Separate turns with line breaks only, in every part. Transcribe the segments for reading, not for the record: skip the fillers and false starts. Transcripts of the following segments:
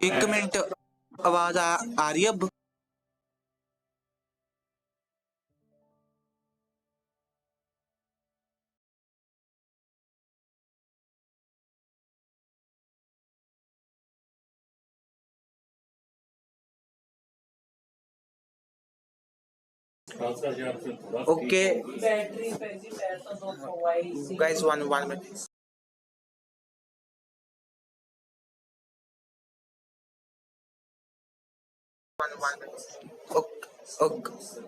एक मिनट, आवाज आ रही है अब? Okay guys, one minute.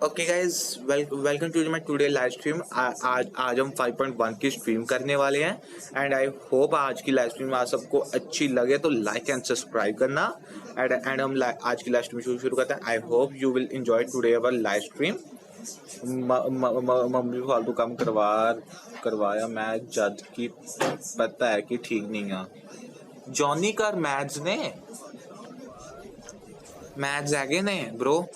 Okay guys, welcome to my today live stream. आज हम 5.1 की स्ट्रीम करने वाले हैं एंड आई होप आज की लाइव स्ट्रीम आप सबको अच्छी लगे तो लाइक एंड सब्सक्राइब करना। एंड हम आज की लाइव स्ट्रीम शुरू करते हैं। I hope you will enjoy today our live stream. Mummy फालतू काम करवाया मैं जज की पता है कि ठीक नहीं है। जॉनी कर मैच हैगे ने ब्रो।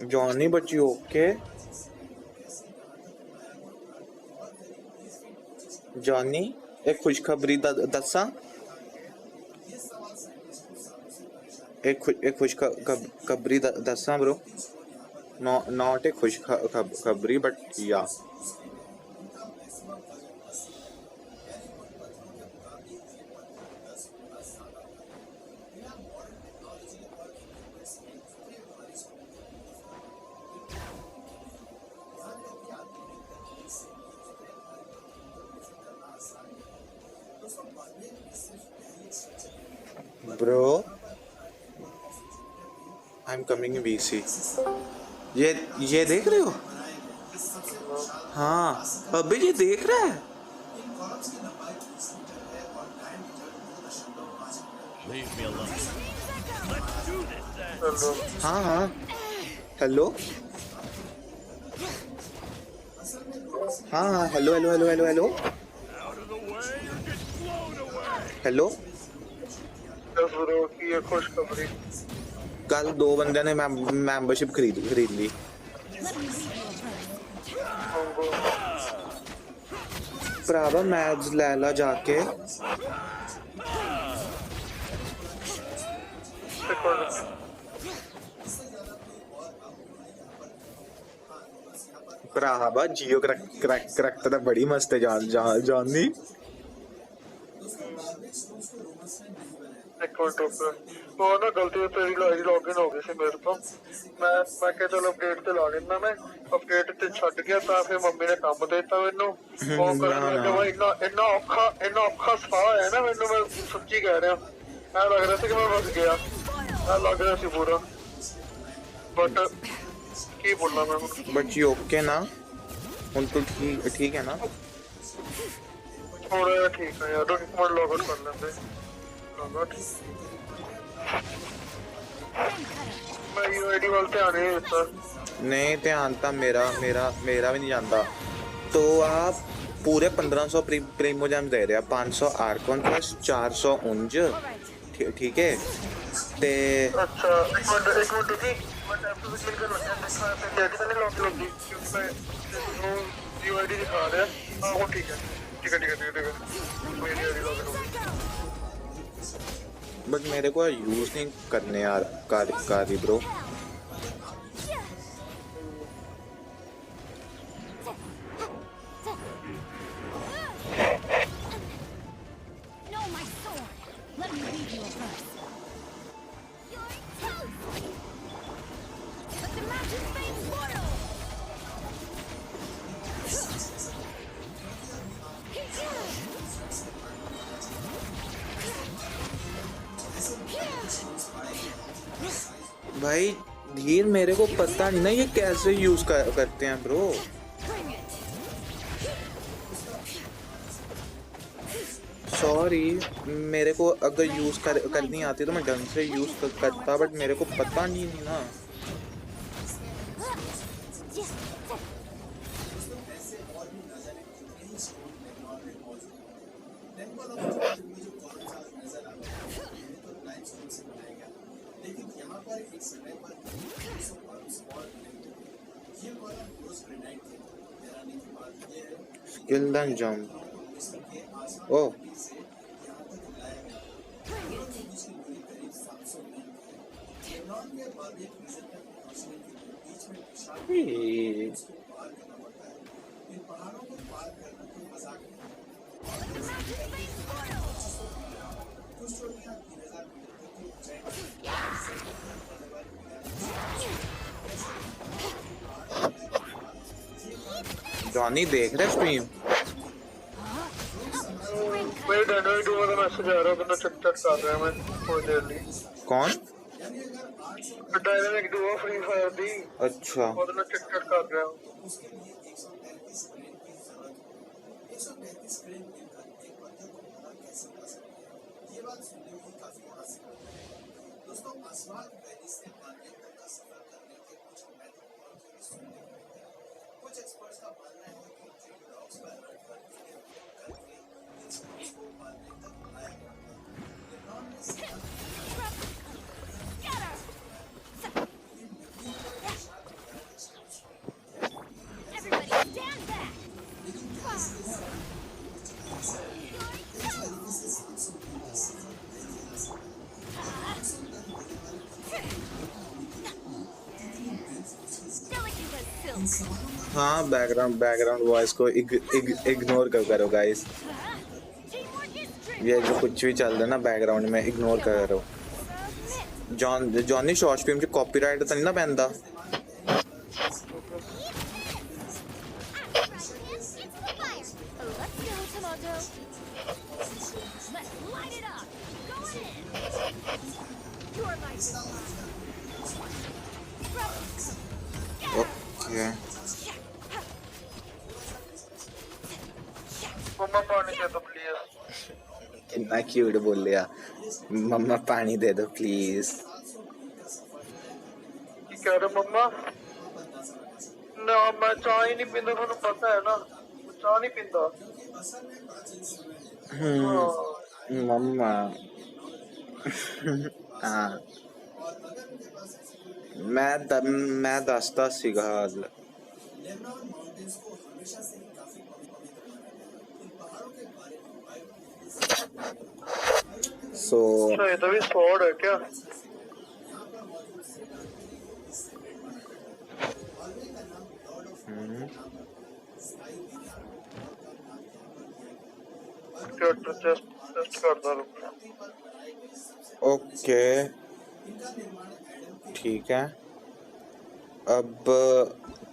जॉनी बच्ची ओके। जॉनी एक खुशखबरी दसा। एक खुशखबरी दसा ब्रो। नॉट ए खुशखबरी बट या bro I am coming VC. ये देख रहे हो? हाँ अबे ये देख रहा है। हाँ हेलो। हाँ hello hello hello hello hello hello. कल 2 बंदे ने मेंबरशिप खरीद ली। भरावा मैच ले ला जाके। भरावा जियो करैक्टर बड़ी मस्त है जाननी।
वो ना गलती से लॉगिन हो गई थी मेरे को। मैं क्या चलो अपडेट ते ला लेना। मैं अपडेट ते छੱਡ ਗਿਆ ਤਾਂ फिर मम्मी ने काम दे ਦਿੱਤਾ ਮੈਨੂੰ। ਉਹ ਕਰਨ ਲੱਗਾ ਵਾ ਇੰਨਾ ਔਖਾ ਸਾਹ ਹੈ ਨਾ ਮੈਨੂੰ। मैं सच्ची कह रहा ऐ लग रहा था कि मैं फंस गया। ऐ लग रहा ਸੀ पूरा बट की बोलना मैं।
बट यू ओके ना? ਹੁਣ तो ठीक है ना?
थोड़ा ठीक है यार। एक मिनट लॉग आउट कर लेंगे। मैं यूआईडी वाल ध्यान नहीं देता।
नहीं ध्यान तो मेरा भी नहीं जाता। तो आप पूरे 1500 प्रीमो जेम दे रहे हैं। 500 आर्कॉन प्लस 400 उंज। ठीक है ते
अच्छा एक मिनट जी। मैं टैप टू क्लिक कर लगा देखा पे डेट तो नहीं लॉक लगी क्योंकि मैं यूआईडी दिखा रहा है। हां वो ठीक है मेरी आईडी लॉग इन हो गई।
बट मेरे को यूज नहीं करने यार कारी ब्रो। भाई धीर मेरे को पता नहीं ना ये कैसे यूज करते हैं ब्रो। सॉरी मेरे को अगर यूज करनी आती तो मैं ढंग से यूज करता बट मेरे को पता नहीं ना। Skill then jump. Oh. Hey. Johnny देख रहे स्ट्रीम?
मेरे डैडी को वाला मैसेज आ रहा है, तो मैं चट चट कर रहा हूं मैं थोड़ी देर लिए।
कौन?
डायनामिक डुओ फ्री फायर दी।
अच्छा।
और मैं चट चट कर रहा हूं।
हाँ, बैकग्राउंड वॉइस को इग्नोर करो गाइस। ये जो कुछ भी चल रहा है ना बैकग्राउंड में, इग्नोर करो। जॉनी शॉर्ट फिल्म च कॉपीराइट तो नहीं ना पैंदा? ओके।
मम्मा पानी दे दो प्लीज।
कितना क्यूट बोल लिया, मम्मा पानी दे दो प्लीज।
क्या रे मम्मा? ना मैं चाय नहीं पीता, तुझे पता है ना, मैं चाय नहीं पीता।
मम्मा। हाँ, मैं दसता सीगा हाल। सो
ये तो भी स्वॉर्ड है क्या? टेस्ट करता रहूंगा।
ओके ठीक है, अब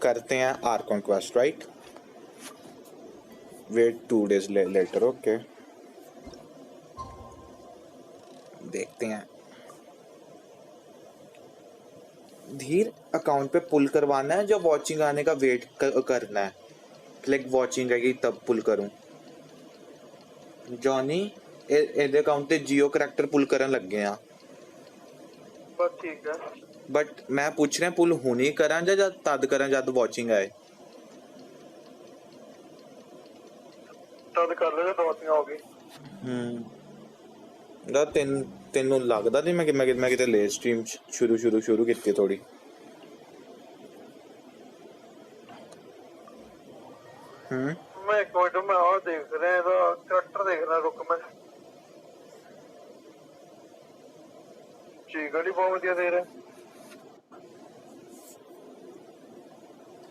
करते हैं R conquest, right? Wait 2 days later. Okay, देखते हैं। धीर अकाउंट पे पुल करवाना है, जब वॉचिंग आने का वेट करना है। क्लिक वॉचिंग आएगी तब पुल करूं। जॉनी एदे अकाउंट ते जियो करैक्टर पुल करन लग गए हैं।
बस ठीक है।
बट मैं पूछ रहा पुल हुनी करा या तद करा जद वॉचिंग आए?
तद कर ले जब वॉचिंग होगी।
दा तेनू लगदा नहीं मैं किते लेट स्ट्रीम शुरू की थोड़ी।
मैं एक मिनट में और देख रहे हैं, तो कैरेक्टर देख रहा, रुक मैं। चीगड़ी बहुत बढ़िया दे रहे हैं।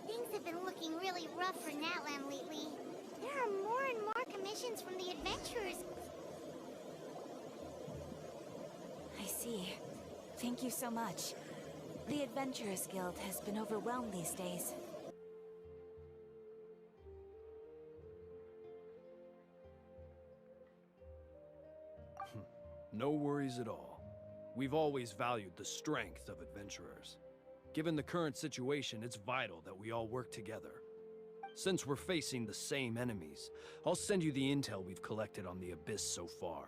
Things have been looking really rough for Natlan lately. There are more and more commissions from the adventurers.
I see. Thank you so much. The Adventurers Guild has been overwhelmed these days.
No worries at all. We've always valued the strength of adventurers. Given the current situation, it's vital that we all work together. Since we're facing the same enemies, I'll send you the intel we've collected on the Abyss so far.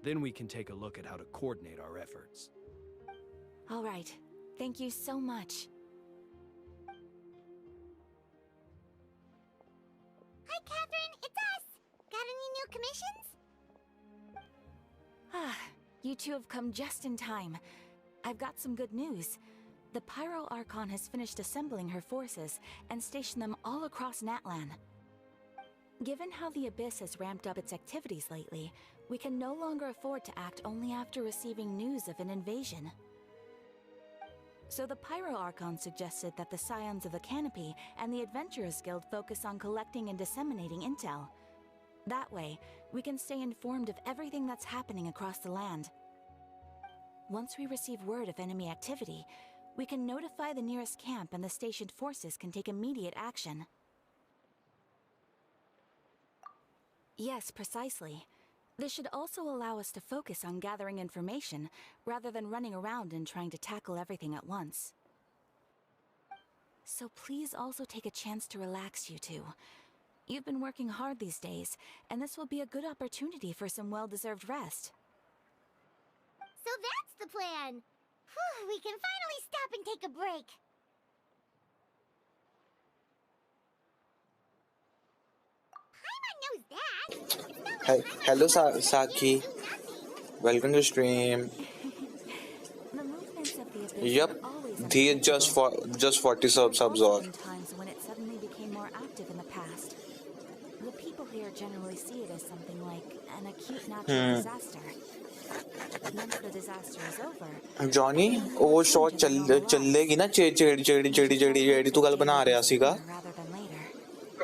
Then we can take a look at how to coordinate our efforts.
All right. Thank you so much.
Hi, Catherine. It's us. Got any new commissions?
Ah, you two have come just in time. I've got some good news. The Pyro Archon has finished assembling her forces and stationed them all across Natlan. Given how the Abyss has ramped up its activities lately, we can no longer afford to act only after receiving news of an invasion. So the Pyro Archon suggested that the Scions of the Canopy and the Adventurers Guild focus on collecting and disseminating intel. That way, we can stay informed of everything that's happening across the land. Once we receive word of enemy activity, we can notify the nearest camp and the stationed forces can take immediate action. Yes, precisely. This should also allow us to focus on gathering information, rather than running around and trying to tackle everything at once. So please also take a chance to relax, you two. You've been working hard these days, and this will be a good opportunity for some well-deserved rest.
So that's the plan! Whew, we can finally stop and take a break. Paimon knows that. It's not like Paimon
Hello,
can
Saki.
do nothing.
Welcome to stream.
The movements of the Abyss
Yep,
are always
the
unpredictable.
just 40
There have
subs
also
और
been times when it suddenly became more active in the past. The people here generally see it as something like an acute natural disaster. Once the disaster is over,
Johnny वो shot चलेगी ना JD तू कल बना रहा सीगा
rather than later.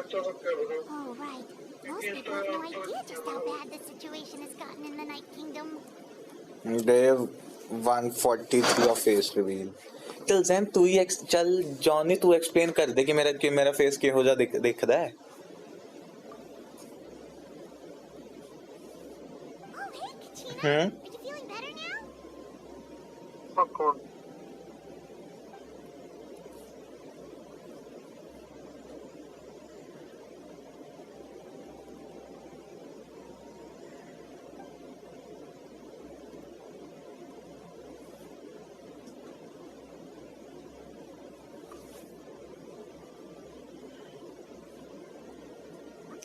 अच्छा सकते हैं बता
Oh, right. Most people have no idea just how bad the situation has gotten in the Night Kingdom.
Day 143 of face reveal चल जैन तू ही चल जॉनी तू एक्सप्लेन कर दे कि मेरा फेस किहो जा दिखदा है
Oh, hey, Kachina. Are you feeling better now?
कौन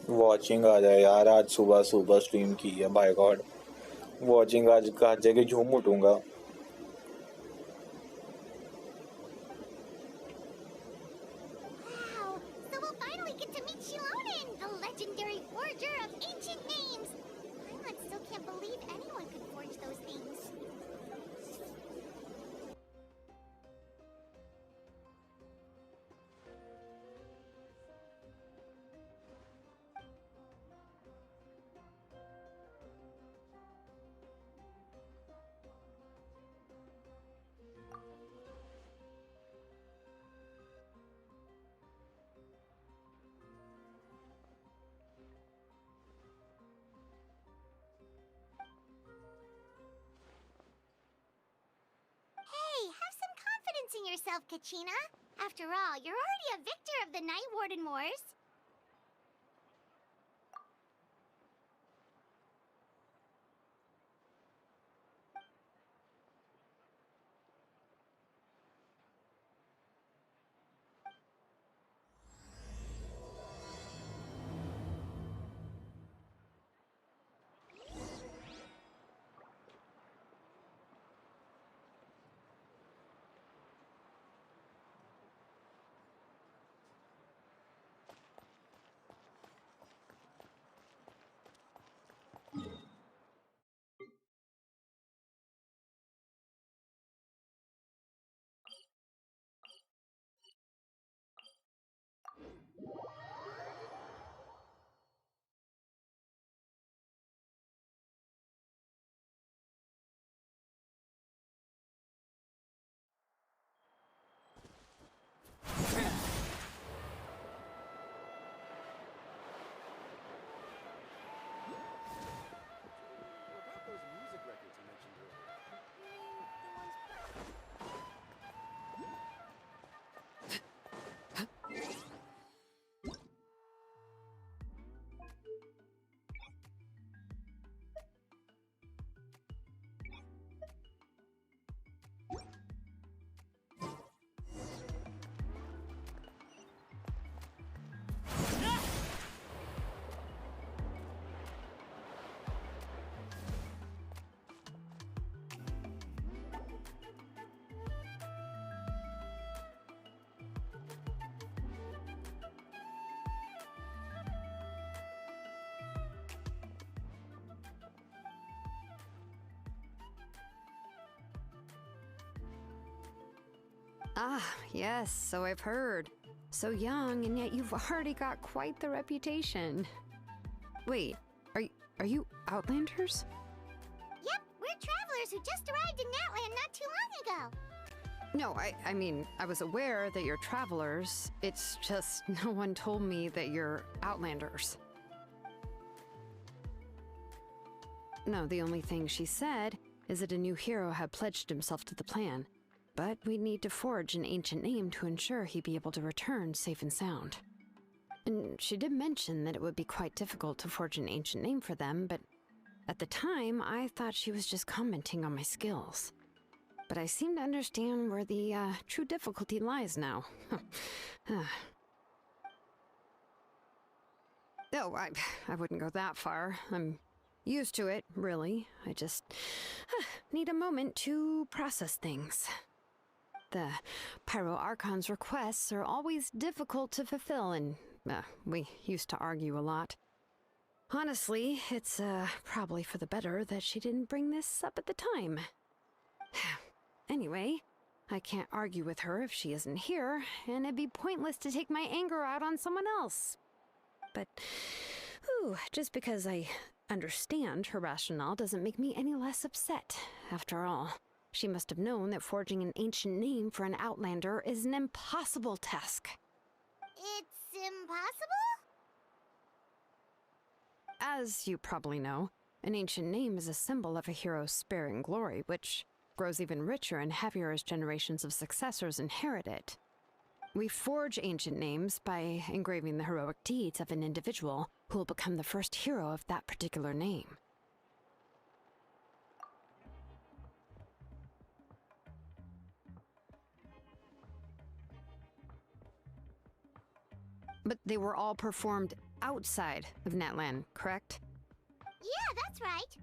वॉचिंग आ जाए यार आज सुबह स्ट्रीम की है बाय गॉड वॉचिंग आज जगह झूम उठूंगा
Wow. So we'll finally get to meet Shilonen, the legendary forger of ancient names. Paimon still can't believe anyone could forge those things. Hey, have some confidence in yourself, Kachina. After all, you're already a victor of the Night Warden Wars.
Ah, yes, so I've heard. So young, and yet you've already got quite the reputation. Wait, are you Outlanders?
Yep, we're travelers who just arrived in Natlan not too long ago.
No, I mean, I was aware that you're travelers. It's just no one told me that you're Outlanders. No, the only thing she said is that a new hero had pledged himself to the plan. But we'd need to forge an ancient name to ensure he'd be able to return safe and sound. And she did mention that it would be quite difficult to forge an ancient name for them, but at the time, I thought she was just commenting on my skills. But I seem to understand where the true difficulty lies now. Oh, I wouldn't go that far. I'm used to it, really. I just need a moment to process things. The Pyro Archon's requests are always difficult to fulfill, and we used to argue a lot. Honestly, it's probably for the better that she didn't bring this up at the time. Anyway, I can't argue with her if she isn't here, and it'd be pointless to take my anger out on someone else. But, just because I understand her rationale doesn't make me any less upset, after all. She must have known that forging an ancient name for an Outlander is an impossible task.
It's impossible?
As you probably know, an ancient name is a symbol of a hero's spirit and glory, which grows even richer and heavier as generations of successors inherit it. We forge ancient names by engraving the heroic deeds of an individual who will become the first hero of that particular name. But they were all performed outside of Natlan, correct?
Yeah, that's right.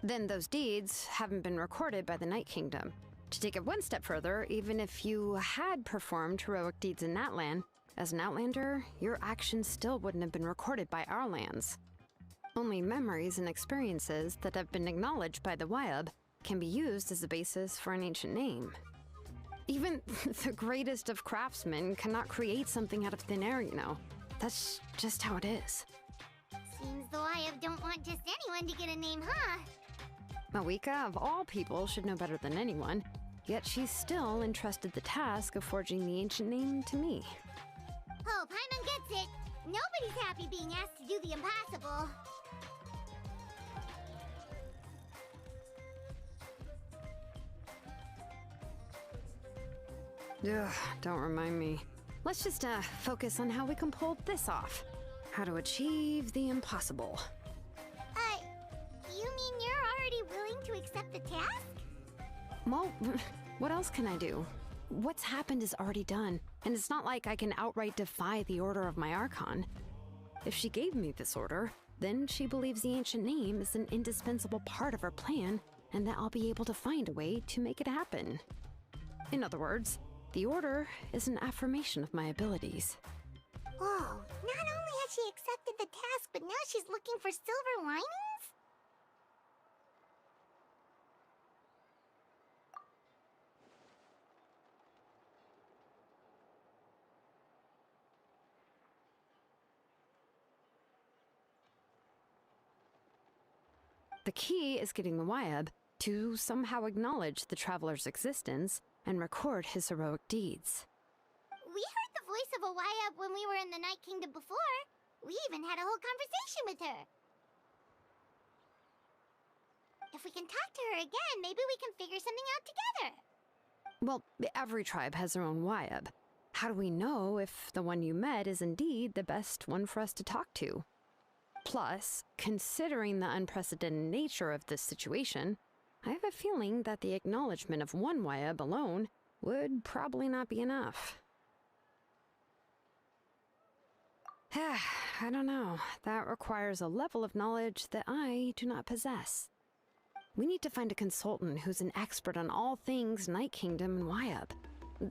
Then those deeds haven't been recorded by the Night Kingdom. To take it one step further, even if you had performed heroic deeds in Natlan, as an Outlander, your actions still wouldn't have been recorded by our lands. Only memories and experiences that have been acknowledged by the Wyab can be used as a basis for an ancient name. Even the greatest of craftsmen cannot create something out of thin air, you know. That's just how it is.
Seems the Wyab don't want just anyone to get a name, huh?
Mawika, of all people, should know better than anyone, yet she's still entrusted the task of forging the ancient name to me.
Oh, Paimon gets it. Nobody's happy being asked to do the impossible.
Ugh, don't remind me. Let's just focus on how we can pull this off. How to achieve the impossible.
You mean you're already willing to accept the task?
Well, what else can I do? What's happened is already done, and it's not like I can outright defy the order of my Archon. If she gave me this order, then she believes the ancient name is an indispensable part of her plan, and that I'll be able to find a way to make it happen. In other words, the order is an affirmation of my abilities.
Whoa, not only has she accepted the task, but now she's looking for silver linings?
The key is getting the Wyab to somehow acknowledge the traveler's existence and record his heroic deeds.
We heard the voice of a Wyab when we were in the Night Kingdom before. We even had a whole conversation with her. If we can talk to her again, maybe we can figure something out together.
Well, every tribe has their own Wyab. How do we know if the one you met is indeed the best one for us to talk to? Plus, considering the unprecedented nature of this situation, I have a feeling that the acknowledgement of one Wyab alone would probably not be enough. I don't know. That requires a level of knowledge that I do not possess. We need to find a consultant who's an expert on all things Night Kingdom and Wyab.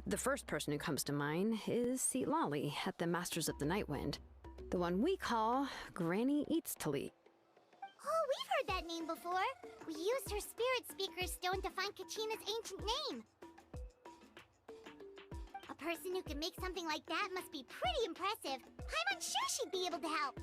The first person who comes to mind is Lali at the Masters of the Nightwind, the one we call Granny Eats to Lead.
Oh, we've heard heard that name before. We used her spirit speaker stone to find Kachina's ancient name. A person who can make something like that must be pretty impressive. I'm unsure she'd be able to help.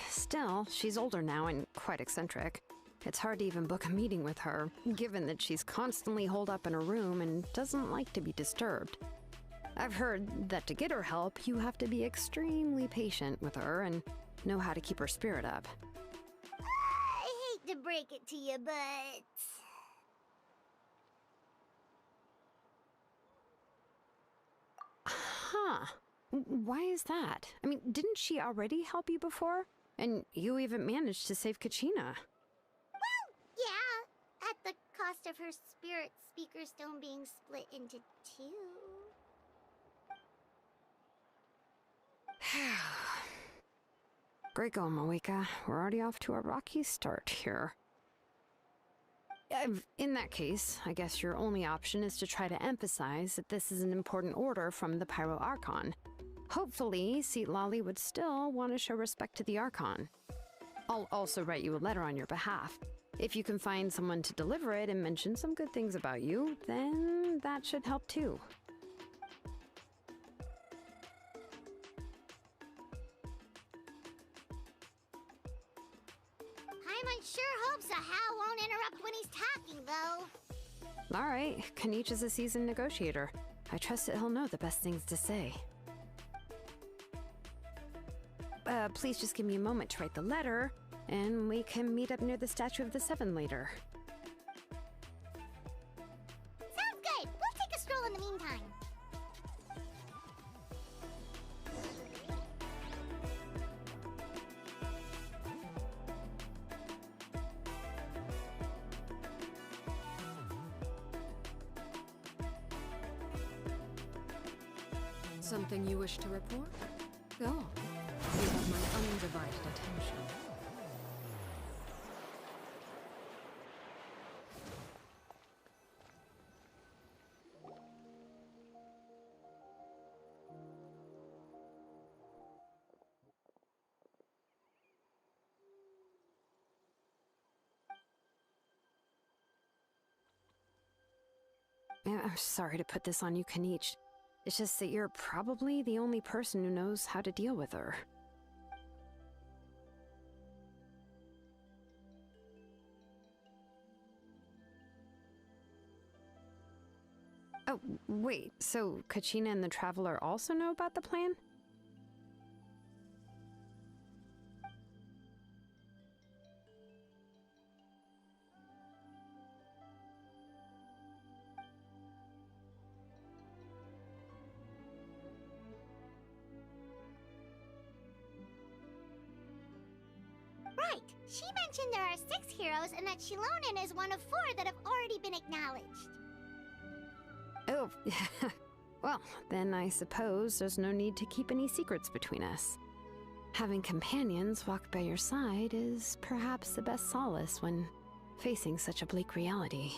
Still, she's older now and quite eccentric. It's hard to even book a meeting with her, given that she's constantly holed up in her room and doesn't like to be disturbed. I've heard that to get her help, you have to be extremely patient with her and know how to keep her spirit up.
I hate to break it to you, but...
Huh. Why is that? I mean, didn't she already help you before? And you even managed to save Kachina.
Well, yeah. At the cost of her spirit speaker stone being split into two.
Great going, Moeka. We're already off to a rocky start here. In that case, I guess your only option is to try to emphasize that this is an important order from the Pyro Archon. Hopefully, Lali would still want to show respect to the Archon. I'll also write you a letter on your behalf. If you can find someone to deliver it and mention some good things about you, then that should help too.
Paimon sure hopes a How won't interrupt when he's talking, though.
All right, Kanich is a seasoned negotiator. I trust that he'll know the best things to say. Please just give me a moment to write the letter, and we can meet up near the Statue of the Seven later.
Sounds good. We'll take a stroll in the meantime.
Something you wish to report? Go on. You have my undivided attention.
I'm sorry to put this on you, Kanich. It's just that you're probably the only person who knows how to deal with her. Oh, wait, so Kachina and the Traveler also know about the plan?
Right. She mentioned there are 6 heroes and that Shilonen is one of 4 that have already been acknowledged.
Oh, well, then I suppose there's no need to keep any secrets between us. Having companions walk by your side is perhaps the best solace when facing such a bleak reality.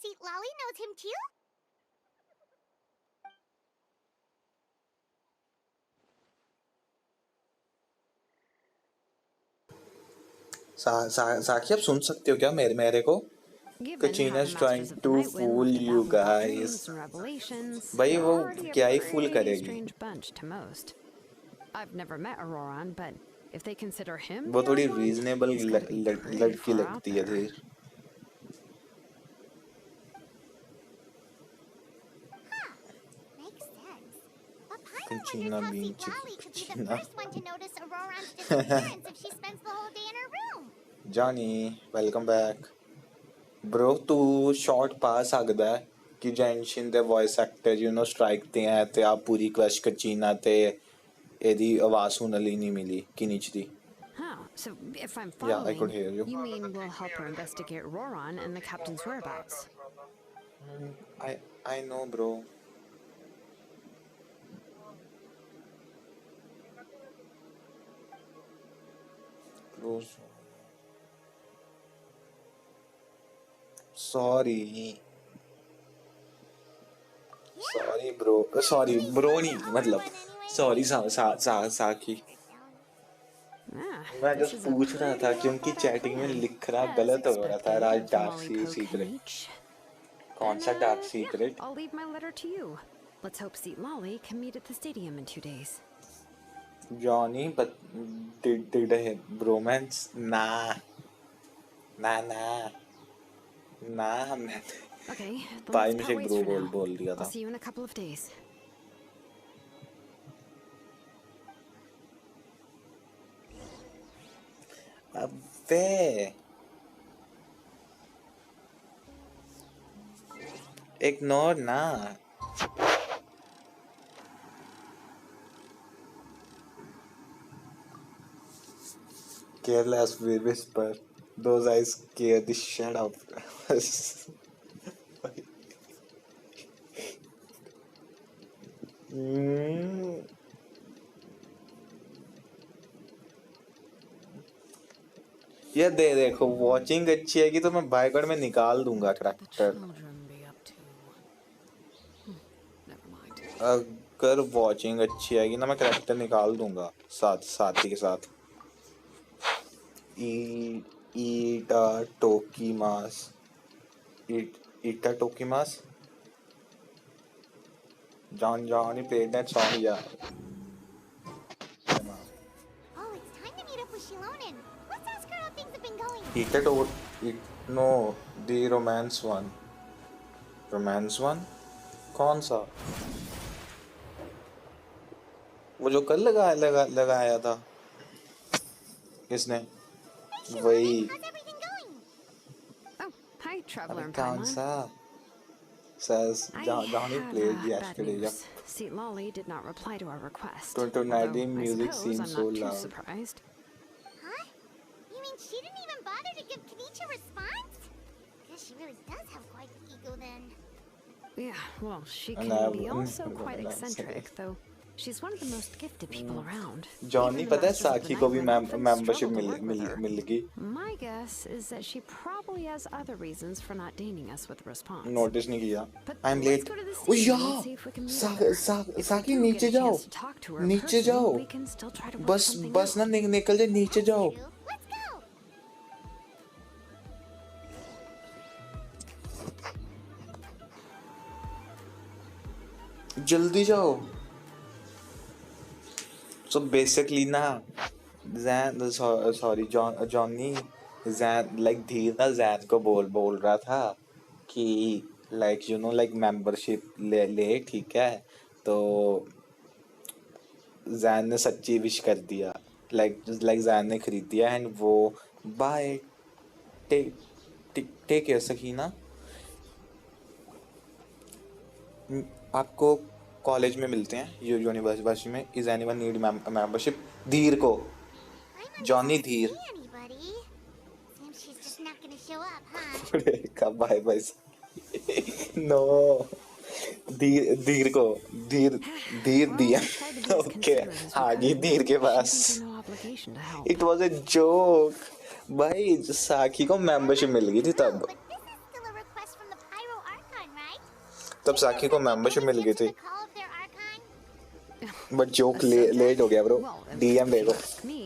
See, Lolly knows him too?
साक्षी आप सुन सकते हो क्या मेरे को? Kachina is trying to fool you guys. भाई वो क्या ही fool करेगी?
I've never met Auroran, but if they consider him,
वो थोड़ी reasonable लड़की लगती है धीर.
Makes sense. But Paimon
Kachina
wonders how
being
Seat Lolly could be the
Kachina.
first one to notice Auroran's disappearance if she spends the whole day in her room.
Johnny, welcome back. Bro, तू short पा सकदा है कि Genshin दे voice actor strike ते हैं ते आप पूरी crush Kachina ते एदी आवाज़ सुनने ली नहीं मिली Kinich the.
Huh, so if I'm
Yeah, I
following,
could hear you.
you mean we'll help her investigate Auroran and the captain's whereabouts?
I know, bro. Sorry bro, sorry bro नहीं, मतलब sorry साकी।
Ah,
मैं
this
just
is a
पूछ रहा था
pretty
क्योंकि
well-thought-out
chatting में
plan,
लिखना
as
गलत हो रहा था,
expected
Raj
of
dark
Lollypoke
secret.
MH.
कौन सा
Then,
dark
yeah,
secret?
I'll leave my letter to you. Let's hope Seat Lolly can meet at the stadium in 2 days.
Johnny, but did a bromance? Nah, हमने
Okay, then
भाई
let's
में
part
से
ways
bro
for now.
बोल दिया
I'll
था।
see you in a couple of days.
अबे ignore ना। Careless whisper. Those eyes scare the shit out of us. ये देखो वॉचिंग अच्छी है कि तो मैं बायगॉड में निकाल दूंगा
The
character.
children be up to. Never mind.
अगर वॉचिंग अच्छी आएगी ना मैं करैक्टर निकाल दूंगा साथी के साथ। ईटा टोकीमास Johnny played that song, yeah.
Oh, it's time to meet up with Shilonen. Let's ask her how things have been going.
No, the romance one. Romance one? कौन सा? वो जो कल लगाया था किसने?
Hey, Shilonen,
वही।
how's everything going?
Oh, hi, Traveler in
कौन
Paimon.
सा? Says
I
Johnny
have
played
bad
yesterday.
news.
Yep.
Seat Lolly did not reply to our request.
Tonight
Although,
the
I
music
suppose
seems
I'm
so
not too
loud.
surprised.
Huh? You mean she didn't even bother to give Kanichi a response? Guess she really does have quite the ego then.
Yeah, well, she
And
can be
I've-
also quite
I'm
eccentric,
sorry.
though she's one of the most gifted people around.
Johnny
Even the
पता है
masters of the
साक्षी को भी
night often
membership
struggle to work with her.
मिल गई।
My guess is that she probably has other reasons for not deigning us with a response.
Notice नहीं किया।
But
I'm
let's
late.
go to the
O
stadium
यार
and see if we can meet up there. If we
साकी
do
नीचे
get a
जाओ,
chance to talk to her
नीचे
personally,
जाओ।
we can still try to work
बस
something
बस
out.
ना निकल जाए, नीचे जाओ।
True. Let's go.
जल्दी जाओ। So basically ना Jain sorry Johnny Jain like धीर ना जैन को बोल रहा था कि like you know like membership ले ठीक है। तो जैन ने सच्ची विश कर दिया, लाइक जैन ने खरीद दिया एंड वो bye take take care Sakina. आपको कॉलेज में मिलते हैं यूनिवर्सिटी में। Is anyone need membership? Dheer को,
I'm
Johnny
not
Dheer.
see anybody. Seems she's just not gonna show up, huh?
Bye bye. No Dheer को धीर
Well,
दिया।
I tried to be as
okay
considerate as we
आगे
could,
धीर
but
के
she
pass.
seems no obligation to help.
It was a joke भाई। साकी को membership मिल गई थी
True,
तब।
but this is still a request from the Pyro Archon, right?
तब साकी को मेंबरशिप मिल गई थी।
The call of their Archon?
But joke
A subject?
Late हो गया bro.
Well,
DM
if you
देखो,
ask me,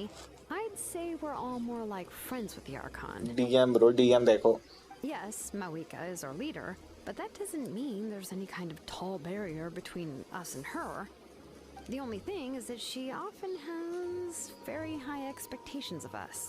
I'd say we're all more like friends with the Archon.
DM bro, DM देखो।
Yes, Mawika is our leader, but that doesn't mean there's any kind of tall barrier between us and her. The only thing is that she often has very high expectations of us.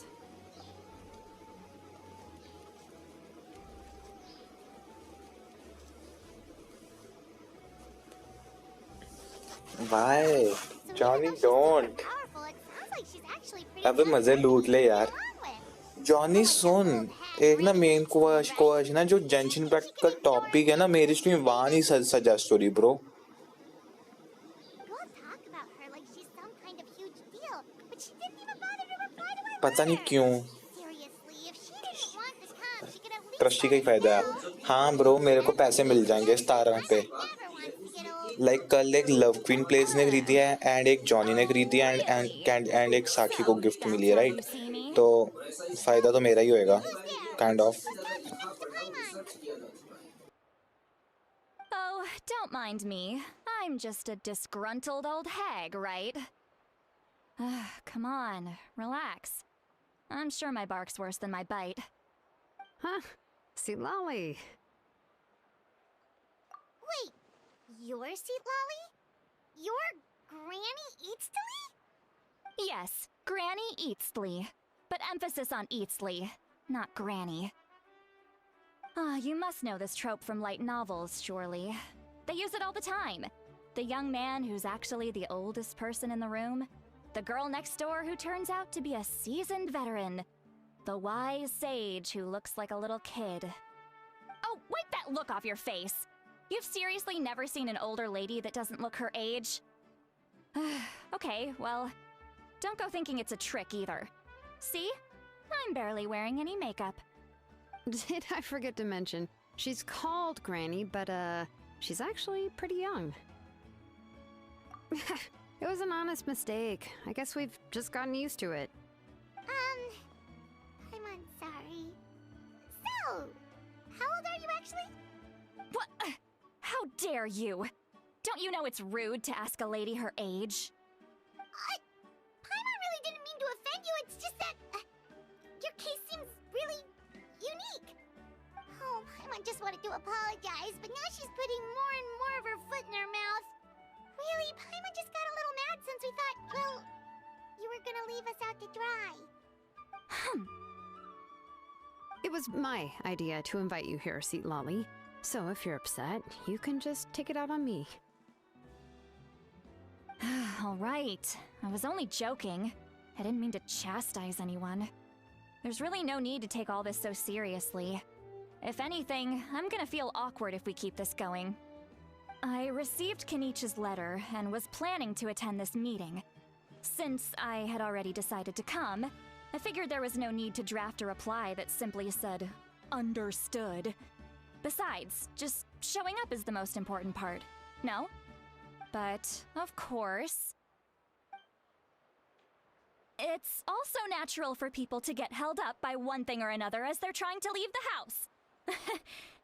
Why?
So
Johnny,
even though she's
don't.
super powerful, it sounds like she's actually pretty
अबे
good
मजे
person
लूट ले
to get
यार।
along with.
Johnny सुन, एक ना main coach ना जो जेंशिन impact का टॉपिक है ना, मेरी स्ट्रीम वहाँ नहीं सजेस्ट हो रही bro.
You all talk about her like she's some kind of huge deal, but she didn't even bother to reply to our
पता नहीं
letter.
क्यों।
Seriously, if she didn't want to come, she could at least
trustee का ही
let us
फायदा
know.
है। हाँ bro, मेरे को पैसे मिल जाएंगे 17 पे।
Never wants to get old.
Like कल एक लव क्वीन प्लेस ने खरीदी है एंड एक जॉनी ने खरीदी है एंड एक साक्षी को गिफ्ट मिली है, राइट? तो फायदा तो मेरा ही होएगा kind of.
Oh, don't mind me. I'm just a disgruntled old hag, right? Come on, relax. I'm sure my bark's worse than my bite.
Huh? See, Lolly.
Wait, you're Seat Lolly? You're Granny Eatsley?
Yes, Granny Eatsley. But emphasis on Eatsley, not Granny. Ah, you must know this trope from light novels, surely. They use it all the time. The young man who's actually the oldest person in the room. The girl next door who turns out to be a seasoned veteran. The wise sage who looks like a little kid. Oh, wipe that look off your face! You've seriously never seen an older lady that doesn't look her age? Okay, well, don't go thinking it's a trick either. See? I'm barely wearing any makeup.
Did I forget to mention, she's called Granny, but she's actually pretty young. It was an honest mistake. I guess we've just gotten used to it.
I'm sorry. So, how old are you actually?
What? How dare you? Don't you know it's rude to ask a lady her age?
Paimon really didn't mean to offend you, it's just that your case seems really unique. Oh, Paimon just wanted to apologize, but now she's putting more and more of her foot in her mouth. Really, Paimon just got a little mad since we thought, well, you were gonna leave us out to dry.
It was my idea to invite you here, Seat Lolly. So if you're upset, you can just take it out on me.
All right. I was only joking. I didn't mean to chastise anyone. There's really no need to take all this so seriously. If anything, I'm gonna feel awkward if we keep this going. I received Kenichi's letter and was planning to attend this meeting. Since I had already decided to come, I figured there was no need to draft a reply that simply said, "Understood." Besides, just showing up is the most important part, no? But, of course, it's also natural for people to get held up by one thing or another as they're trying to leave the house.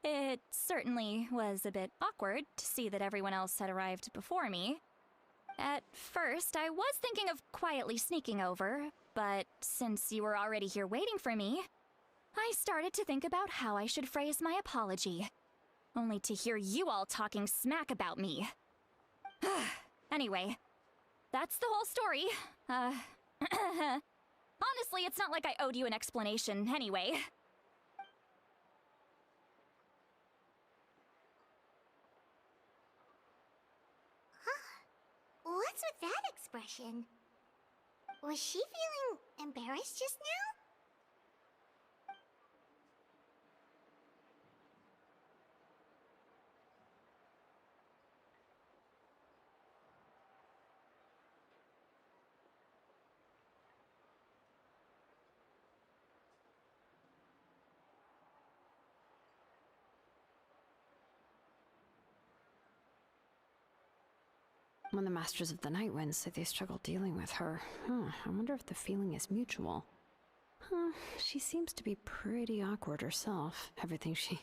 It certainly was a bit awkward to see that everyone else had arrived before me. At first, I was thinking of quietly sneaking over, but since you were already here waiting for me, I started to think about how I should phrase my apology. Only to hear you all talking smack about me. Anyway, that's the whole story. Honestly, it's not like I owed you an explanation anyway.
What's with that expression? Was she feeling embarrassed just now?
When the Masters of the Night Wind say they struggle dealing with her, I wonder if the feeling is mutual. She seems to be pretty awkward herself. Everything she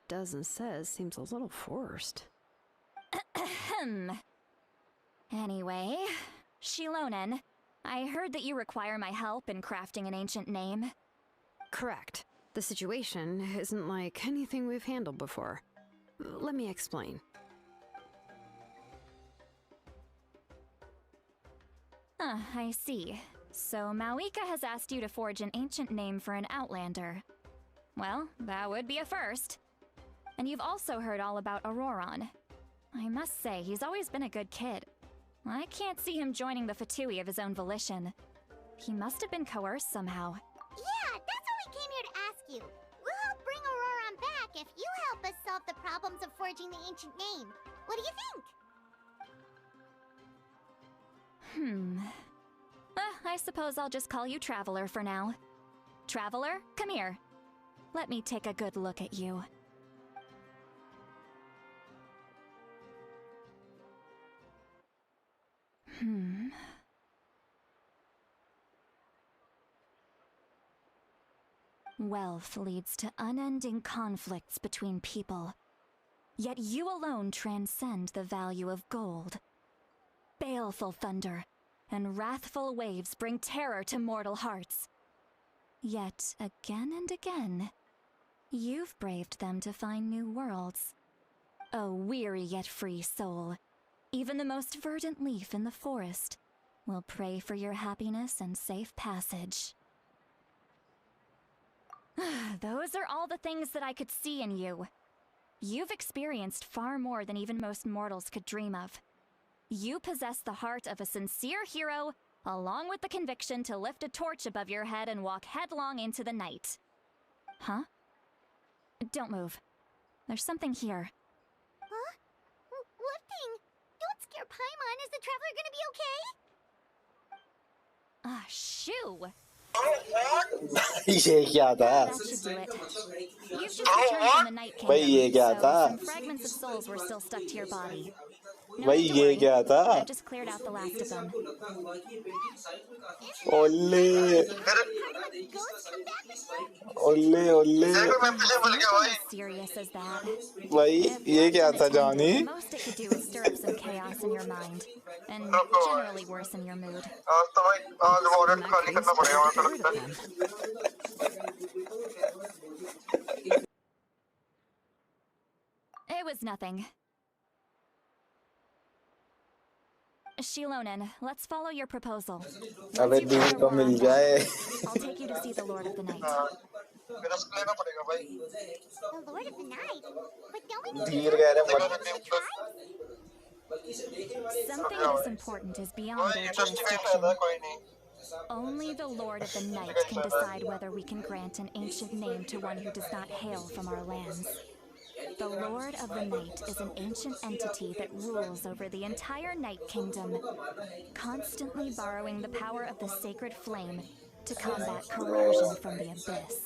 does and says seems a little forced.
Anyway, Shilonen, I heard that you require my help in crafting an ancient name.
Correct. The situation isn't like anything we've handled before. Let me explain.
I see. So Mawika has asked you to forge an ancient name for an Outlander. Well, that would be a first. And you've also heard all about Auroron. I must say, he's always been a good kid. I can't see him joining the Fatui of his own volition. He must have been coerced somehow.
Yeah, that's what we came here to ask you. We'll help bring Auroron back if you help us solve the problems of forging the ancient name. What do you think?
I suppose I'll just call you Traveler for now. Traveler, come here. Let me take a good look at you. Wealth leads to unending conflicts between people. Yet you alone transcend the value of gold. Baleful thunder and wrathful waves bring terror to mortal hearts. Yet again and again, you've braved them to find new worlds. O weary yet free soul, even the most verdant leaf in the forest will pray for your happiness and safe passage. Those are all the things that I could see in you. You've experienced far more than even most mortals could dream of. You possess the heart of a sincere hero, along with the conviction to lift a torch above your head and walk headlong into the night. Huh? Don't move. There's something here.
Huh? What thing? Don't scare Paimon. Is the traveler gonna be okay?
Ah, shoo!
ये क्या था?
That should do it. You've just returned from the Night Kingdom,
भाई ये क्या
so
था?
some fragments of souls were still stuck to your body. No
भाई
need to
ये
worry.
क्या था?
I've just cleared out the last of them.
ओले
Ghosts come back and work?
ओले ओले
Nothing as serious as that.
भाई ये क्या था Johnny?
The most it could do is stir up some chaos in your mind, and generally worsen your mood.
आज तो भाई आज वॉलेट खाली करना पड़ेगा मेरे को लगता है।
It was nothing. Shilonen, let's follow your proposal.
अबे दीदी को मिल जाए।
I'll take you to see the Lord of the Night.
मेरा लेना पड़ेगा भाई।
The Lord of the Night? But don't we need
धीर कह रहे हैं
Something this important is beyond their jurisdiction. Only the Lord of the Night can decide whether we can grant an ancient name to one who does not hail from our lands. The Lord of the Night is an ancient entity that rules over the entire Night Kingdom, constantly borrowing the power of the sacred flame to combat corrosion from the abyss.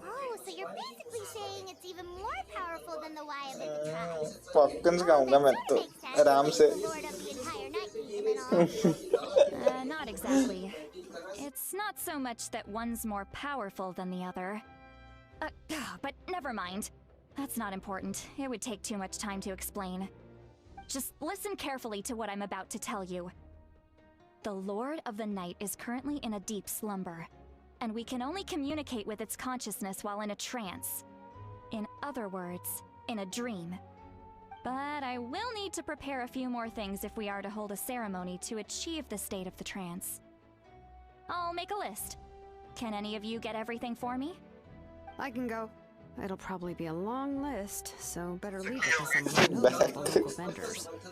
Oh, so you're basically saying it's even more powerful than the Wyatt tribe.
Popcorn खाऊंगा मैं तो आराम से।
Lord of the entire Night Kingdom and all.
Not exactly. It's not so much that one's more powerful than the other. But never mind. That's not important. It would take too much time to explain. Just listen carefully to what I'm about to tell you. The Lord of the Night is currently in a deep slumber, and we can only communicate with its consciousness while in a trance. In other words, in a dream. But I will need to prepare a few more things if we are to hold a ceremony to achieve the state of the trance. I'll make a list. Can any of you get everything for me?
I can go. It'll probably be a long list, so better leave it to someone who knows about the local vendors.
Sounds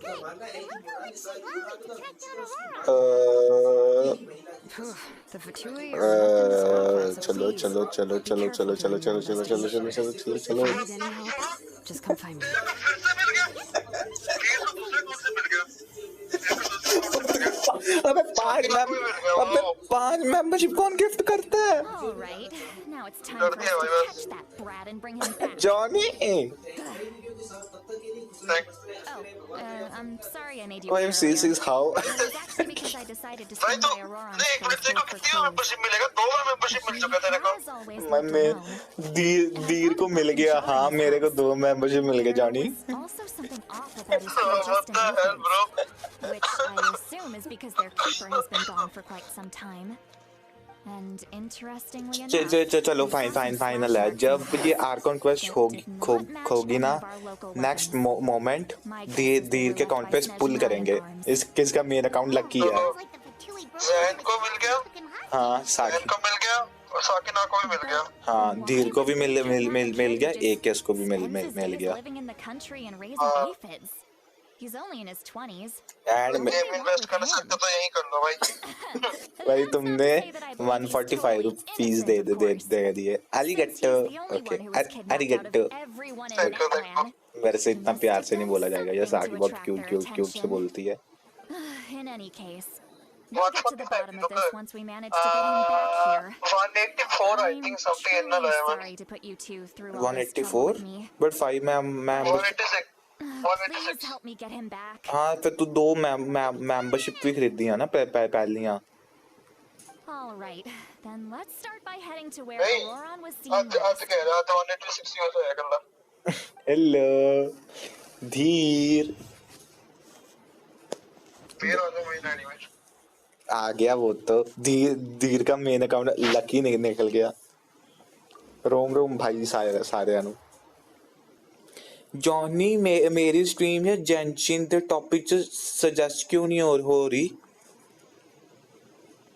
good. And we'll go with Shilali to track down Aurora.
The Fatui are nothing to spot
चलो चलो चलो चलो चलो चलो चलो चलो चलो चलो चलो चलो चलो
Need any help? Just come find me.
अबे पांच मेंबरशिप कौन गिफ्ट करता है?
All right. Now it's time for us to catch that brat and bring him back.
Johnny
I'm sorry I made you
Oh, I'm
wait
serious.
earlier.
How?
It was actually because I decided to
भाई
swing
तो
by Aurora on
नहीं
Thursday
देखो
for
कितनी
clothes.
Membership मिलेगा 2 बार membership मिल चुका तेरे को
Has always lived alone.
दीर को मिल गया। हाँ मेरे को 2 मेंबरशिप मिल गए Johnny.
There was also something off about his
what the hell
digestion
bro
methods, which I assume is because their keeper has been gone for quite some time. And interestingly enough,
चलो final है। जब ये Arkan quest होगी ना, next moment धीर के account पे पुल करेंगे। इस किसका मेन अकाउंट लकी है?
Sounds like the Fatui broke
Jain को मिल गया
fucking hot.
हाँ
जैन
साकी
को मिल गया और साकिना को भी मिल गया
हाँ धीर को भी मिल गया। एक केस को भी मिल गया।
living in the country and raising aphids. He's only in his 20s.
End
game invest करना सकते तो यही कर लो भाई
भाई तुमने 145 रुपीस दे दिए। अलीगट्टो ओके अलीगट्टो।
Everyone in Natlan.
मेरे से इतना प्यार से नहीं बोला जाएगा। ये साकी बहुत क्यूट से बोलती है।
In any case, we'll get to the bottom of this once we manage to get him back here.
184 I
I'm
think something in
truly
the
sorry to put you two through all this trouble
184
with me.
But 5 मैं
186
Please help me get him back.
हाँ फिर तू 2 membership भी खरीदी है ना पहलियां।
All right, then let's start by heading to where
नहीं
Auroron was seen
आज आज
last.
कह रहा था 160 में से है गल्ला
हेलो धीर
फिर आ जाओ मेन आईडी में
आ गया वो तो धीर धीर का मेन अकाउंट लकी नहीं निकल गया रोम रोम भाई सारे सारे जॉनी मेरी स्ट्रीम है जेंशिन ਦੇ टॉपिक च सजेस्ट क्यों नहीं हो रही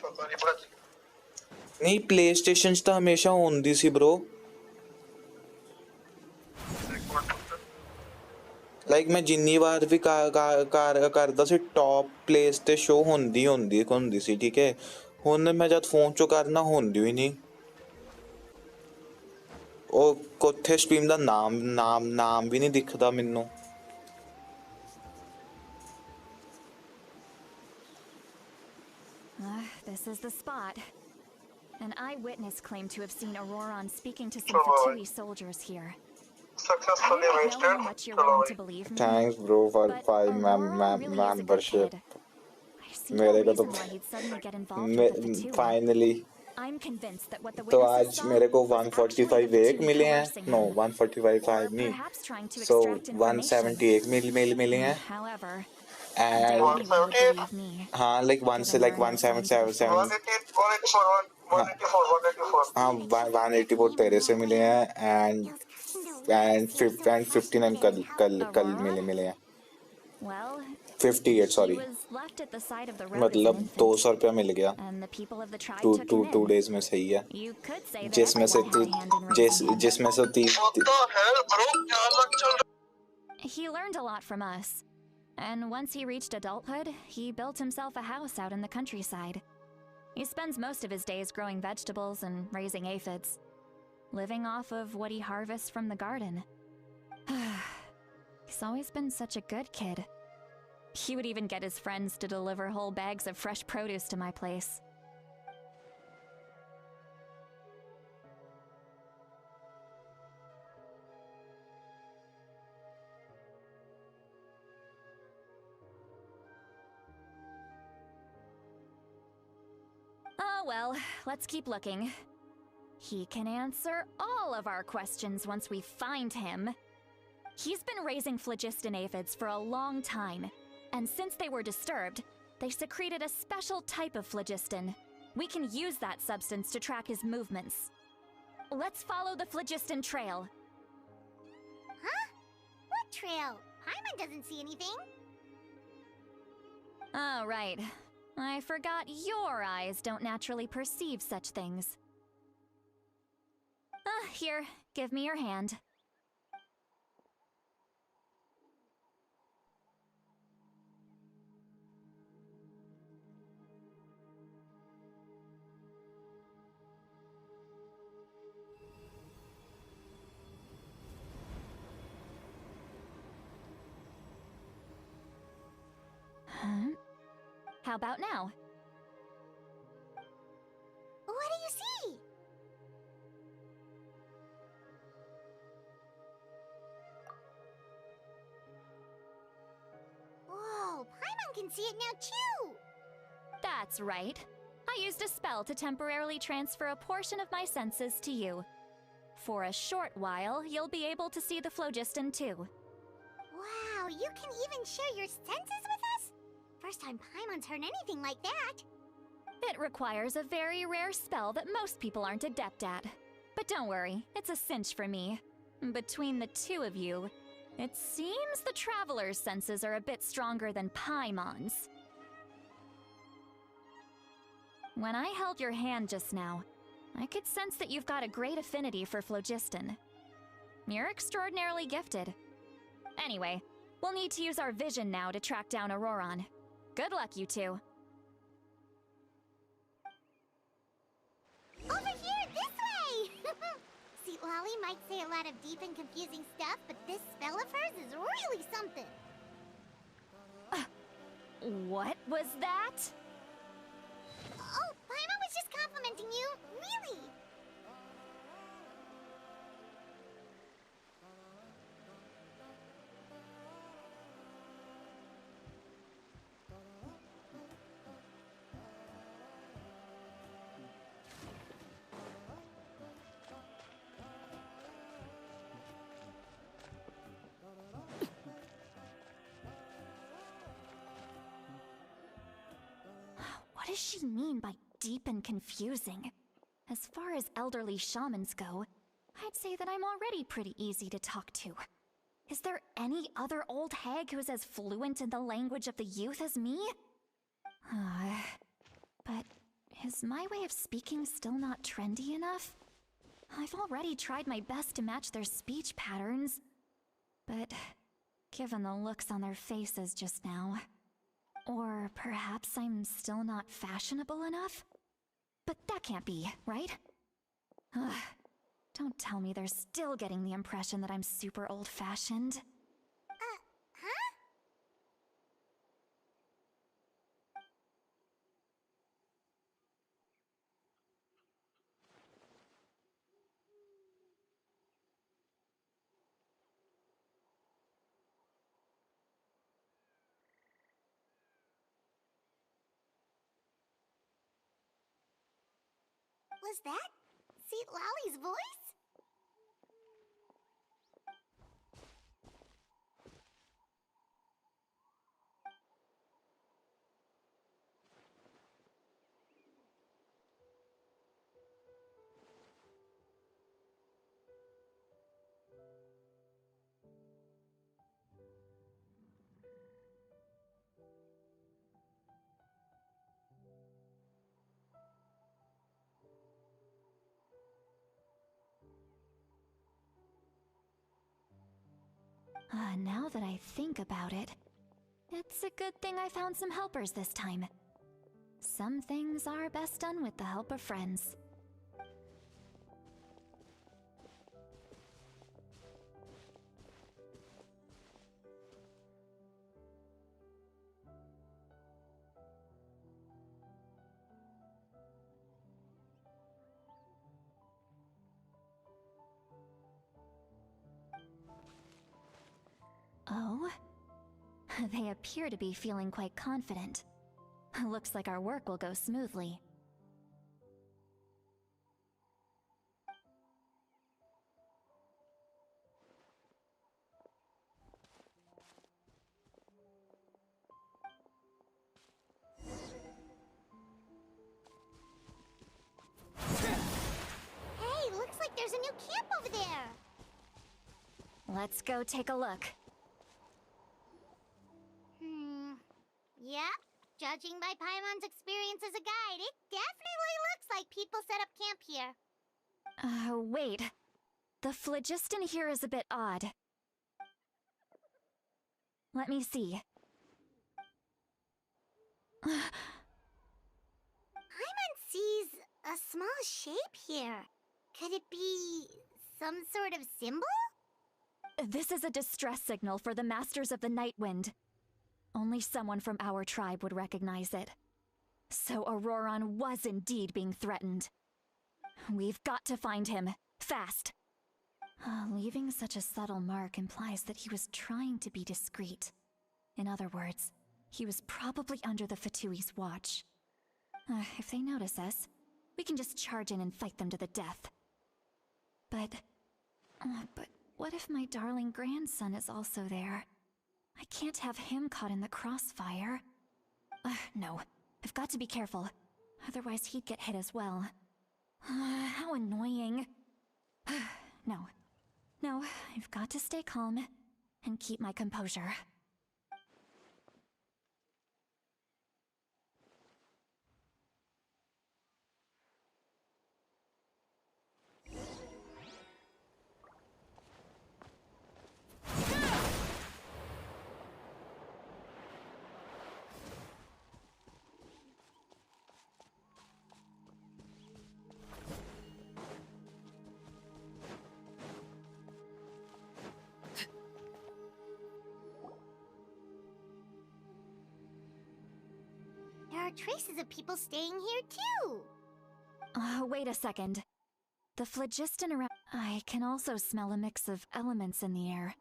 पता नहीं भाजी
नहीं प्ले स्टेशन ਤਾਂ ਹਮੇਸ਼ਾ ਹੁੰਦੀ ਸੀ bro ਲਾਈਕ ਮੈਂ ਜਿੰਨੀ ਵਾਰ ਵੀ ਕਰਦਾ ਸੀ ਟੌਪ ਪਲੇਸ ਤੇ ਸ਼ੋ ਹੁੰਦੀ ਸੀ ਠੀਕ ਹੈ ਹੁਣ ਮੈਂ ਜਦ ਫੋਨ ਚੋਂ ਕਰਨਾ ਹੁੰਦੀ ਹੀ ਨਹੀਂ ਉਹ ਕੋਥੇ ਸਟ੍ਰੀਮ ਦਾ ਨਾਮ ਵੀ ਨਹੀਂ ਦਿਖਦਾ ਮੈਨੂੰ
This is the spot. An eyewitness claimed to have seen Auroron speaking to some Fatui soldiers here. I
successfully
don't know how
wasted
much you're
चलो
willing
भाई
to believe me,
thanks bro for
but
5
Auroron really is a good
membership
kid. I see no
मेरे को तो
reason why he'd suddenly get involved with the Fatui.
Finally
I'm convinced that what the
तो
witnesses
आज
saw
मेरे को
was actually
145
the
एक
Fatui
मिले हैं
coercing
नो
him,
145
or
नहीं
perhaps trying to
so
extract information.
178 मिले हैं
However,
and
I doubt anyone would believe me.
हाँ like one से
given
like
there are no signs of
177
184
हाँ 184 तेरे से मिले हैं and 59 कल मिले हैं
Well,
58
he
sorry
was left at the side of the road as an
मतलब
infant,
200 रुपया मिल गया
and the people of the tribe
to
took
to
him
to
in.
Days में सही है
You could say that
जिसमें से
everyone had a hand in raising him.
जिसमें से 30
What the hell bro क्या लग चल रहा
He learned a lot from us, and once he reached adulthood, he built himself a house out in the countryside. He spends most of his days growing vegetables and raising aphids, living off of what he harvests from the garden. He's always been such a good kid. He would even get his friends to deliver whole bags of fresh produce to my place. Oh well, let's keep looking. He can answer all of our questions once we find him. He's been raising phlogiston aphids for a long time, and since they were disturbed, they secreted a special type of phlogiston. We can use that substance to track his movements. Let's follow the phlogiston trail.
Huh? What trail? Paimon doesn't see anything.
Oh, right. I forgot your eyes don't naturally perceive such things. Here, give me your hand. How about now?
What do you see? Whoa, Paimon can see it now too!
That's right. I used a spell to temporarily transfer a portion of my senses to you. For a short while, you'll be able to see the phlogiston too.
Wow, you can even share your senses with us? First time Paimon's heard anything like that.
It requires a very rare spell that most people aren't adept at. But don't worry, it's a cinch for me. Between the two of you, it seems the Traveler's senses are a bit stronger than Paimon's. When I held your hand just now, I could sense that you've got a great affinity for phlogiston. You're extraordinarily gifted. Anyway, we'll need to use our vision now to track down Auroron. Good luck, you two.
Over here, this way! See, Lolly might say a lot of deep and confusing stuff, but this spell of hers is really something.
What was that?
Oh, Paimon was just complimenting you. Really? What does she mean by deep and confusing? As far as elderly shamans go, I'd say that I'm already pretty easy to talk to. Is there any other old hag who's as fluent in the language of the youth as me? But is my way of speaking still not trendy enough? I've already tried my best to match their speech patterns. But given the looks on their faces just now... Or perhaps I'm still not fashionable enough? But that can't be, right? Ugh. Don't tell me they're still getting the impression that I'm super old-fashioned.
Huh?
Was that Seat Lally's voice? Now that I think about it, it's a good thing I found some helpers this time. Some things are best done with the help of friends. Oh? They appear to be feeling quite confident. Looks like our work will go smoothly.
Hey, looks like there's a new camp over there!
Let's go take a look.
Yeah, judging by Paimon's experience as a guide, it definitely looks like people set up camp here.
Wait. The phlogiston here is a bit odd. Let me see.
Paimon sees a small shape here. Could it be some sort of symbol?
This is a distress signal for the Masters of the Night Wind. Only someone from our tribe would recognize it. So Auroron was indeed being threatened. We've got to find him. Fast. Leaving such a subtle mark implies that he was trying to be discreet. In other words, he was probably under the Fatui's watch. If they notice us, we can just charge in and fight them to the death. But what if my darling grandson is also there? I can't have him caught in the crossfire. No, I've got to be careful. Otherwise he'd get hit as well. How annoying. No, I've got to stay calm and keep my composure.
There are traces of people staying here too.
Wait a second. The phlogiston around... I can also smell a mix of elements in the air.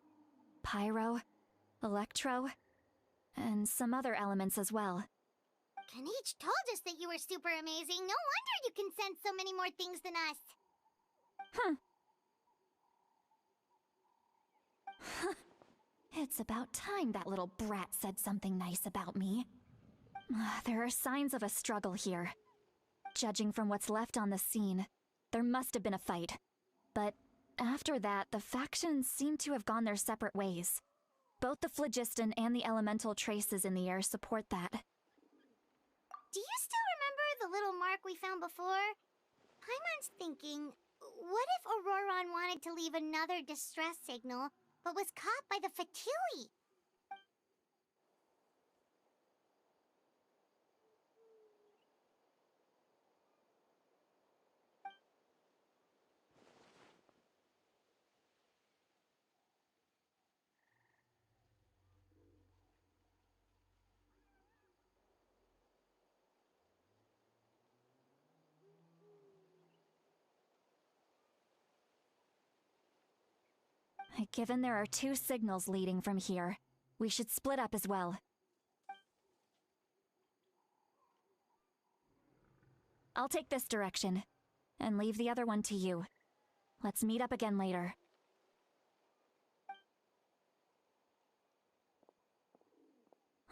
Pyro, electro, and some other elements as well.
Kanich told us that you were super amazing. No wonder you can sense so many more things than us.
It's about time that little brat said something nice about me.
There are signs of a struggle here. Judging from what's left on the scene, there must have been a fight. But after that, the factions seem to have gone their separate ways. Both the phlogiston and the elemental traces in the air support that.
Do you still remember the little mark we found before? Paimon's thinking, what if Auroron wanted to leave another distress signal, but was caught by the Fatui?
Given there are 2 signals leading from here, we should split up as well. I'll take this direction, and leave the other one to you. Let's meet up again later.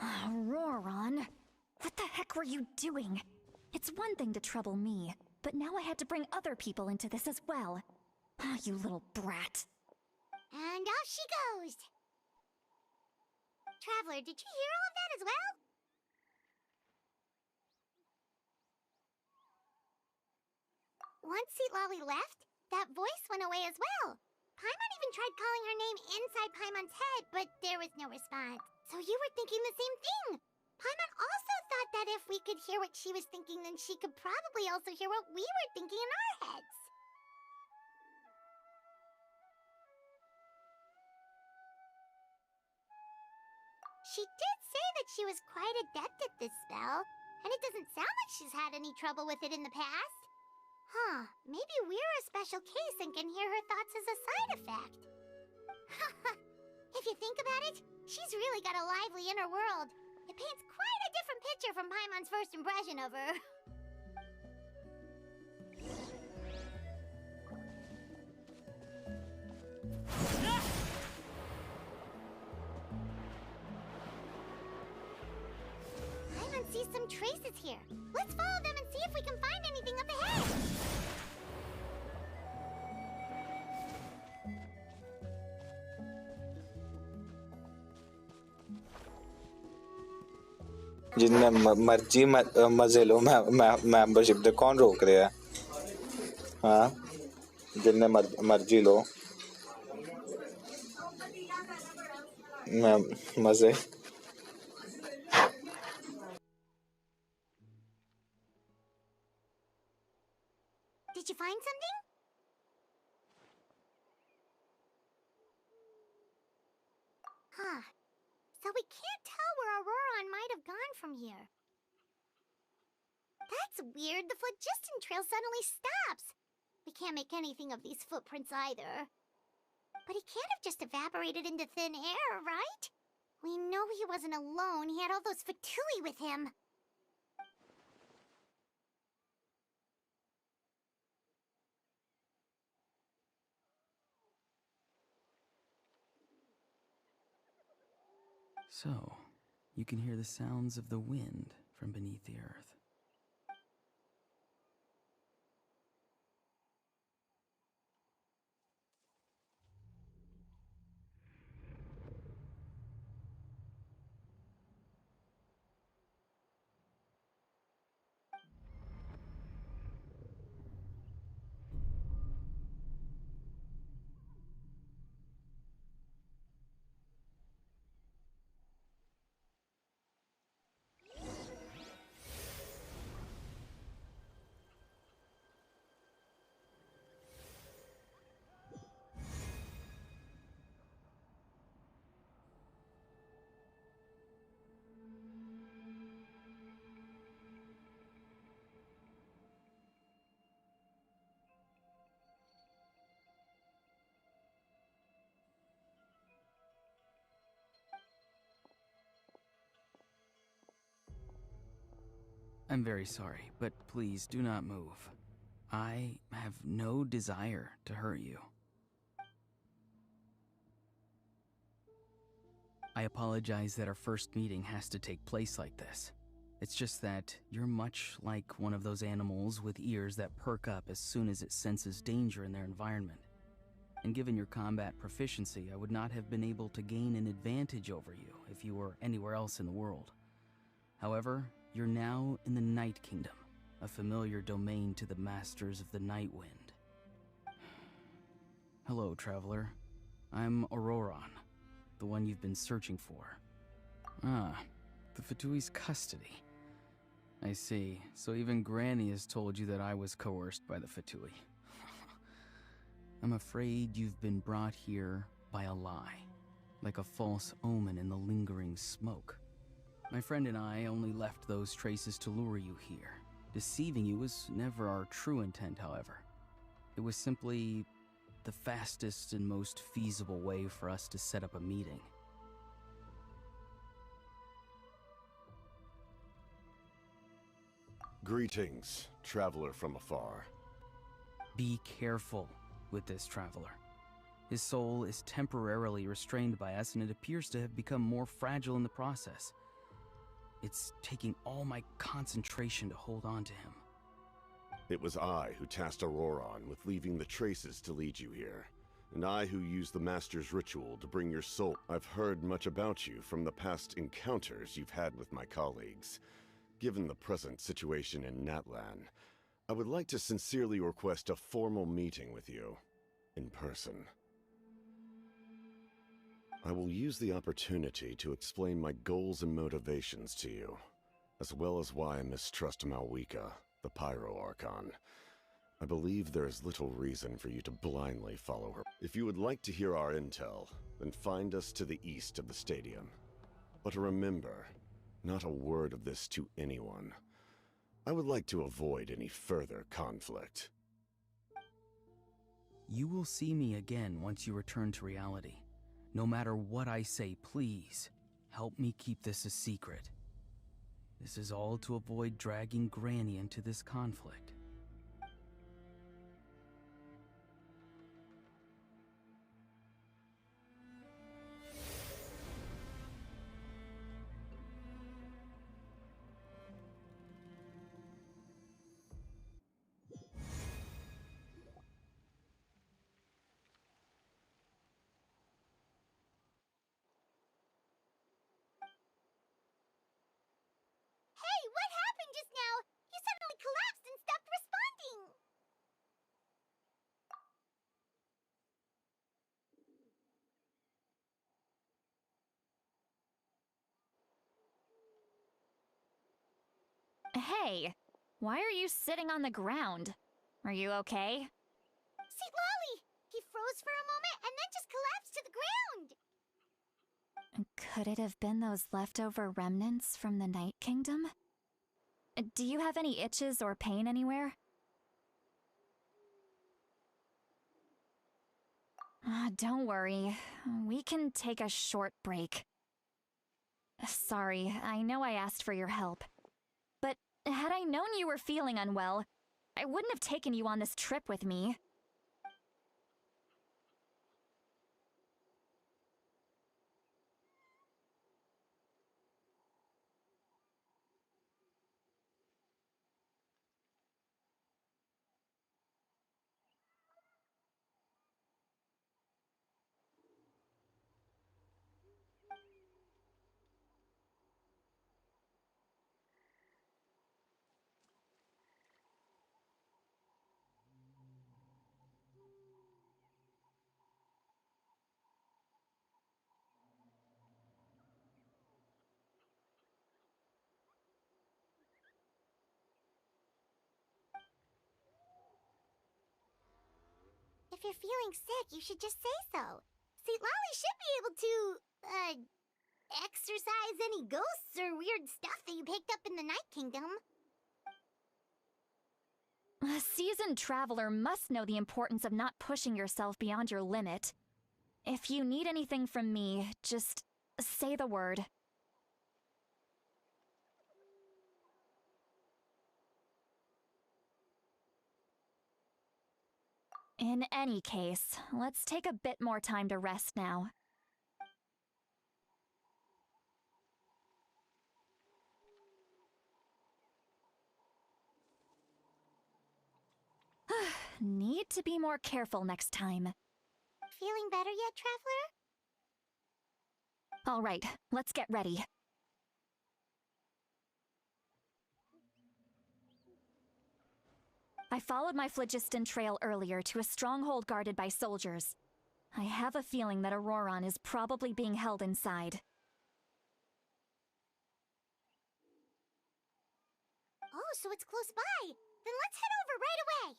Auroron, what the heck were you doing? It's one thing to trouble me, but now I had to bring other people into this as well. You little brat.
And off she goes! Traveler, did you hear all of that as well? Once Lolly left, that voice went away as well. Paimon even tried calling her name inside Paimon's head, but there was no response. So you were thinking the same thing. Paimon also thought that if we could hear what she was thinking, then she could probably also hear what we were thinking in our heads. She did say that she was quite adept at this spell, and it doesn't sound like she's had any trouble with it in the past. Huh, maybe we're a special case and can hear her thoughts as a side effect. If you think about it, she's really got a lively inner world. It paints quite a different picture from Paimon's first impression of her. Paimon sees some traces here. Let's follow them and see if we can find anything up ahead.
जिनने मर्जी मजे लो membership दे कौन रोक रहा है हाँ जिनने मर्जी लो मजे
Did you find something? Huh. So we can't tell where Auroron might have gone from here. That's weird. The phlogiston trail suddenly stops. We can't make anything of these footprints either. But he can't have just evaporated into thin air, right? We know he wasn't alone. He had all those Fatui with him.
So, you can hear the sounds of the wind from beneath the earth. I'm very sorry, but please do not move. I have no desire to hurt you. I apologize that our first meeting has to take place like this. It's just that you're much like one of those animals with ears that perk up as soon as it senses danger in their environment. And given your combat proficiency, I would not have been able to gain an advantage over you if you were anywhere else in the world. However, you're now in the Night Kingdom, a familiar domain to the Masters of the Night Wind. Hello, traveler. I'm Auroron, the one you've been searching for. Ah, the Fatui's custody. I see. So even Granny has told you that I was coerced by the Fatui. I'm afraid you've been brought here by a lie, like a false omen in the lingering smoke. My friend and I only left those traces to lure you here. Deceiving you was never our true intent, however. It was simply the fastest and most feasible way for us to set up a meeting.
Greetings, traveler from afar.
Be careful with this traveler. His soul is temporarily restrained by us, and it appears to have become more fragile in the process. It's taking all my concentration to hold on to him.
It was I who tasked Auroron with leaving the traces to lead you here, and I who used the Master's ritual to bring your soul. I've heard much about you from the past encounters you've had with my colleagues. Given the present situation in Natlan, I would like to sincerely request a formal meeting with you, in person. I will use the opportunity to explain my goals and motivations to you, as well as why I mistrust Malwika, the Pyro Archon. I believe there is little reason for you to blindly follow her. If you would like to hear our intel, then find us to the east of the stadium. But remember, not a word of this to anyone. I would like to avoid any further conflict.
You will see me again once you return to reality. No matter what I say, please, help me keep this a secret. This is all to avoid dragging Granny into this conflict.
Hey, what happened just now? You suddenly collapsed and stopped responding.
Hey, why are you sitting on the ground? Are you okay?
See, Lolly! He froze for a moment and then just collapsed to the ground.
Could it have been those leftover remnants from the Night Kingdom? Do you have any itches or pain anywhere? Don't worry. We can take a short break. Sorry, I know I asked for your help. But had I known you were feeling unwell, I wouldn't have taken you on this trip with me.
If you're feeling sick, you should just say so. See, Lolly should be able to, exorcise any ghosts or weird stuff that you picked up in the Night Kingdom.
A seasoned traveler must know the importance of not pushing yourself beyond your limit. If you need anything from me, just say the word. In any case, let's take a bit more time to rest now. Need to be more careful next time.
Feeling better yet, Traveler?
All right, let's get ready. I followed my phlogiston trail earlier to a stronghold guarded by soldiers. I have a feeling that Auroron is probably being held inside.
Oh, so it's close by. Then let's head over right away.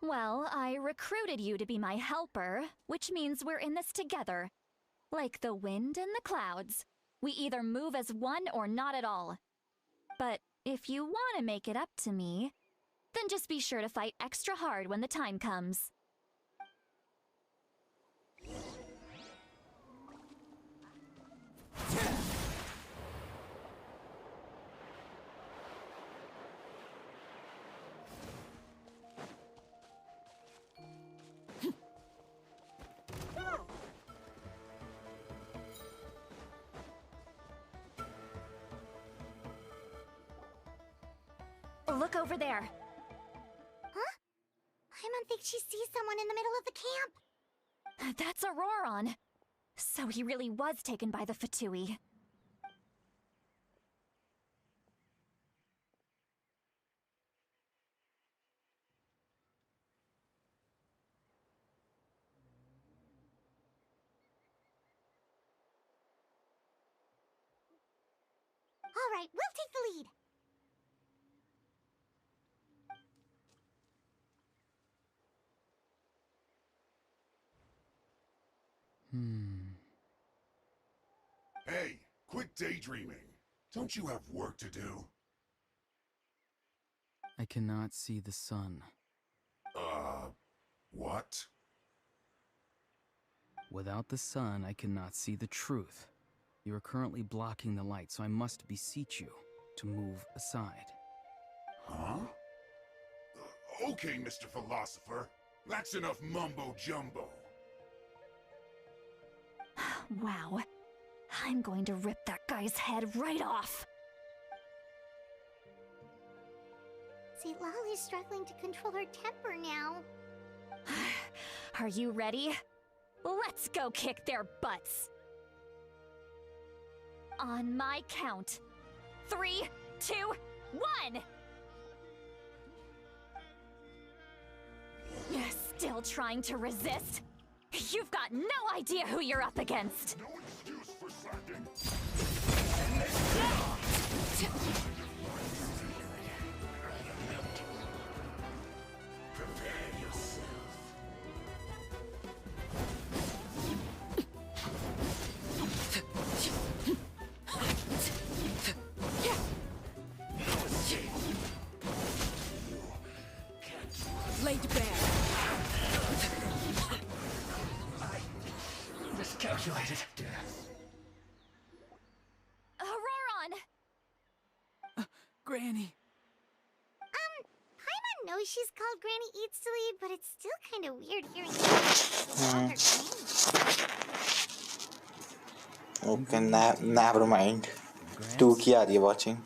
Well, I recruited you to be my helper, which means we're in this together. Like the wind and the clouds. We either move as one or not at all. But if you want to make it up to me, then just be sure to fight extra hard when the time comes. Look over there.
Huh? Paimon thinks she sees someone in the middle of the camp.
That's Auroron. So he really was taken by the Fatui.
All right, we'll take the lead.
Hey, quit daydreaming. Don't you have work to do?
I cannot see the sun.
What?
Without the sun, I cannot see the truth. You are currently blocking the light, so I must beseech you to move aside.
Huh? Okay, Mr. Philosopher. That's enough mumbo-jumbo.
Wow. I'm going to rip that guy's head right off.
See, Lolly's struggling to control her temper now.
Are you ready? Let's go kick their butts. On my count. 3, 2, 1! You're still trying to resist? You've got no idea who you're up against!
No excuse for slacking! Prepare yourself.
Laid bare.
Miscalculated.
Auroron!
Granny!
Paimon knows she's called Granny Eats to Lead, but it's still kind of weird hearing her
Okay, never mind. 2 की आ रही है watching.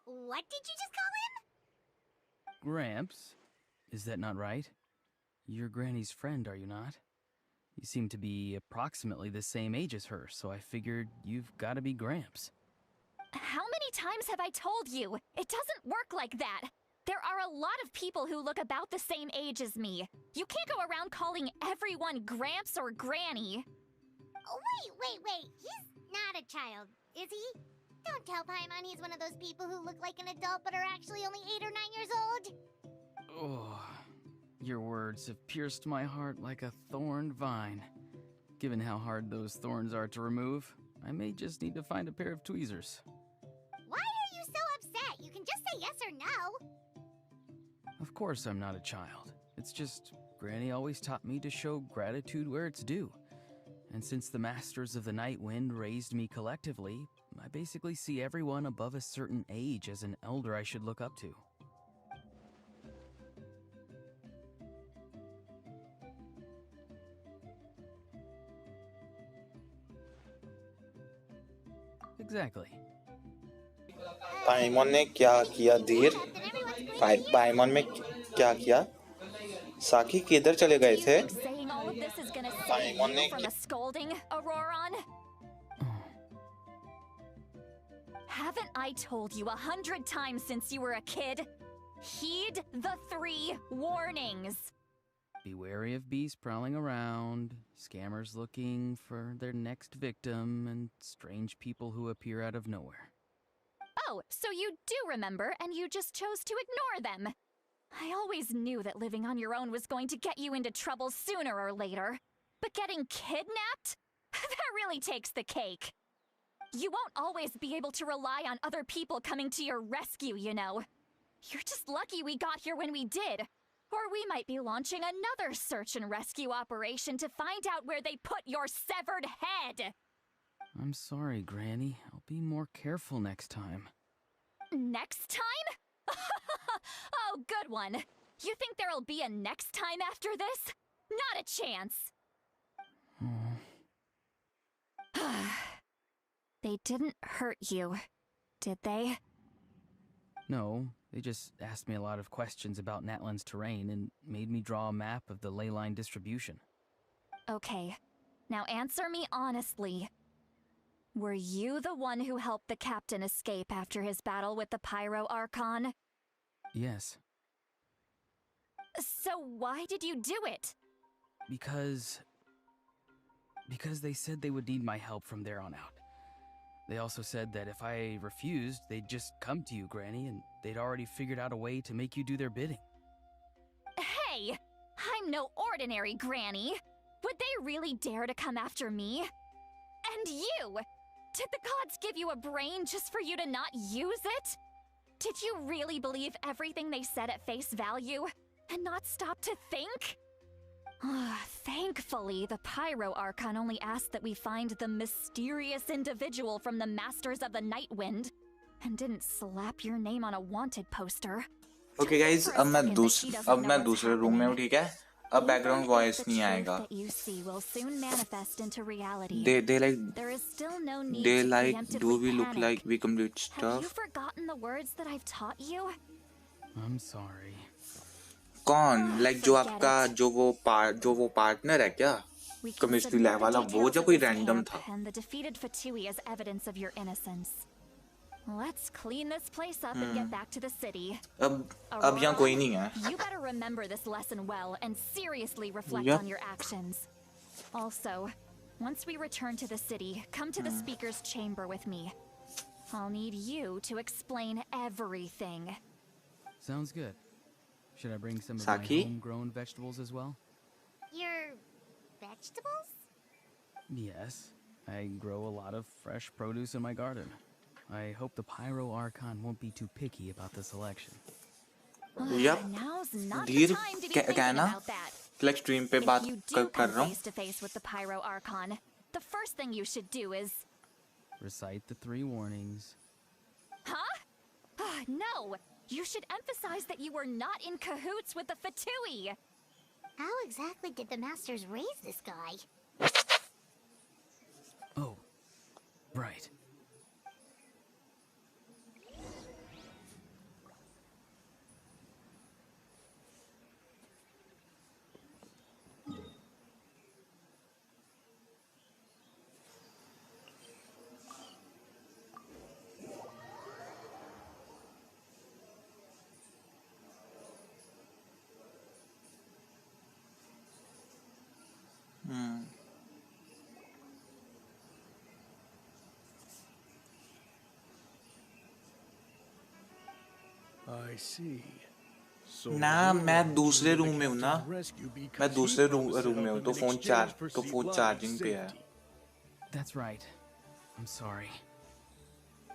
What did you just call him?
Gramps? Is that not right? You're Granny's friend, are you not? You seem to be approximately the same age as her, so I figured you've got to be Gramps.
How many times have I told you? It doesn't work like that. There are a lot of people who look about the same age as me. You can't go around calling everyone Gramps or Granny.
Oh, wait. He's not a child, is he? Don't tell Paimon he's one of those people who look like an adult but are actually only 8 or 9 years old.
Oh, your words have pierced my heart like a thorned vine. Given how hard those thorns are to remove, I may just need to find a pair of tweezers.
Why are you so upset? You can just say yes or no.
Of course I'm not a child. It's just Granny always taught me to show gratitude where it's due. And since the Masters of the Night Wind raised me collectively, I basically see everyone above a certain age as an elder I should look up to.
Exactly. पाइमॉन ने क्या किया धीर? पाइमॉन में क्या किया? साकी किधर चले गए थे? पाइमॉन ने
Haven't I told you 100 times since you were a kid? Heed the 3 warnings.
Be wary of beasts prowling around, scammers looking for their next victim, and strange people who appear out of nowhere.
Oh, so you do remember, and you just chose to ignore them. I always knew that living on your own was going to get you into trouble sooner or later. But getting kidnapped? That really takes the cake. You won't always be able to rely on other people coming to your rescue, you know. You're just lucky we got here when we did. Or we might be launching another search and rescue operation to find out where they put your severed head.
I'm sorry, Granny. I'll be more careful next time.
Next time? Oh, good one. You think there'll be a next time after this? Not a chance. They didn't hurt you, did they?
No, they just asked me a lot of questions about Natlan's terrain and made me draw a map of the ley line distribution.
Okay, now answer me honestly. Were you the one who helped the captain escape after his battle with the Pyro Archon?
Yes.
So why did you do it?
Because they said they would need my help from there on out. They also said that if I refused, they'd just come to you, Granny, and they'd already figured out a way to make you do their bidding.
Hey! I'm no ordinary Granny! Would they really dare to come after me? And you! Did the gods give you a brain just for you to not use it? Did you really believe everything they said at face value, and not stop to think? Thankfully, the Pyro Archon only asked that we find the mysterious individual from the Masters of the Night Wind, and didn't slap your name on a wanted poster.
Okay guys, अब मैं दूसरे room में हूँ, ठीक है? अब background voice नहीं आएगा. They like, do we look like we complete stuff?
Have you forgotten the words that I've taught you?
I'm sorry.
कौन? Like जो आपका जो वो partner है क्या? Chemistry lab वाला वो जो कोई random था.
And the defeated Fatui as evidence of your innocence. Let's clean this place up and get back to the city.
अब यहाँ कोई नहीं है.
You better remember this lesson well and seriously reflect on your actions. Also, once we return to the city, come to the speaker's chamber with me. I'll need you to explain everything.
Sounds good. Should I bring some of
Saki?
my homegrown vegetables as well?
Your vegetables?
Yes. I grow a lot of fresh produce in my garden. I hope the Pyro Archon won't be too picky about the selection.
Yep.
Now's not the
धीर
time to be thinking
कहना
about that.
like stream पे बात
If you do
कर
come
रहा हूँ.
face to face with the Pyro Archon, the first thing you should do is...
Recite the 3 warnings.
Huh? No! You should emphasize that you were not in cahoots with the Fatui!
How exactly did the masters raise this guy?
Oh, right.
I see.
ना मैं दूसरे room में हूँ ना, मैं दूसरे room में हूँ तो फोन चार्जिंग पे है।
That's right. I'm sorry.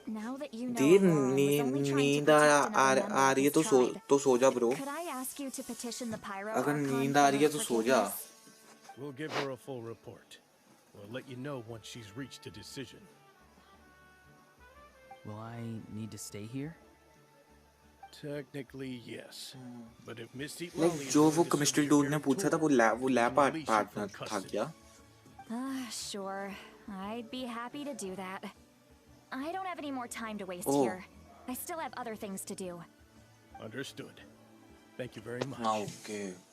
Now that you know
there
Auroran was only trying to
नींद
protect another member
uh
of
रही है
his tribe,
तो सो जा bro.
could I ask you to petition the Pyro
अगर
Archon
नींद
for
आ रही है
her
तो सो जा।
forgiveness?
We'll give her a full report. We'll let you know once she's reached a decision.
Will I need to stay here?
Technically, yes. But if Miss
like
Lolly is
जो वो
willing to serve
chemistry
as
dude
your
ने पूछा था
guarantor,
वो lab
we can release you
partner
from
था
custody.
क्या?
Sure. I'd be happy to do that. I don't have any more time to waste
Oh.
here. I still have other things to do.
Understood. Thank you very much.
हाँ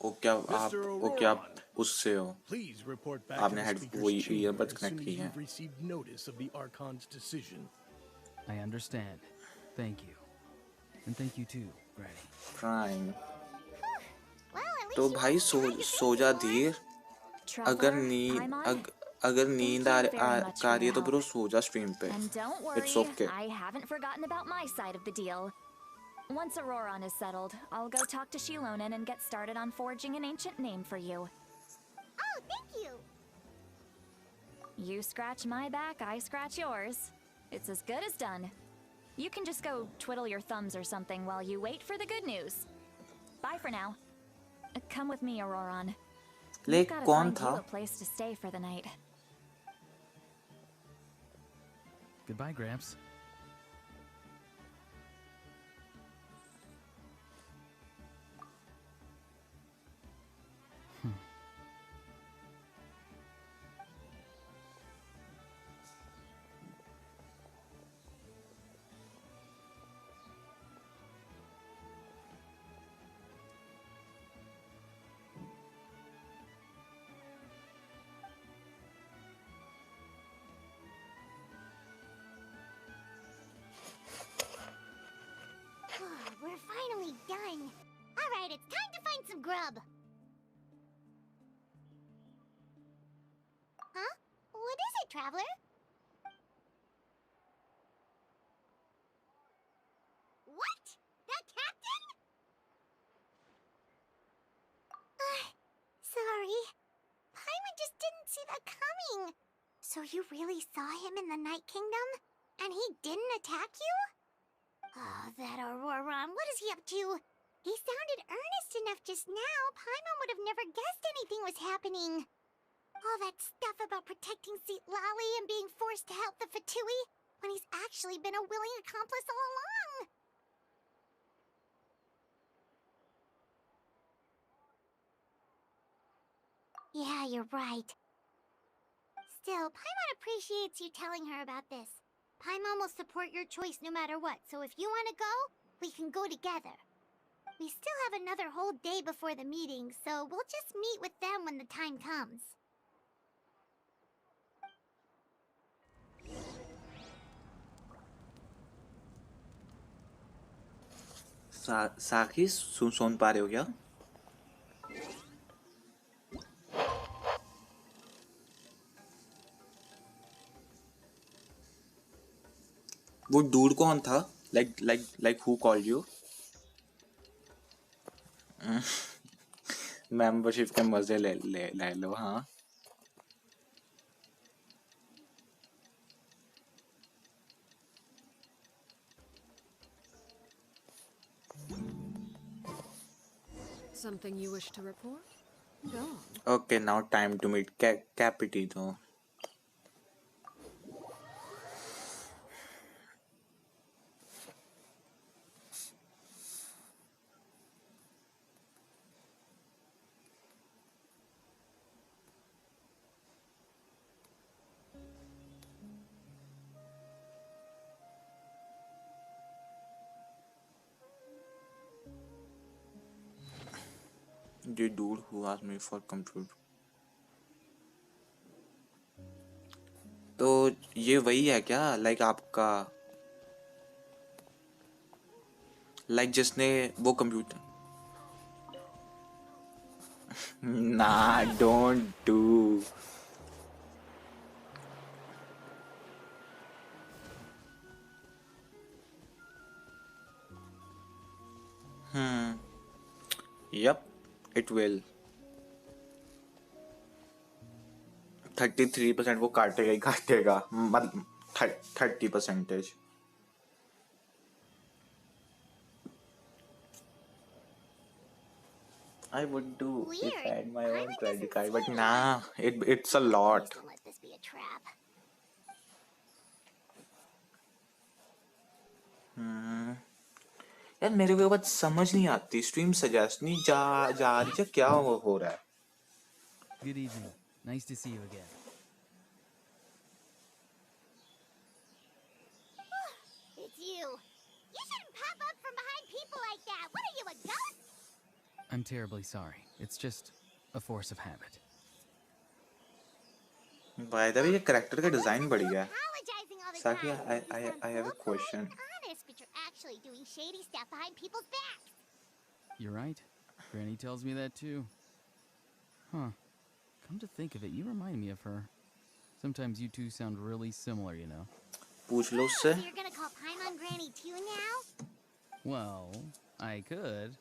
okay आप उससे हो।
Please report back to
आपने
the
head
speaker's
वही
chamber
earbuds
as
connect
soon as
किए हैं।
you've received notice of the Archon's decision.
I understand. Thank you. And thank you too, Granny.
Prime
Well, at least
तो
you
भाई
tried to
so
think
जा
before.
धीर।
Traveler, Paimon,
अगर नींद आ
very much for
रही है
your
तो bro
help.
सो जा स्ट्रीम पे।
and don't
It's
worry,
okay.
I haven't forgotten about my side of the deal. Once Auroran is settled, I'll go talk to Shilonen and get started on forging an ancient name for you.
Oh, thank you.
You scratch my back, I scratch yours. It's as good as done. You can just go twiddle your thumbs or something while you wait for the good news. Bye for now. Come with me, Auroran.
ले
We've gotta
कौन
find
था?
you a place to stay for the night.
Goodbye, Gramps.
We're finally done. All right, it's time to find some grub. Huh? What is it, traveler? What? The captain? Sorry. Paimon just didn't see that coming. So you really saw him in the Night Kingdom? And he didn't attack you? Oh, that Auroran, what is he up to? He sounded earnest enough just now. Paimon would have never guessed anything was happening. All that stuff about protecting Seat Lally and being forced to help the Fatui, when he's actually been a willing accomplice all along. Yeah, you're right. Still, Paimon appreciates you telling her about this. Paimon will support your choice no matter what, so if you want to go, we can go together. We still have another whole day before the meeting, so we'll just meet with them when the time comes.
साकी सुन पा रहे हो क्या? वो dude कौन था? like who called you? Membership के मजे ले लो। हाँ
Something you wish to report? Go on.
okay, now time to meet Capitito. The dude who asked me for computer. तो ये वही है क्या? लाइक आपका लाइक जिसने वो कंप्यूटर ना डोंट डू It will. 33% वो काटेगा ही काटेगा, मतलब 30%. I would do if I had my own credit card, but nah, it's a lot.
Please don't let this be a trap.
यार मेरे को बात समझ नहीं आती, स्ट्रीम सजेस्ट नहीं जा रही है, क्या हो रहा है?
Good evening. Nice to see you again.
It's you. You shouldn't pop up from behind people like that. What are you, a ghost?
I'm terribly sorry. It's just a force of habit.
By the way, ये character का design बढ़िया है.
Apologizing all the
Saki,
time.
I have a question.
Honest, but you're actually doing shady stuff behind people's backs.
You're right. Granny tells me that too. Huh. Come to think of it, you remind me of her. Sometimes you two sound really similar, you know.
पूछ लो उससे.
So you're gonna call Paimon Granny too now?
Well, I could.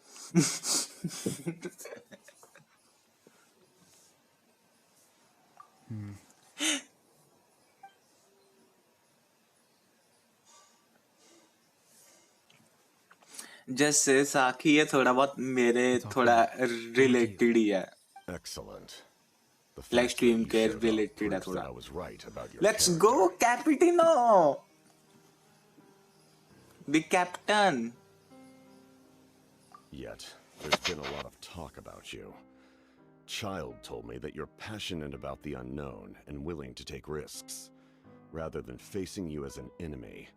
जैसे साकी ये थोड़ा बहुत मेरे थोड़ा related ही है.
Excellent.
Like stream के related है थोड़ा. Let's go, Capitino! The captain!
Yet, there's been a lot of talk about you. Child told me that you're passionate about the unknown and willing to take risks. Rather than facing you as an enemy,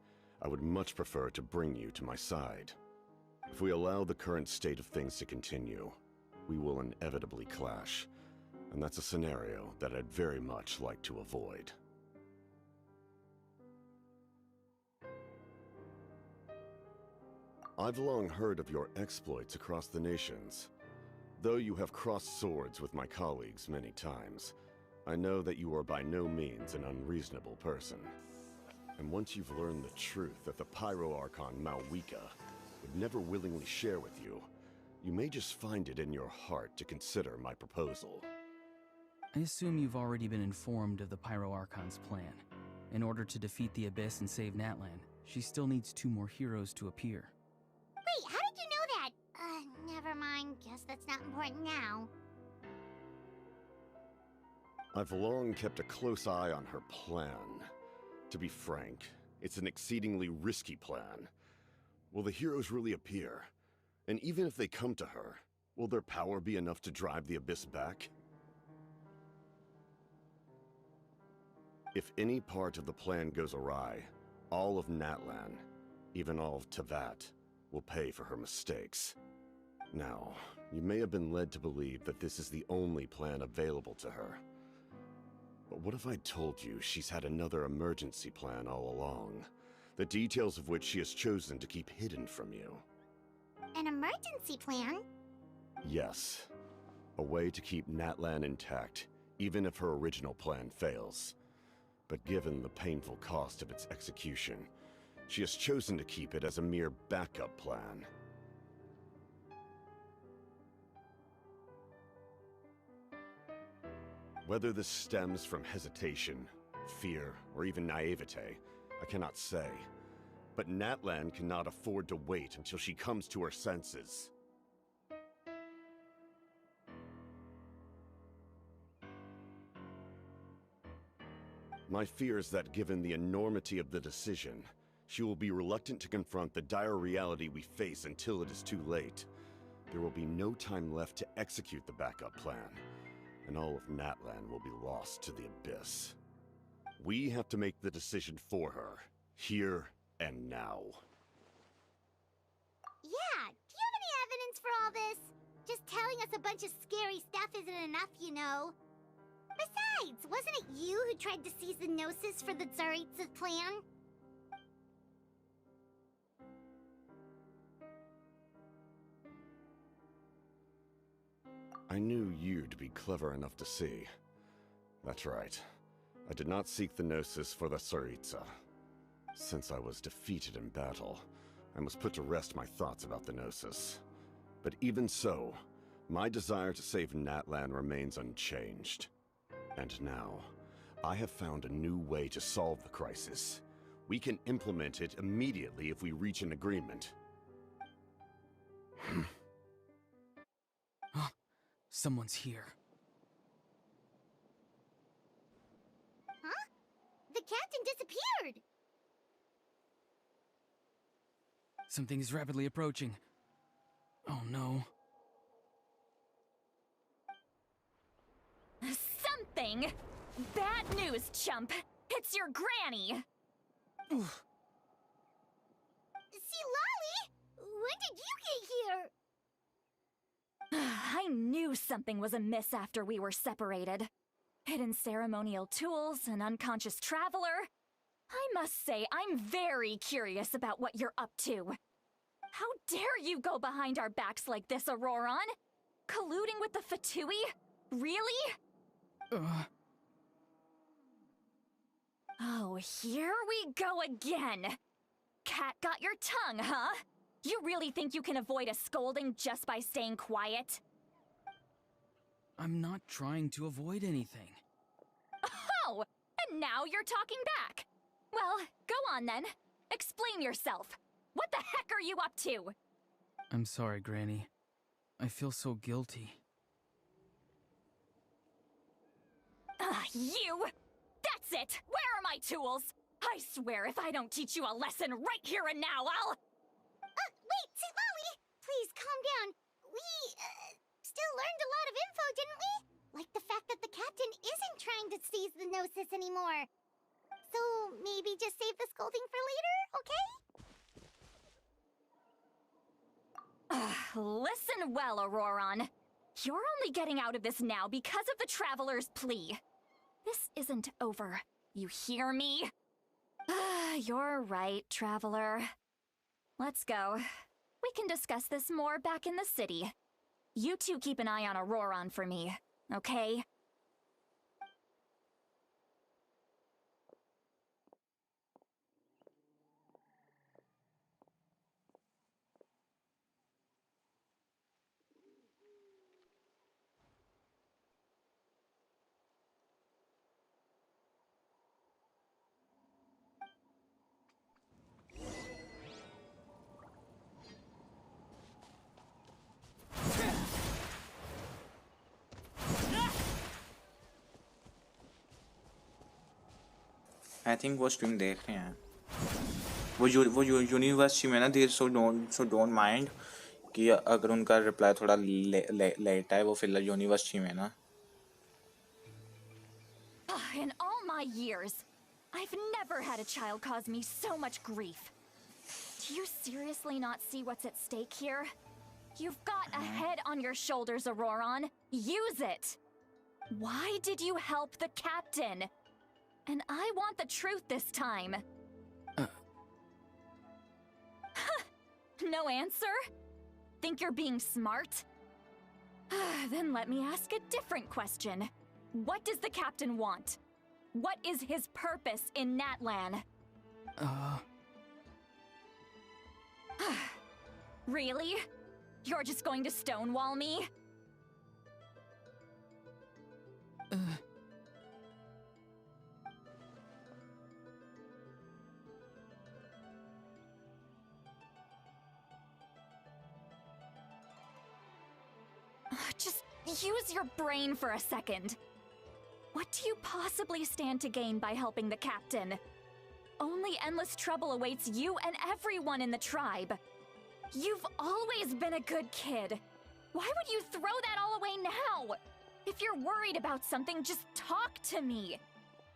I would much prefer to bring you to my side. If we allow the current state of things to continue, we will inevitably clash. And that's a scenario that I'd very much like to avoid. I've long heard of your exploits across the nations. Though you have crossed swords with my colleagues many times, I know that you are by no means an unreasonable person. And once you've learned the truth that the Pyro Archon Malwika would never willingly share with you, you may just find it in your heart to consider my proposal.
I assume you've already been informed of the Pyro Archon's plan. In order to defeat the Abyss and save Natlan, she still needs 2 more heroes to appear.
Wait, how did you know that? Never mind. Guess that's not important now.
I've long kept a close eye on her plan. To be frank, it's an exceedingly risky plan. Will the heroes really appear? And even if they come to her, will their power be enough to drive the Abyss back? If any part of the plan goes awry, all of Natlan, even all of Teyvat, will pay for her mistakes. Now, you may have been led to believe that this is the only plan available to her. But what if I told you she's had another emergency plan all along, the details of which she has chosen to keep hidden from you?
An emergency plan?
Yes. A way to keep Natlan intact, even if her original plan fails. But given the painful cost of its execution, she has chosen to keep it as a mere backup plan. Whether this stems from hesitation, fear, or even naivete, I cannot say. But Natlan cannot afford to wait until she comes to her senses. My fear is that given the enormity of the decision, she will be reluctant to confront the dire reality we face until it is too late. There will be no time left to execute the backup plan, and all of Natlan will be lost to the Abyss. We have to make the decision for her, here and now.
Yeah, do you have any evidence for all this? Just telling us a bunch of scary stuff isn't enough, you know. Besides, wasn't it you who tried to seize the Gnosis for the Tsaritsa's plan?
I knew you to be clever enough to see. That's right. I did not seek the Gnosis for the Tsaritsa. Since I was defeated in battle, I must put to rest my thoughts about the Gnosis. But even so, My desire to save Natlan remains unchanged. And now, I have found a new way to solve the crisis. We can implement it immediately if we reach an agreement.
Someone's here.
Huh? The captain disappeared!
Something is rapidly approaching. Oh no.
Something? Bad news, chump! It's your granny!
See, Lolly! When did you get here?
I knew something was amiss after we were separated. Hidden ceremonial tools, an unconscious traveler. I must say, I'm very curious about what you're up to. How dare you go behind our backs like this, Auroron? Colluding with the Fatui? Really? Oh, here we go again. Cat got your tongue, huh? You really think you can avoid a scolding just by staying quiet?
I'm not trying to avoid anything.
Oh, and now you're talking back. Well, go on then. Explain yourself. What the heck are you up to?
I'm sorry, Granny. I feel so guilty.
You! That's it! Where are my tools? I swear if I don't teach you a lesson right here and now, I'll...
Wait, see, Lolly! Please, calm down. We, still learned a lot of info, didn't we? Like the fact that the captain isn't trying to seize the Gnosis anymore. So, maybe just save the scolding for later, okay?
Listen well, Auroron. You're only getting out of this now because of the Traveler's plea. This isn't over. You hear me? You're right, Traveler. Let's go. We can discuss this more back in the city. You two keep an eye on Auroron for me, okay?
I think वो stream देख रहे हैं वो university में ना दे so don't mind कि अगर उनका रिप्लाई थोड़ा लेट आए वो फिलहाल यूनिवर्सिटी में ना
In all my years, I've never had a child cause me so much grief. Do you seriously not see what's at stake here? You've got a head on your shoulders, Auroron. Use it! Why did you help the captain? And I want the truth this time. No answer? Think you're being smart? Then let me ask a different question. What does the captain want? What is his purpose in Natlan? Really? You're just going to stonewall me? Just use your brain for a second. What do you possibly stand to gain by helping the captain? Only endless trouble awaits you and everyone in the tribe. You've always been a good kid. Why would you throw that all away now? If you're worried about something, just talk to me.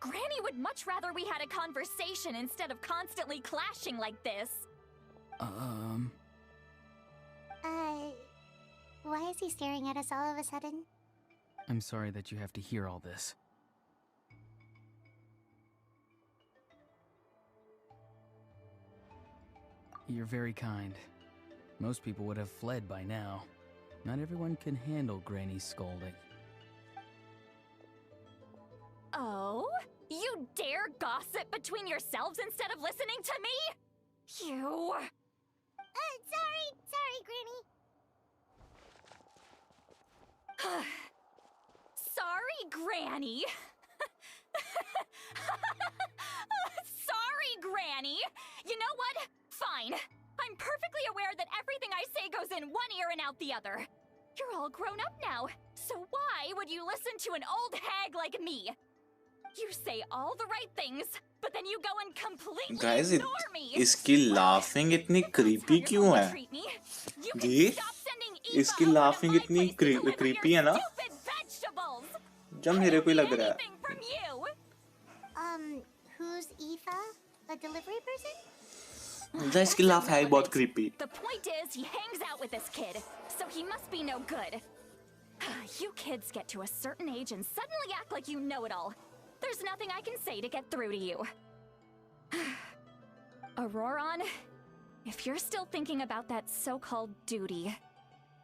Granny would much rather we had a conversation instead of constantly clashing like this.
Why is he staring at us all of a sudden?
I'm sorry that you have to hear all this. You're very kind. Most people would have fled by now. Not everyone can handle Granny's scolding.
Oh? You dare gossip between yourselves instead of listening to me? You...
Sorry, Granny.
Sorry, Granny. Sorry, Granny. You know what? Fine. I'm perfectly aware that everything I say goes in one ear and out the other. You're all grown up now, so why would you listen to an old hag like me? You say all the right things, but then you go and completely
Guys,
ignore me.
इसकी laughing इतनी creepy क्यों है? जी, इसकी laughing इतनी creepy है ना? जब मेरे को ही लग रहा है.
Who's Aoife? A delivery person?
इसकी laugh है बहुत creepy.
The point is, he hangs out with this kid, so he must be no good. You kids get to a certain age and suddenly act like you know it all. There's nothing I can say to get through to you. Auroron, if you're still thinking about that so-called duty,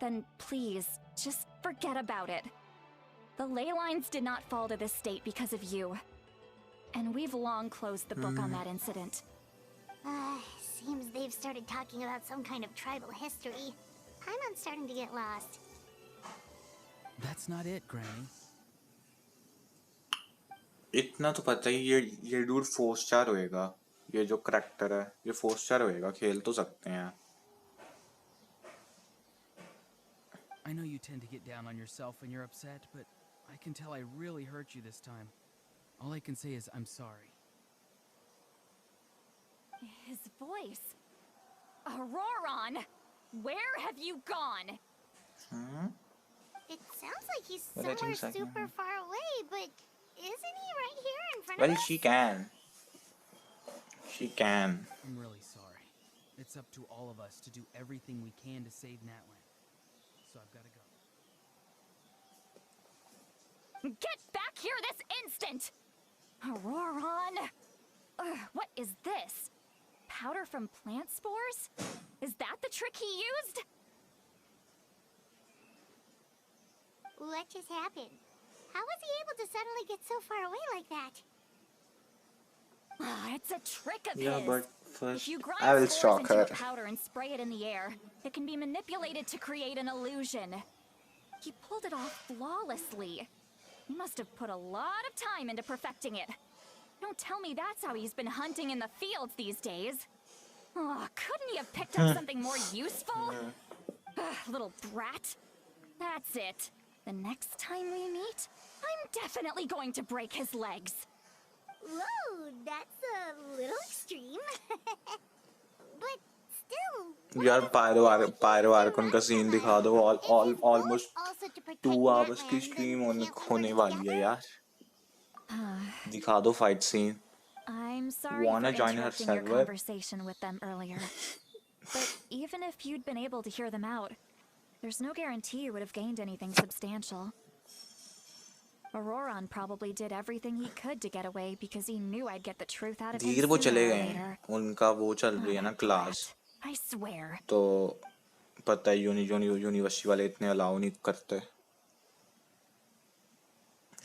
then please, just forget about it. The ley lines did not fall to this state because of you. And we've long closed the book on that incident.
Seems they've started talking about some kind of tribal history. Paimon's starting to get lost.
That's not it, Granny.
इतना तो पता ही ये dude 4-star होएगा. ये जो character है ये 4-star होएगा. खेल तो सकते हैं.
I know you tend to get down on yourself when you're upset, but I can tell I really hurt you this time. All I can say is I'm sorry.
His voice. Auroron! Where have you gone?
It sounds like he's
Well, I
somewhere
think so.
super far away, but isn't he right here in front of
Well,
us?
she can. She can.
I'm really sorry. It's up to all of us to do everything we can to save Natlan. So I've got to go.
Get back here this instant! Auroron! What is this? Powder from plant spores? Is that the trick he used?
What just happened? How was he able to suddenly get so far away like that?
It's a trick of
Yeah,
his.
but first
If you grind
I will
spores
shock
into
her.
a powder and spray it in the air, it can be manipulated to create an illusion. He pulled it off flawlessly. He must have put a lot of time into perfecting it. Don't tell me that's how he's been hunting in the fields these days. Oh, couldn't he have picked up something more useful? Little brat. That's it. The next time we meet, I'm definitely going to break his legs.
Whoa, that's a little extreme. But still.
यार pyro archon का scene दिखा दो. Almost 2 hours की stream होने वाली है यार. दिखा दो fight scene.
I'm sorry
Wanna
for
join her
interrupting your
server?
conversation with them earlier. But even if you'd been able to hear them out, there's no guarantee you would have gained anything substantial. Auroron probably did everything he could to get away because he knew I'd get the truth out of him
धीर वो
sooner
चले
or
गए हैं.
later.
उनका वो चल रही है ना class.
I swear.
तो पता है यूनिवर्सिटी वाले इतने अलाउ नहीं करते.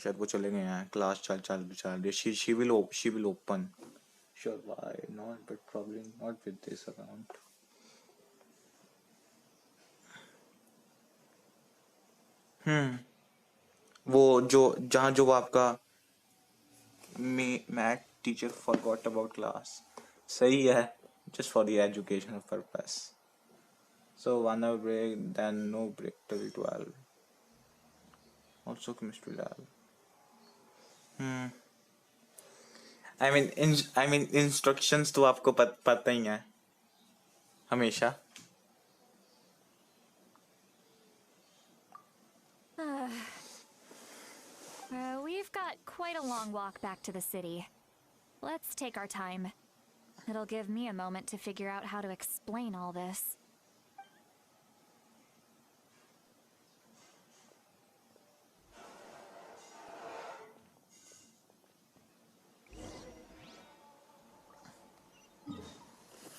शायद वो चले गए हैं. क्लास चल रही है. She will open. Sure, why not? But probably not with this account. वो जहाँ जो आपका math teacher forgot about class. सही है. Just for the educational purpose. So 1 hour break, then no break till 12. Also chemistry lab. I mean instructions तो आपको पता ही है. हमेशा.
We've got quite a long walk back to the city. Let's take our time. It'll give me a moment to figure out how to explain all this.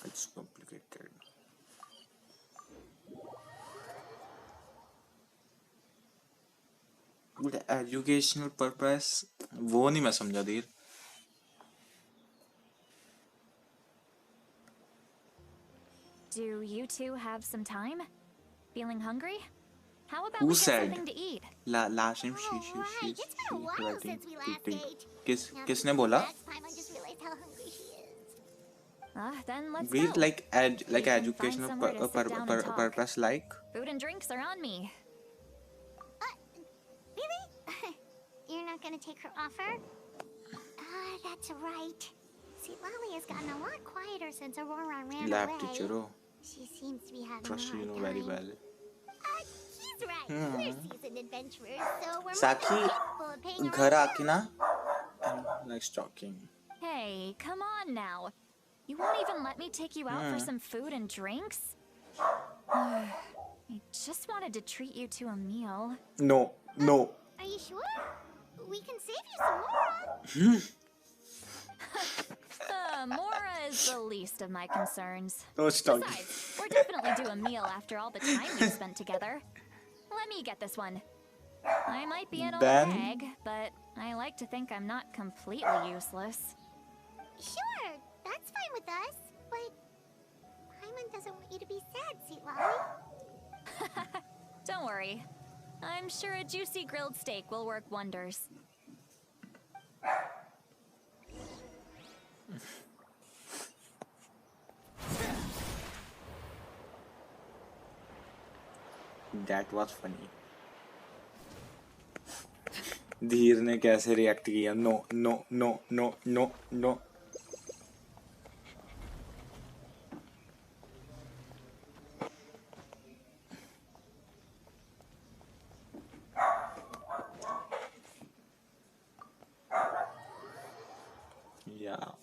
It's complicated. The educational purpose वो नहीं मैं समझा धीर.
Do you two have some time? Feeling hungry? How about
Who
we get
said?
something to eat?
Last time
Oh, right. It's been a while since we last ate.
किसने बोला?
Paimon just realized how hungry she is.
Then let's
We
go.
like
We can find
educational
somewhere to sit down and talk.
purpose like.
Food and drinks are on me.
Really? You're not gonna take her offer? That's right. See, Lolly has gotten a lot quieter since Aurora ran
Lab
away.
teacher हो.
She seems to be having
Trust
a
you
hard
know
time.
very well.
He's right. We're seasoned adventurers, so we're more
Saki,
capable of paying
घर
our
आके ना like stalking.
Hey, come on now. You won't even let me take you out for some food and drinks? I just wanted to treat you to a meal.
No.
Are you sure? We can save you some more.
Mora is the least of my concerns.
No stalking.
Besides, we're definitely due a meal after all the time we've spent together. Let me get this one. I might be an old
Ben?
hag, but I like to think I'm not completely useless.
Sure, that's fine with us. But Paimon doesn't want you to be sad, sweet Lolly.
Don't worry. I'm sure a juicy grilled steak will work wonders.
That was funny. धीर ने कैसे react किया? No. Yeah.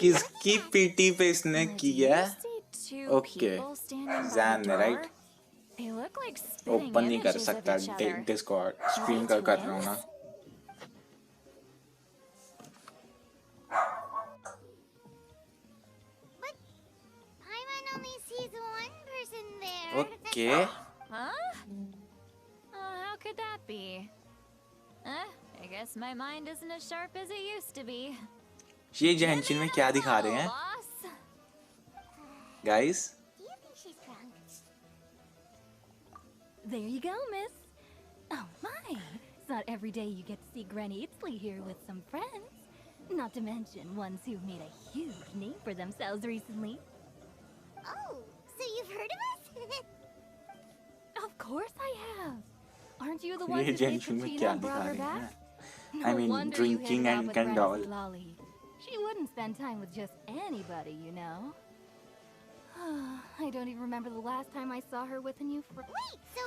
किसकी PT पे इसने किया? Okay. Zan ने right?
They look like spitting
open नहीं कर
images of
सकता
each other.
डिस्कॉर्ड स्ट्रीम कर रहा हूँ ना.
But Paimon only sees one person there.
Okay.
Huh? How could that be? I guess my mind isn't as sharp as it used to be.
ये जेंशिन में क्या दिखा रहे हैं?
Boss.
Guys?
Do you think she's drunk?
There you go, miss. Oh my, it's not every day you get to see Granny Itzley here with some friends. Not to mention ones who've made a huge name for themselves recently.
Oh, so you've heard of us?
Of course I have. Aren't you the one
ये
who saved
जेंशिन में
Katrina
क्या
and
दिखा
brought her
रहे हैं?
back?
I mean,
wonder
drinking
you hang out
and
with
condole.
Granny Lolly. She wouldn't spend time with just anybody, you know. I don't even remember the last time I saw her with a new friend.
Wait, so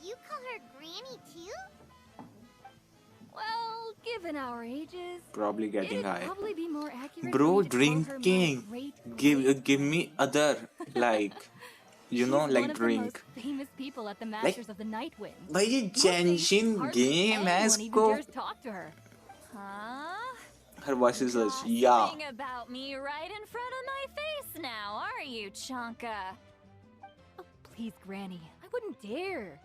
you call her Granny too?
Well, given our ages,
Probably getting
it'd
high.
probably be more accurate
Bro,
for me to call her my
drinking. Give me other like you know
She's
like
one of
drink.
the most famous people at the Masters of the Night Wind.
भाई ये जेंशिन game है इसको.
Talk to her.
Huh?
Her voice is such
Gossiping
yeah.
about me right in front of my face now, are you, Chonka?
Oh, please, Granny. I wouldn't dare.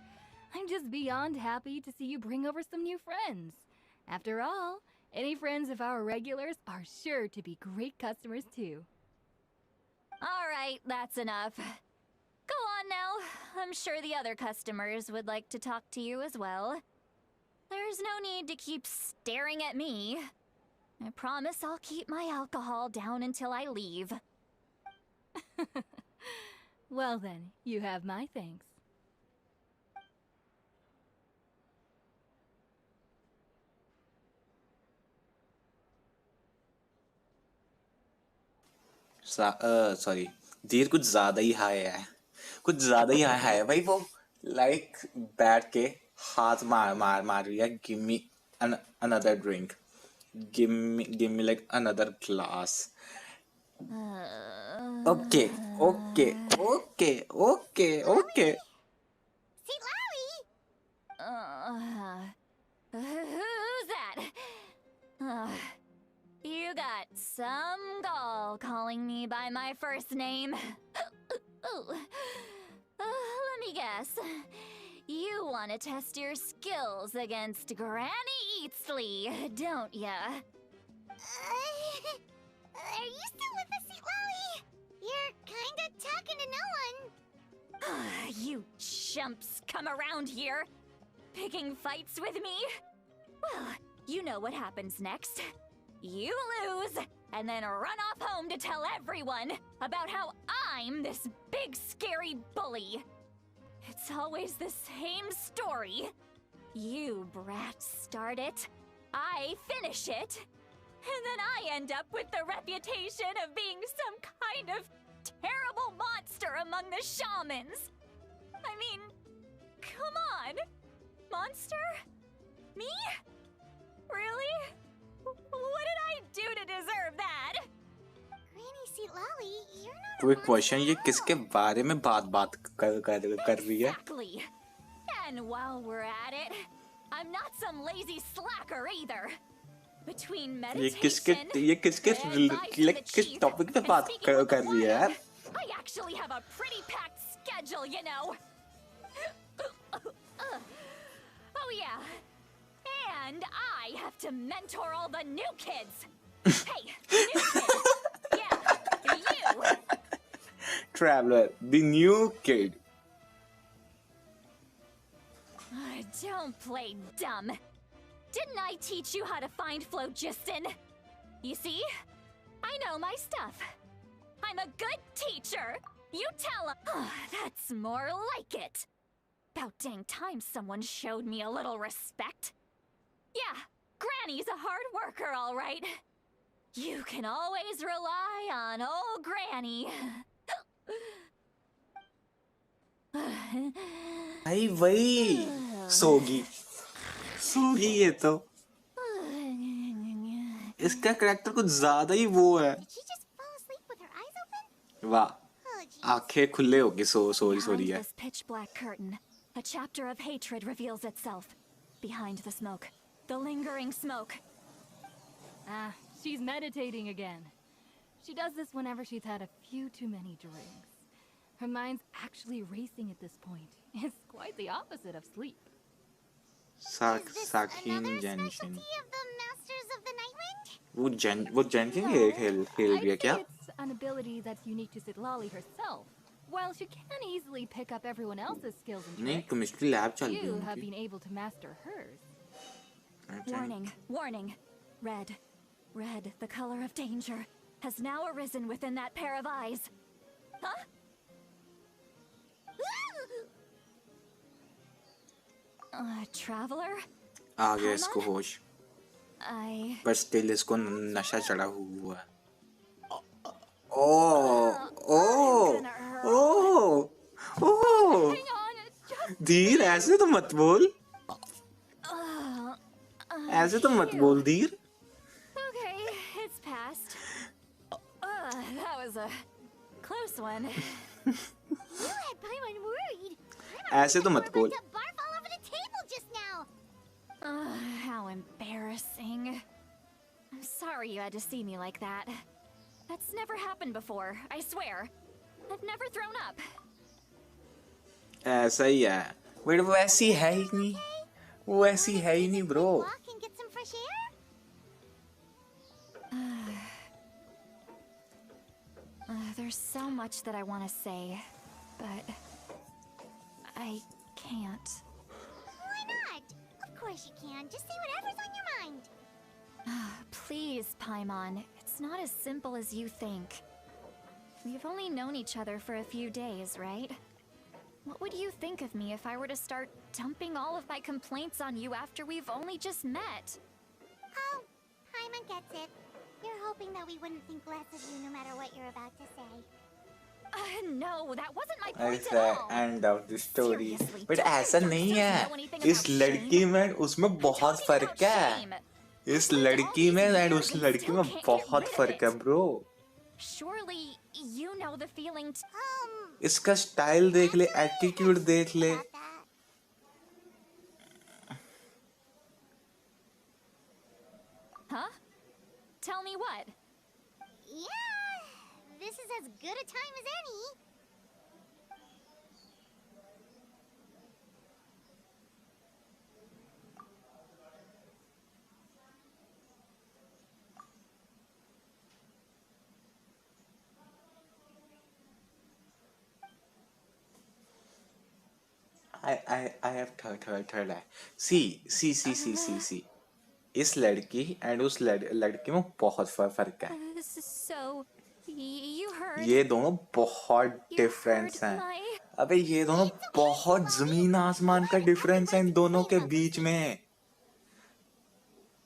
I'm just beyond happy to see you bring over some new friends. After all, any friends of our regulars are sure to be great customers too.
All right, that's enough. Go on now. I'm sure the other customers would like to talk to you as well. There's no need to keep staring at me. I promise I'll keep my alcohol down until I leave.
Well then, you have my thanks.
Sorry धीर कुछ ज्यादा ही high है. कुछ ज्यादा ही high है भाई. वो like बैठ के हाथ मार रही है. Give me another drink. Give me like another glass. Okay.
See, Lolly!
Who's that? calling me by my first name. Let me guess. You want to test your skills against Granny Eatsley, don't ya?
Are you still with us, Sweet Lolly? You're kinda talking to no one.
You chumps come around here, picking fights with me? Well, you know what happens next. You lose, and then run off home to tell everyone about how I'm this big scary bully. It's always the same story. You brats start it, I finish it, and then I end up with the reputation of being some kind of terrible monster among the shamans. I mean, come on. Monster? Me? Really? What did I do to deserve that?
Granny Sweet Lolly, you're not
तो एक question ये किसके बारे में बात कर रही है?
Exactly. And while we're at it, I'm not some lazy slacker either. Between meditation,
ये किसके किस टॉपिक पे बात कर रही है यार?
I actually have a pretty packed schedule, you know. Oh yeah. And I have to mentor all the new kids. Hey, new kids. Yeah, you.
Traveler, the new kid.
Don't play dumb. Didn't I teach you how to find phlogiston? You see? I know my stuff. I'm a good teacher. You tell him. That's more like it. About dang time someone showed me a little respect. Yeah, Granny's a hard worker, all right. You can always rely on old Granny.
आई वही सोगी ये तो इसका character कुछ ज्यादा ही वो है वाह आंखें खुले होगी सॉरी है
This pitch black curtain, a chapter of hatred reveals itself. Behind the smoke, the lingering smoke.
Ah, she's meditating again. She does this whenever she's had a few too many drinks. Her mind's actually racing at this point. It's quite the opposite of sleep.
Sakin Genshin.
Of the Masters of the Nightwind?
वो Genshin खेल रही है क्या?
It's an ability that's unique to Sitlali herself. While she can easily pick up everyone else's skills and
नहीं
tricks,
chemistry lab चल रही है
you have
उनकी.
been able to master hers.
Warning, warning. Red, the color of danger, has now arisen within that pair of eyes. Huh? Traveler?
आ गया इसको होश. पर still इसको नशा चढ़ा हुआ है. धीर ऐसे तो मत बोल. ऐसे तो मत बोल धीर.
Okay, it's passed. That was a close one.
You had Paimon worried.
ऐसे तो मत बोल.
Barf all over the table just now.
How embarrassing. I'm sorry you had to see me like that. That's never happened before, I swear. I've never thrown up.
ऐसा ही है. Wait, वो ऐसी है ही नहीं. वो ऐसी है ही नहीं bro.
Walk and get some fresh air?
There's so much that I want to say, but I can't.
Why not? Of course you can. Just say whatever's on your mind.
Please, Paimon. It's not as simple as you think. We've only known each other for a few days, right? What would you think of me if I were to start dumping all of my complaints on you after we've only just met?
Oh, Paimon gets it. You're hoping that we wouldn't think less of you no matter what you're about to say.
No, that wasn't my point
ऐसा
at all.
end of the story.
Seriously,
But
don't
ऐसा
you
नहीं
youngsters
है.
know anything
इस
about
लड़की
shame?
में उसमें बहुत फर्क है. इस लड़की में और उस लड़की में बहुत फर्क है bro.
Surely you know the feeling.
इसका स्टाइल देख ले, एटीट्यूड देख ले.
Huh? Tell me what?
Yeah, as good a time as any.
I have third eye. See. इस लड़की एंड उस लड़की में बहुत फर्क है.
So, you heard?
ये दोनों बहुत डिफरेंस हैं. अबे ये दोनों बहुत जमीन आसमान का डिफरेंस है इन दोनों के बीच में.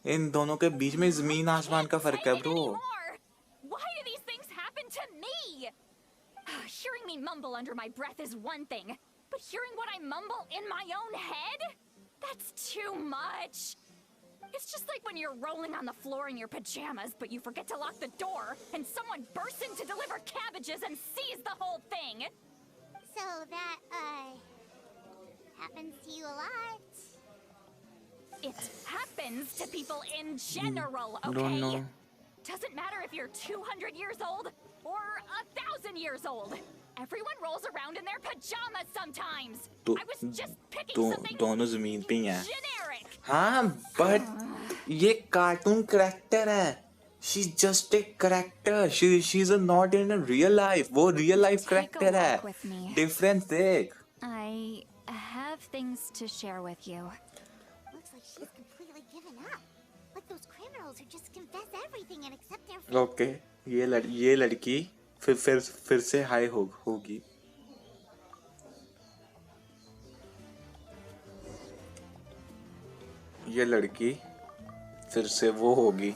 इन दोनों के बीच में जमीन आसमान का फर्क है bro.
Why do these things happen to me? Hearing me mumble under my breath is one thing, but hearing what I mumble in my own head? That's too much. It's just like when you're rolling on the floor in your pajamas, but you forget to lock the door, and someone bursts in to deliver cabbages and sees the whole thing.
So that, happens to you a lot.
It happens to people in general, okay?
No.
Doesn't matter if you're 200 years old or 1,000 years old. Everyone rolls around in their pajamas sometimes. I was just picking something
दोनों जमीन पे ही हैं.
generic.
हाँ, but ये cartoon character है. She's just a character. She's not in a real life. वो real life character है. Difference देख.
I have things to share with you.
Looks like she's completely given up. Like those criminals who just confess everything and accept their
Okay, ये लड़की फिर से high होगी. ये लड़की फिर से वो होगी.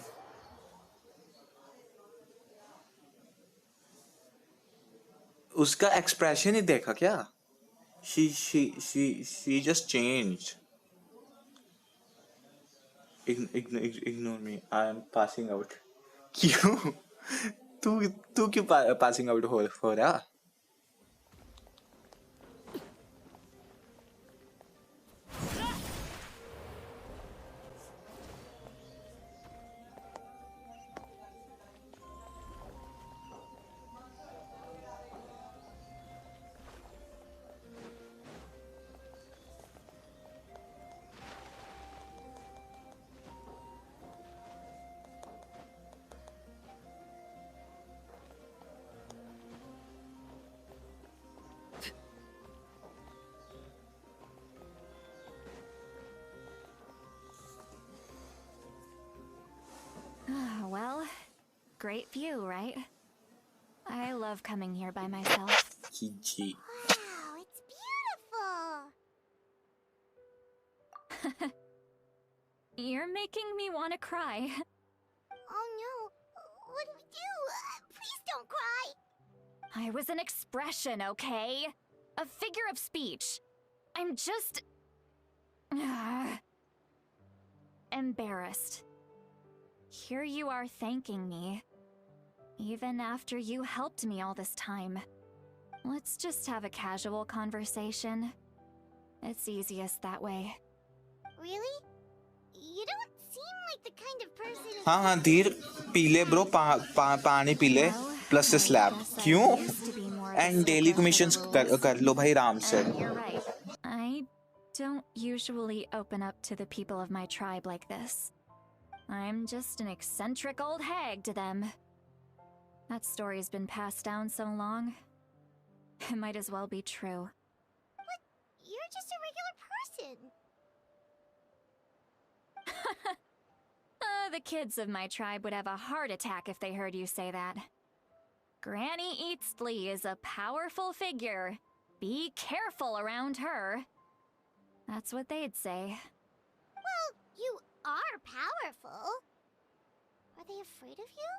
उसका एक्सप्रेशन ही देखा क्या? She just changed. Ignore me. I am passing out. क्यों? तू क्यों passing out हो रहा?
Well, great view, right? I love coming here by myself.
Gee.
Wow, it's beautiful.
You're making me want to cry.
Oh no, what do we do? Please don't cry.
I was an expression, okay? A figure of speech. I'm just... embarrassed. Here you are thanking me. Even after you helped me all this time. Let's just have a casual conversation. It's easiest that way.
Really? You don't seem like the kind of person...
हाँ धीर P ले bro. पानी P ले plus से slab. क्यों? And daily commissions कर लो भाई आराम से.
You're right. I don't usually open up to the people of my tribe like this. I'm just an eccentric old hag to them. That story's been passed down so long. It might as well be true.
But you're just a regular person.
The kids of my tribe would have a heart attack if they heard you say that. Granny Eatsley is a powerful figure. Be careful around her. That's what they'd say.
Well, you are powerful. Are they afraid of you?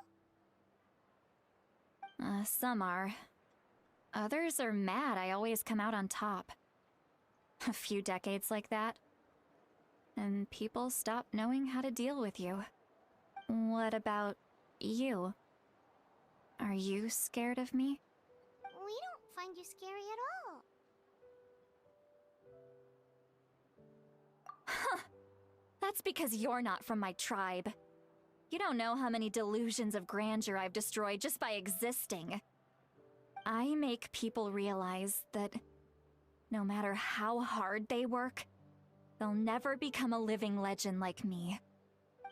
Some are. Others are mad I always come out on top. A few decades like that, and people stop knowing how to deal with you. What about you? Are you scared of me?
We don't find you scary at all.
Huh. That's because you're not from my tribe. You don't know how many delusions of grandeur I've destroyed just by existing. I make people realize that no matter how hard they work, they'll never become a living legend like me.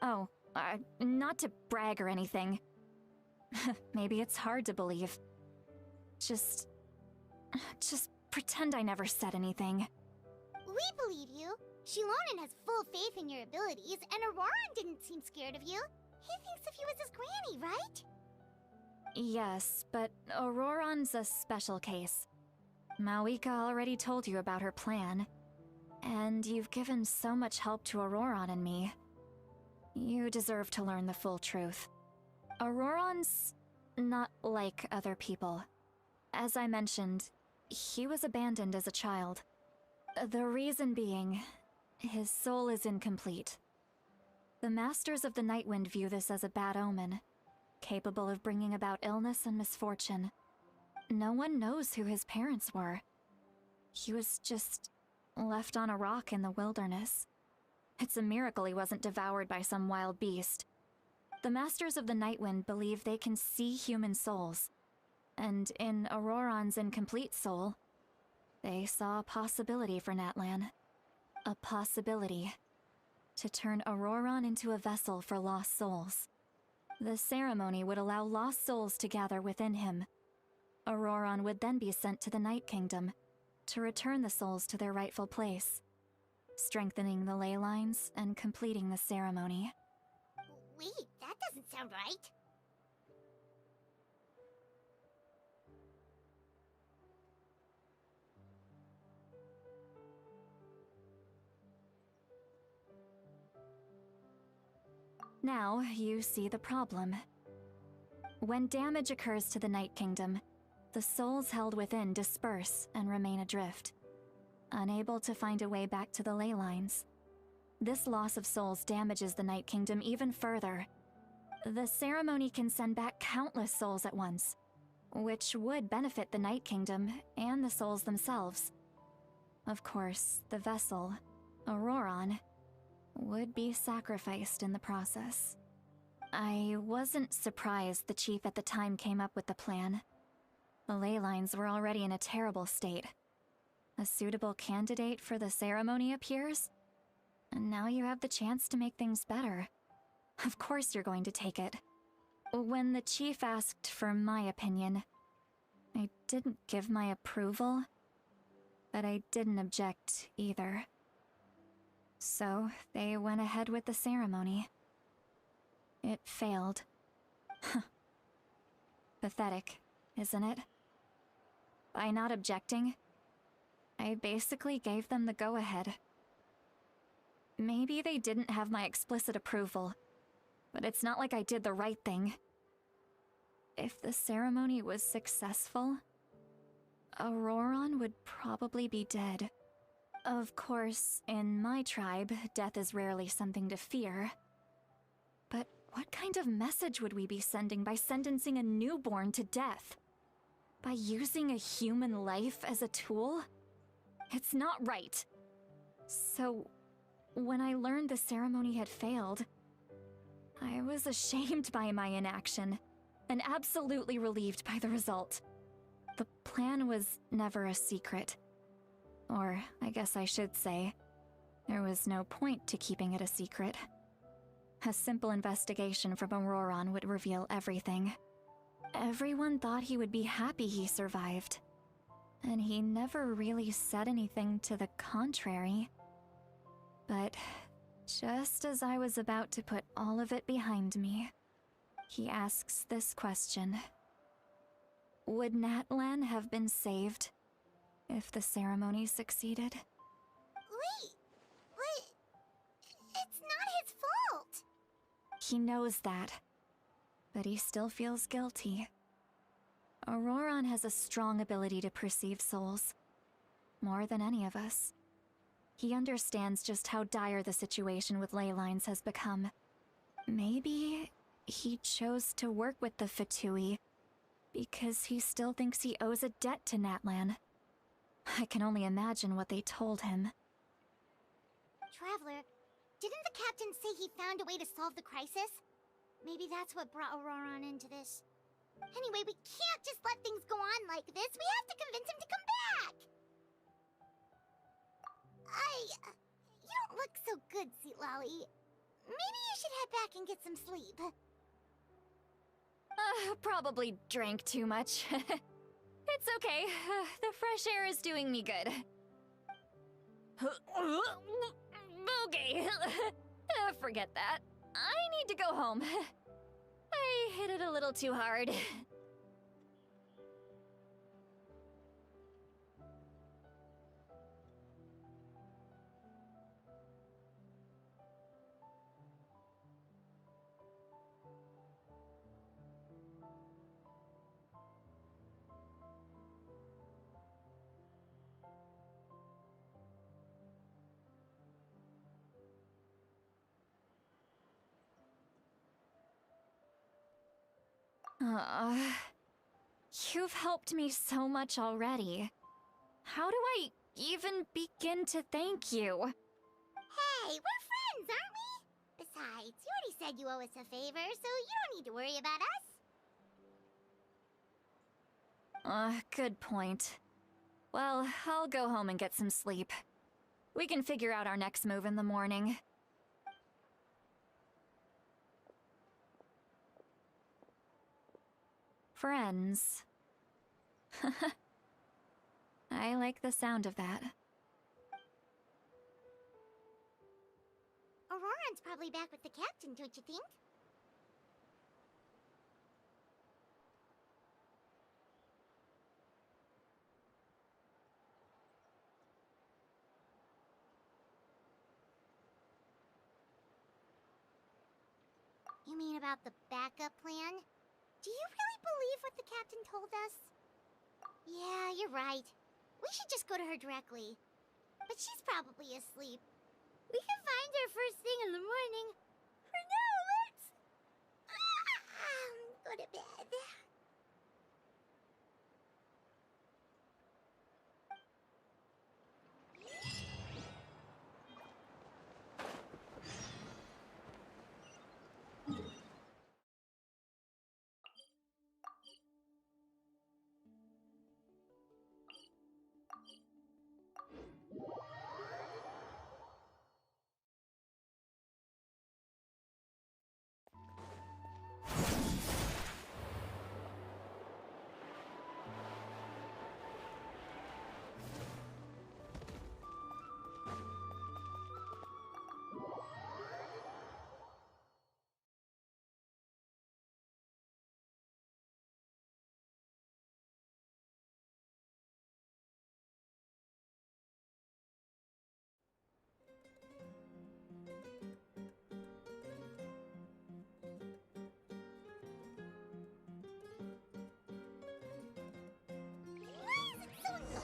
Oh, not to brag or anything. Maybe it's hard to believe. Just pretend I never said anything.
We believe you. Shilonen has full faith in your abilities, and Auroran didn't seem scared of you. He thinks of you as his granny, right?
Yes, but Auroran's a special case. Mawika already told you about her plan, and you've given so much help to Auroran and me. You deserve to learn the full truth. Auroran's not like other people. As I mentioned, he was abandoned as a child. The reason being, his soul is incomplete. The Masters of the Nightwind view this as a bad omen, capable of bringing about illness and misfortune. No one knows who his parents were. He was just left on a rock in the wilderness. It's a miracle he wasn't devoured by some wild beast. The Masters of the Nightwind believe they can see human souls, and in Auroran's incomplete soul, they saw a possibility for Natlan. A possibility to turn Auroran into a vessel for lost souls. The ceremony would allow lost souls to gather within him. Auroran would then be sent to the Night Kingdom to return the souls to their rightful place, strengthening the ley lines and completing the ceremony.
Wait, that doesn't sound right.
Now you see the problem. When damage occurs to the Night Kingdom, the souls held within disperse and remain adrift, unable to find a way back to the ley lines. This loss of souls damages the Night Kingdom even further. The ceremony can send back countless souls at once, which would benefit the Night Kingdom and the souls themselves. Of course, the vessel, Auroran, would be sacrificed in the process. I wasn't surprised the chief at the time came up with the plan. The ley lines were already in a terrible state. A suitable candidate for the ceremony appears, and now you have the chance to make things better. Of course you're going to take it. When the chief asked for my opinion, I didn't give my approval, but I didn't object either. So they went ahead with the ceremony. It failed. Pathetic, isn't it? By not objecting, I basically gave them the go-ahead. Maybe they didn't have my explicit approval, but it's not like I did the right thing. If the ceremony was successful, Auroran would probably be dead. Of course, in my tribe, death is rarely something to fear. But what kind of message would we be sending by sentencing a newborn to death? By using a human life as a tool? It's not right. So, when I learned the ceremony had failed, I was ashamed by my inaction, and absolutely relieved by the result. The plan was never a secret. Or, I guess I should say, there was no point to keeping it a secret. A simple investigation from Auroran would reveal everything. Everyone thought he would be happy he survived, and he never really said anything to the contrary. But just as I was about to put all of it behind me, he asks this question. Would Natlan have been saved if the ceremony succeeded?
Wait, but it's not his fault.
He knows that, but he still feels guilty. Auroran has a strong ability to perceive souls, more than any of us. He understands just how dire the situation with ley lines has become. Maybe he chose to work with the Fatui because he still thinks he owes a debt to Natlan. I can only imagine what they told him.
Traveler, didn't the captain say he found a way to solve the crisis? Maybe that's what brought Auroran into this. Anyway, we can't just let things go on like
get back and get some sleep?
Probably drank too much. It's okay. The fresh air is doing me good. Okay. Forget that. I need to go home. I hit it a little too hard. You've helped me so much already. How do I even begin to thank you?
Hey, we're friends, aren't we? Besides, you already said you owe us a favor, so you don't need to worry about us.
Good point. Well, I'll go home and get some sleep. We can figure out our next move in the morning. Friends. I like the sound of that.
Auroran's probably back with the captain, don't you think? You mean about the backup plan? Do you really believe what the captain told us? Yeah, you're right. We should just go to her directly. But she's probably asleep. We can find her first thing in the morning. For now, let's... go to bed.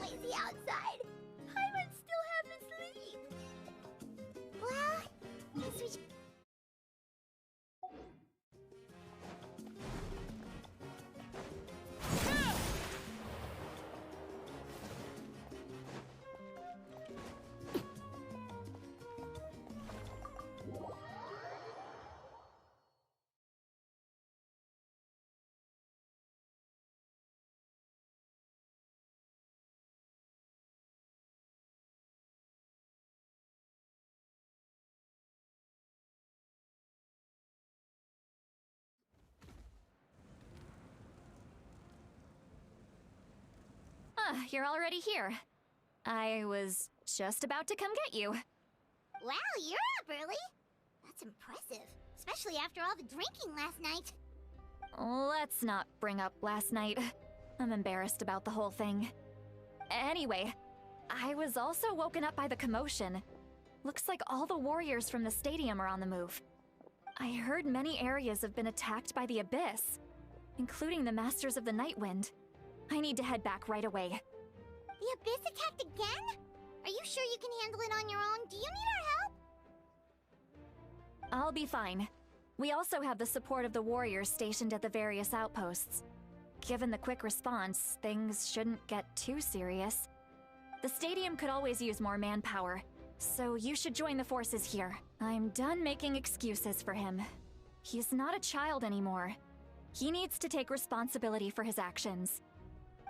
Noisy outside. Paimon still half asleep. Well, guess we should...
You're already here. I was just about to come get you.
Wow, you're up early. That's impressive, especially after all the drinking last night.
Let's not bring up last night. I'm embarrassed about the whole thing. Anyway, I was also woken up by the commotion. Looks like all the warriors from the stadium are on the move. I heard many areas have been attacked by the Abyss, including the Masters of the Nightwind. I need to head back right away.
The Abyss attacked again? Are you sure you can handle it on your own? Do you need our help?
I'll be fine. We also have the support of the warriors stationed at the various outposts. Given the quick response, things shouldn't get too serious. The stadium could always use more manpower, so you should join the forces here. I'm done making excuses for him. He's not a child anymore. He needs to take responsibility for his actions.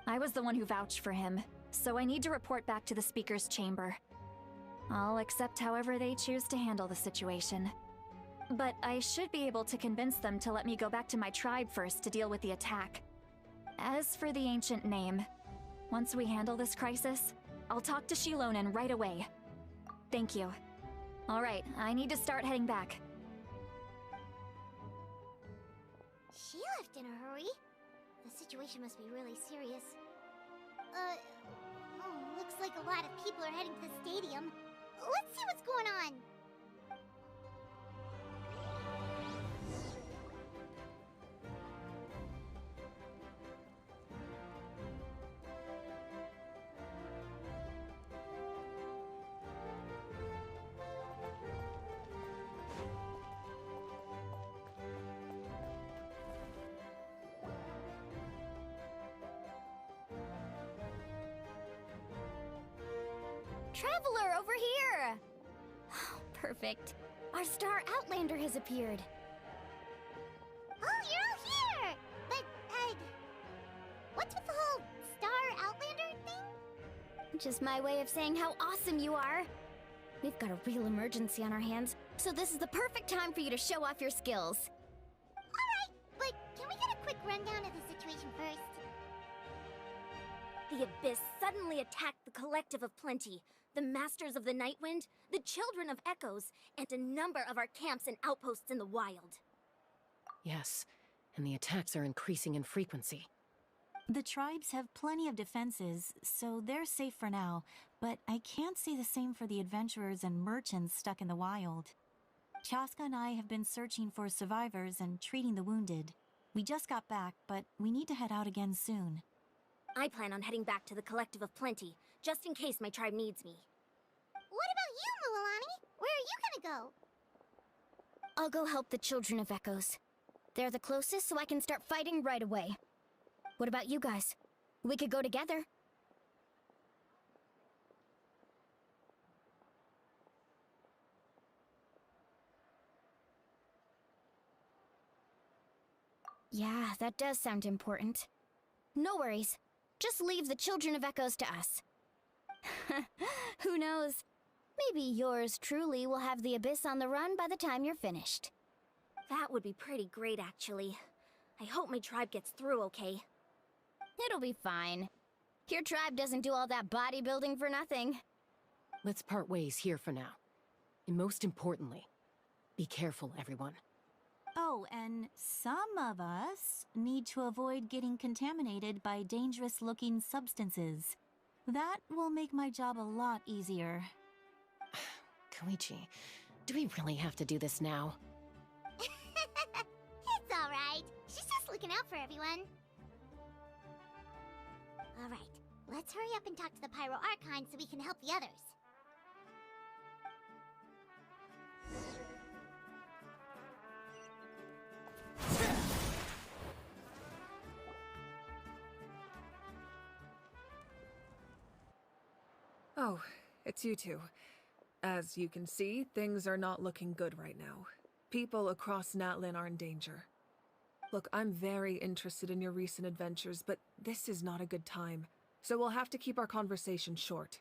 I was the one who vouched for him, so I need to report back to the Speaker's Chamber. I'll accept however they choose to handle the situation. But I should be able to convince them to let me go back to my tribe first to deal with the attack. As for the ancient name, once we handle this crisis, I'll talk to Shilonen right away. Thank you. Alright, I need to start heading back.
She left in a hurry. The situation must be really serious. Oh, looks like a lot of people are heading to the stadium. Let's see what's going on.
Traveler, over here! Perfect. Our star Outlander has appeared.
Oh, you're all here! But, what's with the whole Star Outlander thing?
Just my way of saying how awesome you are. We've got a real emergency on our hands, so this is the perfect time for you to show off your skills.
Alright, but can we get a quick rundown of the situation first?
The Abyss suddenly attacked the Collective of Plenty, the Masters of the Nightwind, the Children of Echoes, and a number of our camps and outposts in the wild.
Yes, and the attacks are increasing in frequency.
The tribes have plenty of defenses, so they're safe for now, but I can't say the same for the adventurers and merchants stuck in the wild. Chaska and I have been searching for survivors and treating the wounded. We just got back, but we need to head out again soon.
I plan on heading back to the Collective of Plenty, just in case my tribe needs me.
What about you, Mualani? Where are you gonna go?
I'll go help the Children of Echoes. They're the closest, so I can start fighting right away. What about you guys? We could go together. Yeah, that does sound important. No worries. Just leave the Children of Echoes to us. Who knows? Maybe yours truly will have the Abyss on the run by the time you're finished.
That would be pretty great, actually. I hope my tribe gets through okay.
It'll be fine. Your tribe doesn't do all that bodybuilding for nothing.
Let's part ways here for now. And most importantly, be careful, everyone.
Oh, and some of us need to avoid getting contaminated by dangerous-looking substances. That will make my job a lot easier.
Koichi, do we really have to do this now?
It's alright. She's just looking out for everyone. Alright, let's hurry up and talk to the Pyro Archon so we can help the others.
Oh, it's you two. As you can see, things are not looking good right now. People across Natlan are in danger. Look, I'm very interested in your recent adventures, but this is not a good time. So we'll have to keep our conversation short.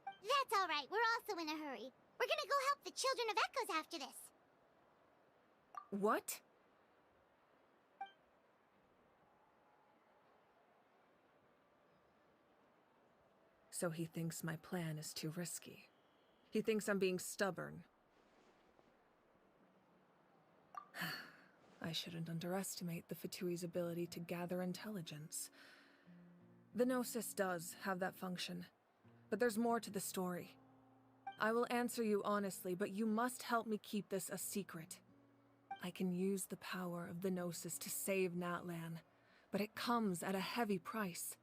That's alright, we're also in a hurry. We're gonna go help the Children of Echoes after this.
What? So he thinks my plan is too risky. He thinks I'm being stubborn. I shouldn't underestimate the Fatui's ability to gather intelligence. The Gnosis does have that function, but there's more to the story. I will answer you honestly, but you must help me keep this a secret. I can use the power of the Gnosis to save Natlan, but it comes at a heavy price.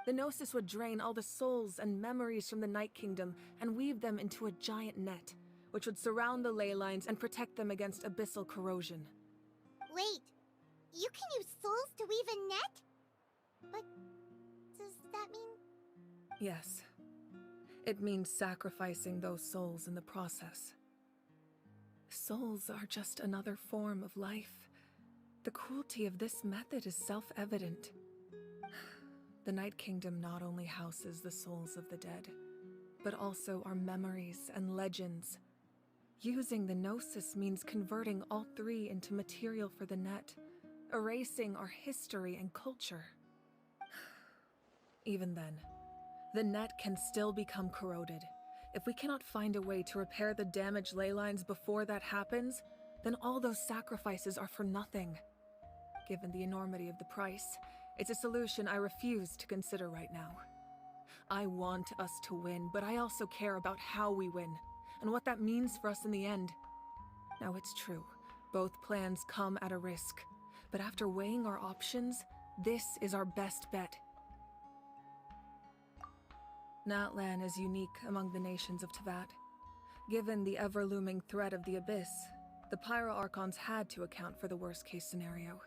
The Gnosis would drain all the souls and memories from the Night Kingdom and weave them into a giant net, which would surround the ley lines and protect them against abyssal corrosion.
Wait, you can use souls to weave a net? But does that mean...
Yes. It means sacrificing those souls in the process. Souls are just another form of life. The cruelty of this method is self-evident. The Night Kingdom not only houses the souls of the dead, but also our memories and legends. Using the Gnosis means converting all three into material for the net, erasing our history and culture. Even then, the net can still become corroded. If we cannot find a way to repair the damaged ley lines before that happens, then all those sacrifices are for nothing. Given the enormity of the price, it's a solution I refuse to consider right now. I want us to win, but I also care about how we win, and what that means for us in the end. Now it's true, both plans come at a risk, but after weighing our options, this is our best bet. Natlan is unique among the nations of Teyvat. Given the ever-looming threat of the Abyss, the Pyro Archons had to account for the worst-case scenario.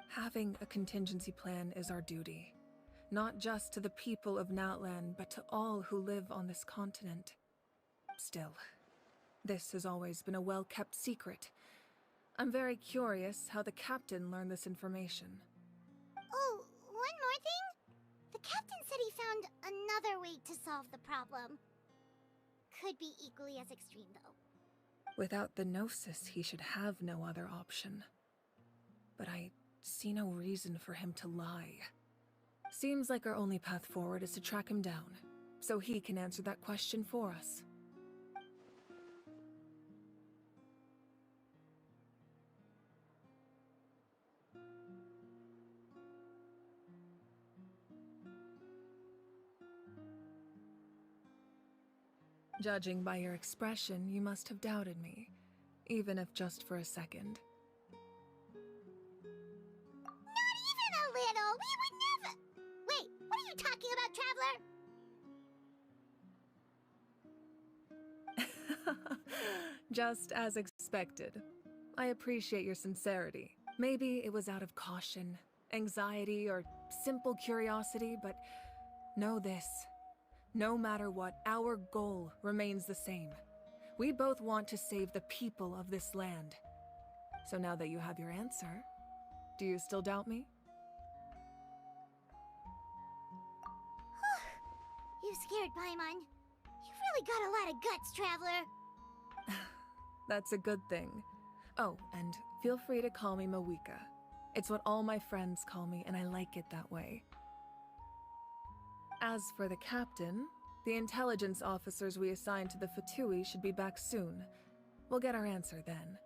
Having a contingency plan is our duty, not just to the people of Natlan, but to all who live on this continent. Still, this has always been a well-kept secret. I'm very curious how the captain learned this information.
Oh, one more thing? The captain said he found another way to solve the problem. Could be equally as extreme, though.
Without the Gnosis, he should have no other option. But I see no reason for him to lie. Seems like our only path forward is to track him down, so he can answer that question for us. Judging by your expression, you must have doubted me, even if just for a second.
Not even a little! We would never— Wait, what are you talking about, Traveler?
Just as expected. I appreciate your sincerity. Maybe it was out of caution, anxiety, or simple curiosity, but know this. No matter what, our goal remains the same. We both want to save the people of this land. So now that you have your answer, do you still doubt me?
You scared Paimon. You've really got a lot of guts, Traveler.
That's a good thing. Oh, and feel free to call me Mawika. It's what all my friends call me, and I like it that way. As for the captain, the intelligence officers we assigned to the Fatui should be back soon. We'll get our answer then.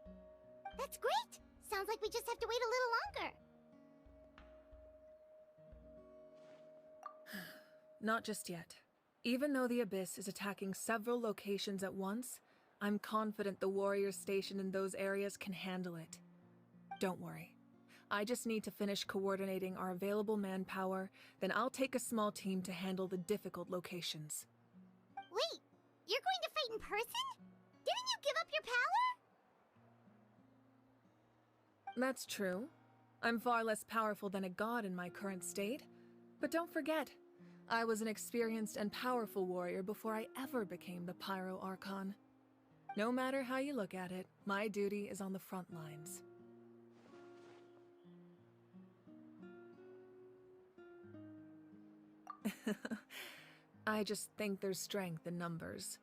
That's great! Sounds like we just have to wait a little longer.
Not just yet. Even though the Abyss is attacking several locations at once, I'm confident the warriors stationed in those areas can handle it. Don't worry. I just need to finish coordinating our available manpower, then I'll take a small team to handle the difficult locations.
Wait, you're going to fight in person? Didn't you give up your power?
That's true. I'm far less powerful than a god in my current state. But don't forget, I was an experienced and powerful warrior before I ever became the Pyro Archon. No matter how you look at it, my duty is on the front lines. I just think there's strength in numbers.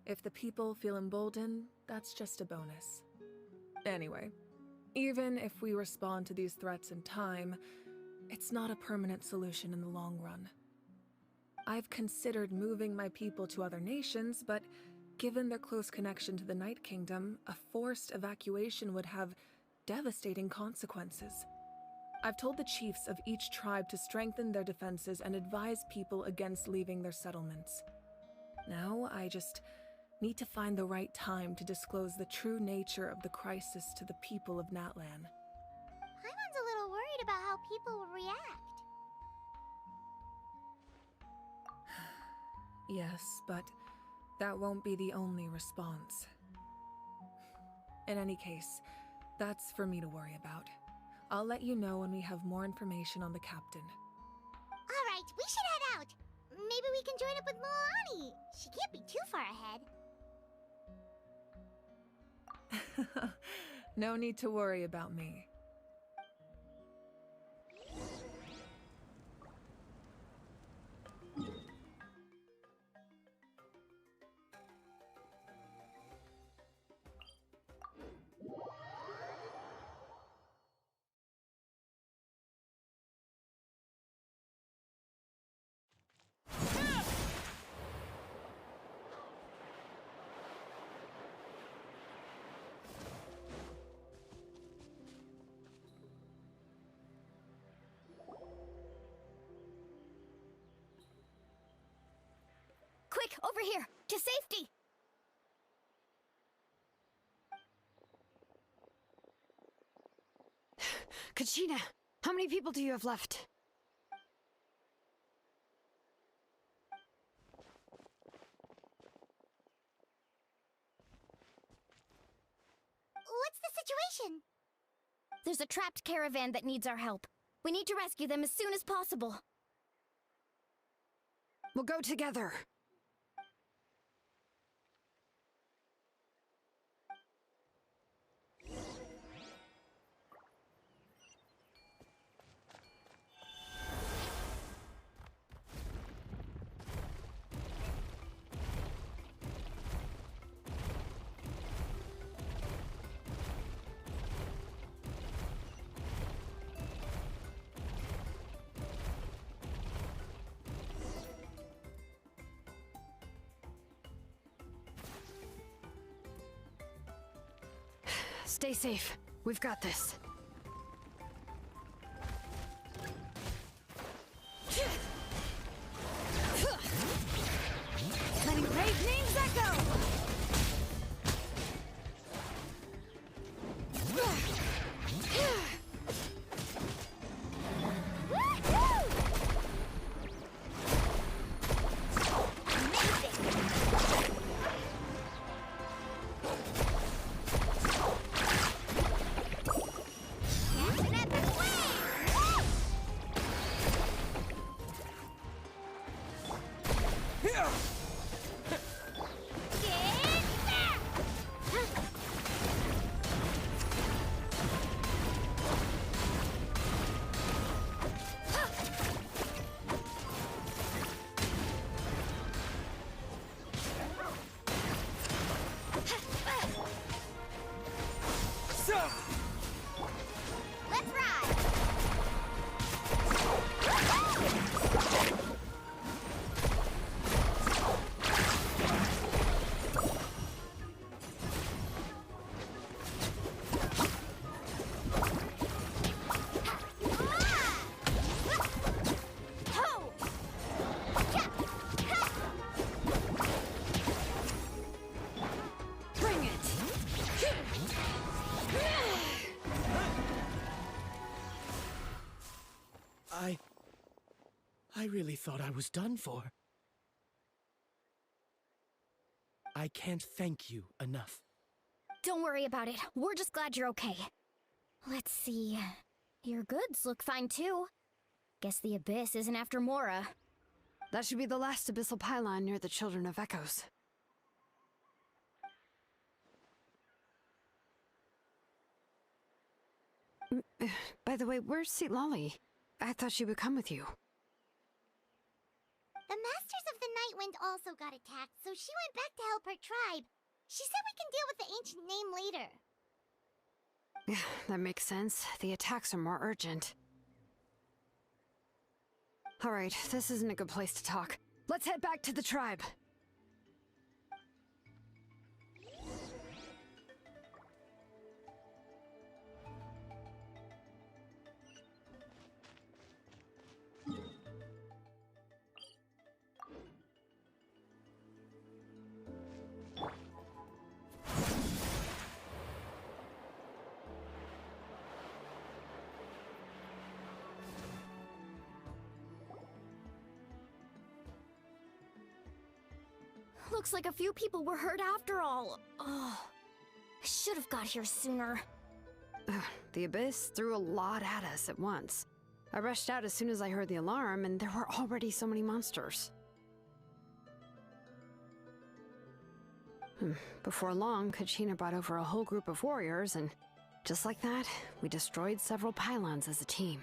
If the people feel emboldened, that's just a bonus. Anyway, even if we respond to these threats in time, it's not a permanent solution in the long run. I've considered moving my people to other nations, but given their close connection to the Night Kingdom, a forced evacuation would have devastating consequences. I've told the chiefs of each tribe to strengthen their defenses and advise people against leaving their settlements. Now, I just need to find the right time to disclose the true nature of the crisis to the people of Natlan.
Paimon's a little worried about how people will react.
Yes, but that won't be the only response. In any case, that's for me to worry about. I'll let you know when we have more information on the captain.
Alright, we should head out. Maybe we can join up with Moani. She can't be too far ahead.
No need to worry about me.
Quick, over here! To safety!
Kachina, how many people do you have left?
What's the situation?
There's a trapped caravan that needs our help. We need to rescue them as soon as possible.
We'll go together. Stay safe. We've got this. Letting brave names echo!
I really thought I was done for. I can't thank you enough.
Don't worry about it. We're just glad you're okay. Let's see. Your goods look fine too. Guess the Abyss isn't after Mora.
That should be the last abyssal pylon near the Children of Echoes. By the way, where's Lolly? I thought she would come with you.
The Masters of the Nightwind also got attacked, so she went back to help her tribe. She said we can deal with the ancient name later.
Yeah, that makes sense. The attacks are more urgent. Alright, this isn't a good place to talk. Let's head back to the tribe.
Looks like a few people were hurt after all. Oh, I should have got here sooner.
The Abyss threw a lot at us at once. I rushed out as soon as I heard the alarm, and there were already so many monsters. Before long, Kachina brought over a whole group of warriors, and just like that, we destroyed several pylons as a team.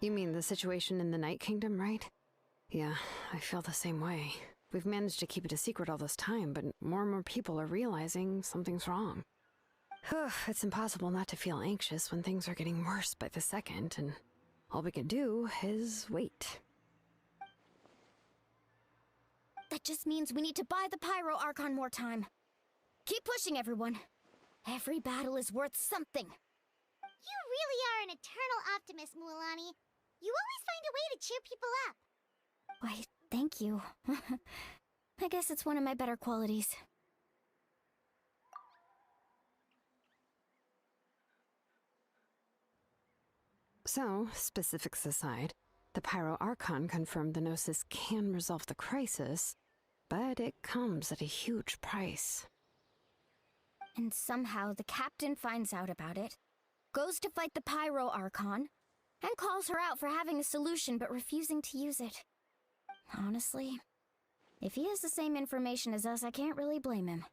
You mean the situation in the Night Kingdom, right? Yeah, I feel the same way. We've managed to keep it a secret all this time, but more and more people are realizing something's wrong. It's impossible not to feel anxious when things are getting worse by the second, and all we can do is wait.
That just means we need to buy the Pyro Archon more time. Keep pushing, everyone. Every battle is worth something.
You really are an eternal optimist, Mualani. You always find a way to cheer people up.
Why, thank you. I guess it's one of my better qualities.
So, specifics aside, the Pyro Archon confirmed the Gnosis can resolve the crisis, but it comes at a huge price.
And somehow the captain finds out about it, goes to fight the Pyro Archon, and calls her out for having a solution but refusing to use it. Honestly, if he has the same information as us, I can't really blame him.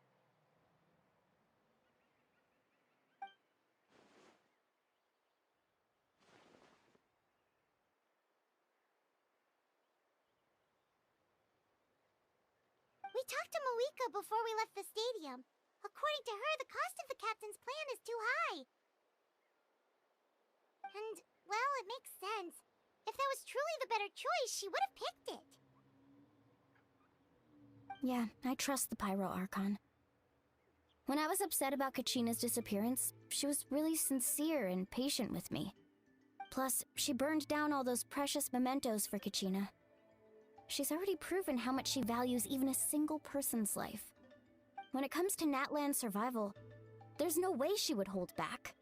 We talked to Moika before we left the stadium. According to her, the cost of the captain's plan is too high. And, well, it makes sense. If that was truly the better choice, she would have picked it.
Yeah, I trust the Pyro Archon. When I was upset about Kachina's disappearance, she was really sincere and patient with me. Plus, she burned down all those precious mementos for Kachina. She's already proven how much she values even a single person's life. When it comes to Natlan's survival, there's no way she would hold back.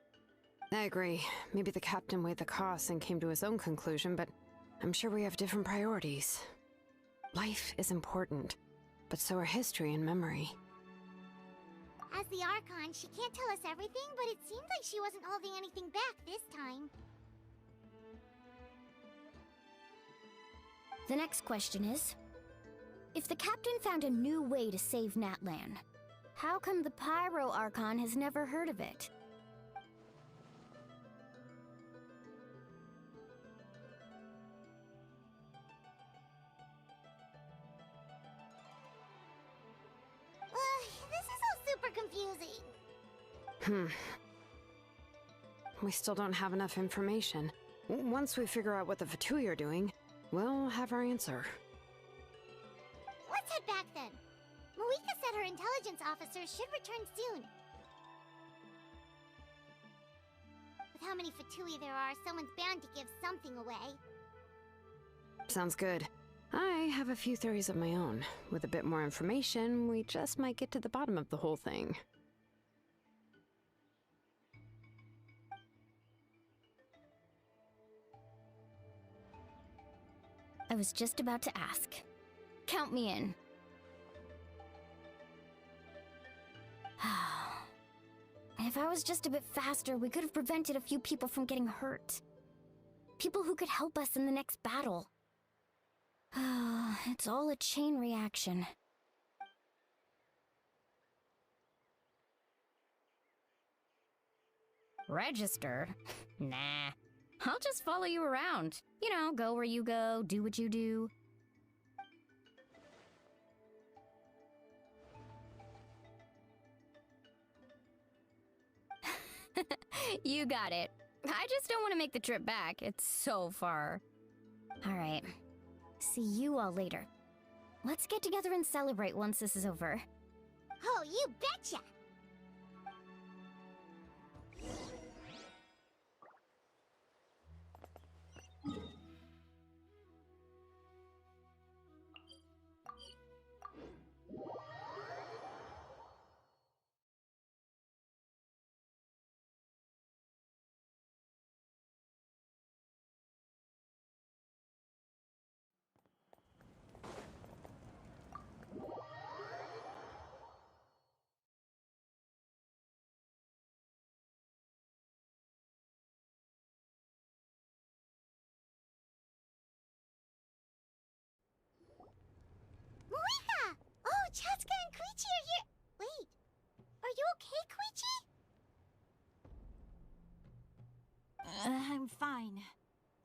I agree. Maybe the captain weighed the costs and came to his own conclusion, but I'm sure we have different priorities. Life is important, but so are history and memory.
As the Archon, she can't tell us everything, but it seemed like she wasn't holding anything back this time.
The next question is, if the captain found a new way to save Natlan, how come the Pyro Archon has never heard of it?
This is all super confusing.
We still don't have enough information. Once we figure out what the Fatui are doing, we'll have our answer.
Let's head back then. Moika said her intelligence officers should return soon. With how many Fatui there are, someone's bound to give something away.
Sounds good. I have a few theories of my own. With a bit more information, we just might get to the bottom of the whole thing.
I was just about to ask. Count me in. If I was just a bit faster, we could have prevented a few people from getting hurt. People who could help us in the next battle. It's all a chain reaction. Register? Nah. I'll just follow you around. You know, go where you go, do what you do. You got it. I just don't want to make the trip back. It's so far. Alright. See you all later. Let's get together and celebrate once this is over.
Oh, you betcha! Moika! Oh, Chaska and Koichi are here! Wait, are you okay, Koichi?
I'm fine.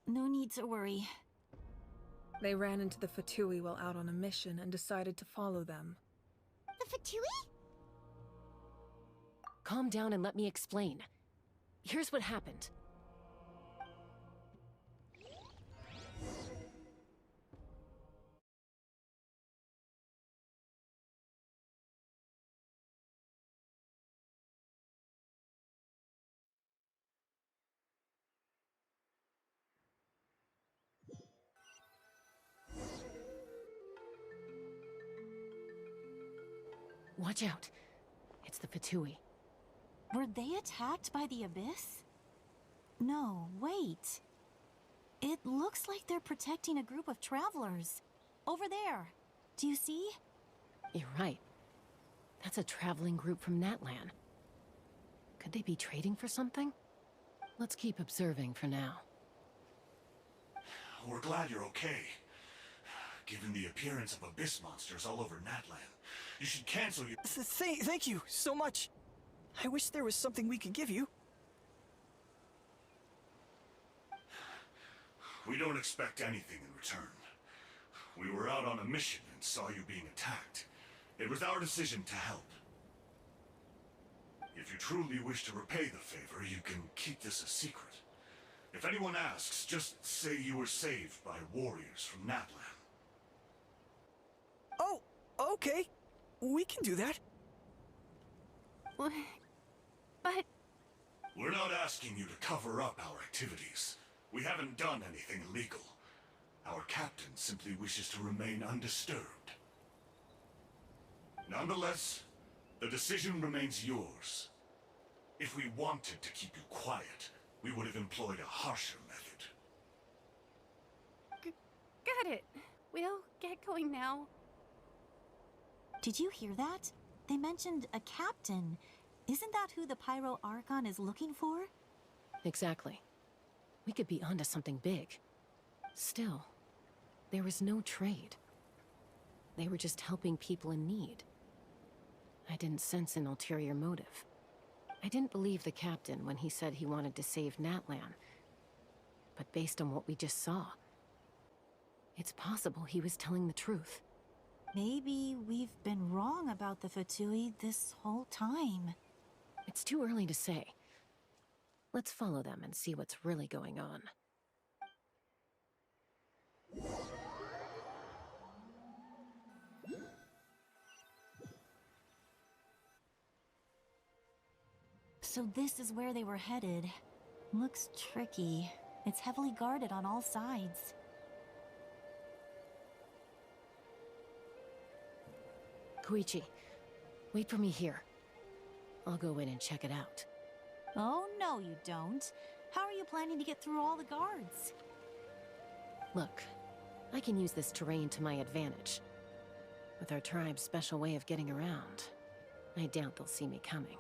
No need to worry.
They ran into the Fatui while out on a mission and decided to follow them.
The Fatui?
Calm down and let me explain. Here's what happened. Watch out. It's the Fatui.
Were they attacked by the Abyss? No, wait. It looks like they're protecting a group of travelers. Over there. Do you see?
You're right. That's a traveling group from Natlan. Could they be trading for something? Let's keep observing for now.
We're glad you're okay. Given the appearance of abyss monsters all over Natlan, you should cancel your—
Thank you so much. I wish there was something we could give you.
We don't expect anything in return. We were out on a mission and saw you being attacked. It was our decision to help. If you truly wish to repay the favor, you can keep this a secret. If anyone asks, just say you were saved by warriors from Natlan.
Oh, okay. We can do that.
But...
We're not asking you to cover up our activities. We haven't done anything illegal. Our captain simply wishes to remain undisturbed. Nonetheless, the decision remains yours. If we wanted to keep you quiet, we would have employed a harsher method.
Got it. We'll get going now.
Did you hear that? They mentioned a captain. Isn't that who the Pyro Archon is looking for?
Exactly. We could be onto something big. Still, there was no trade. They were just helping people in need. I didn't sense an ulterior motive. I didn't believe the captain when he said he wanted to save Natlan. But based on what we just saw, it's possible he was telling the truth.
Maybe we've been wrong about the Fatui this whole time.
It's too early to say. Let's follow them and see what's really going on.
So this is where they were headed. Looks tricky. It's heavily guarded on all sides.
Koichi, wait for me here. I'll go in and check it out.
Oh, no you don't. How are you planning to get through all the guards?
Look, I can use this terrain to my advantage. With our tribe's special way of getting around, I doubt they'll see me coming.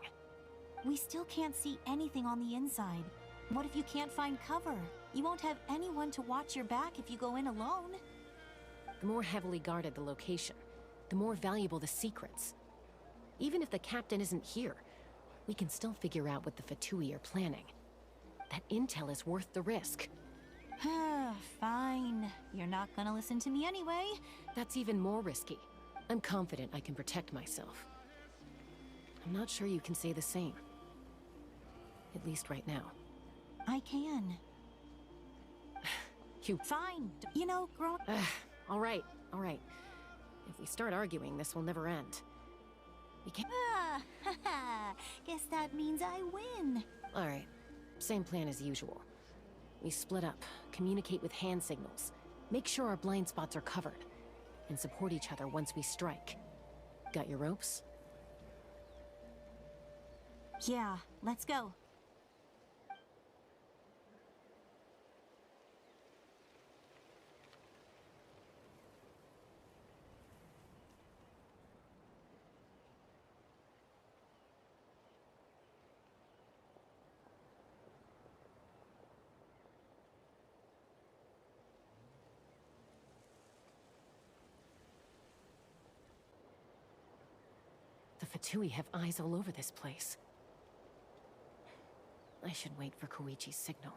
We still can't see anything on the inside. What if you can't find cover? You won't have anyone to watch your back if you go in alone.
The more heavily guarded the location, the more valuable the secrets. Even if the captain isn't here, we can still figure out what the Fatui are planning. That intel is worth the risk.
Fine. You're not gonna listen to me anyway.
That's even more risky. I'm confident I can protect myself. I'm not sure you can say the same. At least right now.
I can.
You...
Fine. You know, girl...
all right. If we start arguing, this will never end. We can't...
Guess that means I win.
All right. Same plan as usual. We split up, communicate with hand signals, make sure our blind spots are covered, and support each other once we strike. Got your ropes?
Yeah, let's go.
The Fatui have eyes all over this place. I should wait for Koichi's signal.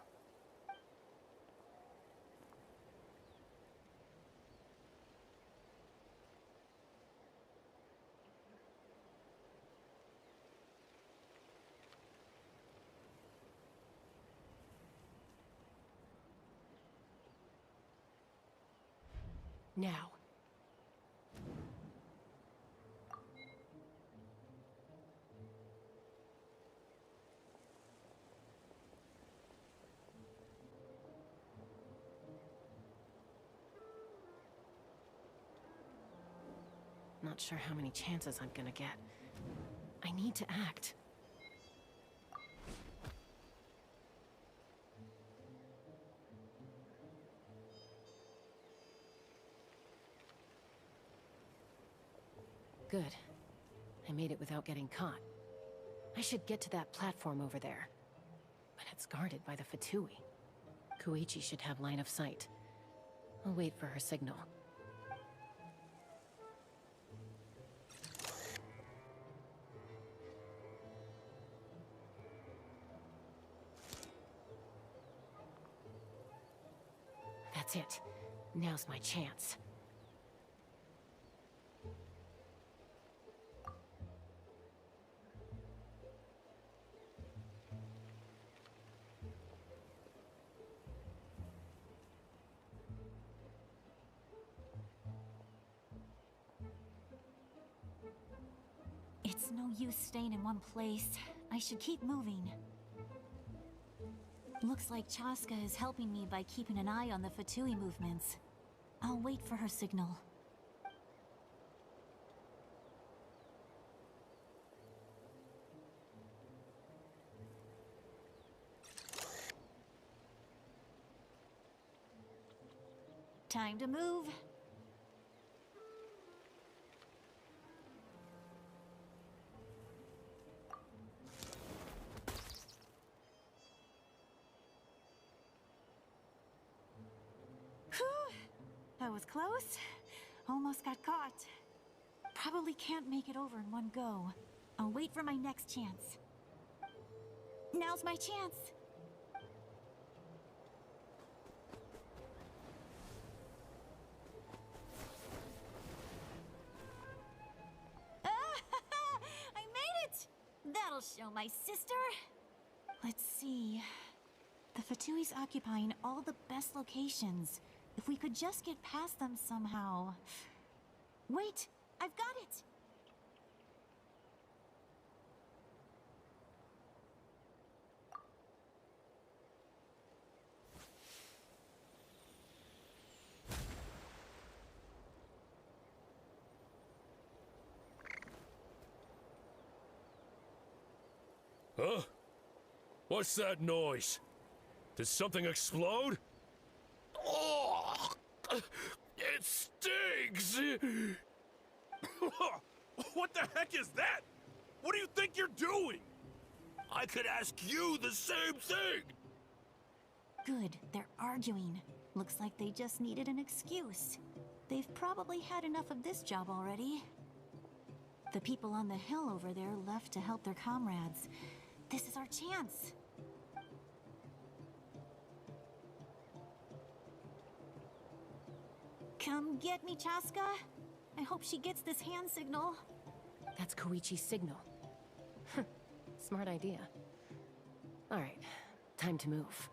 Now. Not sure how many chances I'm gonna get. I need to act. Good. I made it without getting caught. I should get to that platform over there. But it's guarded by the Fatui. Koichi should have line of sight. I'll wait for her signal. That's it. Now's my chance.
It's no use staying in one place. I should keep moving. Looks like Chaska is helping me by keeping an eye on the Fatui movements. I'll wait for her signal. Time to move. That was close. Almost got caught. Probably can't make it over in one go. I'll wait for my next chance. Now's my chance. I made it! That'll show my sister. Let's see. The Fatui's occupying all the best locations. If we could just get past them somehow. Wait, I've got it!
Huh? What's that noise? Did something explode? Oh! It stings!
What the heck is that? What do you think you're doing? I could ask you the same thing!
Good, they're arguing. Looks like they just needed an excuse. They've probably had enough of this job already. The people on the hill over there left to help their comrades. This is our chance. Come get me, Chaska. I hope she gets this hand signal.
That's Koichi's signal. Smart idea. Alright, time to move.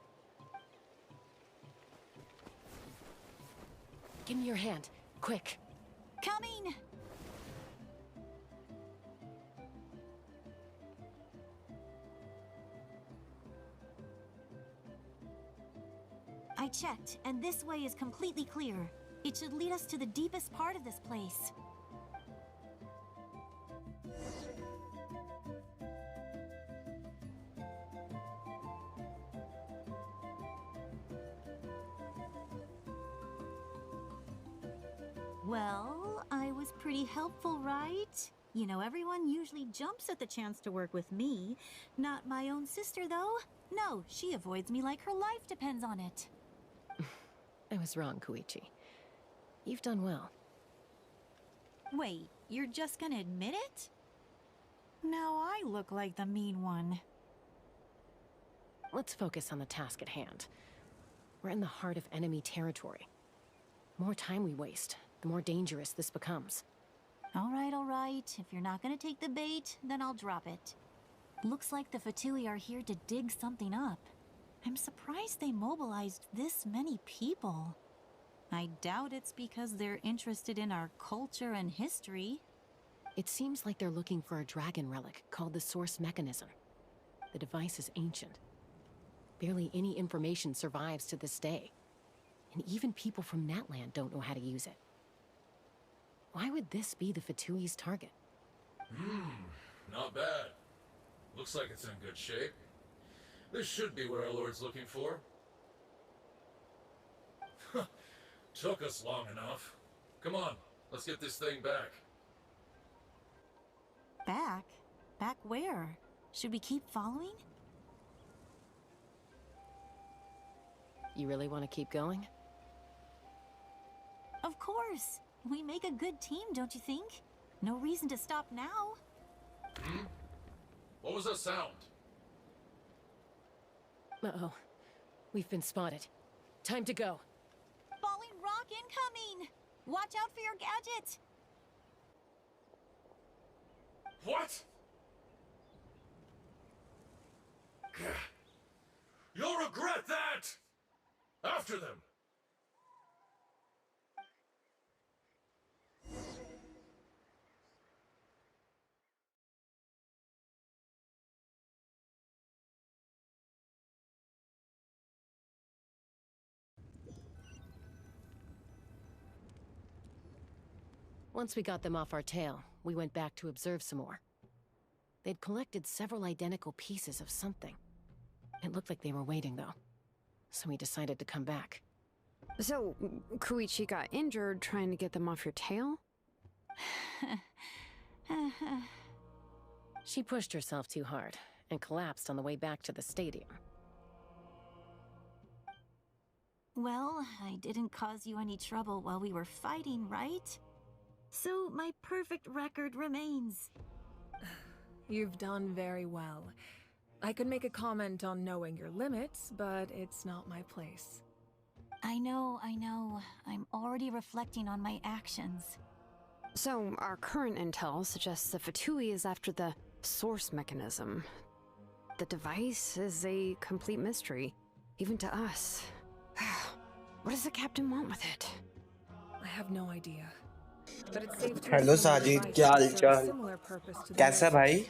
Give me your hand, quick.
Coming! I checked, and this way is completely clear. It should lead us to the deepest part of this place. Well, I was pretty helpful, right? You know, everyone usually jumps at the chance to work with me. Not my own sister, though. No, she avoids me like her life depends on it.
I was wrong, Koichi. You've done well.
Wait, you're just gonna admit it? Now I look like the mean one.
Let's focus on the task at hand. We're in the heart of enemy territory. The more time we waste, the more dangerous this becomes.
All right. If you're not gonna take the bait, then I'll drop it. Looks like the Fatui are here to dig something up. I'm surprised they mobilized this many people. I
I doubt it's because they're interested in our culture and history.
It seems like they're looking for a dragon relic called the Source Mechanism. The device is ancient. Barely any information survives to this day. And even people from Natlan don't know how to use it. Why would this be the Fatui's target?
Not bad. Looks like it's in good shape. This should be what our Lord's looking for. Took us long enough. Come on, let's get this thing back.
Back? Back where? Should we keep following?
You really want to keep going?
Of course! We make a good team, don't you think? No reason to stop now.
What was that sound?
Uh-oh. We've been spotted. Time to go.
Falling rock incoming! Watch out for your gadget!
What? You'll regret that! After them!
Once we got them off our tail, we went back to observe some more. They'd collected several identical pieces of something. It looked like they were waiting, though. So we decided to come back.
So, Koichi got injured trying to get them off your tail?
She pushed herself too hard and collapsed on the way back to the stadium.
Well, I didn't cause you any trouble while we were fighting, right? So my perfect record remains.
You've done very well. I could make a comment on knowing your limits, but it's not my place.
I know. I'm already reflecting on my actions.
So, our current intel suggests the Fatui is after the source mechanism. The device is a complete mystery, even to us. What does the captain want with it?
I have no idea. But it's safe to
hello
assume the
Sajid
device
क्या हाल
serves
चाल
similar purpose to the
कैसा
Natlan.
भाई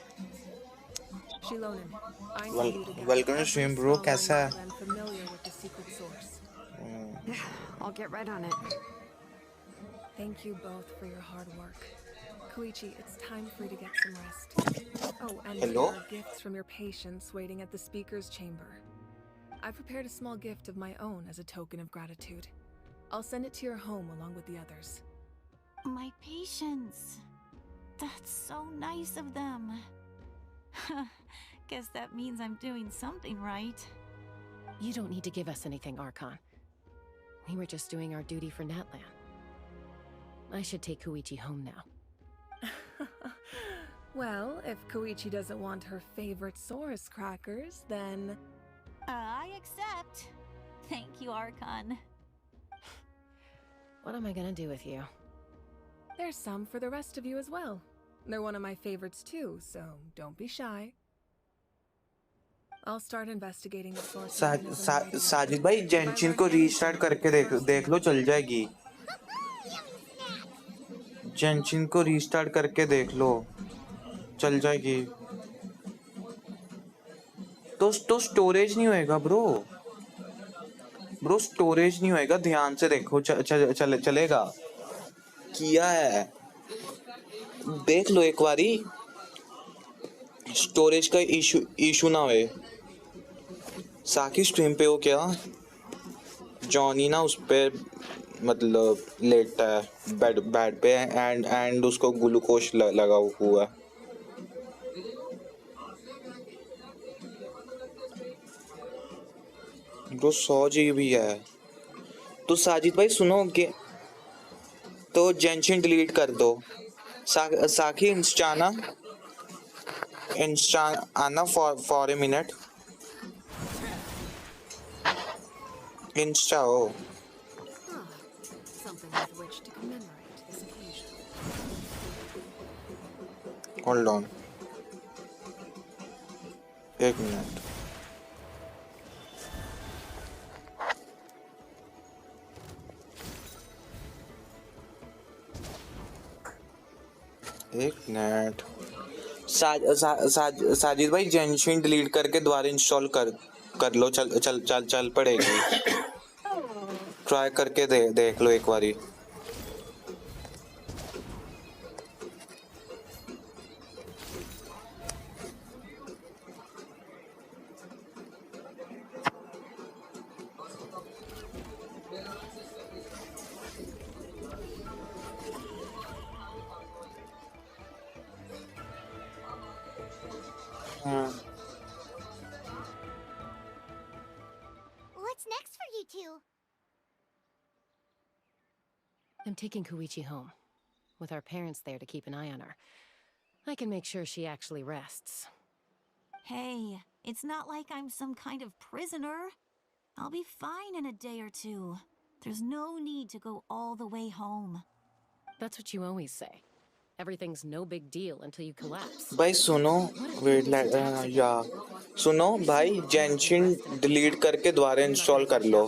Shilonen, I need you to gather
welcome to
every
stream bro
scholar
कैसा
in
है
Natlan familiar with the secret source.
I'll get right on it.
Thank you both for your hard work. Koichi, it's time for you to get some rest. Oh, and
Hello?
there are gifts from your patients waiting at the speaker's chamber. I've prepared a small gift of my own as a token of gratitude. I'll send it to your home along with the others.
My patience. That's so nice of them. Guess that means I'm doing something right.
You don't need to give us anything, Archon. We were just doing our duty for Natlan. I should take Koichi home now.
Well, if Koichi doesn't want her favorite Saurus crackers, then...
I accept. Thank you, Archon.
What am I gonna do with you?
There's some for the rest of you as well. They're one of my favorites too, so don't be shy. I'll start investigating the source.
Sajid भाई जेंशिन को restart करके देख लो चल जाएगी जेंशिन को restart करके देख लो चल जाएगी तो स्टोरेज नहीं होएगा ब्रो स्टोरेज नहीं होएगा ध्यान से देखो चलेगा किया है देख लो एक बारी स्टोरेज का इशू ना होए साकी स्ट्रीम पे हो क्या जॉनी ना उस पे मतलब लेटता है बेड पे एंड उसको ग्लूकोज लगा हुआ है ब्रो 100 GB है तो साजिद भाई सुनोगे तो जेंशिन डिलीट कर दो साकी इंस्टा आना फॉर ए मिनट इंस्टा हो
Something with which to commemorate this occasion.
Hold on एक मिनट एक मिनट साजिद भाई जेंशिन डिलीट करके दोबारा इंस्टॉल कर लो चल पड़ेगी ट्राई करके देख लो एक बारी
What's next for you two?
I'm taking Koichi home, with our parents there to keep an eye on her. I can make sure she actually rests.
Hey, it's not like I'm some kind of prisoner. I'll be fine in a day or two. There's no need to go all the way home.
That's what you always say. Everything's no big deal until you collapse.
भाई सुनो wait या सुनो भाई जेंशिन delete करके दोबारा install कर लो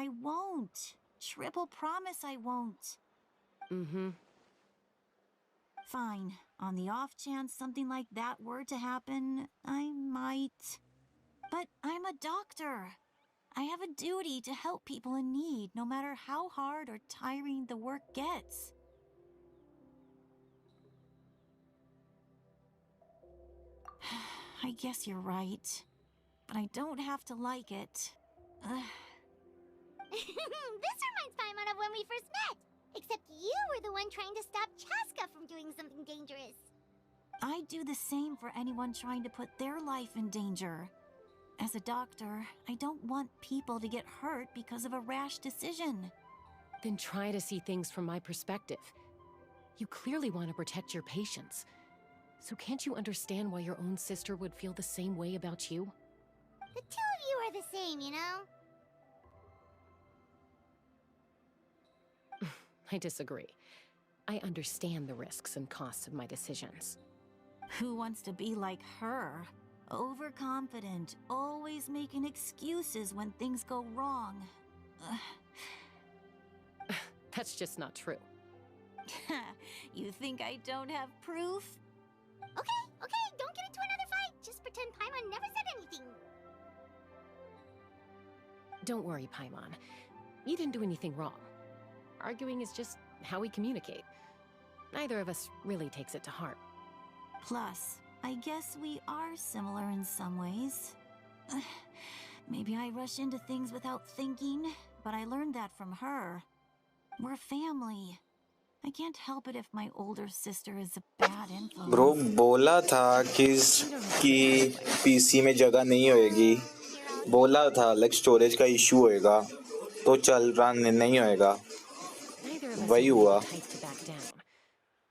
I won't. Triple promise I won't.
Mm-hmm.
Fine. On the off chance something like that were to happen, I might. But I'm a doctor. I have a duty to help people in need, no matter how hard or tiring the work gets. I guess you're right. But I don't have to like it.
This reminds Paimon of when we first met. Except you were the one trying to stop Chaska from doing something dangerous.
I'd do the same for anyone trying to put their life in danger. As a doctor, I don't want people to get hurt because of a rash decision.
Then try to see things from my perspective. You clearly want to protect your patients. So can't you understand why your own sister would feel the same way about you?
The two of you are the same, you know?
I disagree. I understand the risks and costs of my decisions.
Who wants to be like her? Overconfident, always making excuses when things go wrong.
That's just not true.
You think I don't have proof?
Okay, don't get into another fight. Just pretend Paimon never said anything.
Don't worry, Paimon. You didn't do anything wrong. Arguing is just how we communicate. Neither of us really takes it to heart.
Plus, I guess we are similar in some ways. Maybe I rush into things without thinking, but I learned that from her. We're family. I can't help it if my older sister is a bad influence.
Bro बोला था कि PC में जगह नहीं होएगी बोला था like storage का इशू होएगा तो चल रहा नहीं होएगा वही हुआ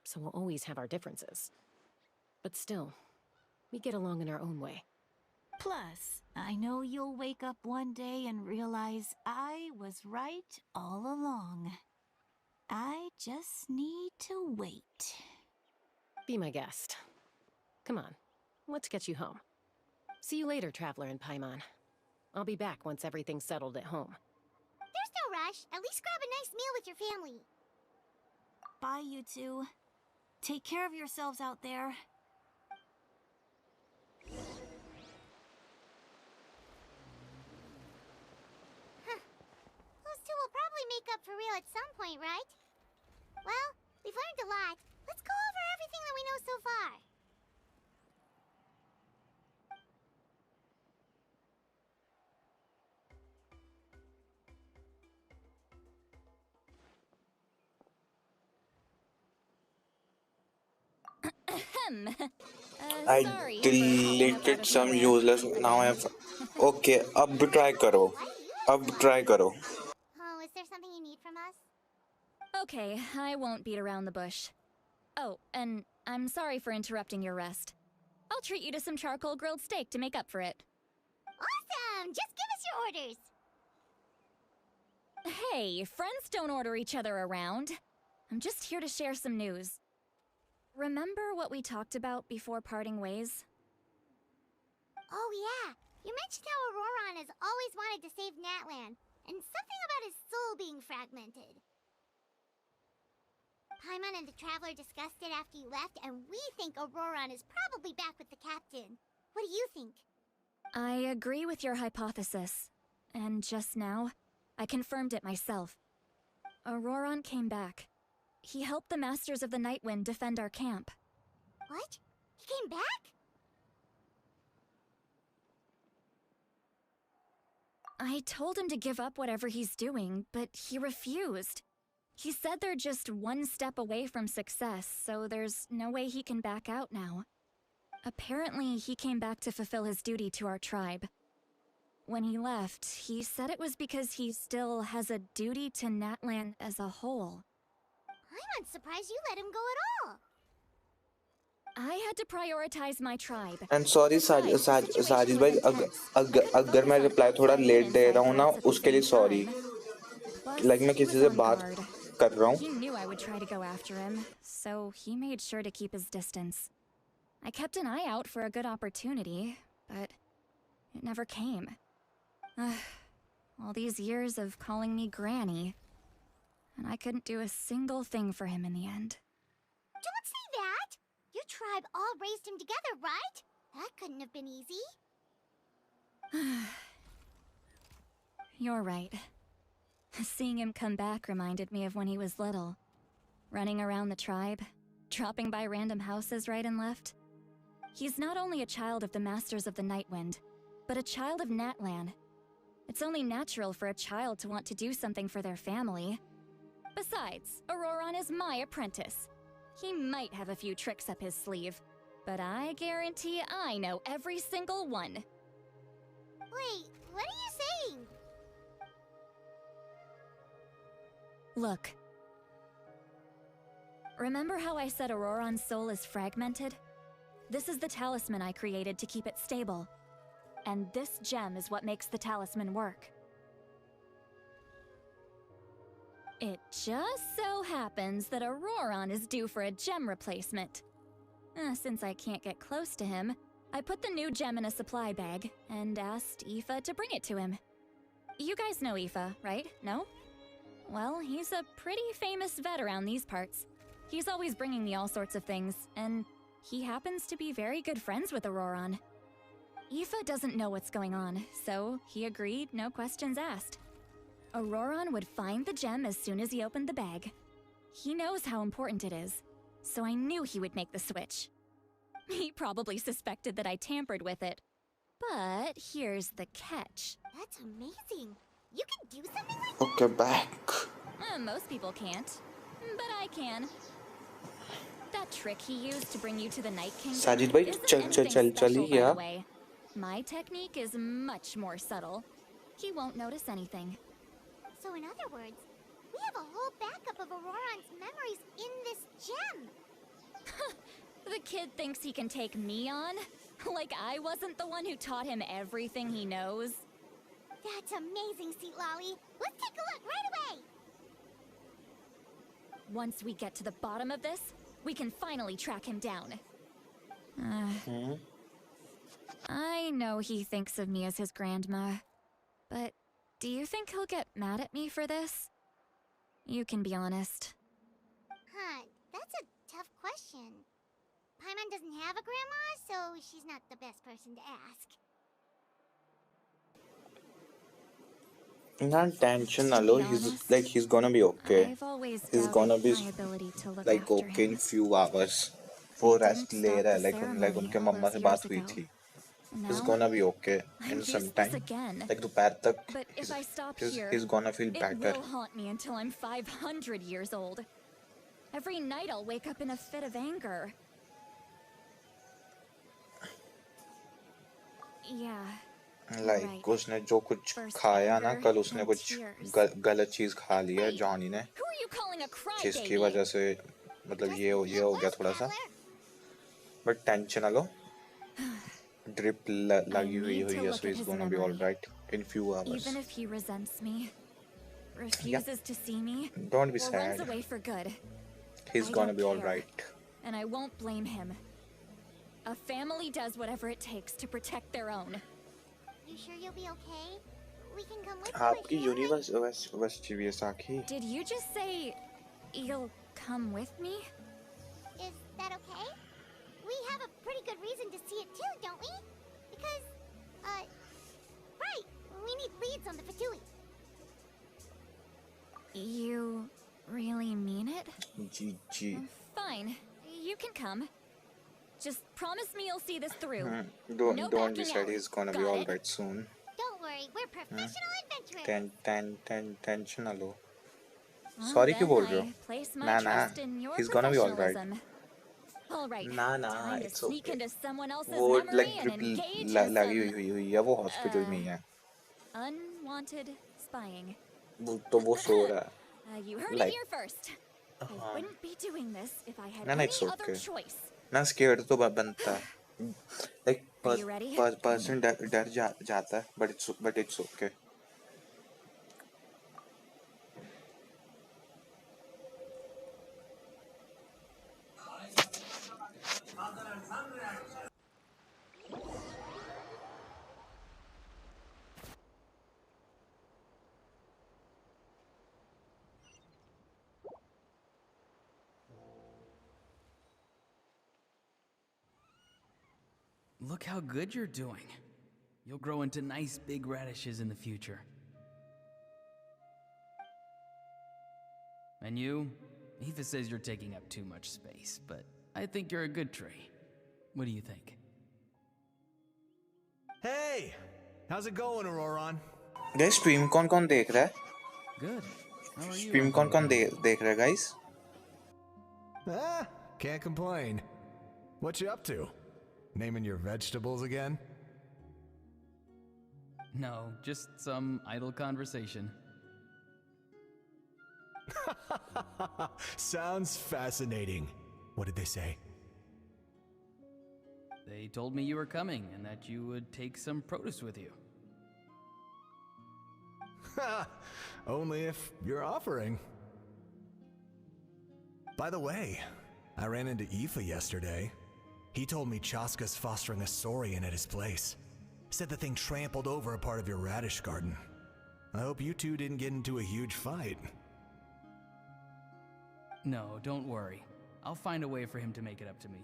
So we'll always have our differences. But still, we get along in our own way.
Plus, I know you'll wake up one day and realize I was right all along. I just need to wait.
Be my guest. Come on, let's get you home. See you later, Traveler and Paimon. I'll be back once everything's settled at home.
There's no rush. At least grab a nice meal with your family.
Bye, you two. Take care of yourselves out there.
Those two will probably make up for real at some point, right? Well, we've learned a lot. Let's go over everything that we know so far.
I deleted some useless now I have okay अब try करो
Oh, is there something you need from us?
Okay, I won't beat around the bush. Oh, and I'm sorry for interrupting your rest. I'll treat you to some charcoal grilled steak to make up for it.
Awesome! Just give us your orders.
Hey, friends don't order each other around. I'm just here to share some news. Remember what we talked about before parting ways?
Oh yeah, you mentioned how Auroron has always wanted to save Natlan, and something about his soul being fragmented. Paimon and the Traveler discussed it after you left, and we think Auroran is probably back with the captain. What do you think?
I agree with your hypothesis. And just now, I confirmed it myself. Auroran came back. He helped the Masters of the Nightwind defend our camp.
What? He came back?
I told him to give up whatever he's doing, but he refused. He said they're just one step away from success, so there's no way he can back out now. Apparently, he came back to fulfill his duty to our tribe. When he left, he said it was because he still has a duty to Natlan as a whole.
I'm surprised you let him go at all.
I had to prioritize my tribe.
And sorry Sajid भाई अगर मैं reply थोड़ा late दे रहा हूँ ना उसके लिए sorry like मैं किसी से बात कर रहा हूँ
He knew I would try to go after him, so he made sure to keep his distance. I kept an eye out for a good opportunity, but it never came. All these years of calling me Granny, and I couldn't do a single thing for him in the end.
Don't say that! Your tribe all raised him together, right? That couldn't have been easy.
You're right. Seeing him come back reminded me of when he was little. Running around the tribe, dropping by random houses right and left. He's not only a child of the Masters of the Nightwind, but a child of Natlan. It's only natural for a child to want to do something for their family. Besides, Auroran is my apprentice. He might have a few tricks up his sleeve, but I guarantee I know every single one.
Wait, what are you saying?
Look. Remember how I said Auroran's soul is fragmented? This is the talisman I created to keep it stable. And this gem is what makes the talisman work. It just so happens that Auroran is due for a gem replacement. Since I can't get close to him, I put the new gem in a supply bag and asked Aoife to bring it to him. You guys know Aoife, right? No? Well, he's a pretty famous vet around these parts. He's always bringing me all sorts of things, and he happens to be very good friends with Auroran. Aoife doesn't know what's going on, so he agreed, no questions asked. Auroran would find the gem as soon as he opened the bag. He knows how important it is, so I knew he would make the switch. He probably suspected that I tampered with it. But here's the catch.
That's amazing. You can do something like
that? Okay, back.
Most people can't, but I can. That trick he used to bring you to the Night Kingdom
Sajid bhai, chal
by the way. My technique is much more subtle. He won't notice anything.
So in other words, we have a whole backup of Auroran's memories in this gem.
The kid thinks he can take me on? Like I wasn't the one who taught him everything he knows?
That's amazing, Seat Lolly. Let's take a look right away.
Once we get to the bottom of this, we can finally track him down. I know he thinks of me as his grandma, but do you think he'll get mad at me for this? You can be honest.
Huh, that's a tough question. Paimon doesn't have a grandma, so she's not the best person to ask.
Not tension, hello. He's gonna be okay. He's gonna be like okay in few hours. वो rest ले रहा है like उनके मम्मा से बात हुई थी. He's gonna be okay in some time. Like दोपहर तक he's gonna feel better.
It will haunt me until I'm 500 years old. Every night I'll wake up in a fit of anger. Yeah.
Like उसने जो कुछ खाया ना कल उसने कुछ गलत चीज खा ली है जॉनी ने जिसकी वजह से मतलब ये हो गया थोड़ा सा but टेंशन ना लो drip लगी हुई है so he's gonna be all right in few hours.
Even if he resents me, refuses to see me,
don't be
or
sad.
runs away for good,
he's gonna be all right.
And I won't blame him. A family does whatever it takes to protect their own.
You sure you'll be okay? We can come with
आपकी university Sakhi.
Did you just say you'll come with me?
Is that okay? We have a pretty good reason to see it too, don't we? Because, right, we need leads on the Fatui.
You really mean it?
GG.
Fine, you can come. Just promise me you'll see this through.
Don't
No
don't be
backing
sad.
out.
He's gonna be
Got it?
alright soon.
Don't worry, we're professional adventurers.
Tension low.
Well,
Sorry क्यों
then
बोल रहे हो?
I place my
Nah,
trust in your
he's gonna be alright.
professionalism. All right,
Nah,
time to
it's
sneak
okay.
into someone else's
वो
memory
like
and
drip
engage in
लगी
some
हुई है वो hospital में ही है.
unwanted spying.
वो सो रहा है.
You heard
Like-
it here first. I wouldn't be doing this if I had
Nah,
any
it's
other
okay.
choice.
ना scared तो बनता है. Like
Are you ready?
person डर जाता है but it's okay.
Look how good you're doing. You'll grow into nice big radishes in the future. And you? Aoife says you're taking up too much space, but I think you're a good tree. What do you think?
Hey! How's it going, Auroron?
Guys, stream कौन देख रहा है?
Good. How are you?
Stream कौन देख रहा है, guys?
Ah, can't complain. What you up to? Naming your vegetables again?
No, just some idle conversation.
Sounds fascinating. What did they say?
They told me you were coming and that you would take some produce with you.
Ha! Only if you're offering. By the way, I ran into Aoife yesterday. He told me Chaska's fostering a saurian at his place. Said the thing trampled over a part of your radish garden. I hope you two didn't get into a huge fight.
No, don't worry. I'll find a way for him to make it up to me.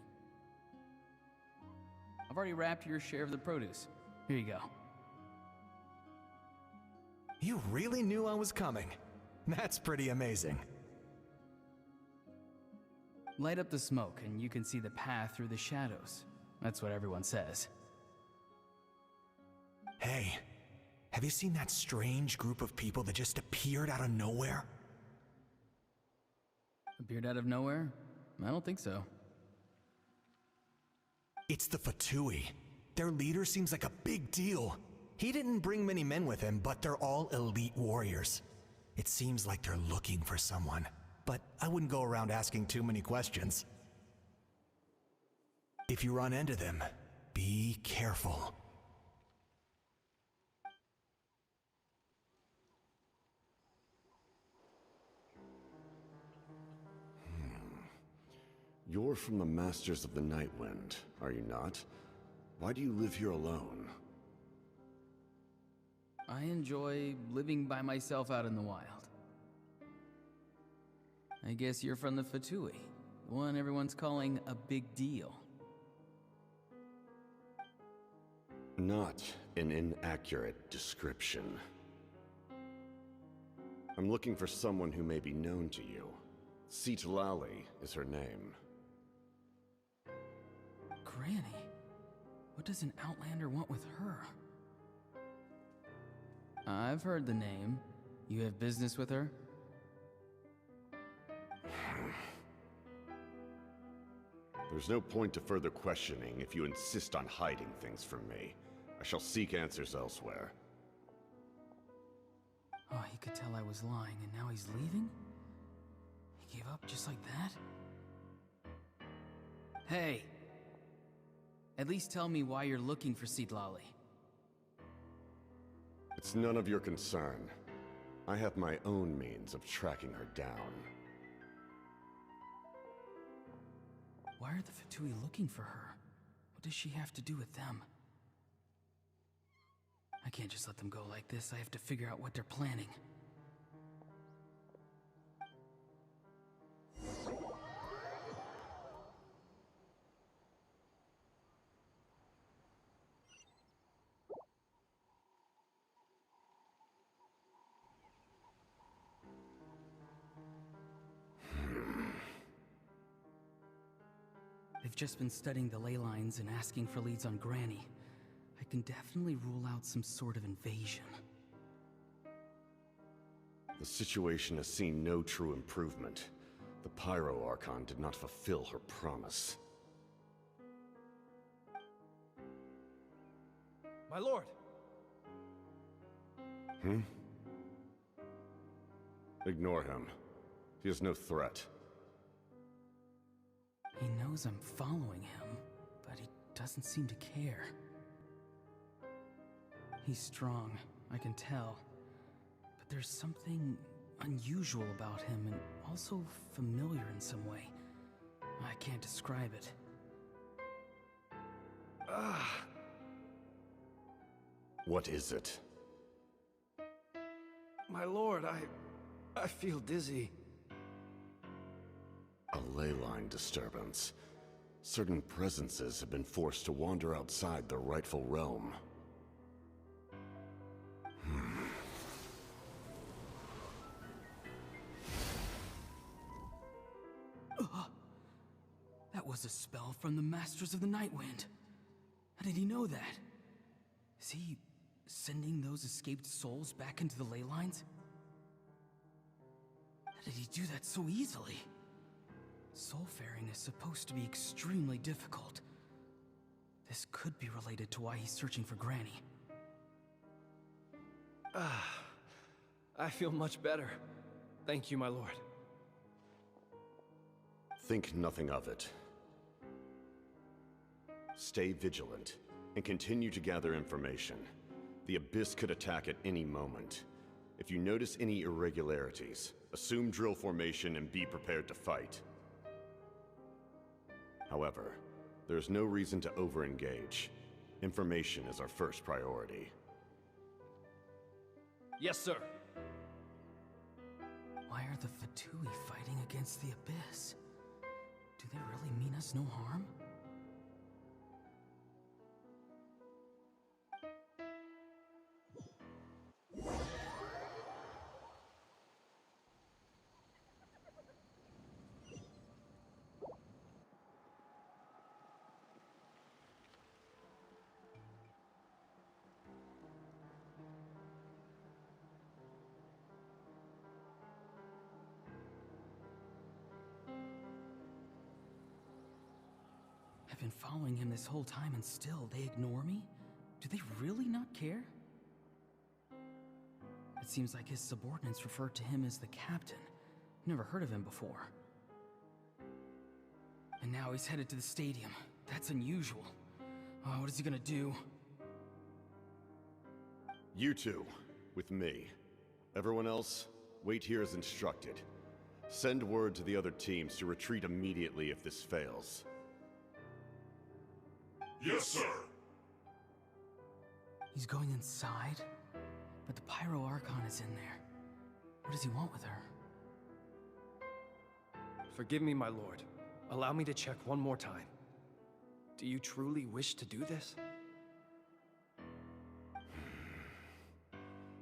I've already wrapped your share of the produce. Here you go.
You really knew I was coming. That's pretty amazing.
Light up the smoke and you can see the path through the shadows. That's what everyone says.
Hey, have you seen that strange group of people that just appeared out of nowhere?
Appeared out of nowhere? I don't think so.
It's the Fatui. Their leader seems like a big deal. He didn't bring many men with him, but they're all elite warriors. It seems like they're looking for someone, but I wouldn't go around asking too many questions. If you run into them, be careful.
You're from the Masters of the Nightwind, are you not? Why do you live here alone?
I enjoy living by myself out in the wild. I guess you're from the Fatui, the one everyone's calling a big deal.
Not an inaccurate description. I'm looking for someone who may be known to you. Seetlali is her name.
Granny? What does an Outlander want with her? I've heard the name. You have business with her?
There's no point to further questioning if you insist on hiding things from me. I shall seek answers elsewhere.
Oh, he could tell I was lying, and now he's leaving? He gave up just like that? Hey! At least tell me why you're looking for Seetlali.
It's none of your concern. I have my own means of tracking her down.
Why are the Fatui looking for her? What does she have to do with them? I can't just let them go like this. I have to figure out what they're planning. just been studying the ley lines and asking for leads on Granny. I can definitely rule out some sort of invasion.
The situation has seen no true improvement. The Pyro Archon did not fulfill her promise.
My lord!
Ignore him. He is no threat.
He knows I'm following him, but he doesn't seem to care. He's strong, I can tell. But there's something unusual about him and also familiar in some way. I can't describe it.
What is it?
My lord, I feel dizzy.
A ley line disturbance. Certain presences have been forced to wander outside their rightful realm.
That was a spell from the Masters of the Nightwind. How did he know that? Is he sending those escaped souls back into the ley lines? How did he do that so easily? Soulfaring is supposed to be extremely difficult. This could be related to why he's searching for Granny.
I feel much better. Thank you, my lord.
Think nothing of it. Stay vigilant, and continue to gather information. The Abyss could attack at any moment. If you notice any irregularities, assume drill formation and be prepared to fight. However, there's no reason to over-engage. Information is our first priority.
Yes, sir.
Why are the Fatui fighting against the Abyss? Do they really mean us no harm? I've been following him this whole time and still they ignore me? Do they really not care? It seems like his subordinates refer to him as the captain. Never heard of him before. And now he's headed to the stadium. That's unusual. Oh, what is he gonna do?
You two, with me. Everyone else, wait here as instructed. Send word to the other teams to retreat immediately if this fails.
Yes, sir.
He's going inside? But the Pyro Archon is in there. What does he want with her?
Forgive me, my lord. Allow me to check one more time. Do you truly wish to do this?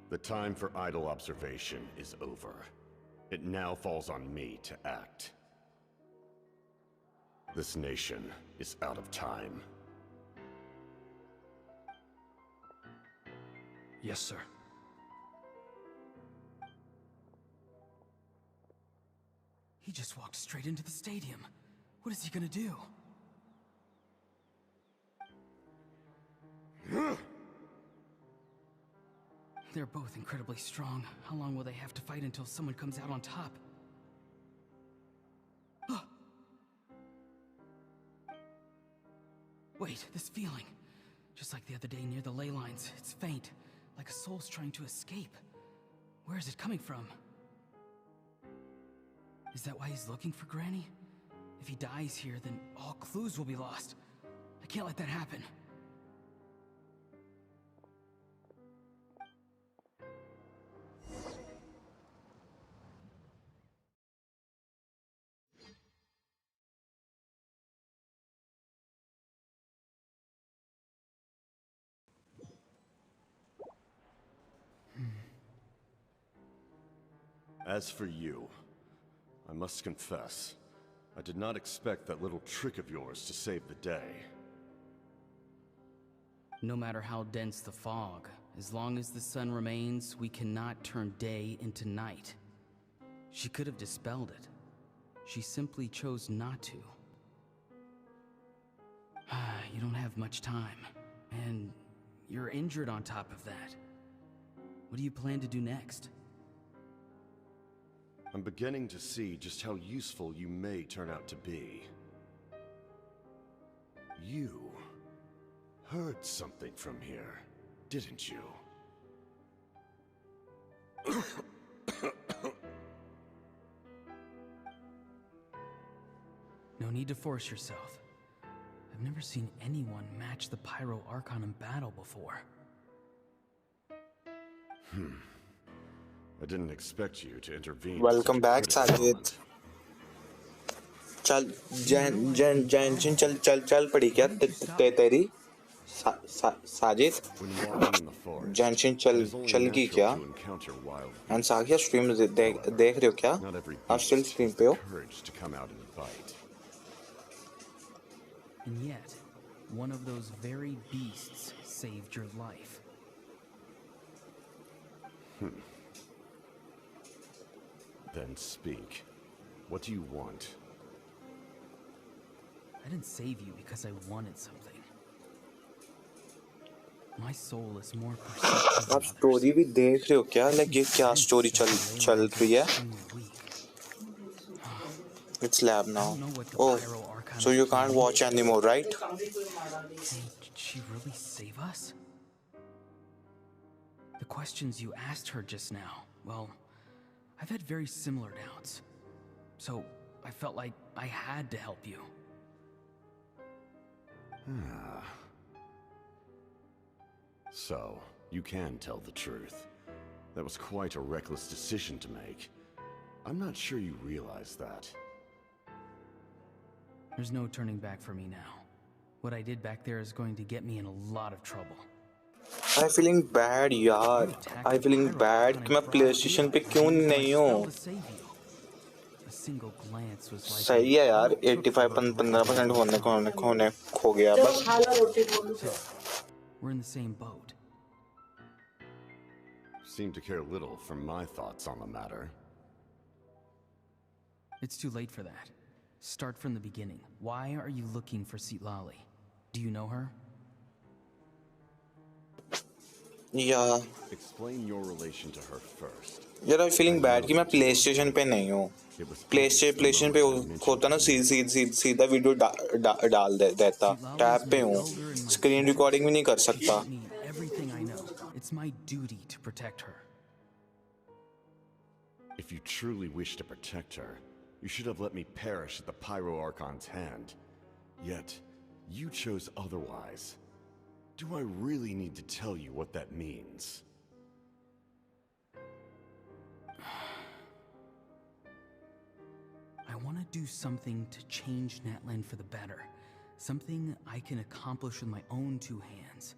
The time for idle observation is over. It now falls on me to act. This nation is out of time.
Yes, sir.
He just walked straight into the stadium. What is he gonna do? They're both incredibly strong. How long will they have to fight until someone comes out on top? Wait, this feeling. Just like the other day near the ley lines, it's faint, like a soul's trying to escape. Where is it coming from? Is that why he's looking for Granny? If he dies here, then all clues will be lost. I can't let that happen.
As for you, I must confess, I did not expect that little trick of yours to save the day.
No matter how dense the fog, as long as the sun remains, we cannot turn day into night. She could have dispelled it. She simply chose not to. You don't have much time, and you're injured on top of that. What do you plan to do next?
I'm beginning to see just how useful you may turn out to be. You heard something from here, didn't you?
No need to force yourself. I've never seen anyone match the Pyro Archon in battle before.
I didn't expect you to intervene.
Welcome back, Sajid. चल Genshin चल पड़ी क्या तेरी Sajid Genshin चल गई क्या and Saikia stream देख रहे हो क्या आप still stream पे हो
And yet, one of those very beasts saved your life.
Then speak. What do you want?
I didn't save you because I wanted something. My soul is more perceptive.
आप story भी देख रहे हो क्या like ये क्या story चल रही है It's lab now. Oh, so you can't watch anymore, right?
Did she really save us? The questions you asked her just now, well, I've had very similar doubts. So I felt like I had to help you.
So, you can tell the truth. That was quite a reckless decision to make. I'm not sure you realize that.
There's no turning back for me now. What I did back there is going to get me in a lot of trouble.
I'm feeling bad, यार. I'm feeling bad कि मैं PlayStation पे क्यों नहीं हूँ. सही है यार. 85-15% होने खो गया बस.
We're in the same boat.
Seem to care little for my thoughts on the matter.
It's too late for that. Start from the beginning. Why are you looking for Sitlali? Do you know her?
Yeah.
Explain your relation to her first.
यार I'm feeling bad कि मैं PlayStation पे नहीं हूँ. PlayStation पे होता ना सीधा वीडियो डाल देता. टैब पे हूँ. Screen recording भी नहीं कर सकता.
Everything I know. It's my duty to protect her.
If you truly wish to protect her, you should have let me perish at the Pyro Archon's hand. Yet, you chose otherwise. Do I really need to tell you what that means?
I want to do something to change Natlan for the better. Something I can accomplish with my own two hands.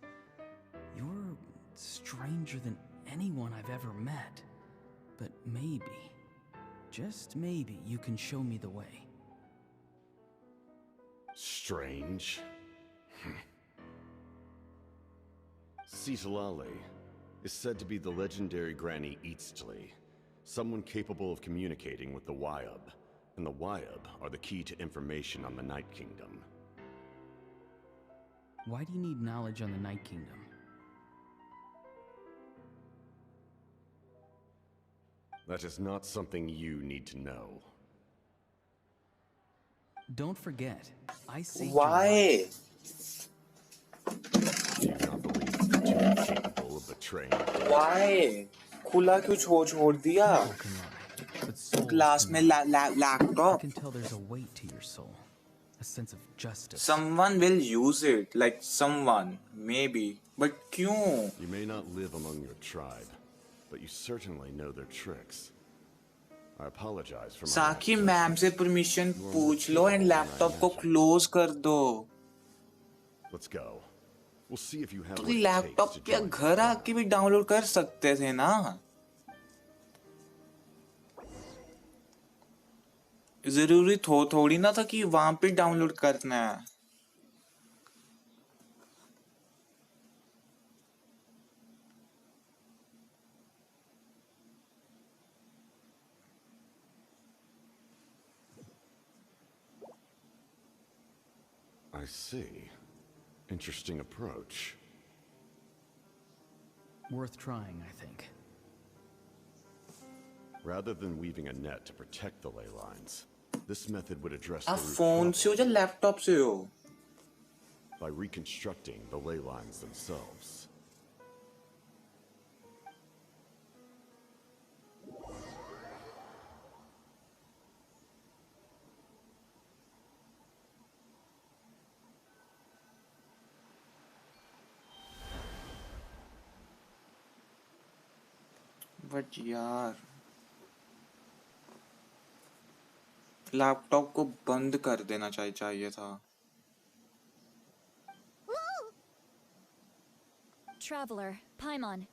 You're stranger than anyone I've ever met. But maybe, just maybe, you can show me the way.
Strange? Sitlali is said to be the legendary Granny Eastly, someone capable of communicating with the Wyab, and the Wyab are the key to information on the Night Kingdom.
Why do you need knowledge on the Night Kingdom?
That is not something you need to know.
Don't forget, I saved
Why?
Do you not believe that you are capable of betraying?
Why? खुला क्यों छोड़ दिया? Class में laptop.
I can tell there's a weight to your soul, a sense of justice.
Someone will use it, like someone, maybe. But क्यों?
You may not live among your tribe, but you certainly know their tricks. I apologize for my
साकी
actions.
Ma'am से permission पूछ लो and laptop को close कर दो.
Let's go. We'll see if you have
तो
what it
laptop
takes to
या
join
घर आके भी डाउनलोड कर सकते थे ना. जरूरी थोड़ी ना था कि वहां पे डाउनलोड करना है.
I see. Interesting approach.
Worth trying, I think.
Rather than weaving a net to protect the ley lines, this method would address
आप
the root
फोन से हो या
problem
लैपटॉप से हो?
by reconstructing the ley lines themselves.
But यार laptop को बंद कर देना चाहिए था.
Traveler, Paimon.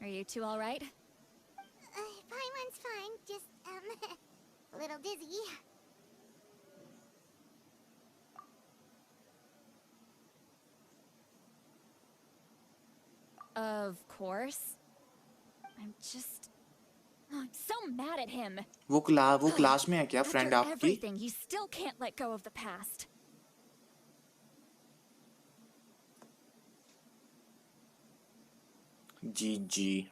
Are you two alright?
Paimon's fine, just, a little dizzy.
Of course. I'm just... Oh, I'm so mad at him.
वो क्लास में है क्या फ्रेंड
After
आपकी?
everything, he still can't let go of the past.
जी.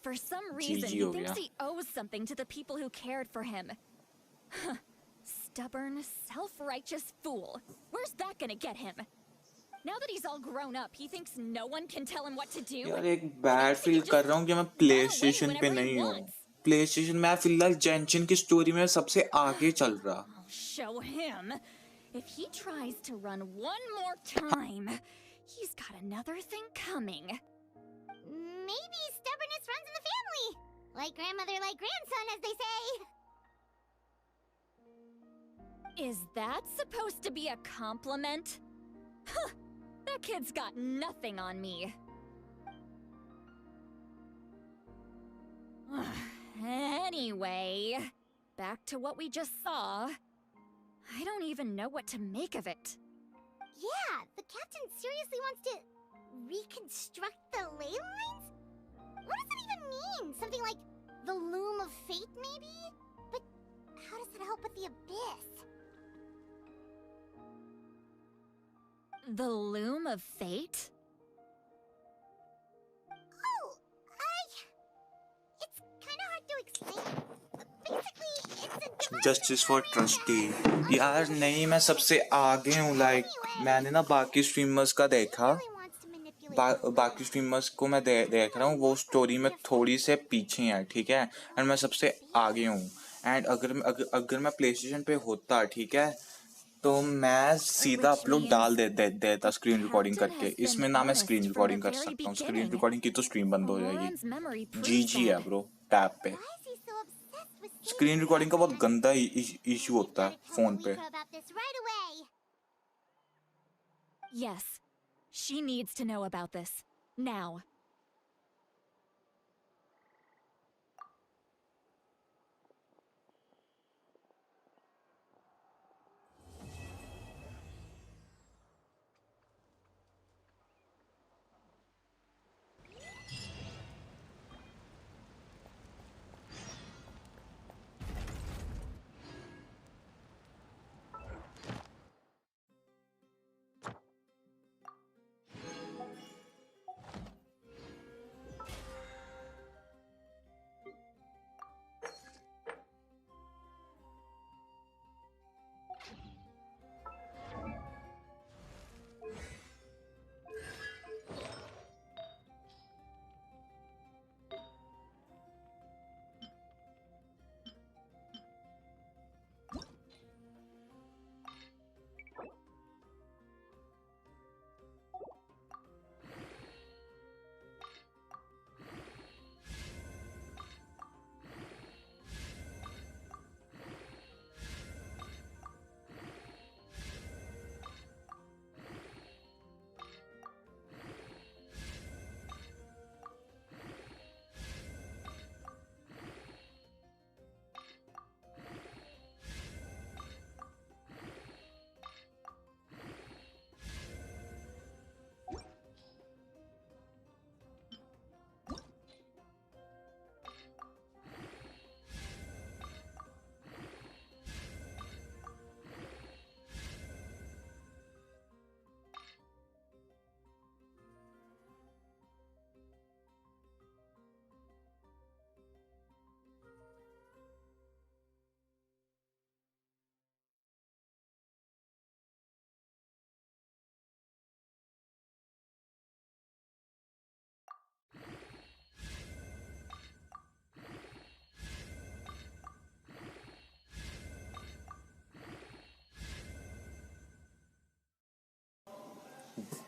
For some reason,
GG
he
हो
thinks
गया.
he owes something to the people who cared for him. Stubborn, self-righteous fool. Where's that gonna get him? Now that he's all grown up, he thinks no one can tell him what to do.
यार एक bad feel कर रहा हूँ कि मैं play station पे नहीं हूँ. प्ले स्टेशन में फिलहाल जेंशिन की स्टोरी में सबसे आगे चल रहा.
I'll show him. If he tries to run one more time, he's got another thing coming.
Maybe stubbornness runs in the family. Like grandmother, like grandson, as they say.
Is that supposed to be a compliment? Huh, that kid's got nothing on me. Anyway, back to what we just saw. I don't even know what to make of it.
Yeah, the captain seriously wants to reconstruct the ley lines? What does that even mean? Something like the loom of fate, maybe? But how does that help with the abyss?
The loom of fate?
Oh, it's kind of hard to explain. Basically, it's a
justice for trustee. यार नहीं मैं सबसे आगे हूँ. Like मैंने ना बाकी streamers का देखा. बाकी स्ट्रीमर्स को मैं देख रहा हूँ. वो स्टोरी में थोड़ी से पीछे हैं. ठीक है. एंड मैं सबसे आगे हूँ. एंड अगर मैं प्ले स्टेशन पे होता ठीक है तो मैं सीधा अपलोड डाल देता स्क्रीन रिकॉर्डिंग करके. इसमें ना मैं स्क्रीन रिकॉर्डिंग कर सकता हूँ. स्क्रीन रिकॉर्डिंग की तो स्ट्रीम बंद हो जाएगी. जी है ब्रो. टैप पे स्क्रीन रिकॉर्डिंग का बहुत गंदा इशू होता है फोन पे.
Yes, she needs to know about this. Now.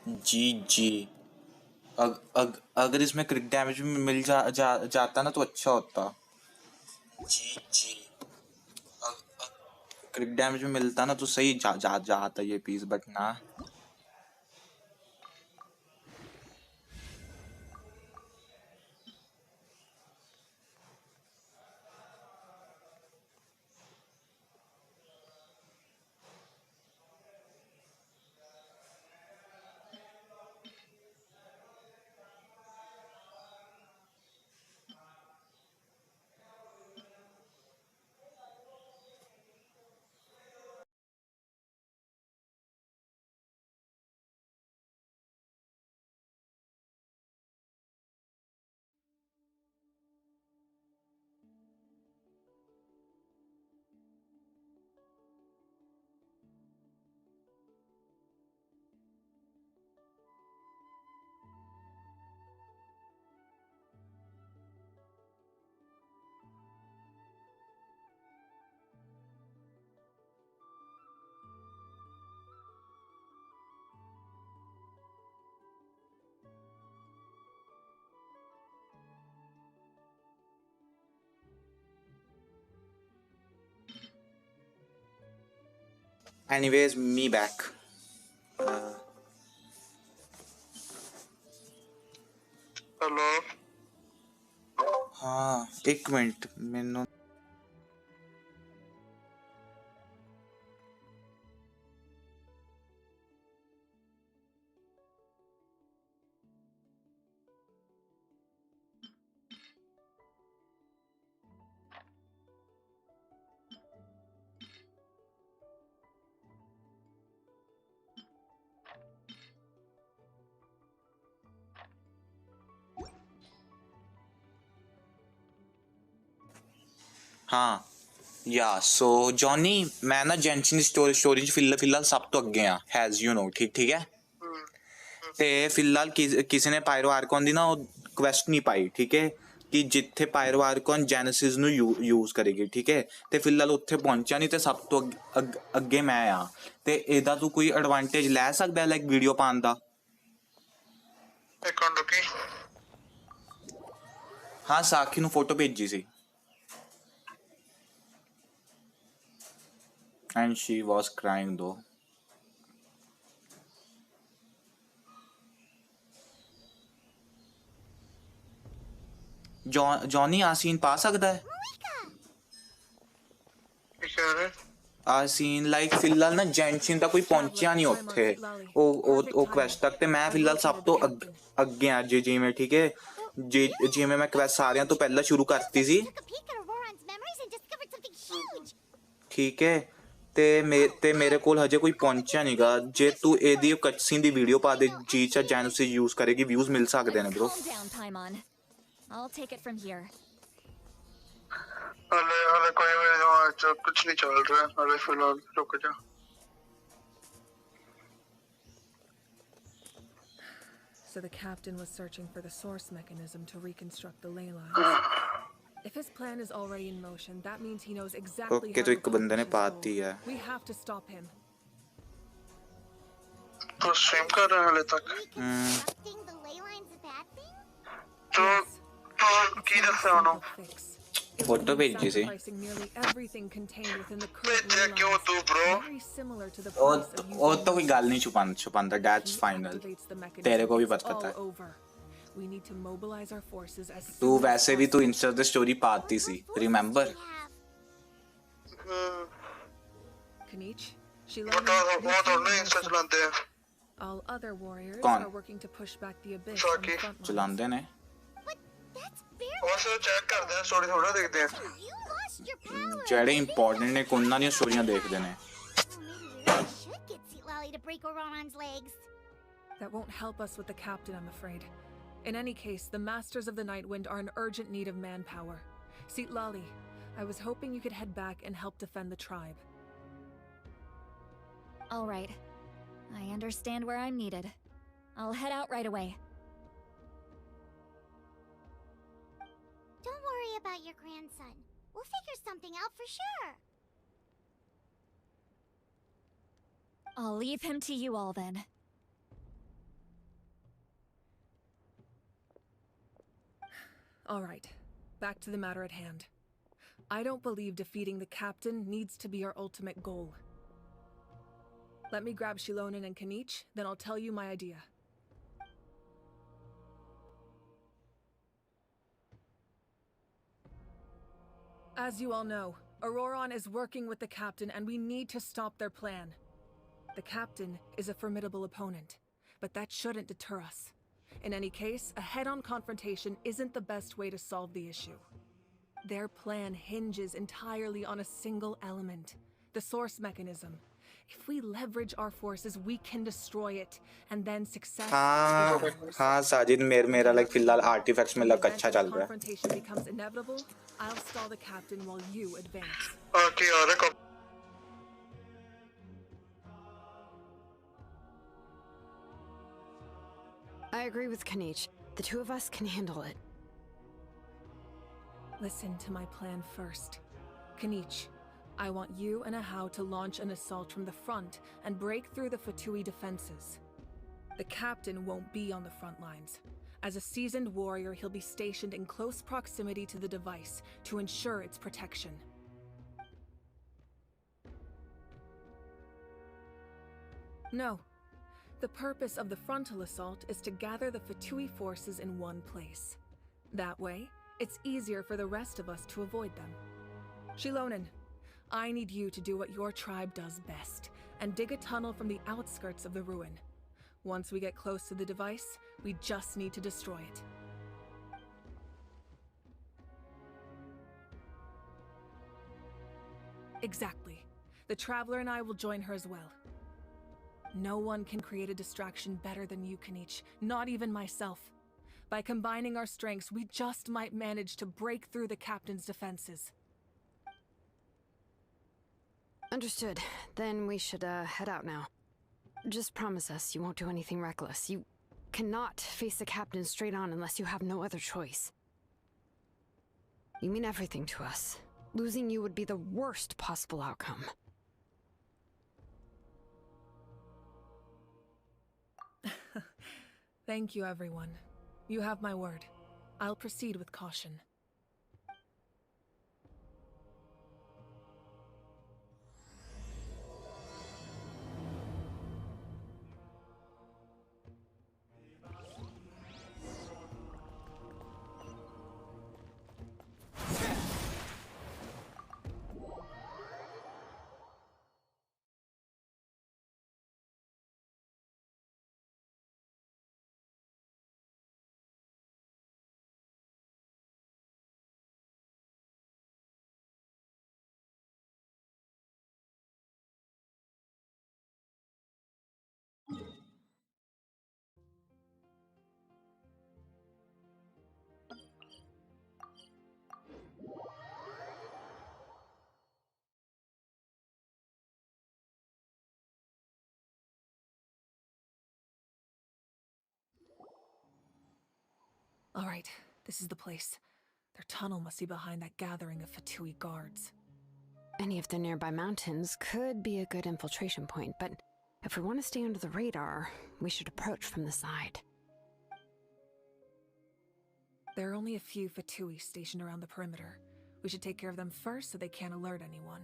जी अगर इसमें क्रिक डैमेज भी मिल जाता ना तो अच्छा होता। जी क्रिक डैमेज में मिलता ना तो सही जाता ये पीस, बट ना। Anyways, me back.
हेलो।
हाँ एक मिनट मैंने हाँ या सो जॉनी मैं ना जेंशिन स्टोरी फिलहाल सब तो अगे हाँ हैज यू नो ठीक ठीक है ते फिलहाल किसी ने पायरो आर्कॉन दी ना क्वेस्ट नहीं पाई ठीक है कि जिथे पायरो आर्कॉन जेनेसिस नु यूज करेगी ठीक है ते फिलहाल उत्थे पहुंचा नहीं ते सब तो अगे मैं आ ते एदा तू कोई एडवांटेज ले सकदा है लाइक वीडियो पान दा हाँ साखी नु फोटो भेजी सी and she was crying though Johnny आसीन पा सकता है आसीन लाइक फिलहाल ना जेंशिन तक कोई पहुंचा नहीं उत्थे ओ क्वेस्ट तक ते मैं फिलहाल सब तो अगे आ जी में ठीक है जी में मैं क्वेस्ट सारे तो पहला शुरू करती सी ठीक है ते मेरे कोल हजे कोई पहुंचा नहीं गा जे तू एदी कटसीन दी वीडियो पा दे जी चा जेनुस यूज करेगी व्यूज मिल सकते हैं bro
I'll take it from here.
अरे कोई मेरे दिमाग कुछ नहीं चल रहा है अरे फिलहाल रुक जा
So the captain was searching for the source mechanism to reconstruct the ley lines. If his plan is already in motion, that means he knows exactly how
तो एक बंदे ने पात दी है
We have to stop him.
तो stream कर रहे हैं हाले तक तो की रखा है उन्हों
फोटो भेजी सी
भेजा क्यों तू ब्रो
और तो कोई गाल नहीं छुपाता दैट्स फाइनल तेरे को भी पता है तू वैसे भी तू इंस्टा द स्टोरी पाती सी रिमेंबर
All other warriors
कौन
are working to push back the abyss.
चलांदे ने
वो चेक करते हैं स्टोरी थोड़ा देखते हैं
जेड़े इंपॉर्टेंट ने कोन्ना दी स्टोरीयां देखदे ने
That won't help us with the captain, I'm afraid. In any case, the Masters of the Night Wind are in urgent need of manpower. Lali, I was hoping you could head back and help defend the tribe.
All right. I understand where I'm needed. I'll head out right away.
Don't worry about your grandson. We'll figure something out for sure.
I'll leave him to you all then.
All right, back to the matter at hand. I don't believe defeating the captain needs to be our ultimate goal. Let me grab Shilonen and Kanich, then I'll tell you my idea. As you all know, Auroron is working with the captain and we need to stop their plan. The captain is a formidable opponent, but that shouldn't deter us. In any case, a head-on confrontation isn't the best way to solve the issue. Their plan hinges entirely on a single element, the source mechanism. If we leverage our forces, we can destroy it, and then success
हाँ
is ours.
हाँ साजिद मेरा like फिलहाल artefacts में
In the
luck
event
अच्छा
that
चल रहा है.
confrontation becomes inevitable, I'll stall the captain while you advance.
Okay, alright.
I agree with Kanich. The two of us can handle it.
Listen to my plan first. Kanich, I want you and Ahau to launch an assault from the front and break through the Fatui defenses. The captain won't be on the front lines. As a seasoned warrior, he'll be stationed in close proximity to the device to ensure its protection. No. The purpose of the frontal assault is to gather the Fatui forces in one place. That way, it's easier for the rest of us to avoid them. Shilonen, I need you to do what your tribe does best, and dig a tunnel from the outskirts of the ruin. Once we get close to the device, we just need to destroy it. Exactly. The Traveler and I will join her as well. No one can create a distraction better than you, Kanich, not even myself. By combining our strengths, we just might manage to break through the captain's defenses.
Understood. Then we should head out now. Just promise us you won't do anything reckless. You cannot face the captain straight on unless you have no other choice. You mean everything to us. Losing you would be the worst possible outcome.
Thank you, everyone. You have my word. I'll proceed with caution. All right, this is the place. Their tunnel must be behind that gathering of Fatui guards.
Any of the nearby mountains could be a good infiltration point, but if we want to stay under the radar, we should approach from the side.
There are only a few Fatui stationed around the perimeter. We should take care of them first so they can't alert anyone.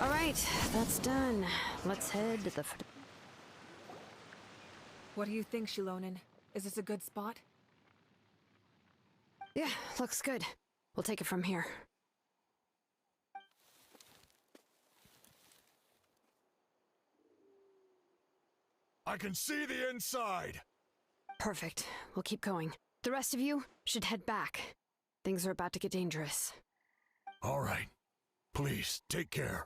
All right, that's done. Let's head to the...
What do you think, Shilonen? Is this a good spot?
Yeah, looks good. We'll take it from here.
I can see the inside!
Perfect. We'll keep going. The rest of you should head back. Things are about to get dangerous.
All right. Please, take care.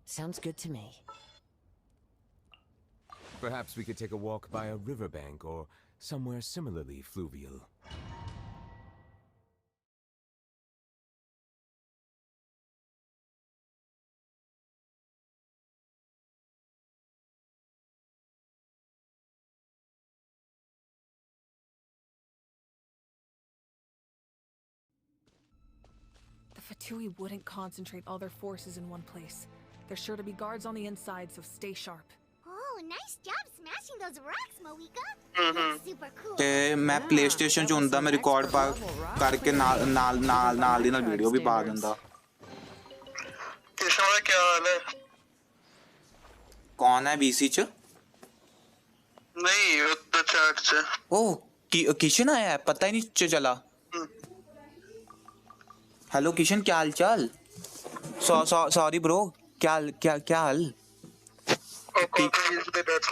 Sounds good to me.
Perhaps we could take a walk by a riverbank or somewhere similarly fluvial.
The Fatui wouldn't concentrate all their forces in one place. There's sure to be guards on the inside, so stay sharp.
Oh, nice job smashing those rocks, Moika. That's super cool.
ਤੇ ਮੈਂ PlayStation 'ਚ ਹੁੰਦਾ ਮੈਂ record ਕਰਕੇ ਨਾਲ ਦੀ ਨਾਲ video ਵੀ ਪਾ ਦਿੰਦਾ।
केशव भाई क्या हाल है?
कौन है BC 'ਚ?
नहीं उत्तर चैट से।
ओह किशन आया है, पता ही नहीं चला। हेलो किशन, क्या हाल चाल? सॉरी ब्रो, क्या हाल?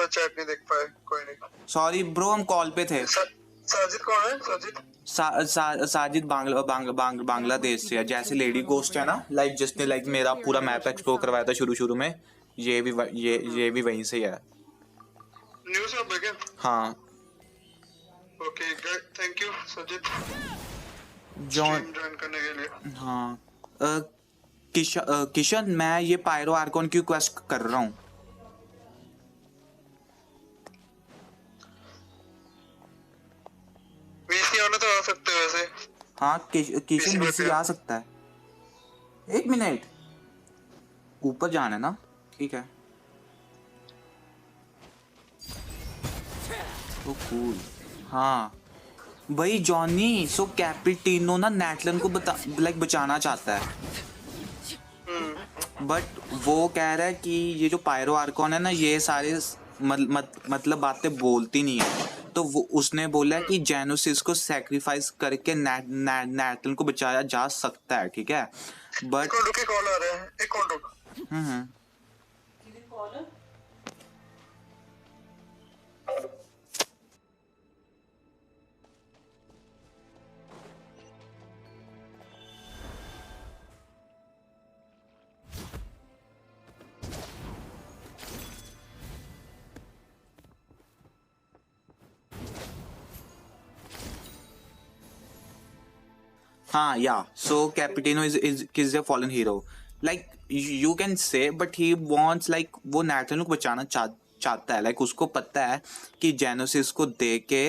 चैट नहीं देख पाए, कोई नहीं।
सॉरी ब्रो, हम कॉल पे थे।
साजिद कौन है?
साजिद बांग्लादेश से है। जैसे लेडी गोस्ट है ना, लाइक जिसने लाइक मेरा पूरा मैप एक्सप्लोर करवाया था शुरू में, ये भी वहीं से ही है।
न्यूज़ हब है क्या?
हाँ।
Okay, thank you Sajid
join
करने के लिए।
हाँ किशन, मैं ये पायरो आर्कॉन की क्वेस्ट कर रहा हूँ।
वीसी आने तो आ सकते हैं वैसे।
हाँ किशन वीसी आ सकता है। 1 मिनट, ऊपर जाना है ना? ठीक है। तो कूल। हाँ भाई जॉनी, सो कैपिटिनो ना नैटलन को बचाना चाहता है, बट वो कह रहा है कि ये जो पायरो आर्कॉन है ना, ये सारे मतलब बातें बोलती नहीं है। तो वो उसने बोला कि जेनोसिस को सैक्रिफाइस करके नैटलन को बचाया जा सकता है, ठीक है। बट
कॉल आ रहा है, एक कॉल।
हाँ या so Capitano is a fallen hero, like you can say, but he wants like वो नैटलन को बचाना चाहता है, like उसको पता है कि जेनोसिस को दे के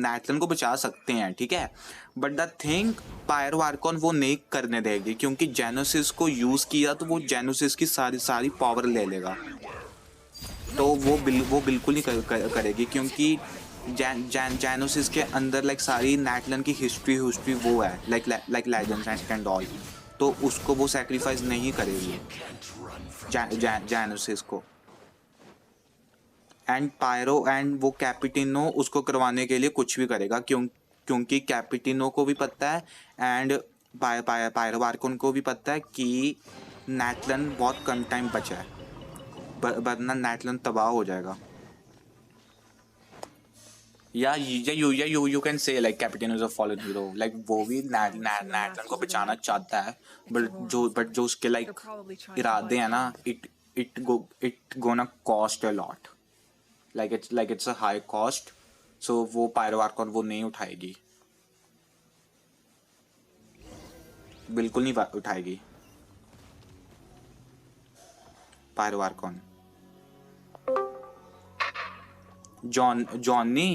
नैटलन को बचा सकते हैं, ठीक है। But the thing, pyro Arcon वो नहीं करने देगी, क्योंकि जेनोसिस को यूज किया तो वो जेनोसिस की सारी पावर ले लेगा। तो वो बिल्कुल नहीं करेगी, क्योंकि जेनोसिस के अंदर लाइक सारी नैटलन की हिस्ट्री वो है, लाइक लेजेंड्स एंड ऑल। तो उसको वो सैक्रिफाइस नहीं करेगी जेनोसिस को। एंड पायरो एंड वो कैपिटिनो उसको करवाने के लिए कुछ भी करेगा, क्योंकि कैपिटिनो को भी पता है एंड पायरो आर्कॉन को भी पता है कि नैटलन बहुत कम टाइम बचा है, वरना नैटलन तबाह हो जाएगा। You can say like Capitano is a fallen hero, like वो भी नैटलन को बचाना चाहता है, but जो उसके like इरादे हैं ना, it gonna cost a lot, like it's a high cost, so वो पायरो आर्कॉन वो नहीं उठाएगी, बिल्कुल नहीं उठाएगी पायरो आर्कॉन। जॉनी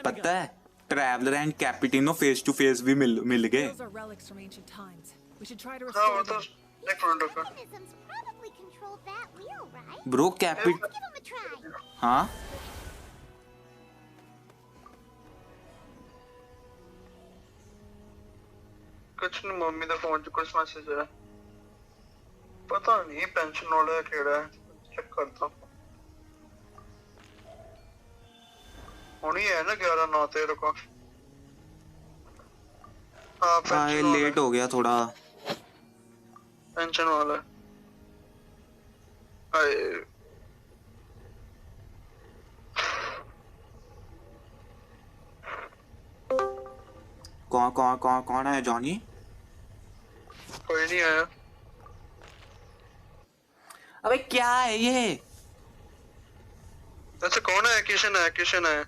पता है, traveller and Capitano face to face भी मिल गए। ब्रो हाँ
कुछ नहीं, मम्मी का फोन च कुछ मैसेज है, पता नहीं पेंशन वाला केड़ा है, चेक करता हूं। होनी है ना 11/9 तेरे को।
आए लेट हो गया थोड़ा।
पेंशन वाला आए
कौन है जॉनी?
कोई नहीं आया।
अबे क्या है ये?
अच्छा कौन है? किशन है, किशन है।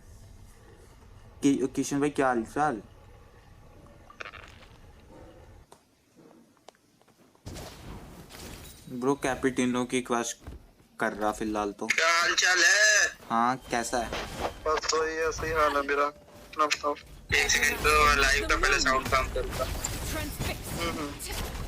किशन भाई क्या हाल चाल? ब्रो कैपिटिनो की क्वेस्ट कर रहा फिलहाल तो।
क्या हाल चाल है?
हाँ कैसा है?
बस तो ये ऐसे ही हाल है मेरा। एक सेकंड तो लाइव का पहले साउंड काम करूंगा।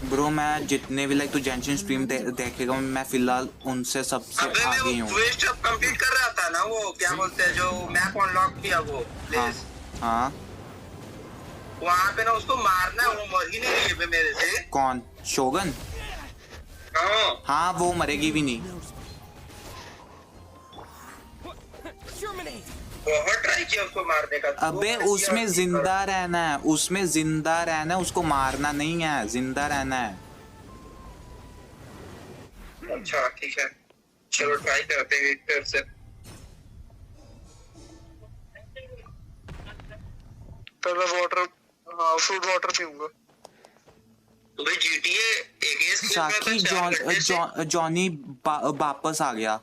ब्रो मैं जितने भी लाइक तू जेंशिन स्ट्रीम देखेगा मैं फिलहाल उनसे सबसे आगे ही हूँ।
क्वेस्ट अब कंप्लीट कर रहा था ना, वो क्या बोलते हैं जो मैप अनलॉक किया वो प्लेस।
हाँ
वहाँ पे ना उसको मारना है, वो मर ही नहीं रही है मेरे से।
कौन? शोगन? हाँ वो मरेगी भी नहीं।
बहुत ट्राई किया उसको मारने का।
अबे उसमें जिंदा रहना है, उसमें जिंदा रहना है, उसको मारना नहीं है, जिंदा रहना है।
अच्छा ठीक है, चलो ट्राई करते हैं फिर से। पहले वाटर, हाँ फ्रूट वाटर पीऊंगा। तो भाई GTA
साकी जॉनी वापस आ गया।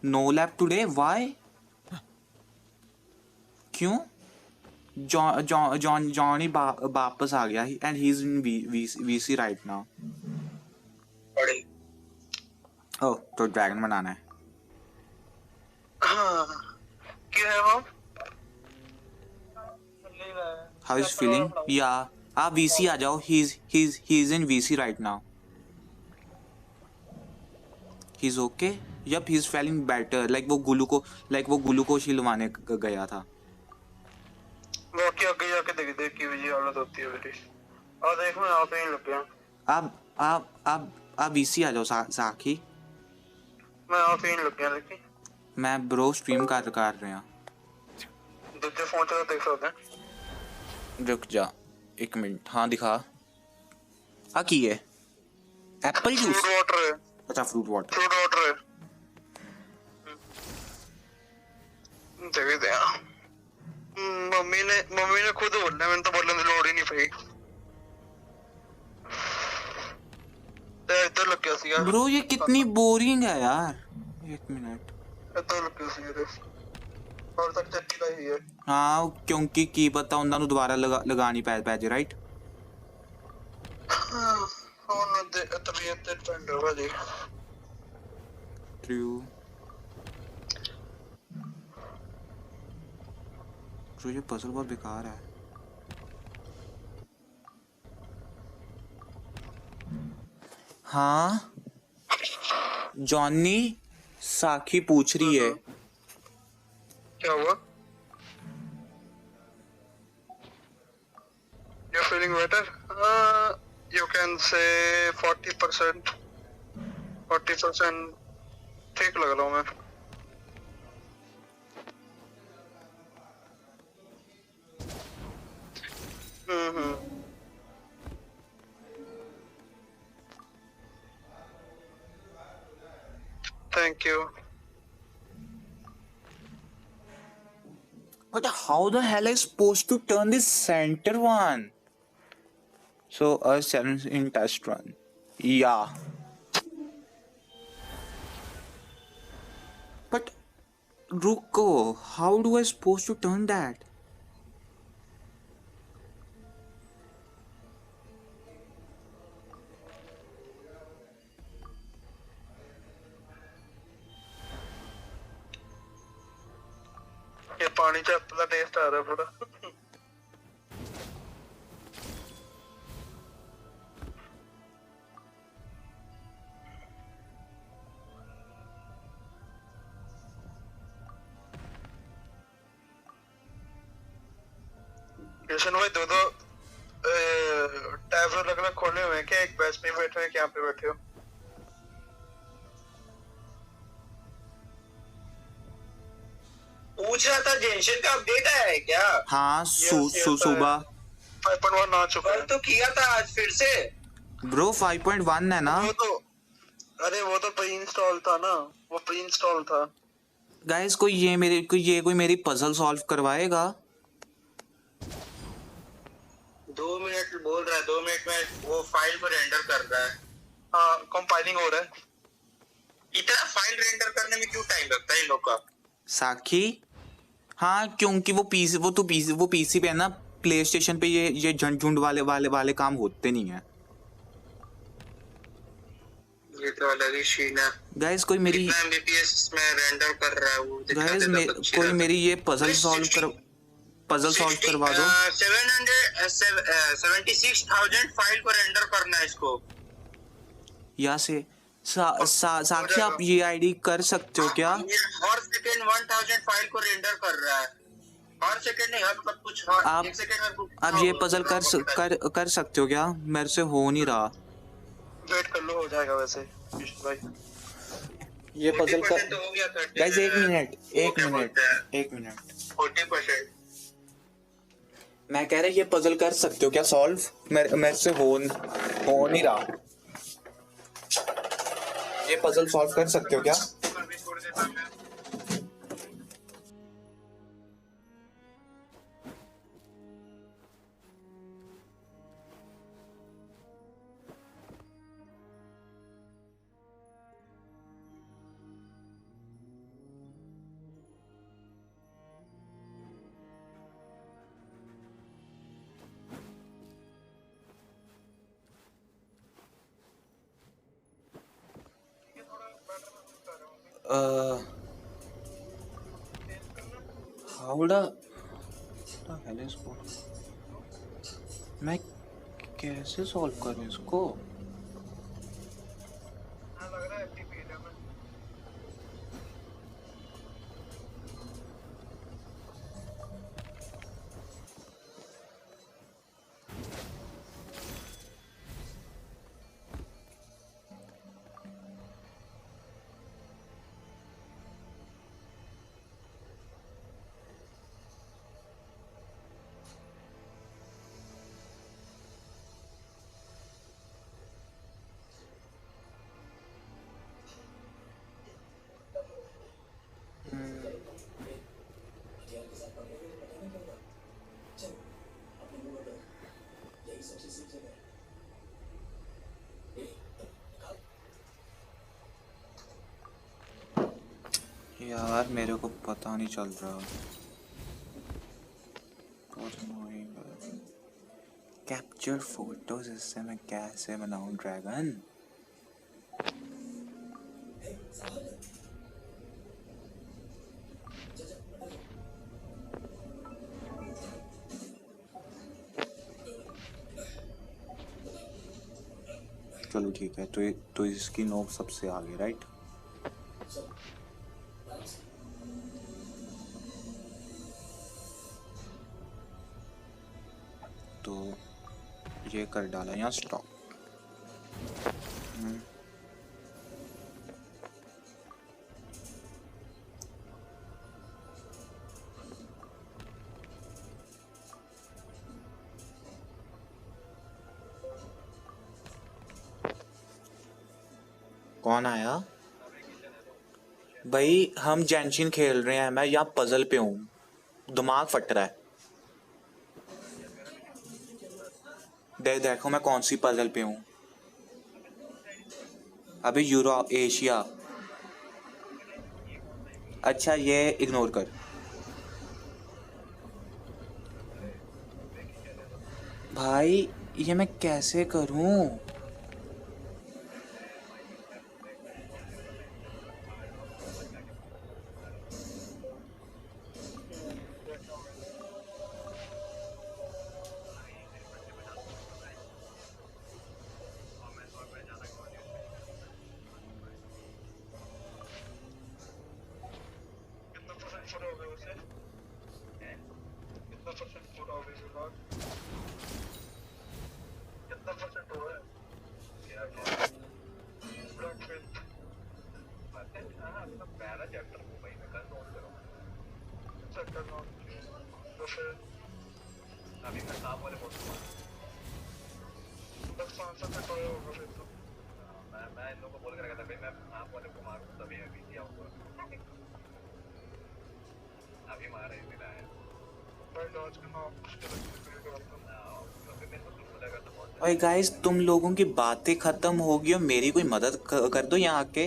No lab today, why? क्यों? जॉनी वापस आ गया and he is in VC right now. Oh तो ड्रैगन बनाना है।
क्यों है वो?
How is feeling? या आप VC आ जाओ। He is in VC right now. He is okay. Yup he is feeling better. Like वो ग्लूकोज हिलवाने गया था।
वो क्या आगे जाके देख की वजह हालत होती है मेरी। और देख मैं आप ही लग गया।
आप VC आ जाओ साकी।
मैं आप ही लग गया लेकिन।
मैं ब्रो स्ट्रीम कर रहे हैं।
दूसरे फोन से देख सकते हैं।
रुक जा एक मिनट। हाँ दिखा। हाँ की है एप्पल जूस।
फ्रूट वाटर है।
अच्छा फ्रूट वाटर।
फ्रूट वाटर है। देखते हैं। मम्मी ने खुद बोलना, मैंने तो बोलने की लोड़ ही नहीं पड़ी। इधर लग गया सी यार।
ब्रो ये कितनी बोरिंग है यार। एक मिनट।
इधर लग गया सी यार। और तक चक्की का ही है।
हाँ क्योंकि की पता उन्होंने दोबारा लगानी पै जे राइट।
ਹੁਣ ਤਬੀਅਤ ਤੇ ਡਿਪੈਂਡ ਹੋਗਾ ਜੀ।
ट्रू। तो ये पजल बहुत बेकार है। हाँ जॉनी साकी पूछ रही है।
क्या हुआ? You're feeling better? You can say 40%. 40% ठीक लग रहा हूँ मैं। Thank you.
But how the hell am I supposed to turn this center one? So a challenge in test run. Yeah. But Ruko, how do I supposed to turn that?
ये पानी चाप का test आ रहा है पूरा। किशन भाई दो tab अलग अलग खोले हुए हैं क्या? एक बैच में बैठे हो, यहाँ पे बैठे हो? पूछ रहा था जेंशिन का अपडेट आया है क्या?
हाँ सुबह
5.1 आ चुका है।
तो किया था आज फिर से।
ब्रो 5.1 है ना?
अरे वो तो प्री इंस्टॉल था ना, वो प्री इंस्टॉल था।
गाइस कोई मेरी पजल सॉल्व करवाएगा?
2 मिनट बोल रहा है, 2 मिनट में वो फाइल को रेंडर कर रहा है।
हाँ कंपाइलिंग हो रहा है।
इतना फाइल रेंडर करने में क्यों टाइम लगता है इन लोग का?
साखी, हाँ क्योंकि वो पीसी पे है ना, प्ले स्टेशन पे ये झंझुंड वाले काम होते नहीं है।
ये तो अलग ही सीन है।
गाइस कोई मेरी
कितना एमबीपीएस में रेंडर कर रहा है वो दिखा
गाइस
देता तो अच्छी
कोई
रहता।
मेरी ये पजल सॉल्व करवा दो।
76,000 फाइल को रेंडर करना है इसको।
यहाँ से साक्षी आप ये आईडी कर सकते हो क्या?
हर सेकंड 1000 फाइल को रेंडर कर रहा है। हर सेकंड नहीं, हर मतलब कुछ हर एक सेकंड में।
आप ये पजल कर सकते हो क्या? मेरे से हो नहीं रहा।
वेट कर लो, हो जाएगा वैसे भाई।
ये पजल का
तो हो गया।
गाइस एक मिनट
40%।
मैं कह रहा ये पजल कर सकते हो क्या सॉल्व? मेरे से हो नहीं रहा। ये पजल सॉल्व कर सकते हो क्या? मैं कैसे सॉल्व करूं इसको? यार मेरे को पता नहीं चल रहा। कैप्चर फोटोज, इससे मैं कैसे बनाऊं ड्रैगन? चलो ठीक है, तो इसकी नोक सबसे आगे, राइट? तो ये कर डाला यहाँ स्टॉप। कौन आया भाई? हम जेंशिन खेल रहे हैं, मैं यहाँ पजल पे हूँ, दिमाग फट रहा है। देखो मैं कौन सी पजल पे हूँ अभी। Europe, Asia. अच्छा ये इग्नोर कर। भाई ये मैं कैसे करूँ?
अभी मैं सांप वाले बोल दूंगा। बस 500 तक होगा फिर तो। मैं इन लोगों को बोल के रखा था भाई मैं सांप वाले को मारूं तभी अभी दिया होगा। अभी मारे ही नहीं आया। भाई लॉन्च करना मुश्किल है। अभी मेरे को तुम बोलेगा तो बहुत।
ओए गाइस, तुम लोगों की बातें खत्म हो गई और मेरी कोई मदद कर दो यहाँ आके।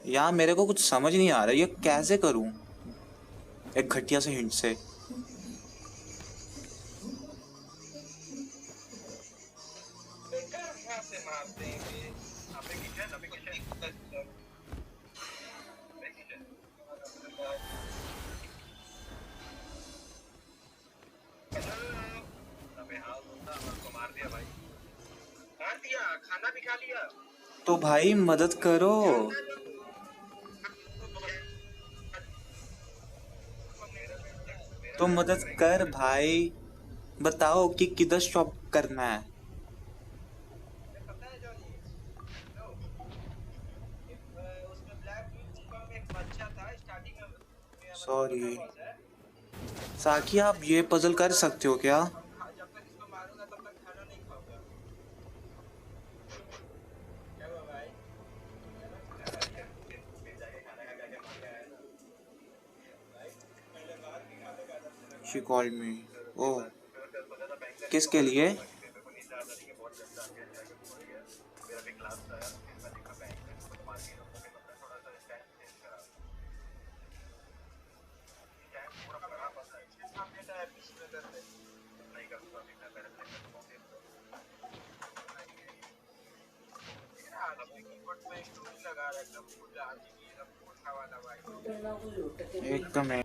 यहाँ मेरे को कुछ समझ नहीं आ रहा ये कैसे करूं एक घटिया से हिंट से।
कहाँ से मारते हैं ये? अबे किचन अबे हाँ बोलता हमको मार दिया भाई। मार दिया, खाना भी खा लिया।
तो भाई मदद करो। तो मदद कर भाई, बताओ कि किधर स्टॉप करना है। सॉरी साकी, आप ये पजल कर सकते हो क्या? She called me. Oh, किसके लिए? एक तो मैं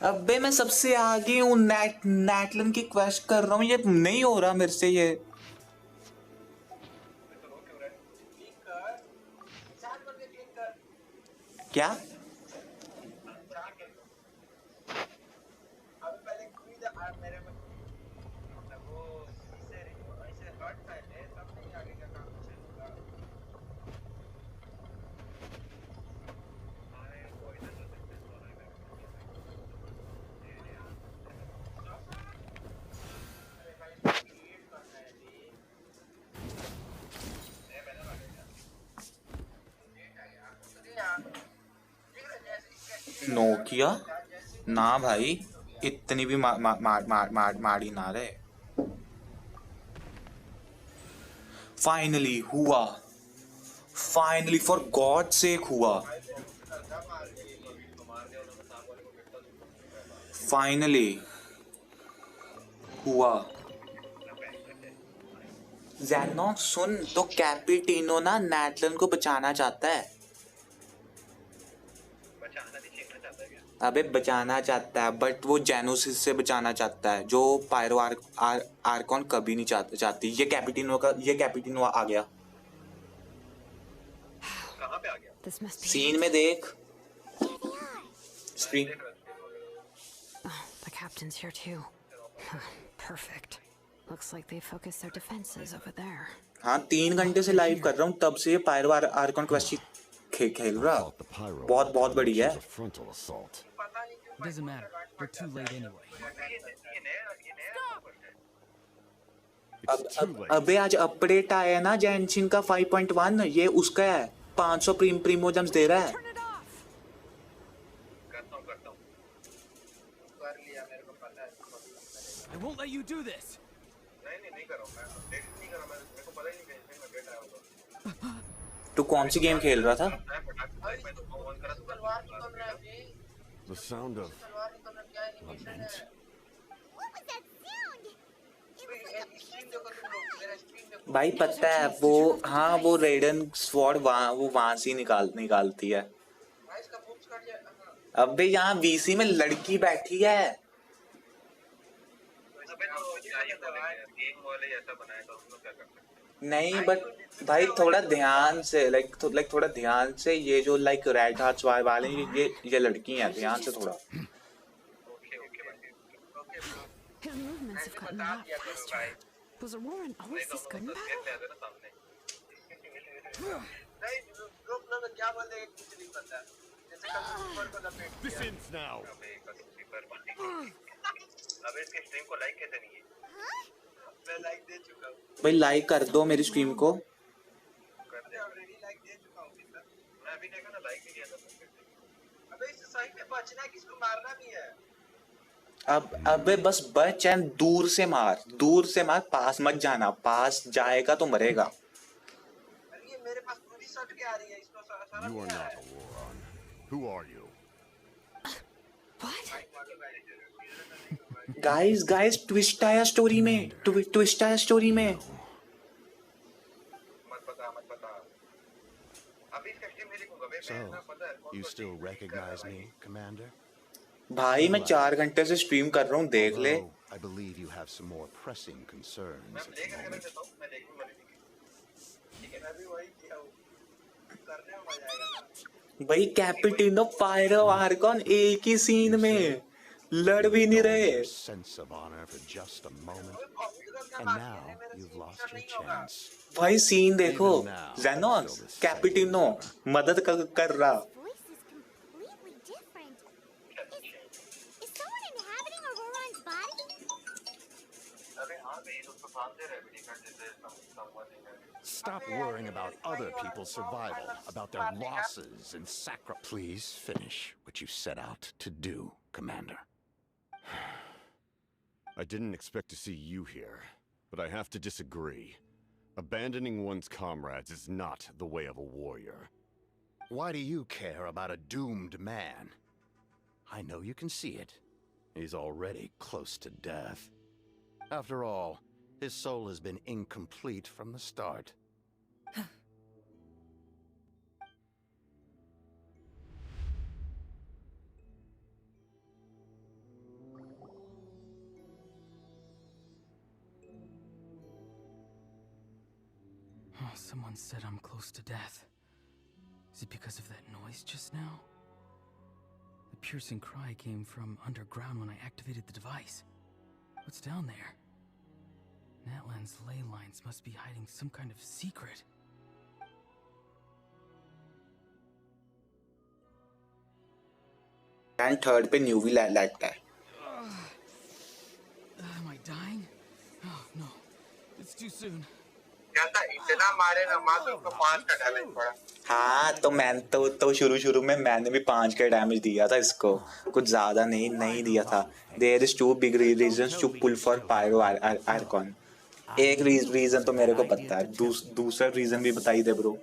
अबे मैं सबसे आगे हूँ, नैटलन की क्वेस्ट कर रहा हूँ, ये नहीं हो रहा मेरे से ये। क्या? नो किया ना भाई, इतनी भी मारी ना रहे। फाइनली हुआ, फाइनली फॉर गॉड सेक हुआ, फाइनली हुआ। ज़ेनो सुन, तो कैपिटिनो ना नैटलन को बचाना चाहता है। अबे बचाना चाहता है बट वो जेनोसिस से बचाना चाहता है, जो पायरो आर्कॉन कभी नहीं चाहती। ये कैपिटिनो आ गया।
कहाँ पे आ गया?
सीन में देख screen.
The captain's here too. Perfect. Looks like they focused their defenses over there.
हाँ 3 घंटे से लाइव कर रहा हूँ, तब से ये पायरो आर्कॉन क्वेस्ट खेल रहा। बहुत बढ़िया है।
Doesn't matter. We're too late anyway.
अबे आज अपडेट आया है ना जेनशिन का 5.1, ये उसका है। 500 प्रीमो जेम्स दे रहा है।
I won't let you do this.
नहीं कर रहा हूँ मैं, अपडेट नहीं कर रहा मैं, मेरे को पता ही नहीं कि मैं अपडेट आया होगा।
तू कौन सी गेम खेल रहा था?
The sound of lament.
What was that sound?
भाई पता है वो, हाँ वो रेडन स्वॉर्ड वहां से ही निकालती है। अबे यहाँ वीसी में लड़की बैठी है। नहीं बट भाई थोड़ा ध्यान से लाइक थोड़ा ध्यान से, ये जो लाइक रेड हार्ट्स वाले ये लड़की हैं, ध्यान से थोड़ा।
His movements have gotten a lot faster. Was Aurora always this good in battle?
This ends now.
भाई लाइक कर दो मेरी स्ट्रीम को। अब अबे बस बच एंड दूर से मार, पास मत जाना, पास जाएगा तो मरेगा।
You are not Aurora. Who are you?
What?
Guys twist आया स्टोरी में, ट्विस्ट आया स्टोरी में।
So, you still recognize me, Commander?
भाई मैं 4 घंटे से स्ट्रीम कर रहा हूँ, देख ले।
I believe you have some more pressing concerns at the moment.
भाई कैपिटन ऑफ पायरो आर्कॉन एक ही सीन में लड़ भी नहीं रहे।
Sense of honor for just a moment, and now you've lost your chance.
भाई सीन देखो, जेनोस कैपिटिनो मदद कर रहा।
Stop worrying about other people's survival, about their losses and sacrifice. Please finish what you set out to do, Commander. I didn't expect to see you here, but I have to disagree. Abandoning one's comrades is not the way of a warrior. Why do you care about a doomed man? I know you can see it. He's already close to death. After all, his soul has been incomplete from the start.
Someone said I'm close to death. Is it because of that noise just now? The piercing cry came from underground when I activated the device. What's down there? Natlan's ley lines must be hiding some kind of secret.
And third पे new भी लगता है।
Am I dying? Oh no, it's too soon.
इतना मारे ना मात्र उसको 5 का डैमेज पड़ा।
हाँ तो मैं तो शुरू में मैंने भी 5 का डैमेज दिया था इसको, कुछ ज्यादा नहीं दिया था। There is 2 big reasons to pull for pyro archon. एक रीजन तो मेरे को पता है, दूसरा रीजन भी बताई दे ब्रो।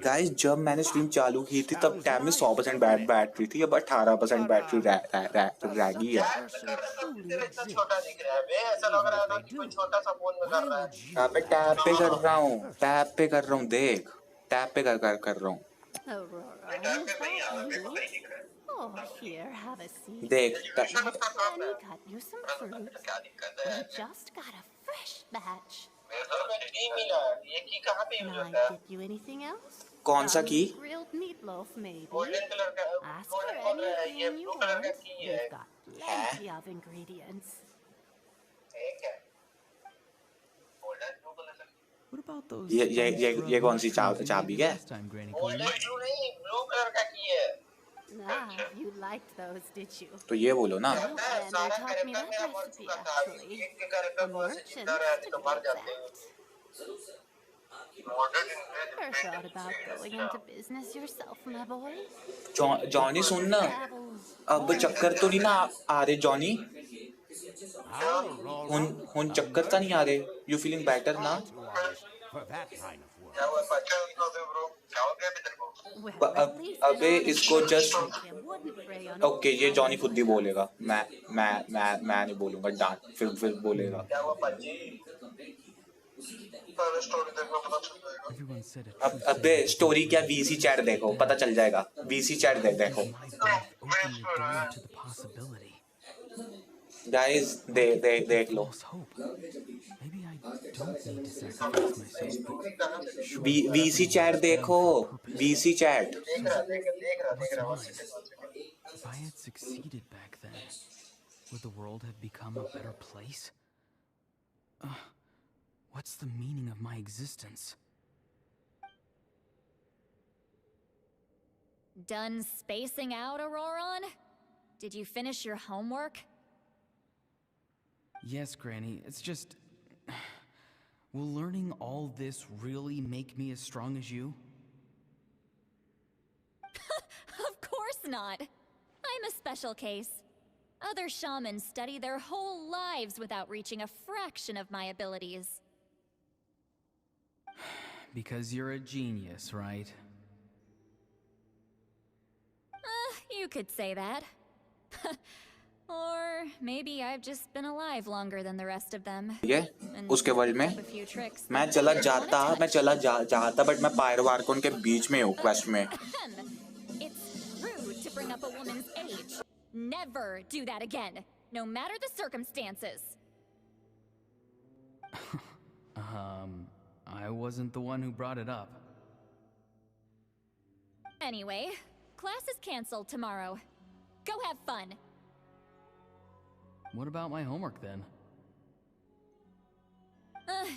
गाइस जब मैंने स्ट्रीम चालू की थी तब टाइम में 100% बैटरी थी, अब 18% बैटरी रह गई है। अबे टैप पे कर रहा हूँ, देख टैप पे कर रहा हूँ।
Oh, here, have a seat.
देख
Let Granny cut you some fruit. We just got a fresh batch. Can I get you anything else?
कौन सा की?
Grilled meatloaf, maybe. Ask for anything you want. We've got plenty of ingredients.
What about those?
ये कौन सी चाबी है?
You liked those, did you?
तो ये बोलो ना।
Well, they taught me that recipe, actually. A merchant to be exact. Ever thought about going into business yourself, my boy?
Johnny सुन ना, अब चक्कर तो नहीं ना आ रहे जॉनी? हुन चक्कर तो नहीं आ रहे? You feeling better ना? अबे इसको जस्ट ओके ये जॉनी खुद ही बोलेगा मैं नहीं बोलूंगा डांट फिर बोलेगा
Everyone said a
अब
true
अबे
savior
स्टोरी क्या
would
वीसी चैट देखो पता चल जाएगा वीसी चैट देखो
my birth opened the door to the possibility.
Guys देख लो
False hope. Maybe I don't need to sacrifice myself, but
VC chat देखो VC chat
what's mine? If I had succeeded back then, would the world have become a better place? What's the meaning of my existence?
Done spacing out, Auroron? Did you finish your homework?
Yes, Granny. It's just... Will learning all this really make me as strong as you?
Of course not. I'm a special case. Other shamans study their whole lives without reaching a fraction of my abilities.
Because you're a genius, right?
You could say that. Or maybe I've just been alive longer than the rest of them.
ये उसके world में मैं चला जाता but मैं पायरवार्कोन के बीच में हूँ क्वेस्ट में
It's rude to bring up a woman's age. Never do that again, no matter the circumstances.
I wasn't the one who brought it up.
Anyway, class is cancelled tomorrow. Go have fun.
What about my homework then?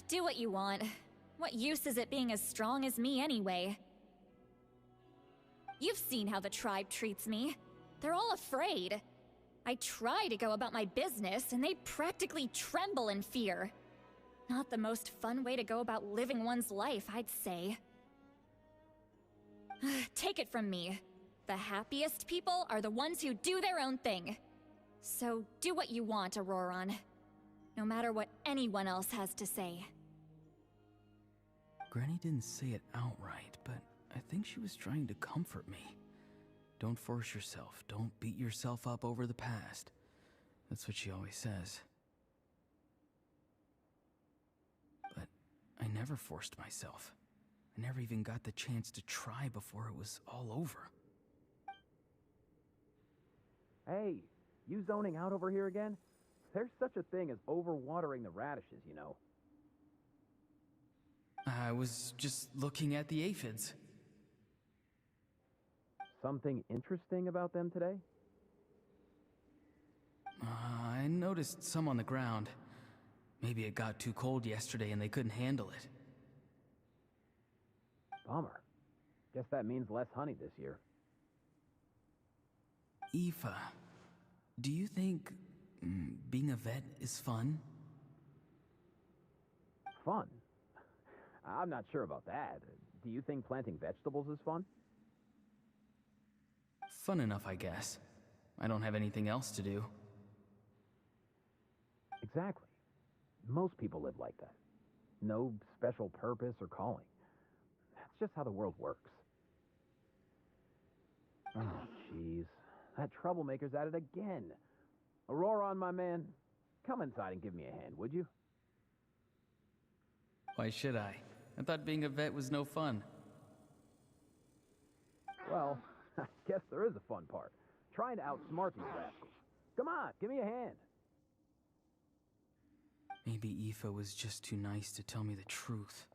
Do what you want. What use is it being as strong as me anyway? You've seen how the tribe treats me. They're all afraid. I try to go about my business, and they practically tremble in fear. Not the most fun way to go about living one's life, I'd say. Take it from me. The happiest people are the ones who do their own thing. So do what you want, Auroron. No matter what anyone else has to say.
Granny didn't say it outright, but I think she was trying to comfort me. Don't force yourself. Don't beat yourself up over the past. That's what she always says. But I never forced myself. I never even got the chance to try before it was all over.
Hey, you zoning out over here again? There's such a thing as overwatering the radishes, you know.
I was just looking at the aphids.
Something interesting about them today?
I noticed some on the ground. Maybe it got too cold yesterday and they couldn't handle it.
Bummer. Guess that means less honey this year.
Aoife, do you think being a vet is fun?
Fun? I'm not sure about that. Do you think planting vegetables is fun?
Fun enough, I guess. I don't have anything else to do.
Exactly. Most people live like that. No special purpose or calling. That's just how the world works. Oh, jeez. That troublemaker's at it again. Auroron, my man, come inside and give me a hand, would you?
Why should I? I thought being a vet was no fun.
Well, I guess there is a fun part. Trying to outsmart these rascals. Come on, give me a hand.
Maybe Aoife was just too nice to tell me the truth.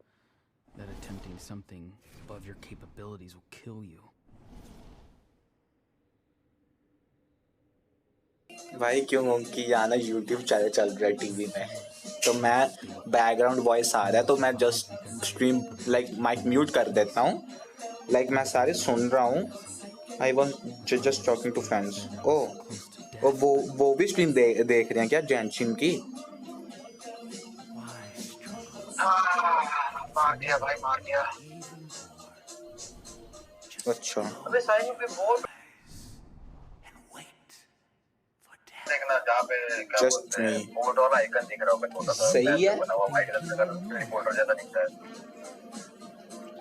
That attempting something above your capabilities will kill you.
भाई क्यों कि यहाँ ना YouTube channel चल रहा है TV में तो मैं बैकग्राउंड वॉइस आ रहा है तो मैं just stream like mic mute कर देता हूँ लाइक मैं सारे सुन रहा हूँ I was just talking to friends oh वो भी स्ट्रीम देख रहे हैं क्या जेंशिन की
मार दिया भाई मार दिया
अच्छा
अबे साइड पे बोर्ड देखना जहाँ पे
जस्ट मी
बोर्ड वाला आइकन दिख रहा होगा छोटा सा
सही है
बना हुआ वाइट कलर का रिपोर्टर जैसा दिखता है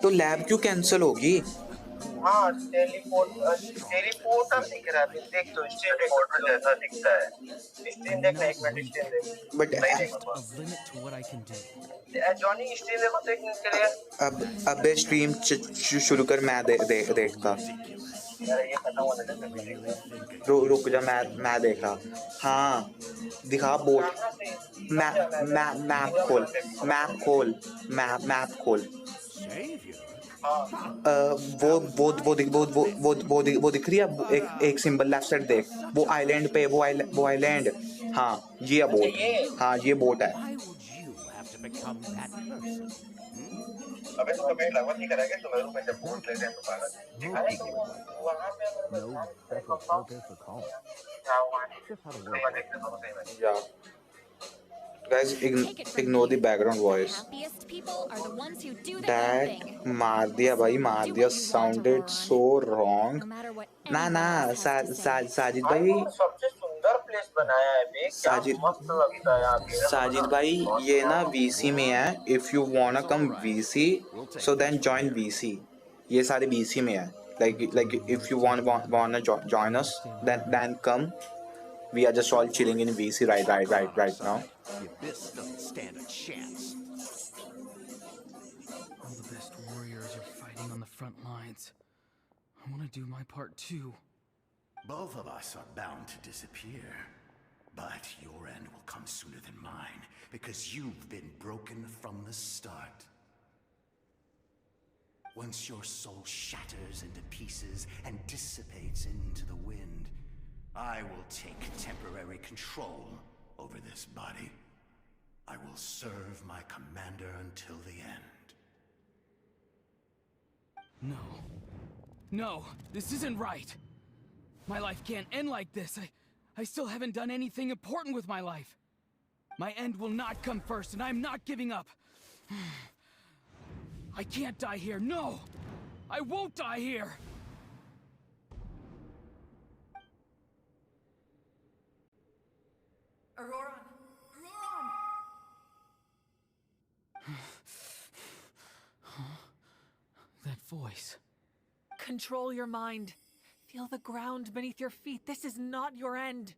तो लैब क्यों कैंसिल होगी
हाँ टेलीपोर्टर दिख रहा है देख तो स्ट्रीम टेलीपोर्टर जैसा दिखता है स्ट्रीम देखना एक मिनट स्ट्रीम देख
But
नहीं
Just
देखूंगा
a limit to what I can do.
Johnny stream देखो तो एक मिनट के लिए
अबे स्ट्रीम शुरू कर मैं देखता
यार ये खत्म होने दे फिर
रुक जा मैं देखा हाँ दिखा बोट मैप खोल वो दिख रही है एक सिंबल लेफ्ट साइड देख वो आइलैंड पे वो आइलैंड हाँ ये बोट हाँ ये बोट है
अबे तो कभी लगभग नहीं करेंगे तो मेरे में जब बोट ले जाएं तो पागल दिखाएं कि वहां पे
No special purpose or calling. Just how the world
yeah guys ignore the background voice
Happiest people are the ones who do the
that
damn thing.
मार दिया sounded so wrong ना साजिद भाई
सबसे सुंदर प्लेस बनाया है बे क्या मस्त लगता है यहाँ पे
साजिद भाई ये ना VC में है if you wanna come VC so then join VC ये सारे VC में है like if you wanna join us then come we are just all chilling in VC right now
The Abyss doesn't stand a chance.
All the best warriors are fighting on the front lines. I want to do my part too.
Both of us are bound to disappear. But your end will come sooner than mine, because you've been broken from the start. Once your soul shatters into pieces and dissipates into the wind, I will take temporary control over this body. I will serve my commander until the end.
No, this isn't right. My life can't end like this. I still haven't done anything important with my life. My end will not come first, and I'm not giving up. I can't die here. No! I won't die here!
Aurora!
That voice.
Control your mind. Feel the ground beneath your feet. This is not your end.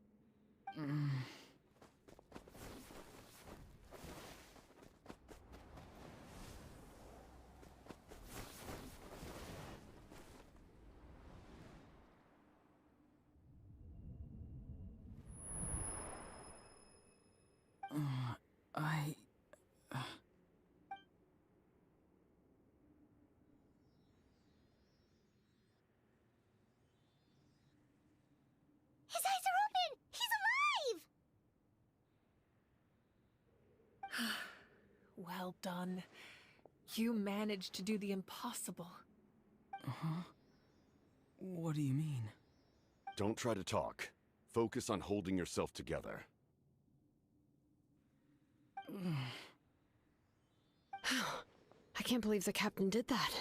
His eyes are open! He's alive!
Well done. You managed to do the impossible.
Uh-huh. What do you mean?
Don't try to talk. Focus on holding yourself together.
I can't believe the captain did that.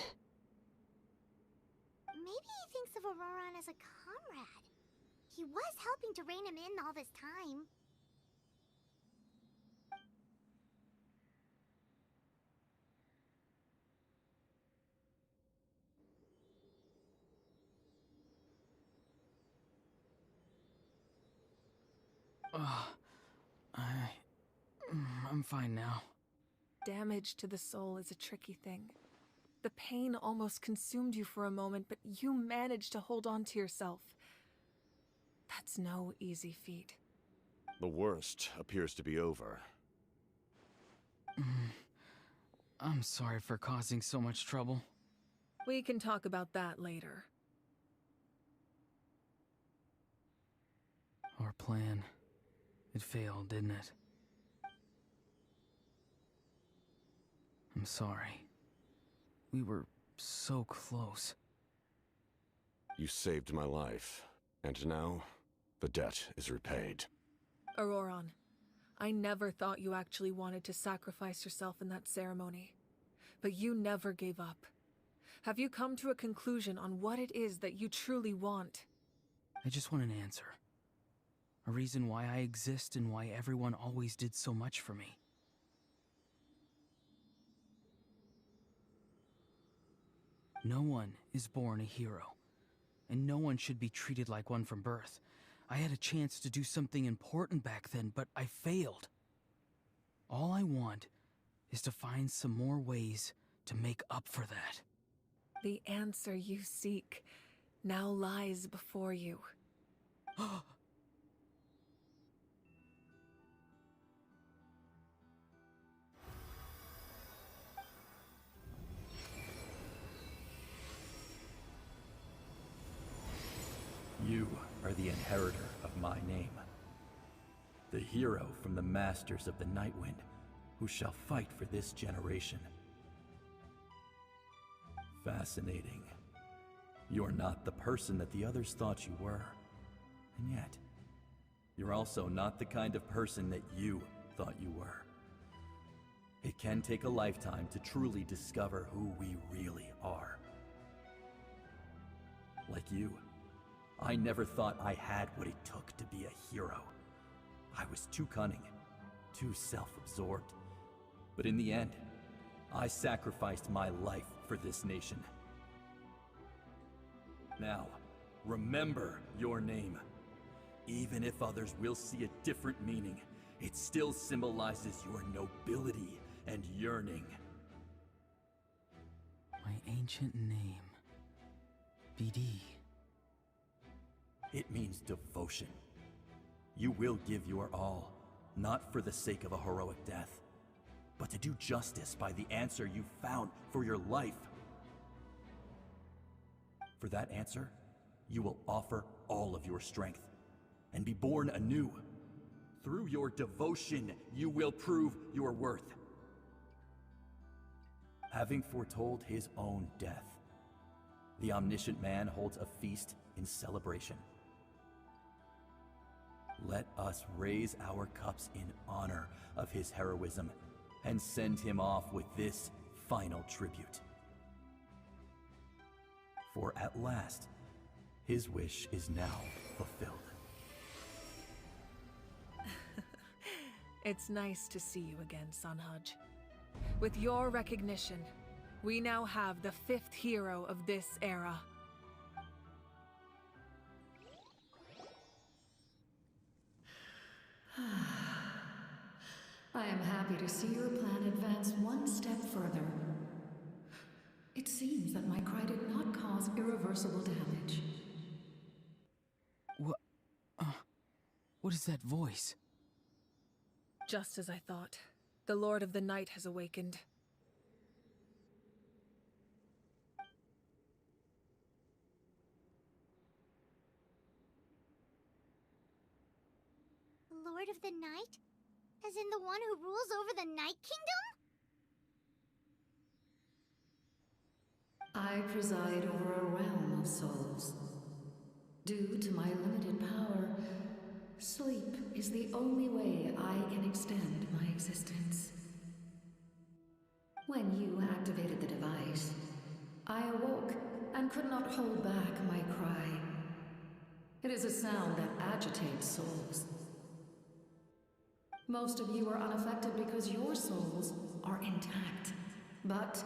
Maybe he thinks of Auroran as a comrade. He was helping to rein him in all this time.
I'm fine now.
Damage to the soul is a tricky thing. The pain almost consumed you for a moment, but you managed to hold on to yourself. That's no easy feat.
The worst appears to be over.
I'm sorry for causing so much trouble.
We can talk about that later.
Our plan. It failed, didn't it? I'm sorry. We were so close.
You saved my life, and now the debt is repaid.
Auroran, I never thought you actually wanted to sacrifice yourself in that ceremony. But you never gave up. Have you come to a conclusion on what it is that you truly want?
I just want an answer. A reason why I exist and why everyone always did so much for me. No one is born a hero, and no one should be treated like one from birth. I had a chance to do something important back then, but I failed. All I want is to find some more ways to make up for that.
The answer you seek now lies before you.
You are the inheritor of my name. The hero from the Masters of the Nightwind, who shall fight for this generation. Fascinating. You're not the person that the others thought you were. And yet, you're also not the kind of person that you thought you were. It can take a lifetime to truly discover who we really are. Like you, I never thought I had what it took to be a hero. I was too cunning, too self-absorbed. But in the end, I sacrificed my life for this nation. Now, remember your name. Even if others will see a different meaning, it still symbolizes your nobility and yearning.
My ancient name. BD.
It means devotion. You will give your all, not for the sake of a heroic death, but to do justice by the answer you found for your life. For that answer, you will offer all of your strength and be born anew. Through your devotion, you will prove your worth. Having foretold his own death, the omniscient man holds a feast in celebration. Let us raise our cups in honor of his heroism and send him off with this final tribute. For at last, his wish is now fulfilled.
It's nice to see you again, Sanhaj. With your recognition, we now have the 5th hero of this era.
I am happy to see your plan advance one step further. It seems that my cry did not cause irreversible damage.
What is that voice?
Just as I thought. The Lord of the Night has awakened.
Lord of the Night? As in the one who rules over the Night Kingdom?
I preside over a realm of souls. Due to my limited power, sleep is the only way I can extend my existence. When you activated the device, I awoke and could not hold back my cry. It is a sound that agitates souls. Most of you are unaffected because your souls are intact. But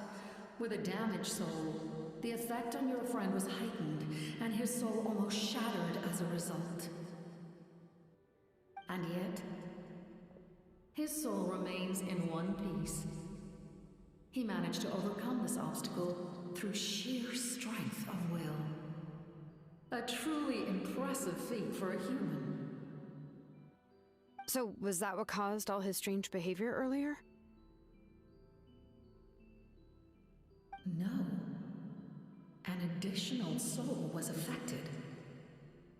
with a damaged soul, the effect on your friend was heightened, and his soul almost shattered as a result. And yet, his soul remains in one piece. He managed to overcome this obstacle through sheer strength of will. A truly impressive feat for a human.
So, was that what caused all his strange behavior earlier?
No. An additional soul was affected.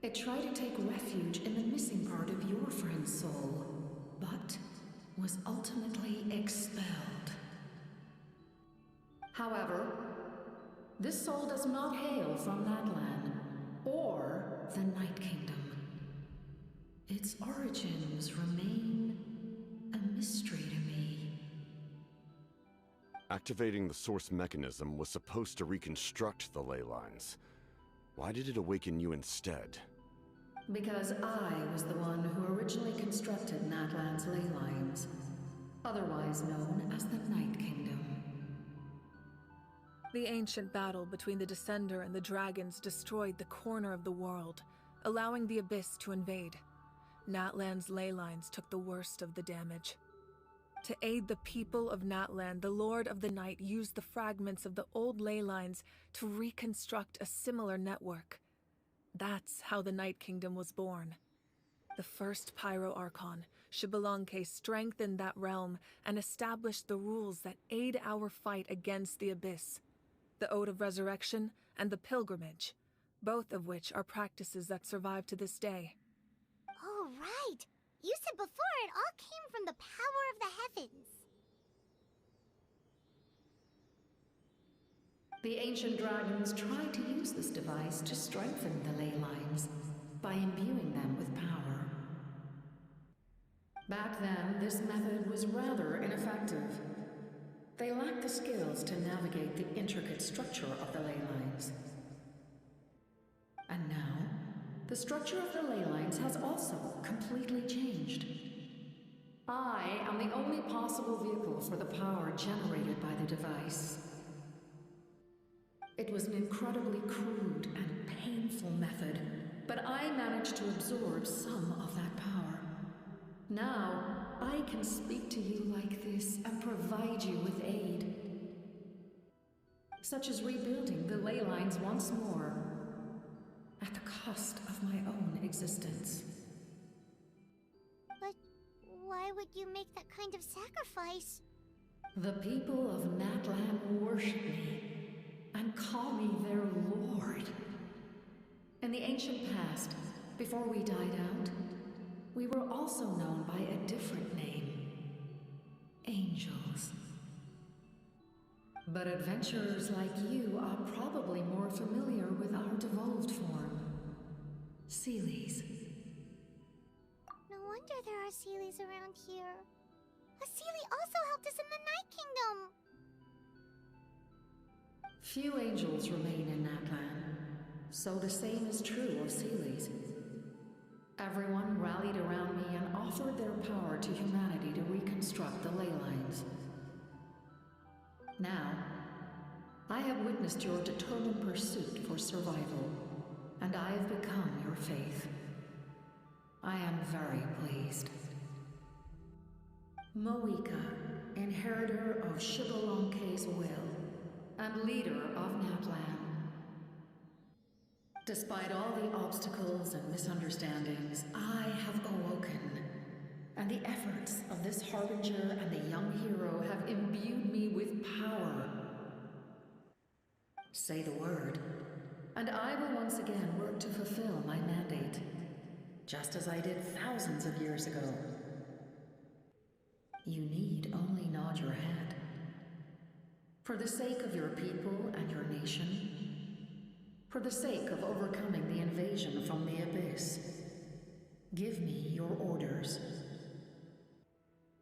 It tried to take refuge in the missing part of your friend's soul, but was ultimately expelled. However, this soul does not hail from Natlan, or the Night Kingdom. Its origins remain a mystery to me.
Activating the source mechanism was supposed to reconstruct the ley lines. Why did it awaken you instead?
Because I was the one who originally constructed Natlan's ley lines, otherwise known as the Night Kingdom.
The ancient battle between the Descender and the dragons destroyed the corner of the world, allowing the Abyss to invade. Natlan's ley lines took the worst of the damage. To aid the people of Natlan, the Lord of the Night used the fragments of the old ley lines to reconstruct a similar network. That's how the Night Kingdom was born. The first Pyro Archon, Xbalanque, strengthened that realm and established the rules that aid our fight against the Abyss. The Ode of Resurrection and the Pilgrimage, both of which are practices that survive to this day.
Oh, right! You said before it all came from the power of the heavens.
The ancient dragons tried to use this device to strengthen the ley lines by imbuing them with power. Back then, this method was rather ineffective. They lacked the skills to navigate the intricate structure of the ley lines. And now, the structure of the ley lines has also completely changed. I am the only possible vehicle for the power generated by the device. It was an incredibly crude and painful method, but I managed to absorb some of that power. Now, I can speak to you like this and provide you with aid, such as rebuilding the ley lines once more, at the cost of my own existence.
But why would you make that kind of sacrifice?
The people of Natlan worship me and call me their lord. In the ancient past, before we died out, we were also known by a different name. Angels. But adventurers like you are probably more familiar with our devolved form. Seelies.
No wonder there are Seelies around here. A Seelie also helped us in the Night Kingdom.
Few angels remain in Natlan, so the same is true of Seelies. Everyone rallied around me and offered their power to humanity to reconstruct the ley lines. Now, I have witnessed your determined pursuit for survival, and I have become your faith. I am very pleased. Moika, inheritor of Xbalanque's will, and leader of Natlan. Despite all the obstacles and misunderstandings, I have awoken, and the efforts of this harbinger and the young hero have imbued me with power. Say the word, and I will once again work to fulfill my mandate, just as I did thousands of years ago. You need only nod your head. For the sake of your people and your nation, for the sake of overcoming the invasion from the Abyss, give me your orders.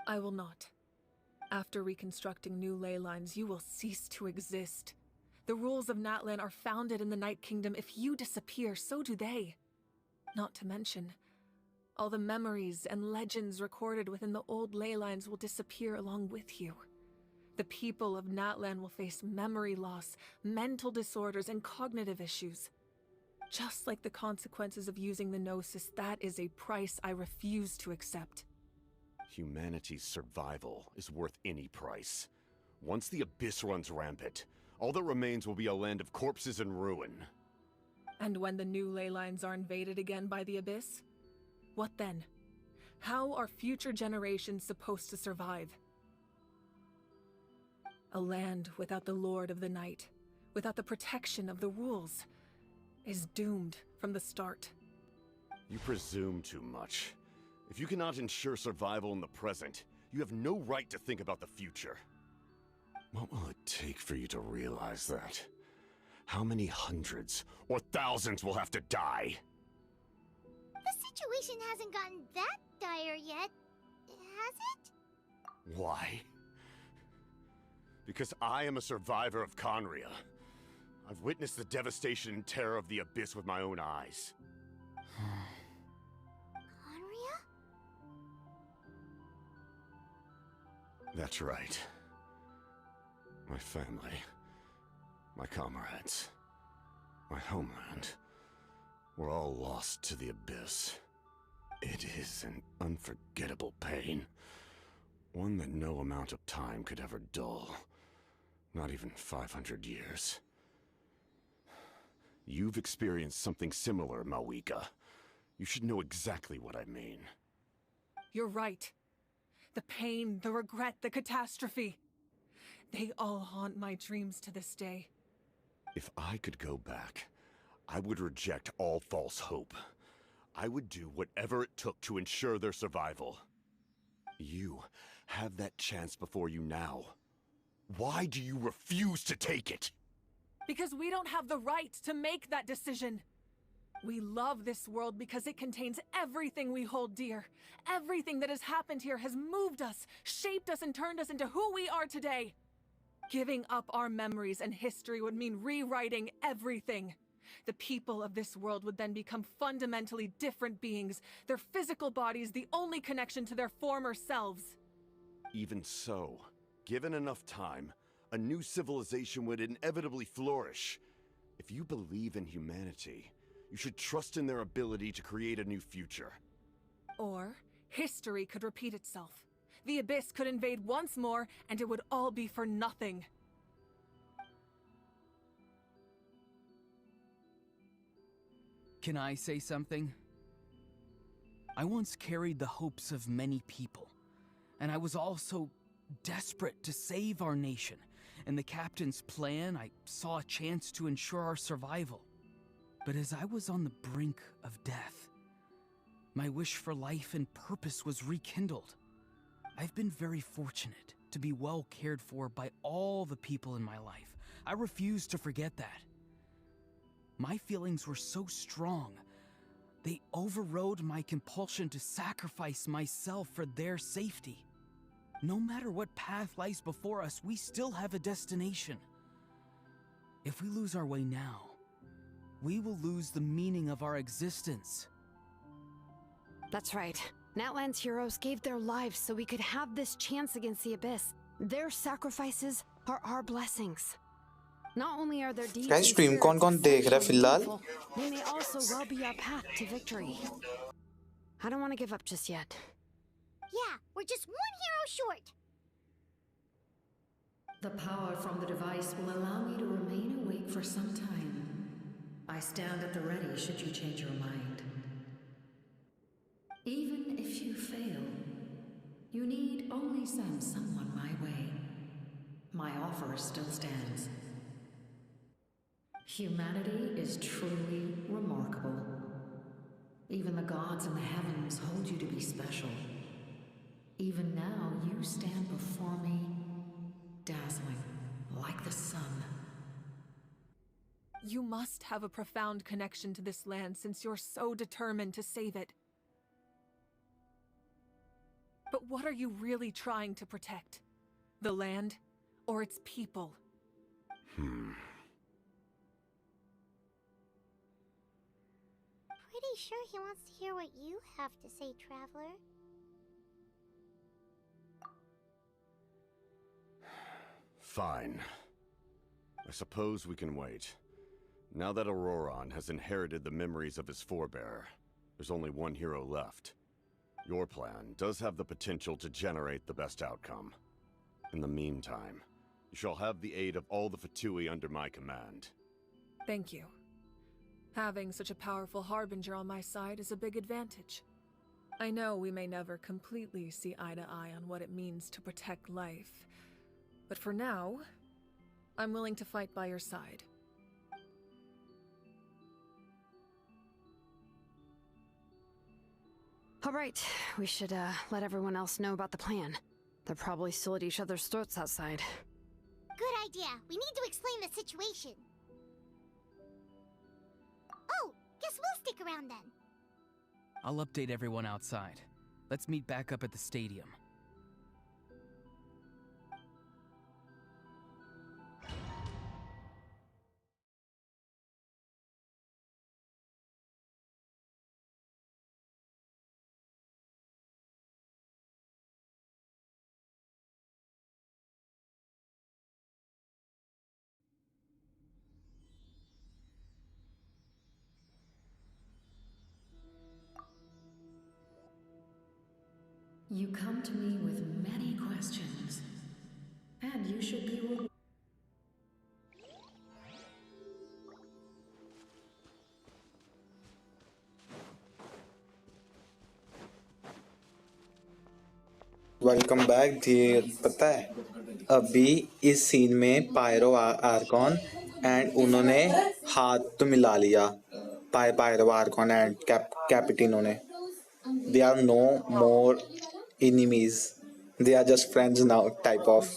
I will not. After reconstructing new ley lines, you will cease to exist. The rules of Natlan are founded in the Night Kingdom. If you disappear, so do they. Not to mention, all the memories and legends recorded within the old ley lines will disappear along with you. The people of Natlan will face memory loss, mental disorders, and cognitive issues. Just like the consequences of using the Gnosis, that is a price I refuse to accept.
Humanity's survival is worth any price. Once the Abyss runs rampant, all that remains will be a land of corpses and ruin.
And when the new ley lines are invaded again by the Abyss? What then? How are future generations supposed to survive? A land without the Lord of the Night, without the protection of the rules, is doomed from the start.
You presume too much. If you cannot ensure survival in the present, you have no right to think about the future. What will it take for you to realize that? How many hundreds or thousands will have to die?
The situation hasn't gotten that dire yet, has it?
Why? Because I am a survivor of Conria. I've witnessed the devastation and terror of the Abyss with my own eyes.
Conria?
That's right. My family. My comrades, my homeland, we're all lost to the abyss. It is an unforgettable pain. One that no amount of time could ever dull. Not even 500 years. You've experienced something similar, Mawika. You should know exactly what I mean.
You're right. The pain, the regret, the catastrophe. They all haunt my dreams to this day.
If I could go back, I would reject all false hope. I would do whatever it took to ensure their survival. You have that chance before you now. Why do you refuse to take it?
Because we don't have the right to make that decision. We love this world because it contains everything we hold dear. Everything that has happened here has moved us, shaped us, and turned us into who we are today. Giving up our memories and history would mean rewriting everything. The people of this world would then become fundamentally different beings, their physical bodies the only connection to their former selves.
Even so, given enough time, a new civilization would inevitably flourish. If you believe in humanity, you should trust in their ability to create a new future.
Or, history could repeat itself. The Abyss could invade once more, and it would all be for nothing.
Can I say something? I once carried the hopes of many people, and I was also desperate to save our nation. In the captain's plan, I saw a chance to ensure our survival. But as I was on the brink of death, my wish for life and purpose was rekindled. I've been very fortunate to be well cared for by all the people in my life. I refuse to forget that. My feelings were so strong, they overrode my compulsion to sacrifice myself for their safety. No matter what path lies before us, we still have a destination. If we lose our way now, we will lose the meaning of our existence.
That's right. Natlan's heroes gave their lives so we could have this chance against the Abyss. Their sacrifices are our blessings. Not only are their deeds
Guys, stream कौन-कौन देख रहा है फिलहाल?
they may also well be our path to victory. I don't want to give up just yet.
Yeah, we're just one hero short.
The power from the device will allow me to remain awake for some time. I stand at the ready should you change your mind. Even if you fail, you need only send someone my way. My offer still stands. Humanity is truly remarkable. Even the gods in the heavens hold you to be special. Even now, you stand before me, dazzling like the sun.
You must have a profound connection to this land since you're so determined to save it. But what are you really trying to protect? The land or its people?
Pretty sure he wants to hear what you have to say, Traveler.
Fine. I suppose we can wait. Now that Auroran has inherited the memories of his forebearer, there's only one hero left. Your plan does have the potential to generate the best outcome. In the meantime, you shall have the aid of all the Fatui under my command.
Thank you. Having such a powerful harbinger on my side is a big advantage. I know we may never completely see eye to eye on what it means to protect life, but for now, I'm willing to fight by your side.
All right, we should let everyone else know about the plan. They're probably still at each other's throats outside.
Good idea. We need to explain the situation. Oh, guess we'll stick around then.
I'll update everyone outside. Let's meet back up at the stadium.
You come to me with many questions, and you should be rewarded.
Welcome back धीर। पता है अभी इस scene में pyro Arcon and उन्होंने हाथ तो मिला लिया। पायरो आर्कॉन एंड कैपिटिनो ने। They are no more enemies, they are just friends now type of.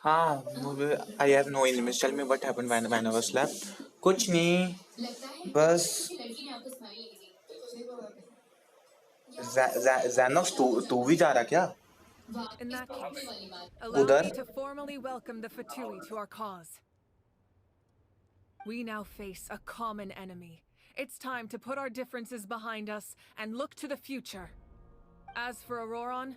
हाँ मुझे I have no enemies. Tell me what happened when I was left. कुछ नहीं बस Xanos तू भी जा रहा क्या
In that case, allow
उधर
me to formally welcome the Fatui to our cause. We now face a common enemy. It's time to put our differences behind us and look to the future. As for Auroron,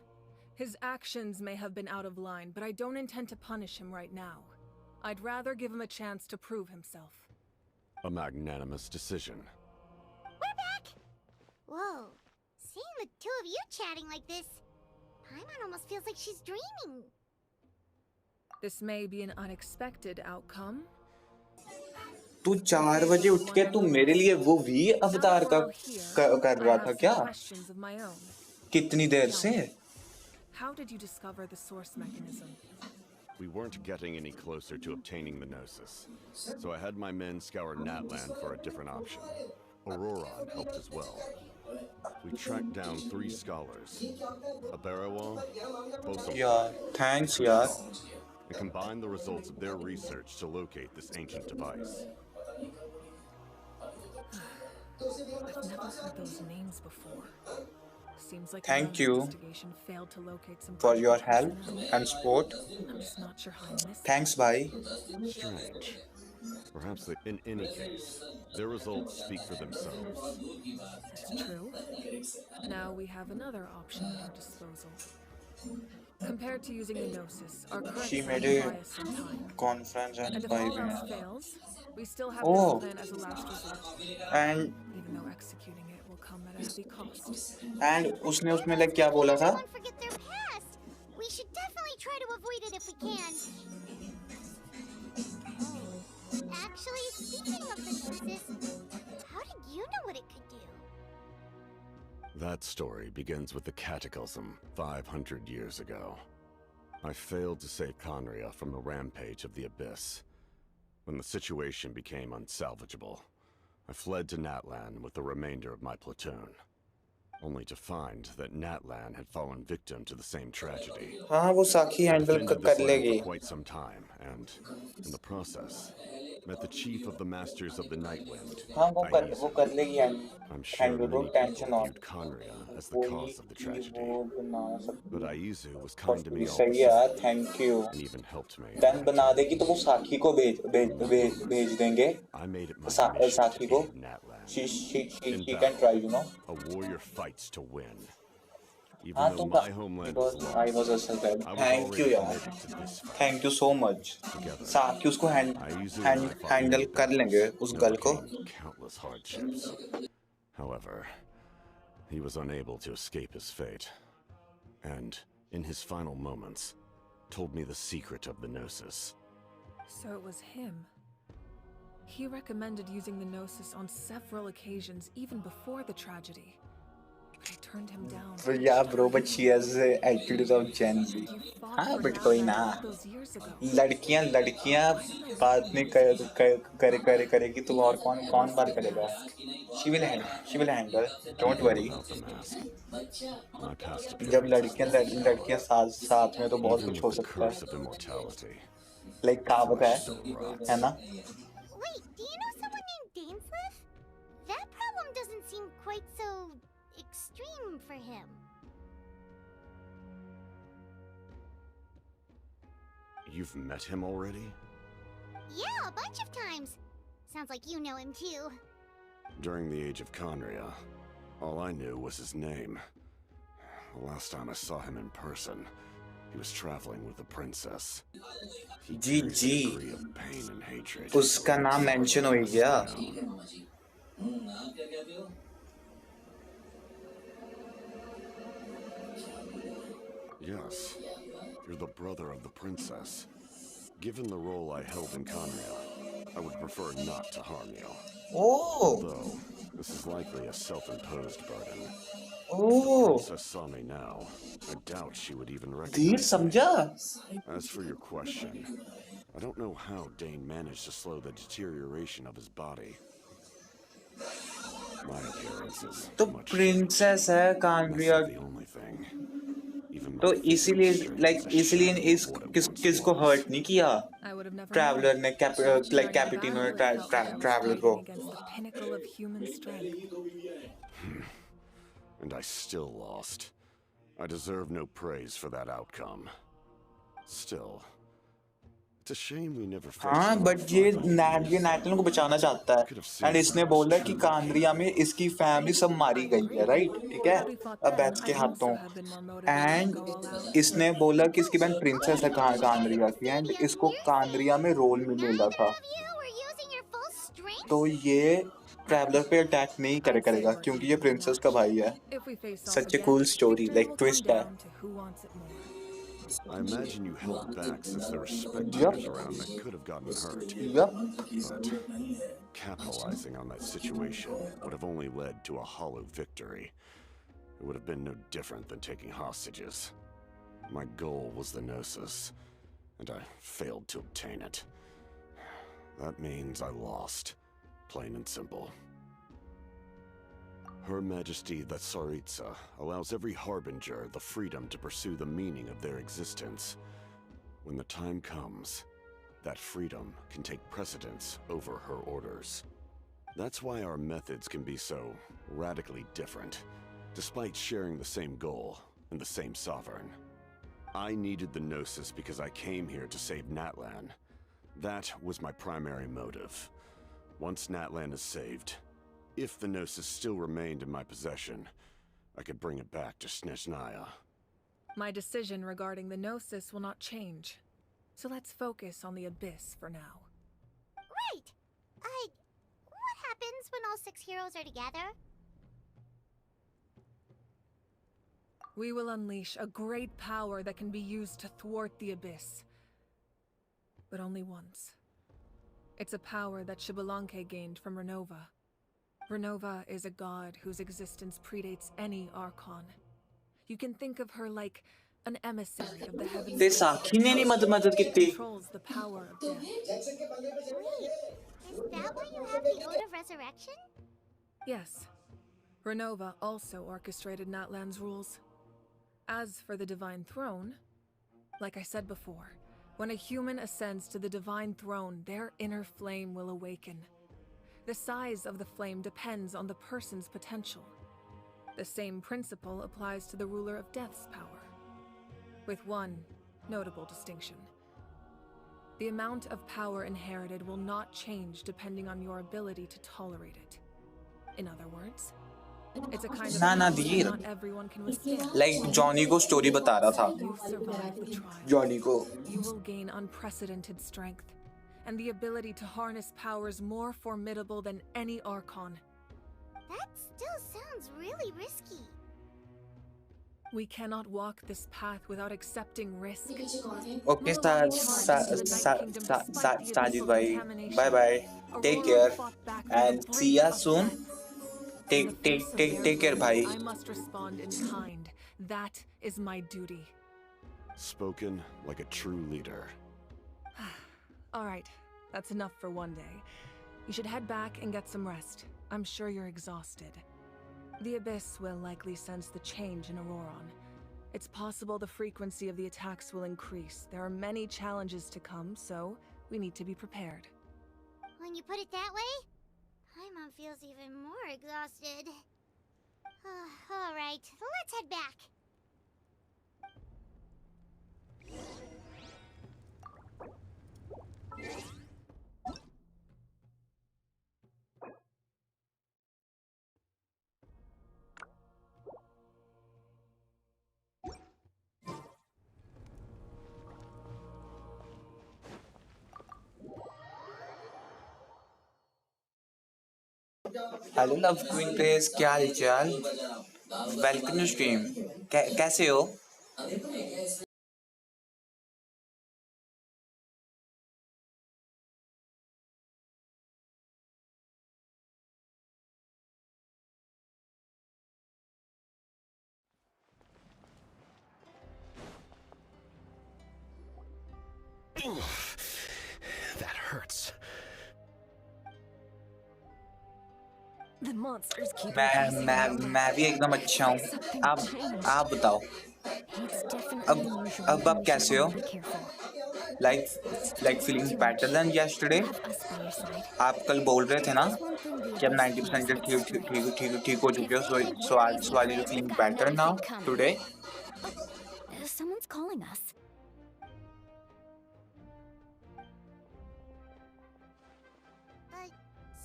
his actions may have been out of line, but I don't intend to punish him right now. I'd rather give him a chance to prove himself.
A magnanimous decision.
We're back! Whoa. Seeing the two of you chatting like this, Paimon almost feels like she's dreaming.
This may be an unexpected outcome.
तू 4 बजे उठ के तू मेरे लिए वो भी अवतार का कर रहा था क्या कितनी देर से
How did you discover the source mechanism?
We weren't getting any closer to obtaining the Gnosis, so I had my men scour Natlan for a different option. Auroron helped as well. We tracked down 3 scholars, a Barawa, Bosom,
thanks
and
yaar
and combined the results of their research to locate this ancient device.
I've never heard those names before. Seems like
Thank
my
you
investigation failed to locate some
for your
critical
help
personnel.
and support.
I'm just not sure how I missed
Thanks,
that.
bye.
Strange. Perhaps in any case, their results speak for themselves.
That's true. Now we have another option at our disposal. Compared to using the Gnosis, our current
She
plan
made
will
a
buy us some time.
conference and
And if all else fails, we still have this
Oh,
plan as a last resort.
and
Even though executing it will come at a heavy cost.
उसने like क्या बोला था
Forget their past. We should definitely try to avoid it if we can. Actually, speaking of the Gnosis, how did you know what it could do?
That story begins with the Cataclysm 500 years ago. I failed to save Conria from the rampage of the Abyss. When the situation became unsalvageable, I fled to Natlan with the remainder of my platoon, only to find that Natlan had fallen victim to the same tragedy.
हाँ वो साखी
I
handle
defended
कर
this land
लेगी
for quite some time, and in the process, met the chief of the Masters of the Nightwind,
हाँ वो
Aizu.
कर लेगी
I'm sure
handle
many
तो टेंशन
people
और
viewed Conria as the
कोई
cause of the
कि
tragedy,
वो बना सकती
but
है
Aizu was kind to me all the
सही है यार
same,
thank you
and even helped me.
Done बना देगी तो वो साखी को भेज देंगे
I made it my mission
साखी
to
को
aid Natlan.
she
In
can try
battle, a warrior fights to win. Even
हाँ
though
तो
my homeland is
because I was
lost,
a self
I was
thank you
already
यार
committed to this fight.
thank you so much
Together,
साखी उसको
Aizu and I fought
handle
many
कर लेंगे
battles
उस
and
गल को
overcame countless hardships. However, he was unable to escape his fate, and in his final moments, told me the secret of the Gnosis.
So it was him. He recommended using the Gnosis on several occasions, even before the tragedy. But I turned him down.
Yeah, bro, but she has the attitude of Gen Z. हाँ, but कोई ना. लड़कियां लड़कियां बात नहीं करेगी तो और कौन बात करेगा? She will handle. Don't worry.
About the mask. My past
जब
appearances
लड़कियां साथ में तो बहुत
even
कुछ
with
हो
the
सकता
curse
है.
of immortality,
Like
the
कहावत
flesh
है
still rots.
ना?
Wait, do you know someone named Dainsliff? That problem doesn't seem quite so extreme for him.
You've met him already?
Yeah, a bunch of times. Sounds like you know him too.
During the age of Conria, all I knew was his name. The last time I saw him in person, he was traveling with the princess. He carried a degree of pain and hatred.
उसका नाम mention हो गया.
Yes, you're the brother of the princess. Given the role I held in Conria, I would prefer not to harm you.
Oh!
Although, this is likely a self-imposed burden.
Oh!
If the princess saw me now, I doubt she would even recognize me. As for your question, I don't know how Dane managed to slow the deterioration of his body. My appearance is much
princess है Conria.
the only thing.
तो इसीलिए किसको hurt नहीं किया traveller ने कैपिटिनो ने traveller को.
And I still lost. I deserve no praise for that outcome. Still, it's a shame we never faced.
हाँ, but ये नैटलन को बचाना चाहता है. एंड इसने बोला कि कांद्रिया में इसकी फैमिली सब मारी गई है, राइट? ठीक है, अबैथ के हाथों. एंड इसने बोला कि इसकी बहन प्रिंसेस है कांद्रिया की, एंड इसको कांद्रिया में रोल में मिला था. तो ये ट्रैवलर पे अटैक नहीं करेगा क्योंकि ये प्रिंसेस का भाई है. Such a cool story, like twist है.
I imagine you held back since there were spectators around that could have gotten hurt. But capitalizing on that situation would have only led to a hollow victory. It would have been no different than taking hostages. My goal was the Gnosis, and I failed to obtain it. That means I lost. Plain and simple. Her Majesty the Tsaritsa allows every harbinger the freedom to pursue the meaning of their existence. When the time comes, that freedom can take precedence over her orders. That's why our methods can be so radically different, despite sharing the same goal and the same sovereign. I needed the Gnosis because I came here to save Natlan. That was my primary motive. Once Natlan is saved, if the Gnosis still remained in my possession, I could bring it back to Snezhnaya.
My decision regarding the Gnosis will not change. So let's focus on the Abyss for now.
Right! What happens when all 6 heroes are together?
We will unleash a great power that can be used to thwart the Abyss. But only once. It's a power that Xbalanque gained from Renova. Renova is a god whose existence predates any Archon. You can think of her like an emissary of the heavens. She controls the power of death.
Wait, is that why you have the Ode of Resurrection?
Yes. Renova also orchestrated Natlan's rules. As for the Divine Throne, like I said before, when a human ascends to the Divine Throne, their inner flame will awaken. The size of the flame depends on the person's potential. The same principle applies to the ruler of Death's power, with one notable distinction. The amount of power inherited will not change depending on your ability to tolerate it. In other words, it's a kind of power that not everyone can withstand.
Like Johnny को story बता रहा था.
You survive the trial.
Johnny को.
You will gain unprecedented strength and the ability to harness powers more formidable than any Archon.
That still sounds really risky.
We cannot walk this path without accepting risk.
Okay, Sajid bhai. Bye bye. Take care and see ya soon. take care भाई.
I must respond in kind. That is my duty.
Spoken like a true leader.
All right, that's enough for one day. You should head back and get some rest. I'm sure you're exhausted. The Abyss will likely sense the change in Auroron. It's possible the frequency of the attacks will increase. There are many challenges to come, so we need to be prepared.
When you put it that way, Paimon feels even more exhausted. All right, let's head back.
Hello love queen place, क्या हाल चाल? Welcome to stream. कैसे हो?
That hurts.
The monsters keep
मैं भी एकदम अच्छा हूँ. आप बताओ. अब आप कैसे हो? Like feeling better than yesterday? आप कल बोल रहे थे ना कि अब 90% ठीक हो चुके हो. So are you feeling better now today?
Someone's calling us.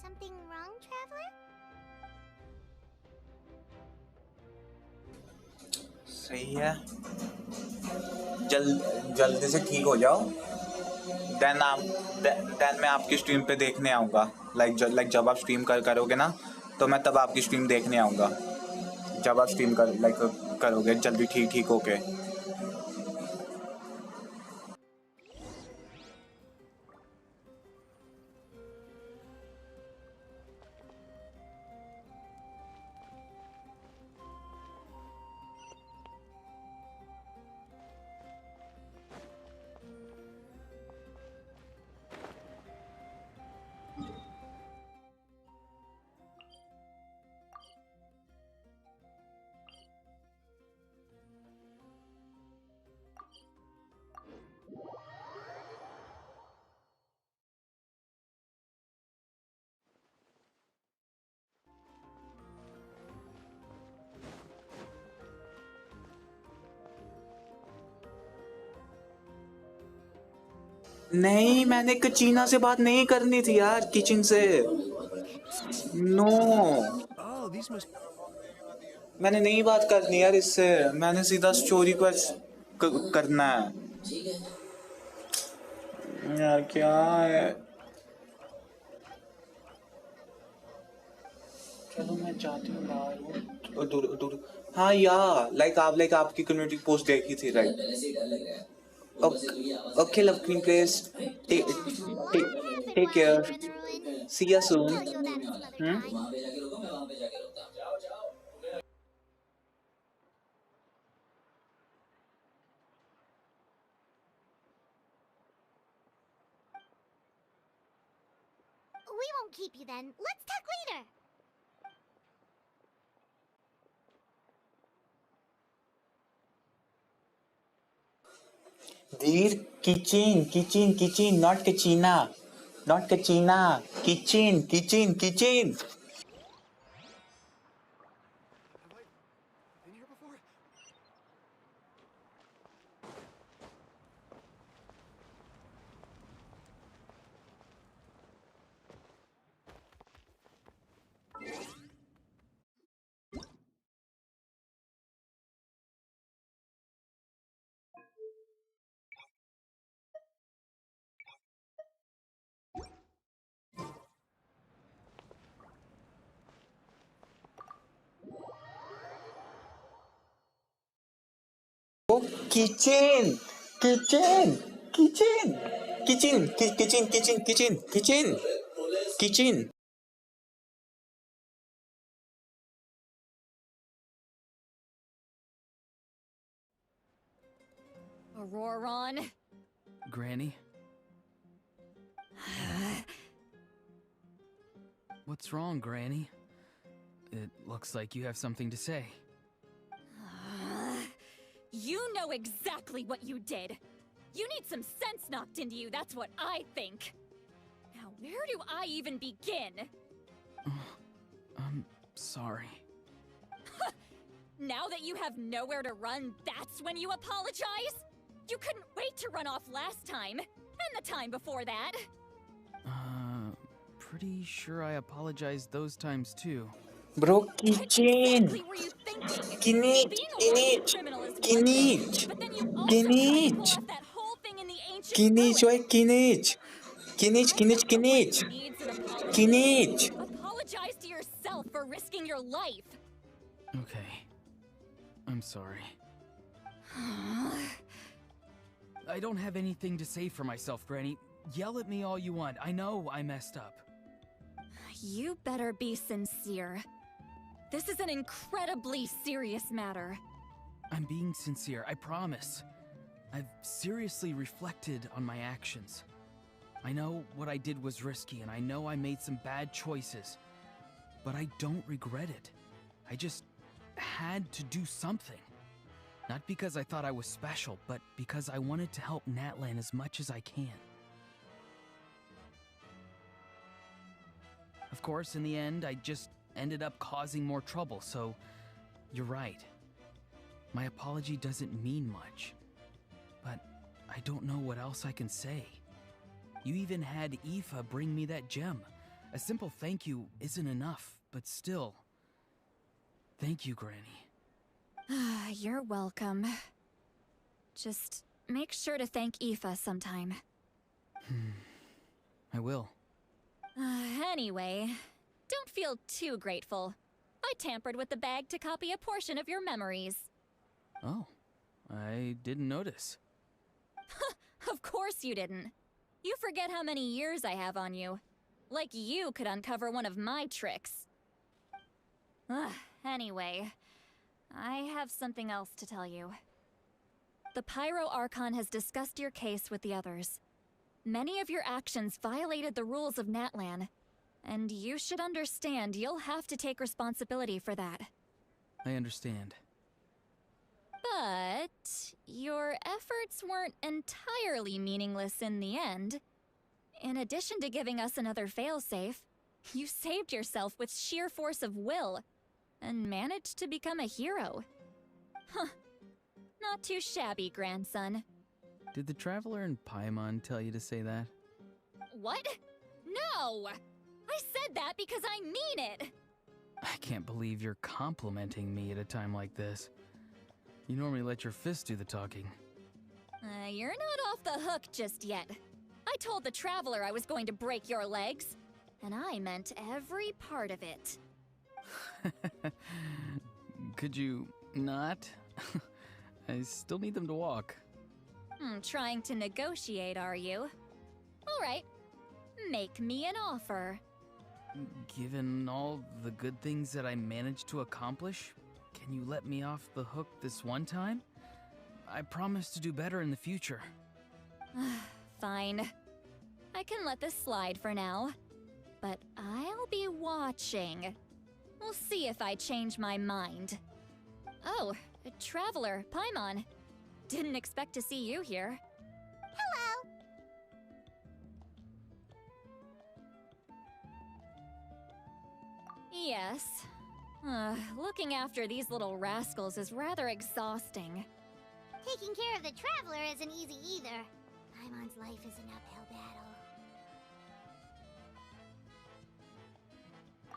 Something wrong, traveler?
सही है. जल्दी से ठीक हो जाओ. देन मैं आपकी स्ट्रीम पे देखने आऊँगा. लाइक जब आप स्ट्रीम करोगे ना, तो मैं तब आपकी स्ट्रीम देखने आऊँगा. जब आप स्ट्रीम करोगे जल्दी ठीक होके. नहीं, मैंने कचीना से बात नहीं करनी थी यार, किचन से. नो, मैंने नहीं बात करनी यार इससे. मैंने सीधा स्टोरी क्वेस्ट करना है यार. क्या है? चलो मैं जाती हूँ बाहर. दूर. हाँ यार, लाइक आपकी कम्युनिटी पोस्ट देखी थी, right? Okay, love queen please. Take care. See you soon.
We won't keep you then. Let's talk later.
Dear, kitchen, not kachina. Not kachina. Kitchen. Kitchen.
Auroron.
Granny? What's wrong, Granny? It looks like you have something to say.
You know exactly what you did. You need some sense knocked into you, that's what I think. Now, where do I even begin?
I'm sorry.
Now that you have nowhere to run, that's when you apologize? You couldn't wait to run off last time, and the time before that.
Pretty sure I apologized those times too.
Bro, kitchen.
What were you thinking?
Kinich,
Being a
kinich,
criminal is one
kinich,
thing, but then you also tried to pull
kinich,
off that whole thing in the ancient
kinich,
ruin.
oi, kinich, kinich, kinich, kinich,
Who needs an apology?
kinich.
Apologize to yourself for risking your life.
Okay. I'm sorry. I don't have anything to say for myself, Granny. Yell at me all you want. I know I messed up.
You better be sincere. This is an incredibly serious matter.
I'm being sincere, I promise. I've seriously reflected on my actions. I know what I did was risky, and I know I made some bad choices. But I don't regret it. I just had to do something. Not because I thought I was special, but because I wanted to help Natlan as much as I can. Of course, in the end, I just ended up causing more trouble, so you're right. My apology doesn't mean much, but I don't know what else I can say. You even had Aoife bring me that gem. A simple thank you isn't enough, but still. Thank you, Granny.
You're welcome. Just make sure to thank Aoife sometime.
I will.
Anyway, don't feel too grateful. I tampered with the bag to copy a portion of your memories.
Oh, I didn't notice.
Of course you didn't. You forget how many years I have on you. Like you could uncover one of my tricks. Anyway, I have something else to tell you. The Pyro Archon has discussed your case with the others. Many of your actions violated the rules of Natlan, and you should understand you'll have to take responsibility for that.
I understand.
But your efforts weren't entirely meaningless in the end. In addition to giving us another failsafe, you saved yourself with sheer force of will, and managed to become a hero. Huh. Not too shabby, grandson.
Did the Traveler in Paimon tell you to say that?
What? No! I said that because I mean it!
I can't believe you're complimenting me at a time like this. You normally let your fist do the talking.
You're not off the hook just yet. I told the Traveler I was going to break your legs, and I meant every part of it.
Could you not? I still need them to walk.
Trying to negotiate, are you? Alright, make me an offer.
Given all the good things that I managed to accomplish, can you let me off the hook this one time? I promise to do better in the future.
Fine. I can let this slide for now. But I'll be watching. We'll see if I change my mind. Oh, a Traveler, Paimon. Didn't expect to see you here.
Hello!
Yes. Looking after these little rascals is rather exhausting.
Taking care of the Traveler isn't easy either. Paimon's life is an uphill battle.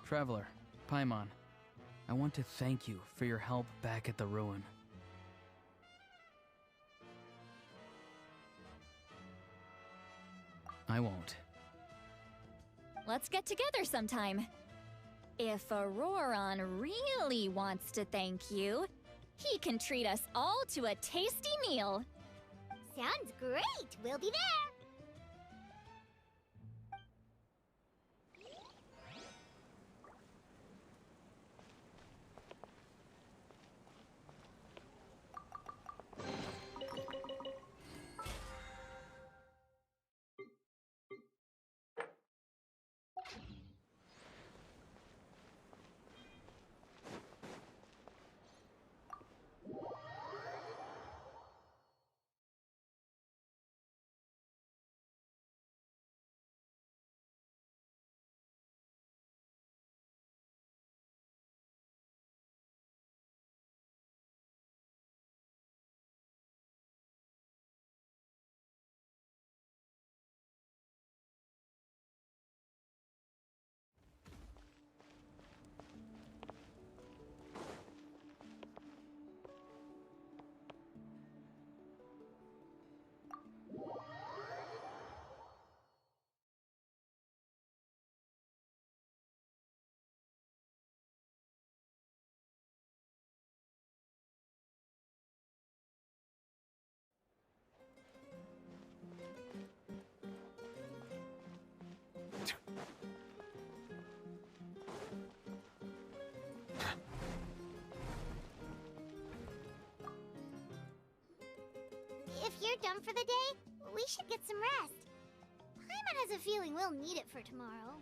Traveler, Paimon, I want to thank you for your help back at the ruin. I won't.
Let's get together sometime. If Auroron really wants to thank you, he can treat us all to a tasty meal.
Sounds great! We'll be there! you're done for the day, we should get some rest. Paimon has a feeling we'll need it for tomorrow.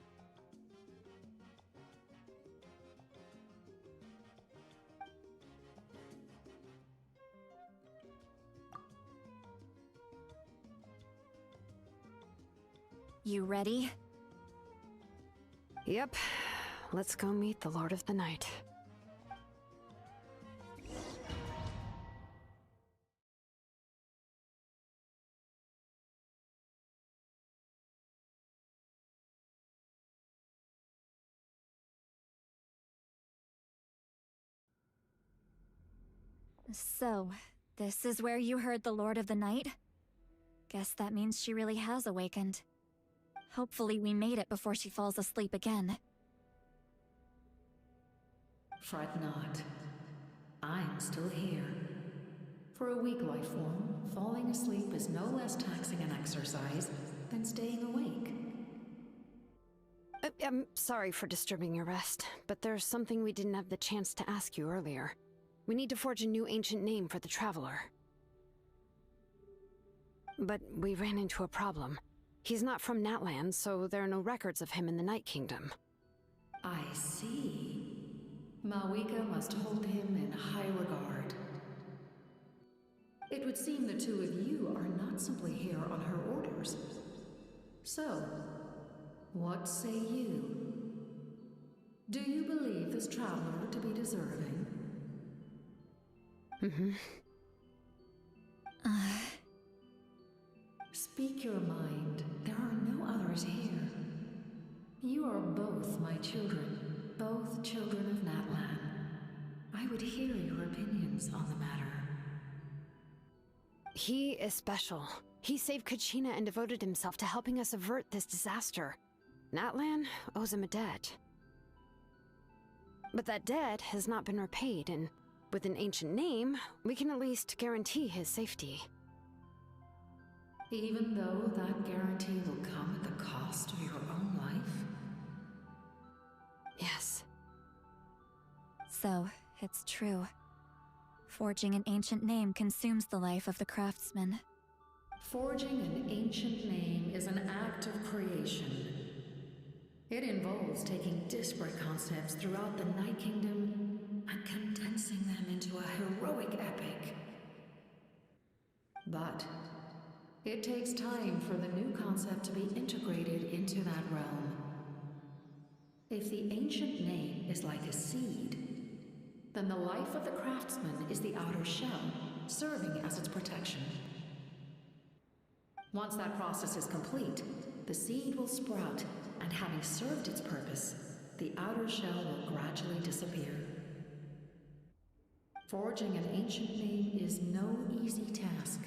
You ready?
Yep. Let's go meet the Lord of the Night.
So, this is where you heard the Lord of the Night? Guess that means she really has awakened. Hopefully we made it before she falls asleep again.
Fret not. I'm still here. For a weak life form, falling asleep is no less taxing an exercise than staying awake.
I'm sorry for disturbing your rest, but there's something we didn't have the chance to ask you earlier. We need to forge a new ancient name for the Traveler. But we ran into a problem. He's not from Natlan, so there are no records of him in the Night Kingdom.
I see. Malwika must hold him in high regard. It would seem the two of you are not simply here on her orders. So, what say you? Do you believe this traveler to be deserving? Speak your mind. There are no others here. You are both my children, both children of Natlan. I would hear your opinions on the matter.
He is special. He saved Kachina and devoted himself to helping us avert this disaster. Natlan owes him a debt. But that debt has not been repaid, and with an ancient name, we can at least guarantee his safety.
Even though that guarantee will come at the cost of your own life?
Yes.
So, it's true. Forging an ancient name consumes the life of the craftsman.
Forging an ancient name is an act of creation. It involves taking disparate concepts throughout the Night Kingdom and condensing them into a heroic epic. But it takes time for the new concept to be integrated into that realm. If the ancient name is like a seed, then the life of the craftsman is the outer shell, serving as its protection. Once that process is complete, the seed will sprout, and having served its purpose, the outer shell will gradually disappear. Forging an ancient name is no easy task,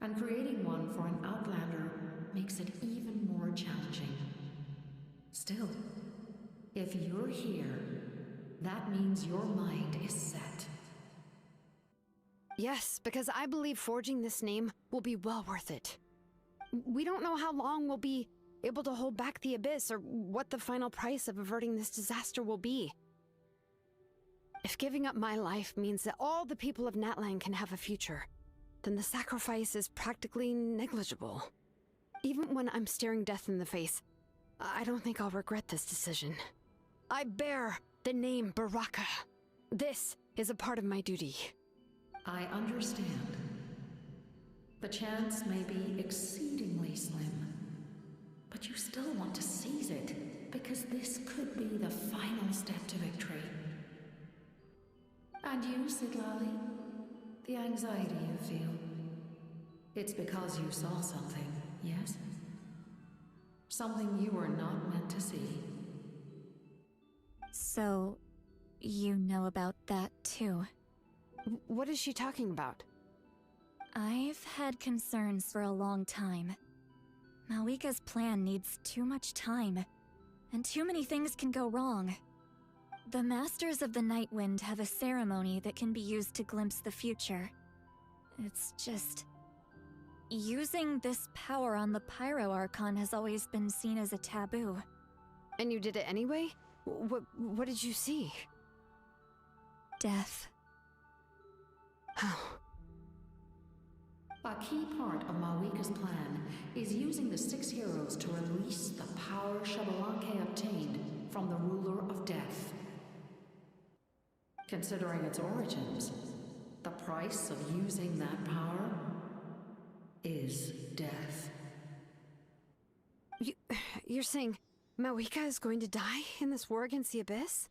and creating one for an outlander makes it even more challenging. Still, if you're here, that means your mind is set.
Yes, because I believe forging this name will be well worth it. We don't know how long we'll be able to hold back the Abyss or what the final price of averting this disaster will be. If giving up my life means that all the people of Natlan can have a future, then the sacrifice is practically negligible. Even when I'm staring death in the face, I don't think I'll regret this decision. I bear the name Baraka. This is a part of my duty.
I understand. The chance may be exceedingly slim, but you still want to seize it, because this could be the final step to victory. And you, Sidlali? The anxiety you feel. It's because you saw something, yes? Something you were not meant to see.
So, you know about that too.
What is she talking about?
I've had concerns for a long time. Malwika's plan needs too much time, and too many things can go wrong. The Masters of the Night Wind have a ceremony that can be used to glimpse the future. It's just... using this power on the Pyro Archon has always been seen as a taboo.
And you did it anyway? What did you see?
Death.
Oh.
A key part of Mawika's plan is using the 6 heroes to release the power Xbalanque obtained from the ruler of death. Considering its origins, the price of using that power is death.
You're saying Mawika is going to die in this war against the Abyss?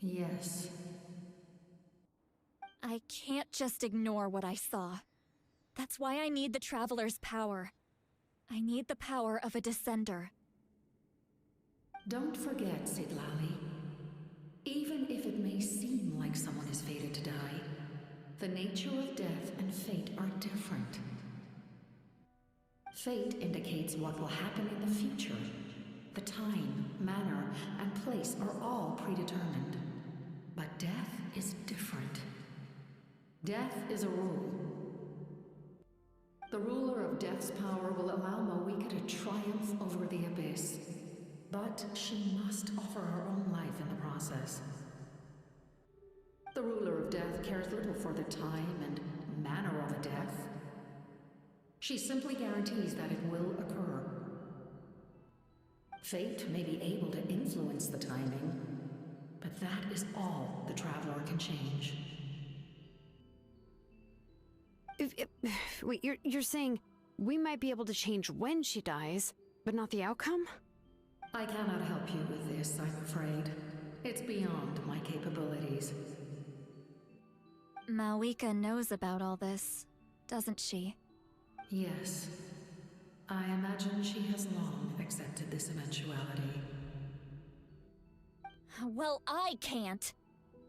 Yes.
I can't just ignore what I saw. That's why I need the Traveler's power. I need the power of a Descender.
Don't forget, Citlali. Even if it may seem like someone is fated to die, the nature of death and fate are different. Fate indicates what will happen in the future. The time, manner, and place are all predetermined. But death is different. Death is a rule. The ruler of Death's power will allow Mawika to triumph over the Abyss. But she must offer her own life in the process. The ruler of Death cares little for the time and manner of a death. She simply guarantees that it will occur. Fate may be able to influence the timing, but that is all the Traveler can change.
Wait, you're saying we might be able to change when she dies, but not the outcome?
I cannot help you with this, I'm afraid. It's beyond my capabilities.
Mawika knows about all this, doesn't she?
Yes. I imagine she has long accepted this eventuality.
Well, I can't.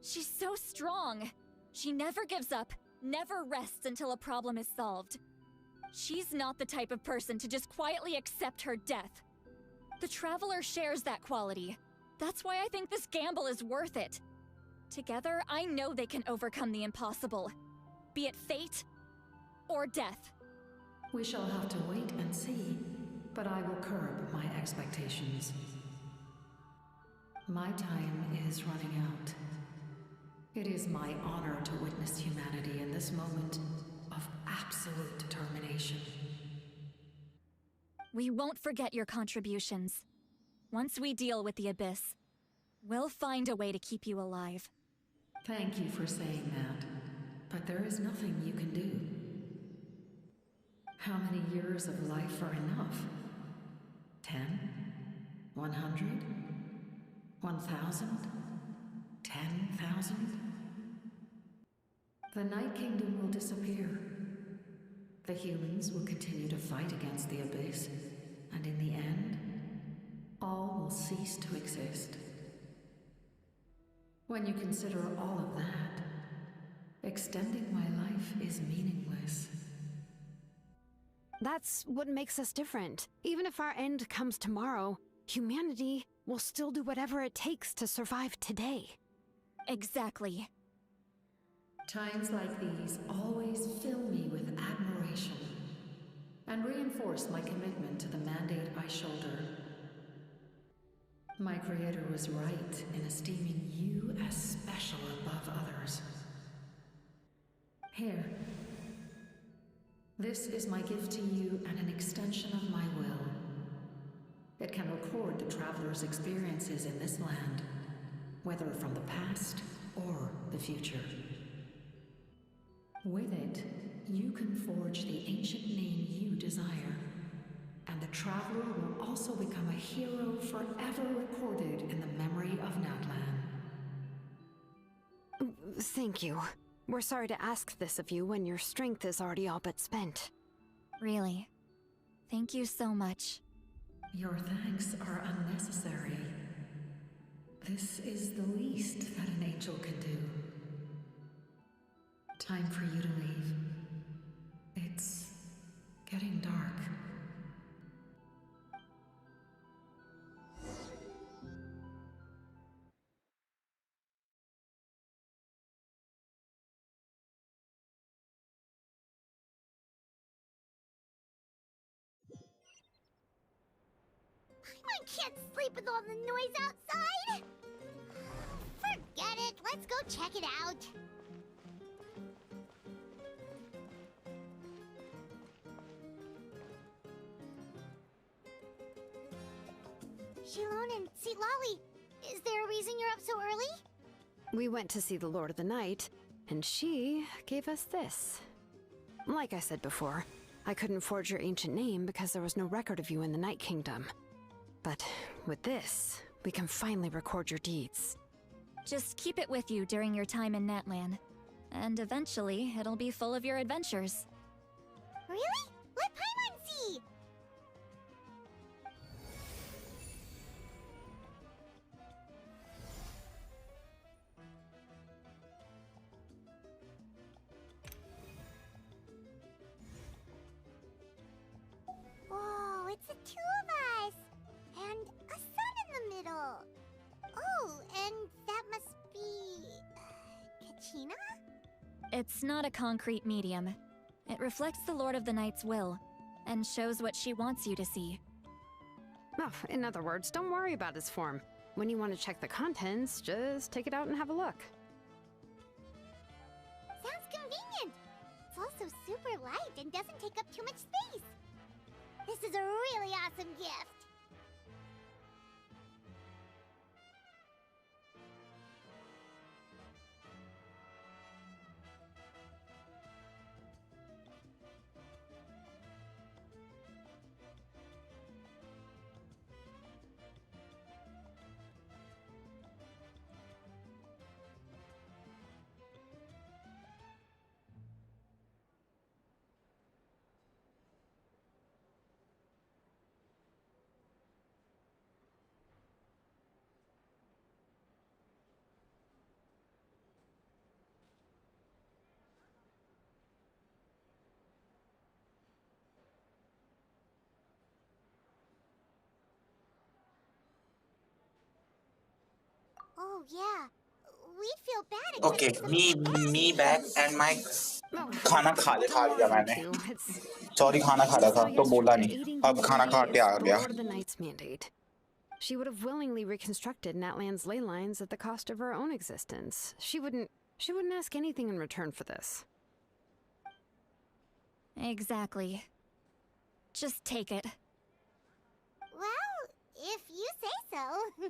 She's so strong. She never gives up, never rests until a problem is solved. She's not the type of person to just quietly accept her death. The Traveler shares that quality. That's why I think this gamble is worth it. Together, I know they can overcome the impossible. Be it fate or death.
We shall have to wait and see, but I will curb my expectations. My time is running out. It is my honor to witness humanity in this moment of absolute determination.
We won't forget your contributions. Once we deal with the Abyss, we'll find a way to keep you alive.
Thank you for saying that, but there is nothing you can do. How many years of life are enough? 10? 100? 1,000? 10,000? The Night Kingdom will disappear. The humans will continue to fight against the Abyss, and in the end, all will cease to exist. When you consider all of that, extending my life is meaningless.
That's what makes us different. Even if our end comes tomorrow, humanity will still do whatever it takes to survive today.
Exactly.
Times like these always fill me with admiration and reinforce my commitment to the mandate I shoulder. My creator was right in esteeming you as special above others. Here. This is my gift to you and an extension of my will. It can record the Traveler's experiences in this land, whether from the past or the future. With it, you can forge the ancient name you desire, and the Traveler will also become a hero forever recorded in the memory of Natlan.
Thank you. We're sorry to ask this of you when your strength is already all but spent.
Really. Thank you so much.
Your thanks are unnecessary. This is the least that an angel can do. Time for you to leave. It's getting dark.
I can't sleep with all the noise outside! Forget it, let's go check it out. Sweet Lolly, is there a reason you're up so early?
We went to see the Lord of the Night, and she gave us this. Like I said before, I couldn't forge your ancient name because there was no record of you in the Night Kingdom. But with this, we can finally record your deeds.
Just keep it with you during your time in Natlan. And eventually, it'll be full of your adventures.
Really? Let Paimon see! Whoa, it's the two of us! And a sun in the middle! Oh, and that must be... Kachina?
It's not a concrete medium. It reflects the Lord of the Night's will, and shows what she wants you to see.
Oh, in other words, don't worry about its form. When you want to check the contents, just take it out and have a look.
Sounds convenient! It's also super light and doesn't take up too much space. This is a really awesome gift. Oh yeah, we'd feel bad.
Okay, me back and my खाना खा लिया मैंने. Sorry, खाना खा रहा था तो बोला नहीं. अब खाना खा के आ गया.
Lord of the Night's mandate. She would have willingly reconstructed Natlan's ley lines at the cost of her own existence. She wouldn't ask anything in return for this.
Exactly. Just take it.
Well, if you say so.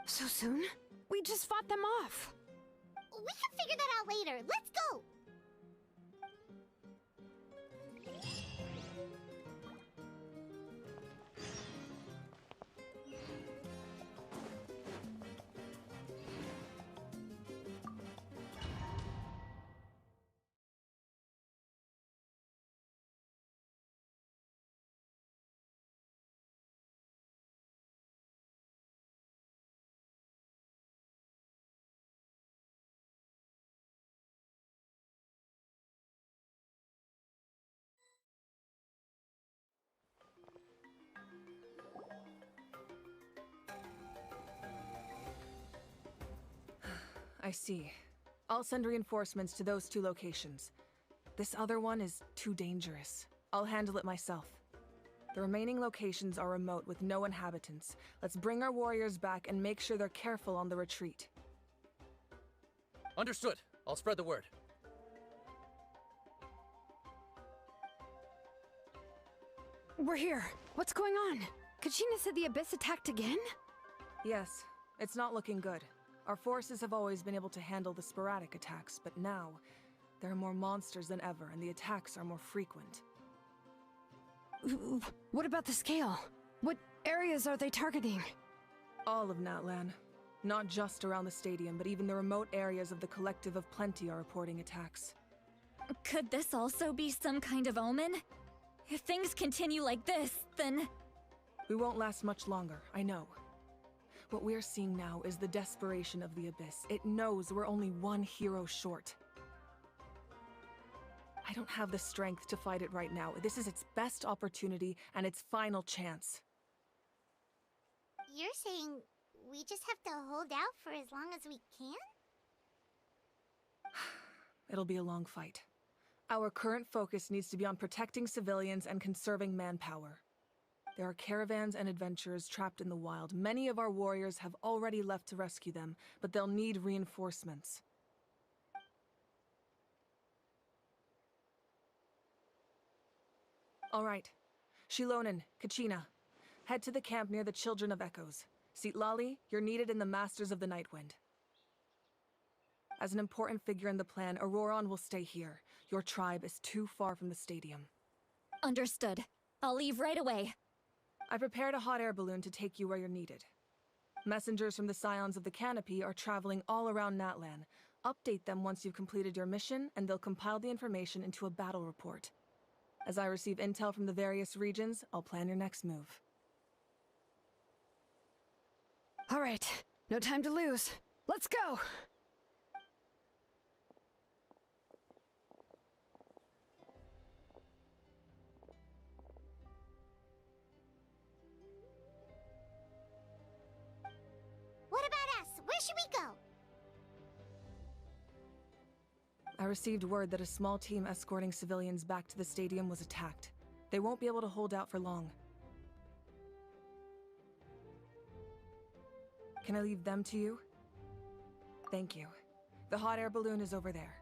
So soon? We just fought them off.
We can figure that out later. Let's go.
I see. I'll send reinforcements to those 2 locations. This other one is too dangerous. I'll handle it myself. The remaining locations are remote with no inhabitants. Let's bring our warriors back and make sure they're careful on the retreat.
Understood. I'll spread the word.
We're here. What's going on? Kachina said the Abyss attacked again?
Yes, it's not looking good. Our forces have always been able to handle the sporadic attacks, but now, there are more monsters than ever, and the attacks are more frequent.
What about the scale? What areas are they targeting?
All of Natlan. Not just around the stadium, but even the remote areas of the Collective of Plenty are reporting attacks.
Could this also be some kind of omen? If things continue like this, then...
We won't last much longer, I know. What we're seeing now is the desperation of the Abyss. It knows we're only one hero short. I don't have the strength to fight it right now. This is its best opportunity and its final chance.
You're saying we just have to hold out for as long as we can?
It'll be a long fight. Our current focus needs to be on protecting civilians and conserving manpower. There are caravans and adventurers trapped in the wild. Many of our warriors have already left to rescue them, but they'll need reinforcements. All right. Shilonen, Kachina, head to the camp near the Children of Echoes. Lali, you're needed in the Masters of the Nightwind. As an important figure in the plan, Auroron will stay here. Your tribe is too far from the stadium.
Understood. I'll leave right away.
I prepared a hot air balloon to take you where you're needed. Messengers from the Scions of the Canopy are traveling all around Natlan. Update them once you've completed your mission, and they'll compile the information into a battle report. As I receive intel from the various regions, I'll plan your next move.
All right, no time to lose. Let's go!
What about us? Where should we go?
I received word that a small team escorting civilians back to the stadium was attacked. They won't be able to hold out for long. Can I leave them to you? Thank you. The hot air balloon is over there.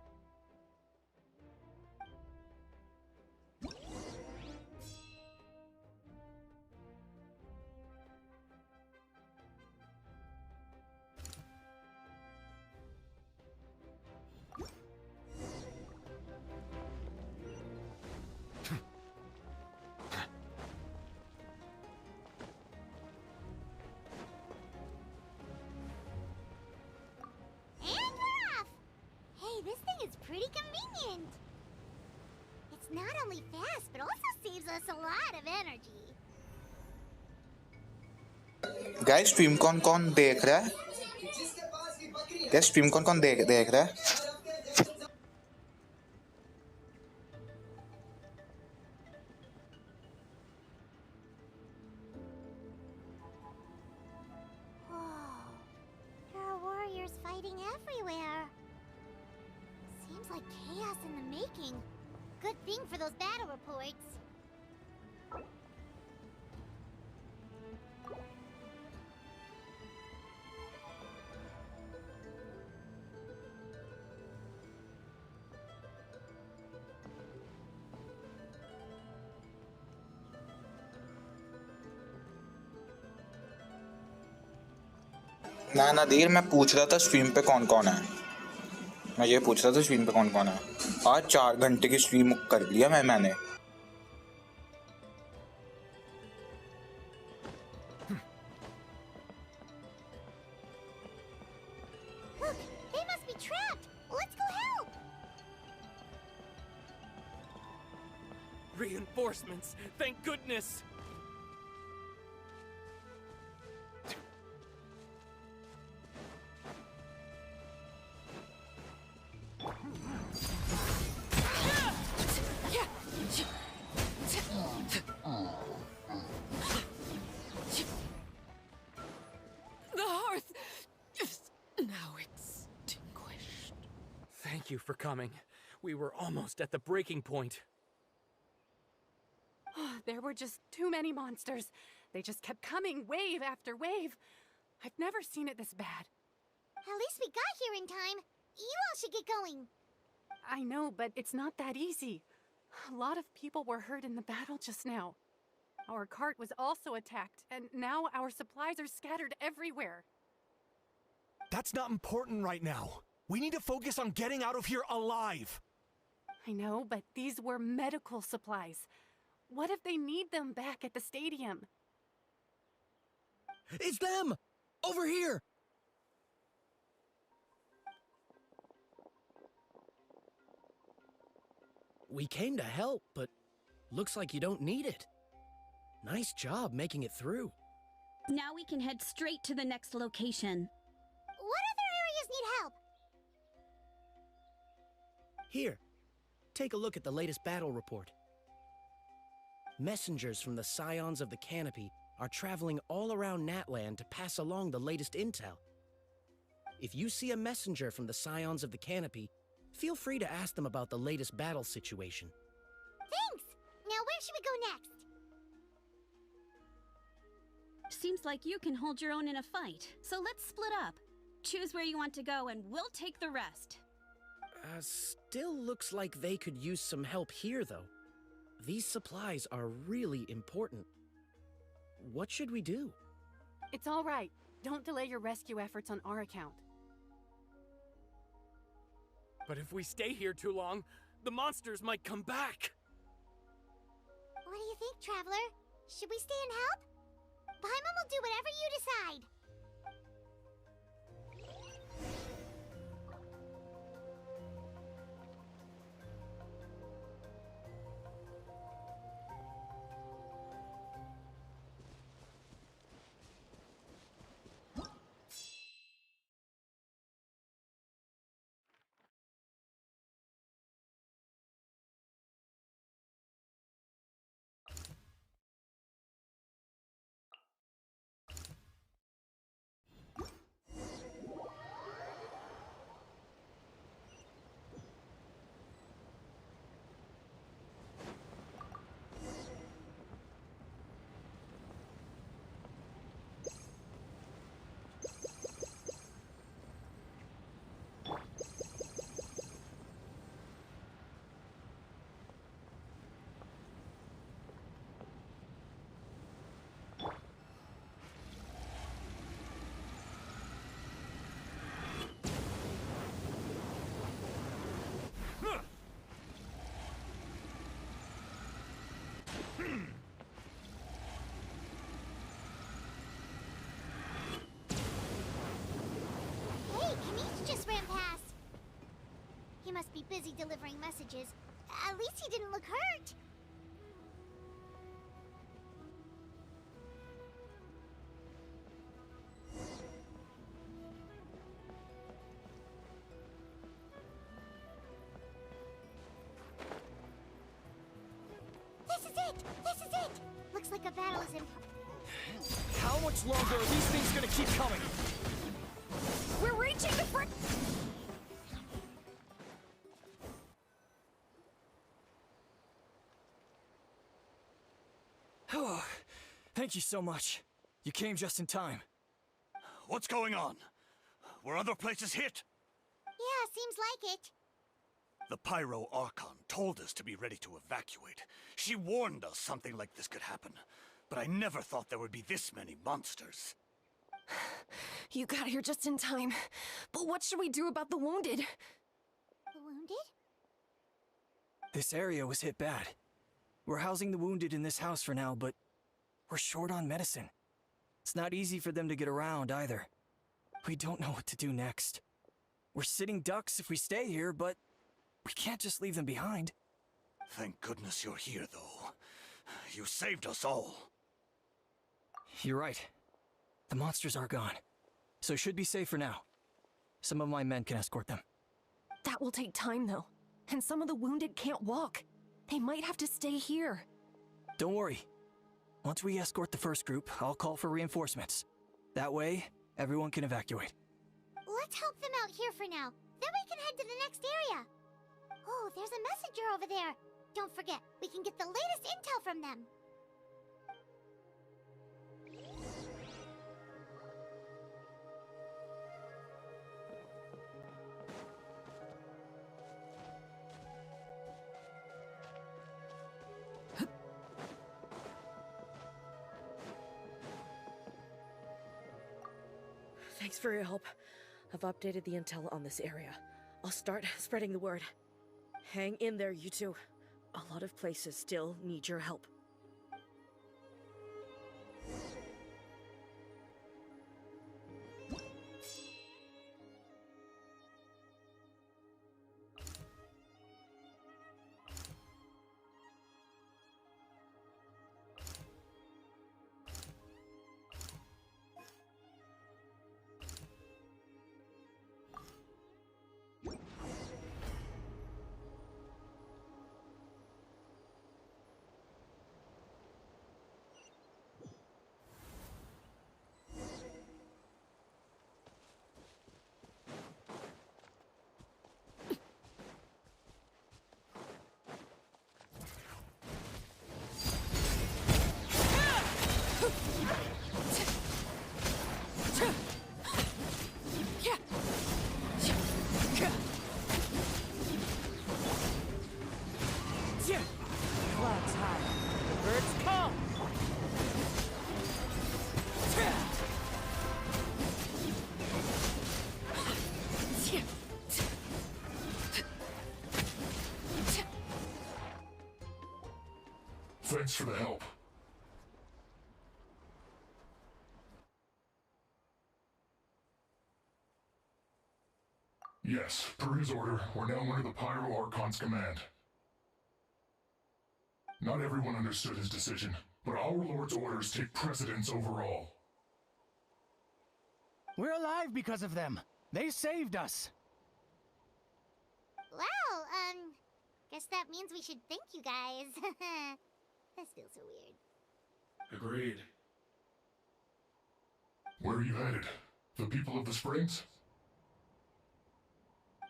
This thing is pretty convenient. It's not only fast, but also saves us a lot of energy.
Guys stream कौन देख रहा है? Guys stream कौन देख रहा है?
There are warriors fighting everywhere. Seems like chaos in the making. Good thing for those battle reports.
ना नदीर, मैं पूछ रहा था स्ट्रीम पे कौन कौन है. मैं ये पूछ रहा था स्ट्रीम पे कौन कौन है. आज 4 घंटे की स्ट्रीम कर लिया मैंने.
Look, they must be trapped. Let's go help.
Reinforcements! Thank goodness!
The hearth is now extinguished.
Thank you for coming. We were almost at the breaking point.
There were just too many monsters. They just kept coming, wave after wave. I've never seen it this bad.
At least we got here in time. You all should get going.
I know, but it's not that easy. A lot of people were hurt in the battle just now. Our cart was also attacked, and now our supplies are scattered everywhere.
That's not important right now. We need to focus on getting out of here alive.
I know, but these were medical supplies. What if they need them back at the stadium?
It's them! Over here! We came to help, but looks like you don't need it. Nice job making it through.
Now we can head straight to the next location.
What other areas need help?
Here, take a look at the latest battle report. Messengers from the Scions of the Canopy are traveling all around Natlan to pass along the latest intel. If you see a messenger from the Scions of the Canopy, feel free to ask them about the latest battle situation.
Thanks! Now where should we go next?
Seems like you can hold your own in a fight, so let's split up. Choose where you want to go and we'll take the rest.
Still looks like they could use some help here, though. These supplies are really important. What should we do?
It's all right. Don't delay your rescue efforts on our account.
But if we stay here too long, the monsters might come back.
What do you think, Traveler? Should we stay and help? Paimon will do whatever you decide. Hey, Kamichi just ran past. He must be busy delivering messages. At least he didn't look hurt. This is it! This is it! Looks like a battle is in...
How much longer are these things gonna keep coming?
We're reaching the front.
Oh, thank you so much. You came just in time.
What's going on? Were other places hit?
Yeah, seems like it.
The Pyro Archon told us to be ready to evacuate. She warned us something like this could happen. But I never thought there would be this many monsters.
You got here just in time. But what should we do about the wounded?
The wounded?
This area was hit bad. We're housing the wounded in this house for now, but we're short on medicine. It's not easy for them to get around either. We don't know what to do next. We're sitting ducks if we stay here, but we can't just leave them behind.
Thank goodness you're here, though. You saved us all.
You're right. The monsters are gone, so it should be safe for now. Some of my men can escort them.
That will take time, though. And some of the wounded can't walk. They might have to stay here.
Don't worry. Once we escort the first group, I'll call for reinforcements. That way, everyone can evacuate.
Let's help them out here for now. Then we can head to the next area. Oh, there's a messenger over there. Don't forget, we can get the latest intel from them.
Thanks for your help. I've updated the intel on this area. I'll start spreading the word. Hang in there, you two. A lot of places still need your help. Flags
Let's come!
Thanks for the help. Yes, per his order, we're now under the Pyro Archon's command. Not everyone understood his decision, but our Lord's orders take precedence over all.
We're alive because of them. They saved us.
Well, guess that means we should thank you guys. This feels so weird.
Agreed. Where are you headed? The people of the Springs?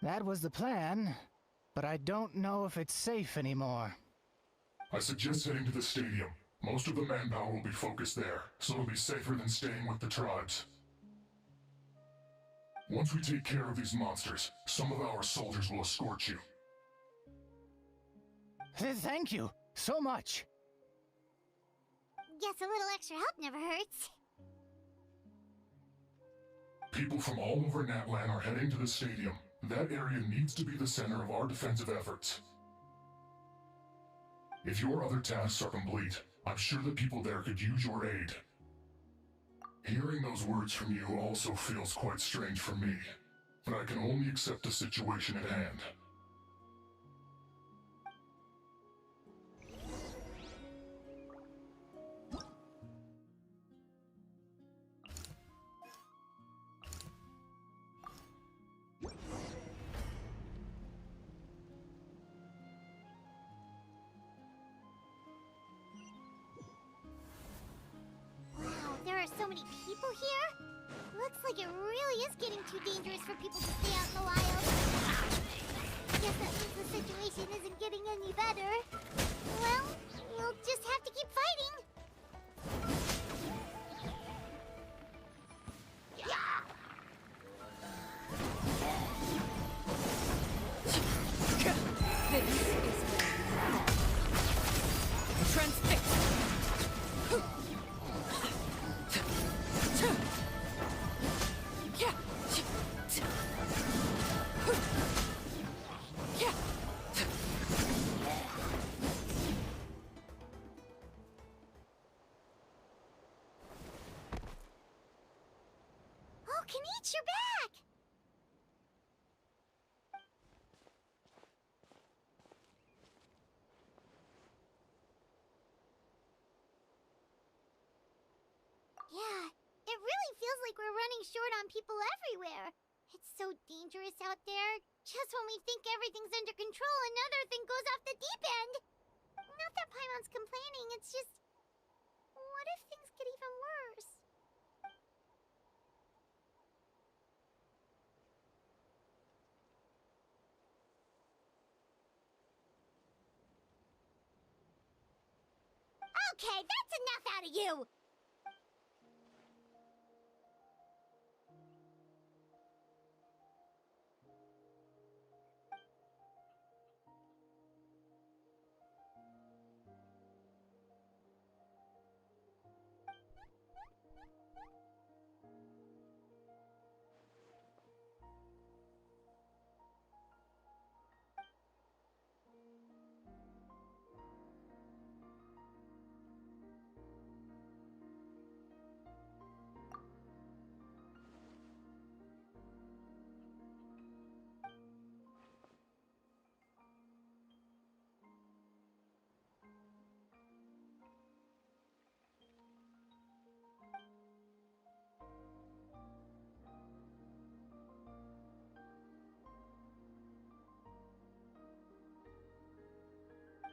That was the plan, but I don't know if it's safe anymore.
I suggest heading to the stadium. Most of the manpower will be focused there, so it'll be safer than staying with the tribes. Once we take care of these monsters, some of our soldiers will escort you.
Thank you so much.
Guess a little extra help never hurts.
People from all over Natlan are heading to the stadium. That area needs to be the center of our defensive efforts. If your other tasks are complete, I'm sure the people there could use your aid. Hearing those words from you also feels quite strange for me, but I can only accept the situation at hand.
There are so many people here? Looks like it really is getting too dangerous for people to stay out in the wild. Guess that means the situation isn't getting any better. Well, we'll just have to keep fighting.
Transfix!
Oh, Kanichi, you're back! Yeah, it really feels like we're running short on people everywhere. It's so dangerous out there. Just when we think everything's under control, another thing goes off the deep end. Not that Paimon's complaining, it's just... What if things get even worse? Okay, that's enough out of you!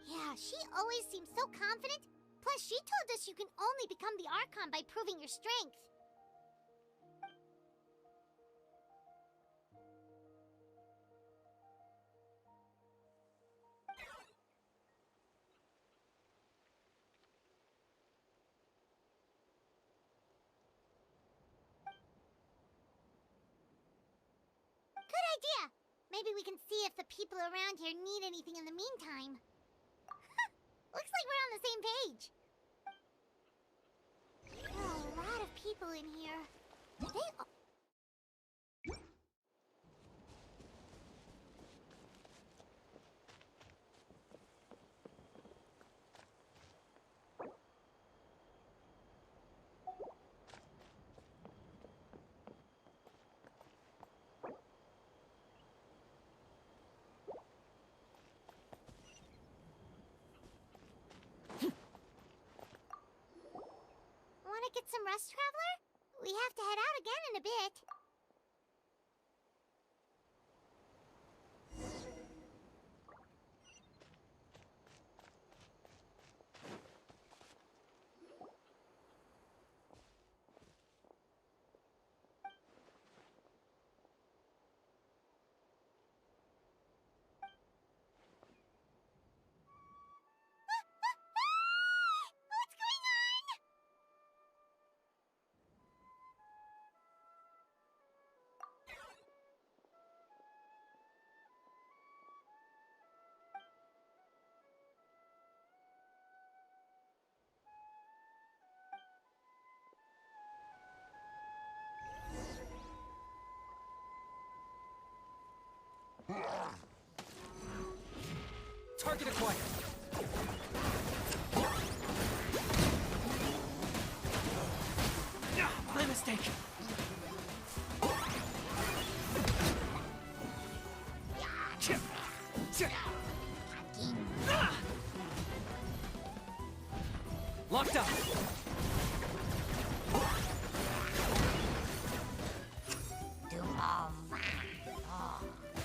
Yeah, she always seems so confident. Plus, she told us you can only become the Archon by proving your strength. Good idea! Maybe we can see if the people around here need anything in the meantime. Looks like we're on the same page. in here. Do they all... Want to get some rest, Traveler? We have to head out again in a bit. What's going on?
Target acquired. My mistake. Locked up.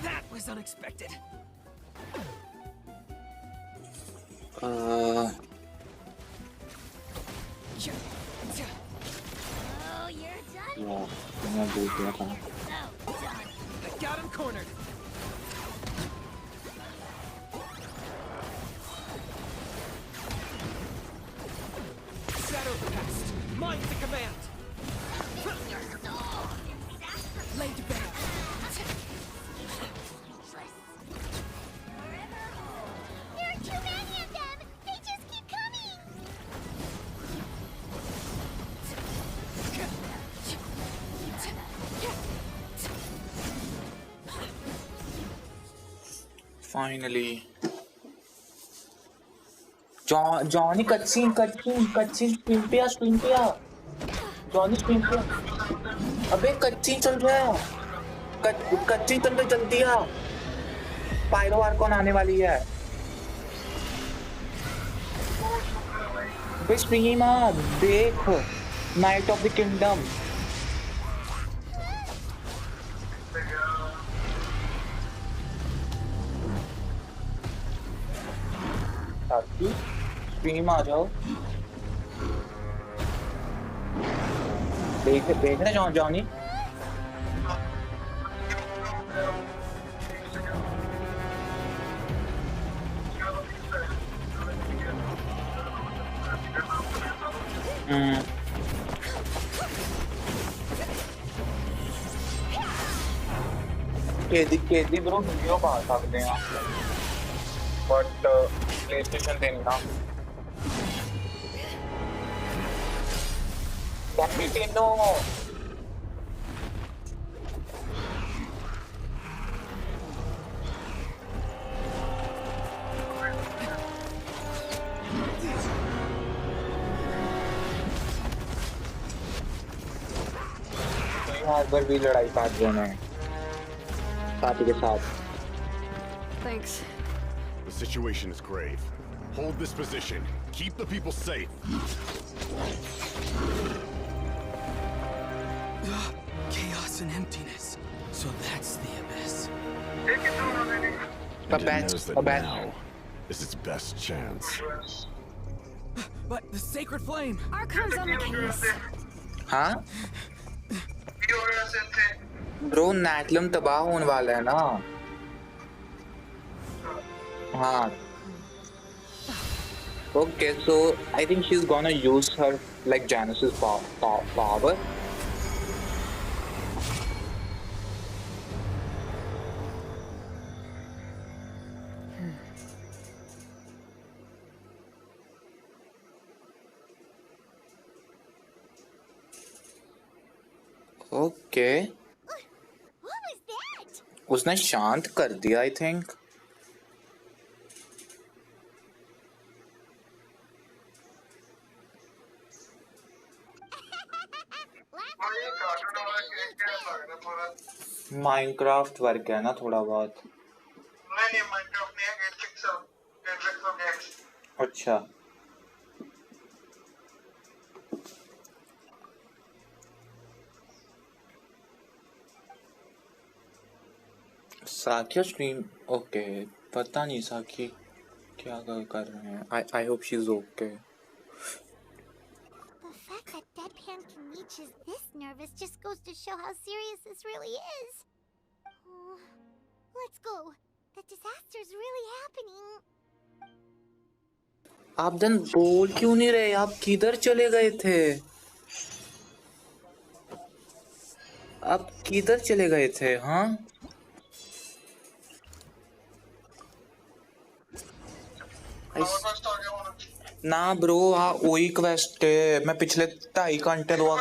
That was unexpected.
Oh, you're done?
Yeah, मैं भूल गया था.
So done.
I got him cornered. Shadow the past. Mine's the command.
Your soul is sacrificed.
Laid bare.
There are too many of them! They just keep coming!
Finally. Johnny, cutscene, screen पे आ. Johnny screen पे आ. अबे cutscene चल रहा है. cutscene चल रहा है, जल्दी आ. पायरो आर्कॉन आने वाली है. अबे स्ट्रीम आ, देख. Knight of the kingdom. Stream आ जाओ. देख रहे जॉनी. केदी ब्रो वीडियो पा सकते हैं बट प्लेस्टेशन देना कैपिटेनो. यहाँ पर भी लड़ाई काट रहे हैं साथी के साथ.
Thanks.
The situation is grave. Hold this position. Keep the people safe.
Chaos and emptiness. So that's the abyss.
And it knows that now is its best chance.
But the sacred flame.
Archon's on the case.
हाँ? Bro नैटलम तबाह होने वाला है ना. हाँ. Okay, so I think she's gonna use her like Janice's power. Okay उसने शांत कर दिया आई थिंक। माइनक्राफ्ट वर्क है ना थोड़ा बहुत।
नहीं माइनक्राफ्ट नहीं है, 8 पिक्सल गेम्स।
अच्छा साकिया स्ट्रीम ओके पता नहीं साकी क्या कर रहे हैं। I hope she is okay.
The fact that Deadpan Kenichi is this nervous just goes to show how serious this really is. Oh, let's go. The disaster's really happening.
आप दिन बोल क्यों नहीं रहे? आप किधर चले गए थे? आप किधर चले गए थे? हाँ ना ब्रो हाँ वही क्वेस्ट है। मैं पिछले 2.5 घंटे दो आ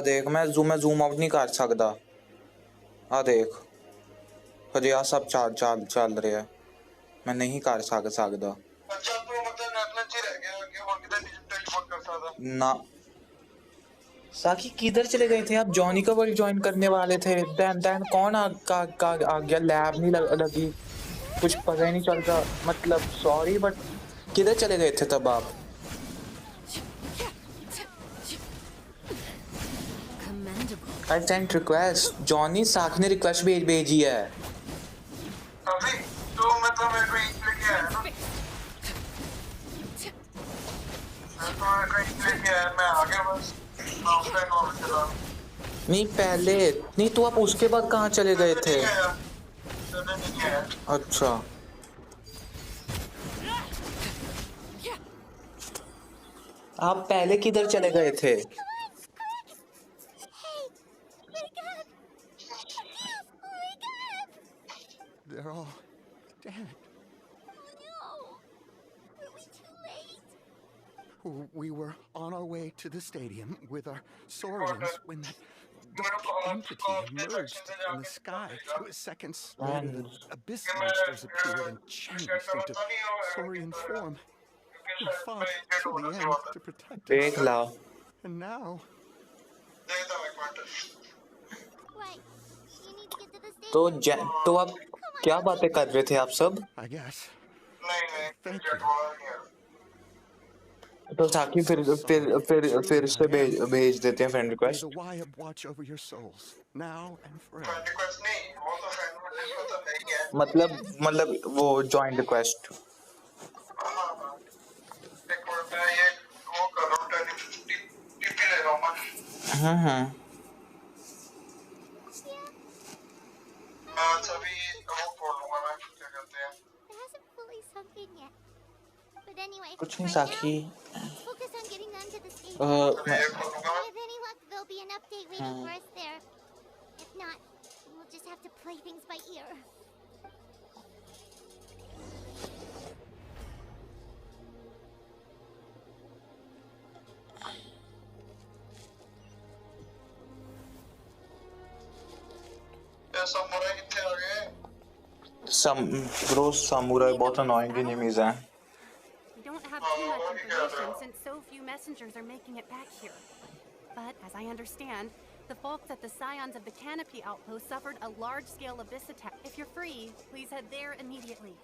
देख मैं जूम आउट नहीं कर सकता। आ देख हजे आ सब चल रहे है मैं नहीं कर सकता ना। साकी किधर चले गए थे आप? जॉनी का वर्ल्ड ज्वाइन करने वाले थे। देन कौन आ गया? लैब नहीं लगी कुछ पता ही नहीं चल रहा। मतलब सॉरी बट किधर चले गए थे तब आप? I sent request. जॉनी साख ने रिक्वेस्ट भेजी है।
अभी तो मतलब मेरे को एक लेके आया ना, मैं आ गया बस।
नहीं पहले नहीं तो आप उसके बाद कहाँ चले गए थे? अच्छा आप पहले किधर चले गए थे?
They're all dead. We were on our way to the stadium with our saurians when that dark entity emerged in the sky. Seconds later, the abyss monsters appeared and changed into saurian form. We fought till the end to protect us. And now...
तो आप क्या बातें कर रहे थे आप सब?
I guess.
Thank you.
तो ताकि फिर से भेज देते हैं friend request.
The Wyab watch over your souls now and forever.
मतलब वो जॉइंट रिक्वेस्ट। हाँ कुछ नहीं साकी। samurai बहुत annoying enemies हैं।
We don't have too much information since so few messengers are making it back here. But as I understand, the folks at the Scions of the Canopy outpost suffered a large-scale abyss attack. If you're free, please head there immediately.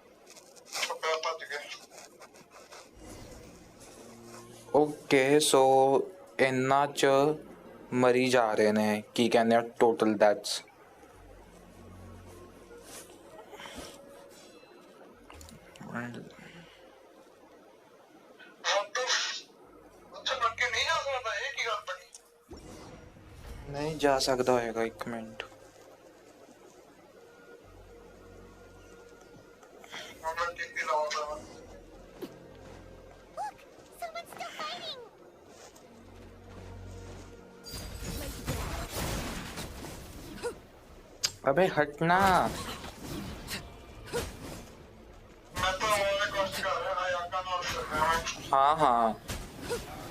Okay, so इन्ना च मरी जा रहे ने की कहने total deaths। नहीं जा सकता होगा एक मिनट। अबे हटना। हाँ हाँ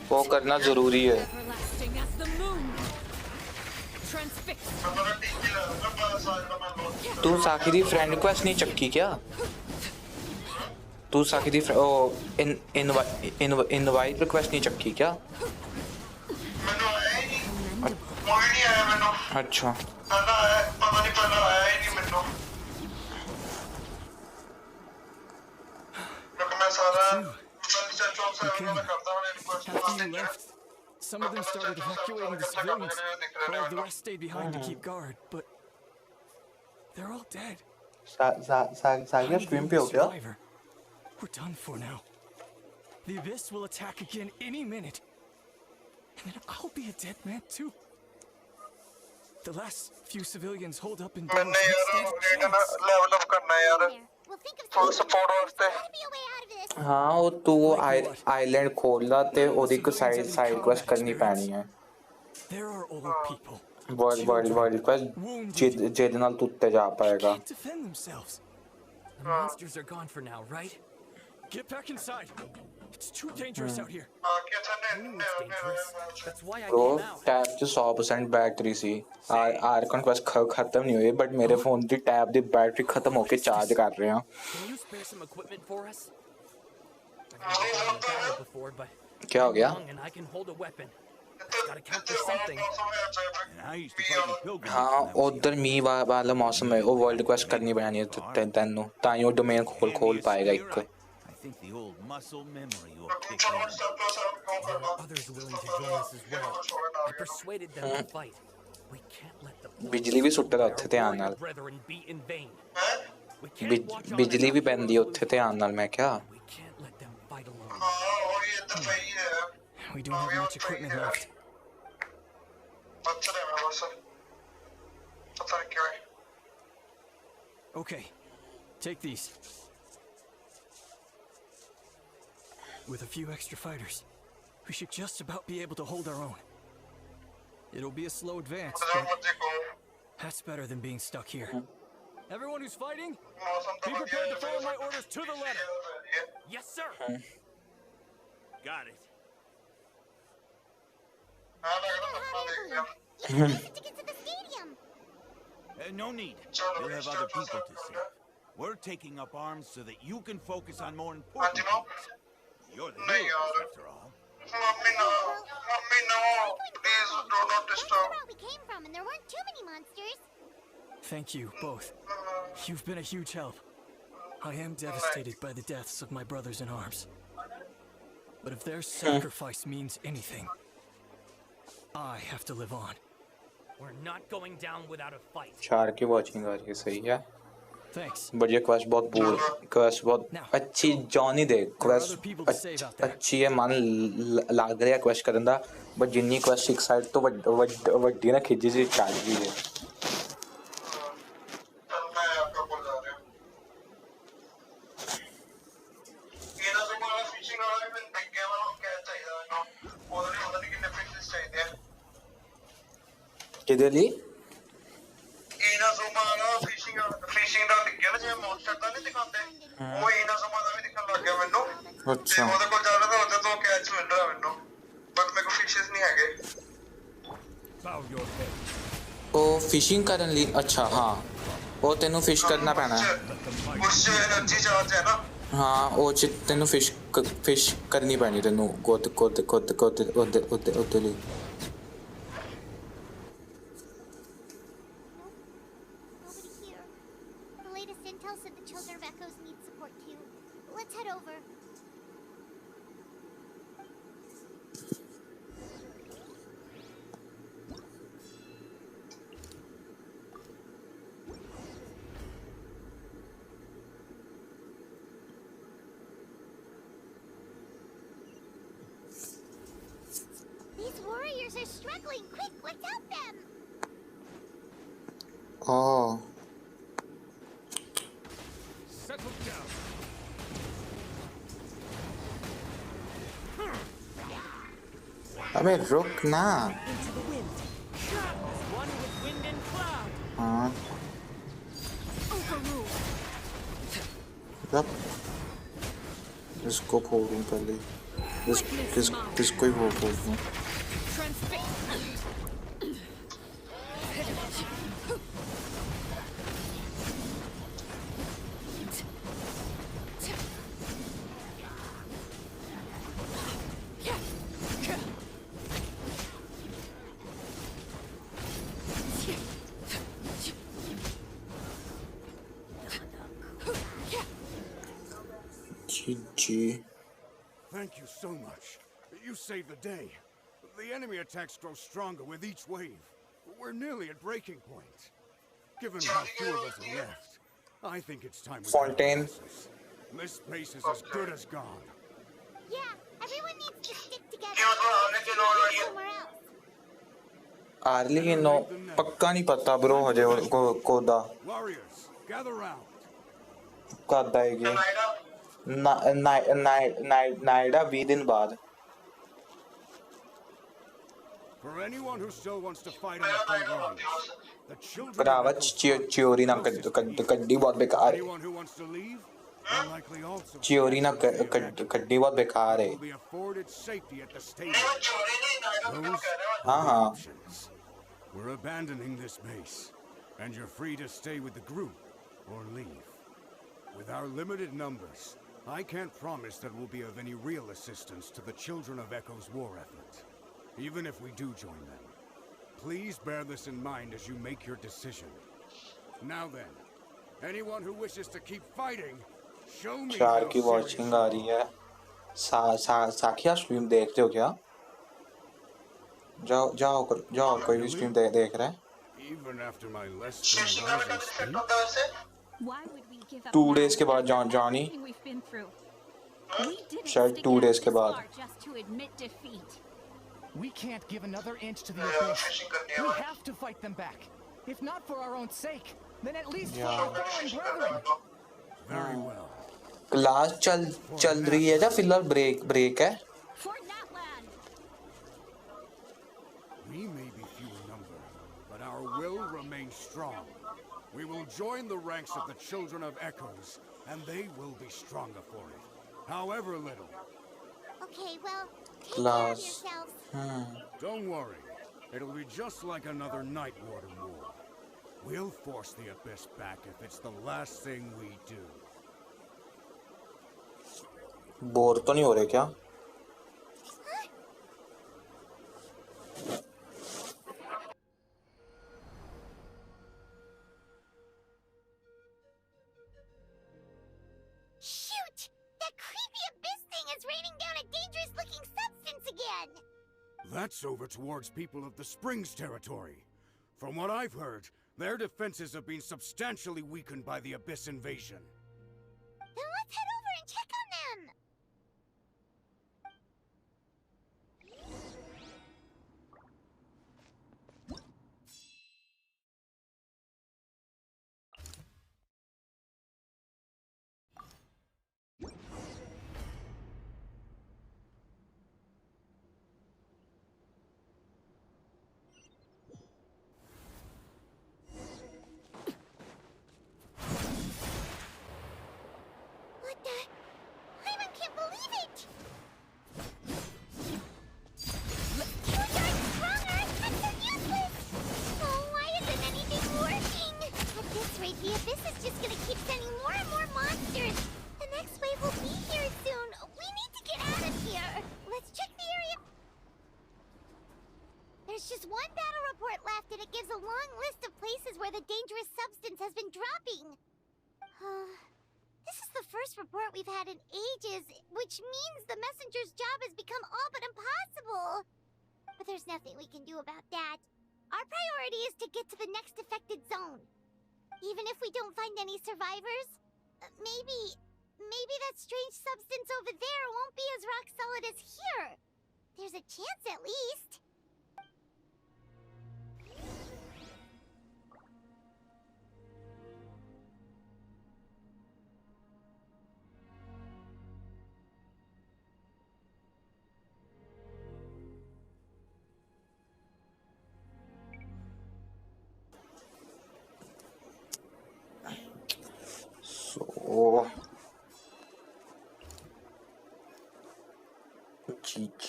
वो करना जरूरी है।
Everlasting as the moon. Transfixed.
तू साकिरी फ्रेंड रिक्वेस्ट नहीं चक्की क्या? तू साकिरी इनवाइट रिक्वेस्ट नहीं चक्की क्या? अच्छा
After you left, some of them started evacuating the civilians, while the rest stayed behind to keep guard, but they're all dead.
साकिरी स्ट्रीम पे हो क्या?
We're done for now. The Abyss will attack again any minute. And then I'll be a dead man too. The last few civilians hold up in bones instead of
level up करना है यार full support वास्ते
हाँ वो तू island खोलना ते और एक साइड क्वेस्ट करनी पैनी है।
There are old people.
World quest जेद नाल तू उत्ते जा पाएगा।
Defend themselves. The monsters are gone for now, right? Get back inside. It's too dangerous out here.
That's why I
bro
came out.
Tab च 100% बैटरी सी Arkan quest खत्म नहीं हुई बट मेरे फोन दी टैब दी बैटरी खत्म होके charge कर रहे हैं।
Can you spare some equipment for us? I've never been in battle before, but
क्या हो गया?
I'm young and I can hold a weapon. It's gotta count for something.
हाँ उधर मी वाला मौसम है वो वर्ल्ड क्वेस्ट करनी पैनी है तेनू ताई वो डोमेन खोल पाएगा एक।
I think the old muscle memory will kick in.
There are others willing to join us as well. I persuaded them to fight. We can't let the
बिजली भी सुट्ट रहा उत्थे ध्यान नाल
brethren be in vain. We can't watch on
बिजली भी पैंदी उत्थे ध्यान नाल मैं क्या?
We can't let them fight alone.
We don't have much equipment left. Okay, take these. With a few extra fighters, we should just about be able to hold our own. It'll be a slow advance, but that's better than being stuck here. Everyone who's fighting, be prepared to follow my orders to the letter.
Yes, sir.
Got it. No need. We'll have other people to save. We're taking up arms so that you can focus on more important things. You're the hero, after all.
Mommy, no. Please do not disturb.
We came from, and there weren't too many monsters.
Thank you, both. You've been a huge help. I am devastated by the deaths of my brothers in arms. But if their sacrifice means anything, I have to live on.
We're not going down without a fight.
4 की watching आ रही है सही है।
Thanks.
But ये quest बहुत अच्छी Johnny दे quest अच्छी है मन लग रहा है क्वेस्ट करन दा बट जिन्नी क्वेस्ट एक साइड तो वड्डी ना खिजी सी चल गई है। किधर ली?
ਫਿਸ਼ਿੰਗ ਦਾ ਦਿਖਿਆ ਨਾ ਜਿਵੇਂ ਮੌਨਸਟਰ ਦਾ ਨਹੀਂ ਦਿਖਾਉਂਦੇ ਉਹ ਇਨਾਜ਼ੁਮਾ ਦਾ ਵੀ ਦਿਖਣ ਲੱਗ ਗਿਆ ਮੈਨੂੰ
ਅੱਛਾ
ਉਹਦੇ ਕੋਲ ਜਾਣਾ ਤਾਂ ਉਹਦੇ ਤੋਂ ਕੈਚ ਮਿਲ ਰਿਹਾ ਮੈਨੂੰ ਬਟ ਮੇਰੇ ਕੋਲ ਫਿਸ਼ਸ ਨਹੀਂ ਹੈਗੇ
ਉਹ ਫਿਸ਼ਿੰਗ ਕਰਨ ਲਈ ਅੱਛਾ ਹਾਂ ਉਹ ਤੈਨੂੰ ਫਿਸ਼ ਕਰਨਾ ਪੈਣਾ ਹੈ
ਉਸ ਚ એનર્ਜੀ ਚਾਰਜ ਹੈ ਨਾ
ਹਾਂ ਉਹ ਚ ਤੈਨੂੰ ਫਿਸ਼ ਕਰਨੀ ਪੈਣੀ ਤੈਨੂੰ ਉਹਦੇ ਲਈ Oh.
Settle down.
अबे रुक ना। हाँ। इसको फोड़ूं पहले। किसको ही वो बोल दूं?
Thank you so much. You saved the day. The enemy attacks grow stronger with each wave. We're nearly at breaking point. Given how few of us are left, I think it's time we
Fontaine.
This space is as good as gone.
Yeah, everyone needs to stick together. Somewhere else.
Early no पक्का नहीं पता bro हजे कोदा
Warriors, gather round.
कद आएगी नाइडा 20 दिन बाद
For anyone who still wants to fight on the front lines, the children
भरावा चियोरी ना कड्डी बहुत बेकार है
anyone who wants to leave will likely also
चियोरी ना कड्डी बहुत बेकार है
will be afforded safety at the stadium. Those
हाँ
options. We're abandoning this base, and you're free to stay with the group or leave. With our limited numbers, I can't promise that we'll be of any real assistance to the Children of Echo's war effort. Even if we do join them. Please bear this in mind as you make your decision. Now then, anyone who wishes to keep fighting, show me
चार
how
की
serious
watching आ रही है साखिया stream देखते हो क्या जाओ कोई भी स्ट्रीम देख रहा है
Even after my less than rising speed?
Why would we give up
2
now
days के बाद
after
Johnny
everything we've been through? We didn't
शायद
stick
2
it
days
out
के
this
बाद
far just to admit defeat.
We can't give another inch to the abyss. We have to fight them back. If not for our own sake, then at least for our fallen brethren.
Very well.
Class चल रही है या फिलहाल break है
For Natlan.
We may be few in number, but our will remains strong. We will join the ranks of the Children of Echoes, and they will be stronger for it, however little.
Okay, well, take care of
class
yourselves.
Don't worry, it'll be just like another Night Warden war. We'll force the Abyss back if it's the last thing we do.
Bore तो नहीं हो रहे क्या
Shoot! That creepy abyss thing is raining down a dangerous-looking substance again!
That's over towards people of the Springs territory. From what I've heard, their defenses have been substantially weakened by the Abyss invasion.
Then let's head over and check on them! What the? Paimon can't believe it! You got stronger! I'm so useless! Oh, why isn't anything working? At this rate, the Abyss is just gonna keep sending more and more monsters! The next wave will be here soon! We need to get out of here! Let's check the area! There's just one battle report left, and it gives a long list of places where the dangerous substance has been dropping. This is the first report we've had in ages, which means the messenger's job has become all but impossible. But there's nothing we can do about that. Our priority is to get to the next affected zone. Even if we don't find any survivors, maybe that strange substance over there won't be as rock solid as here. There's a chance at least.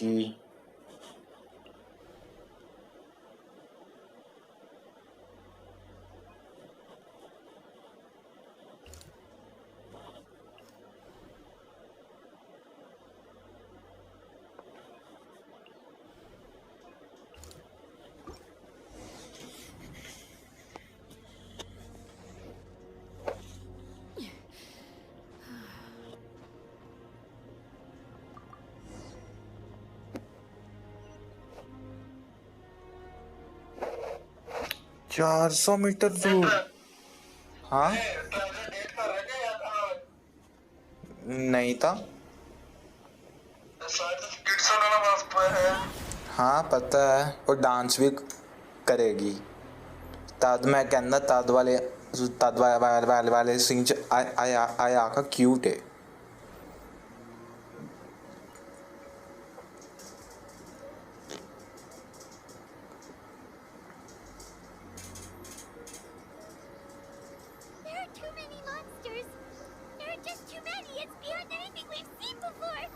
जी 400 metre दूर हाँ नहीं था हाँ पता है वो dance भी करेगी तद मैं कहना तद वाले सीन च आया का क्यूट है
There are too many monsters. There are just too many. It's beyond anything we've seen before.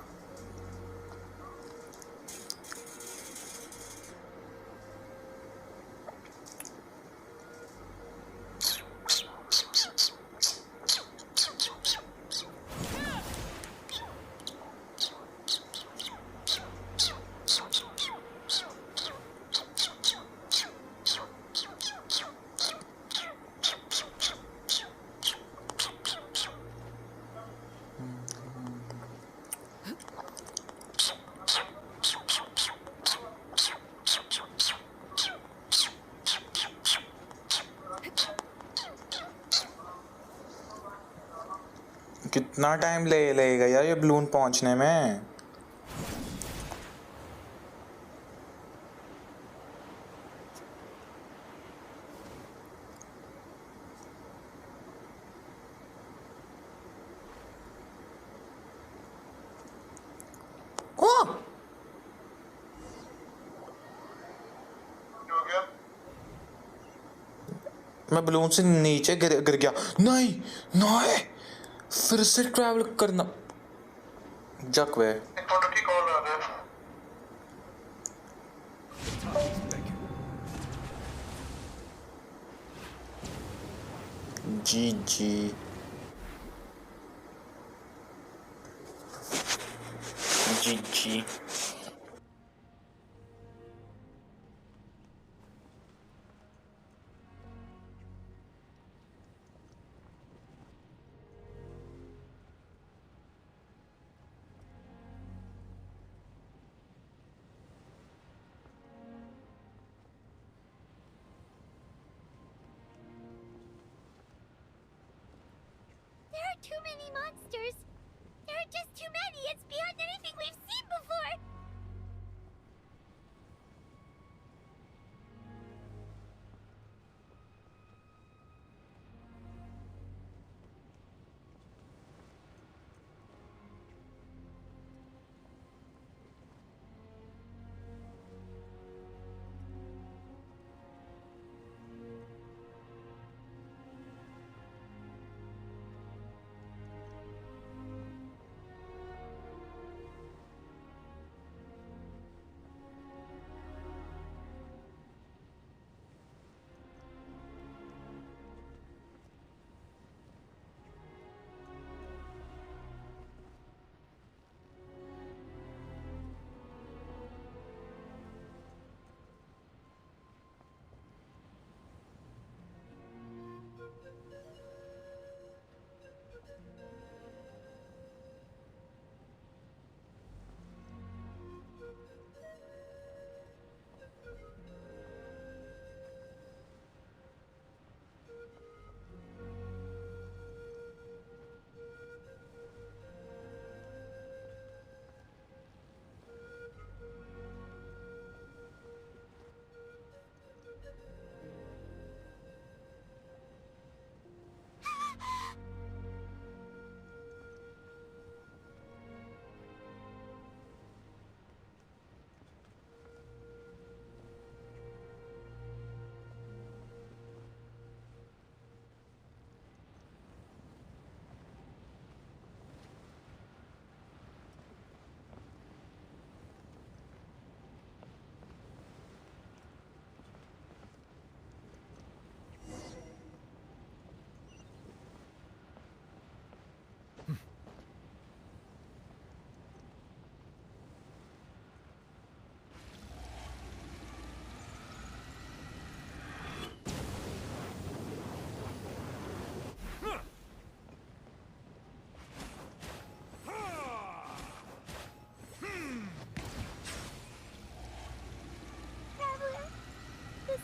कितना टाइम लेगा यार ये बलून पहुंचने में मैं बलून से नीचे गिर गया नहीं नहीं फिर से ट्रैवल करना जक वे जी जी जी जी
There are too many monsters. There are just too many. It's beyond anything we've seen before.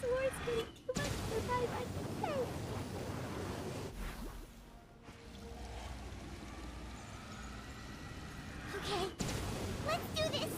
This war's getting too much for Paimon's head. Okay, let's do this!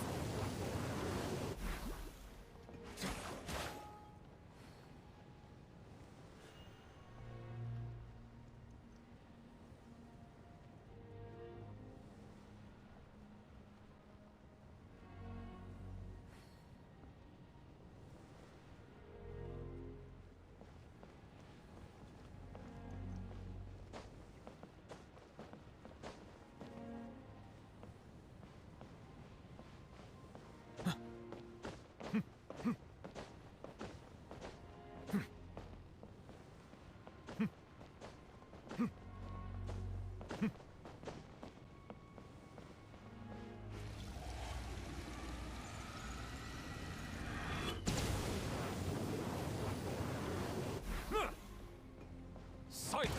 Silence!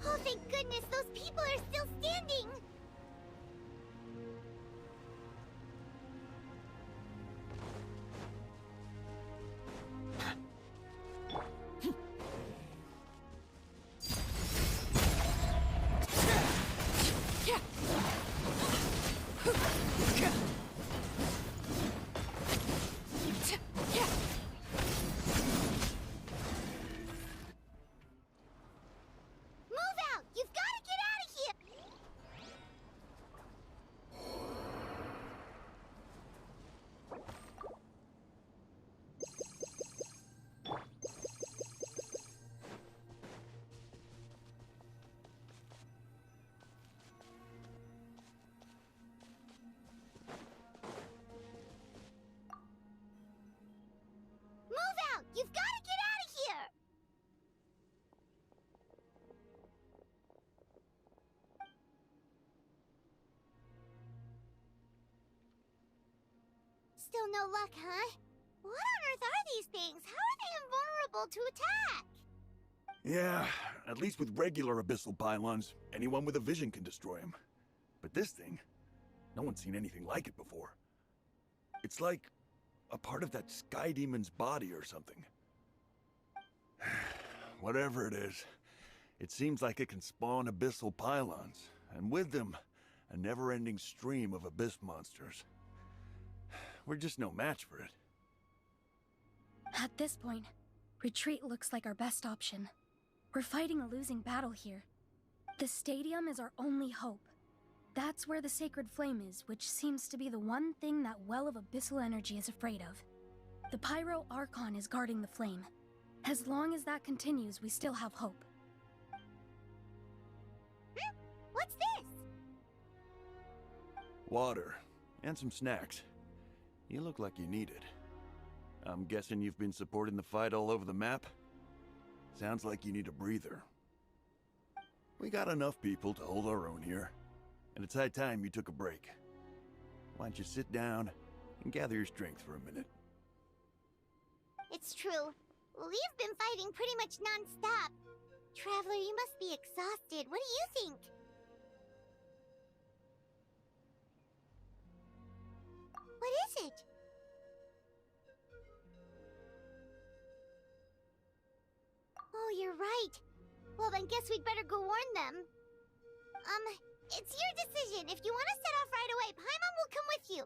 Oh, thank goodness, those people are still standing! You've got to get out of here! Still no luck, huh? What on earth are these things? How are they invulnerable to attack?
Yeah, at least with regular abyssal pylons, anyone with a vision can destroy them. But this thing, no one's seen anything like it before. It's like a part of that sky demon's body or something. Whatever it is, it seems like it can spawn abyssal pylons, and with them, a never-ending stream of abyss monsters. We're just no match for it.
At this point, retreat looks like our best option. We're fighting a losing battle here. The stadium is our only hope. That's where the sacred flame is, which seems to be the one thing that well of abyssal energy is afraid of. The Pyro Archon is guarding the flame. As long as that continues, we still have hope.
What's this?
Water, and some snacks. You look like you need it. I'm guessing you've been supporting the fight all over the map? Sounds like you need a breather. We got enough people to hold our own here, and it's high time you took a break. Why don't you sit down and gather your strength for a minute?
It's true. We've been fighting pretty much non-stop. Traveler, you must be exhausted. What do you think? What is it? Oh, you're right. Well, then guess we'd better go warn them. It's your decision. If you want to set off right away, Paimon will come with you.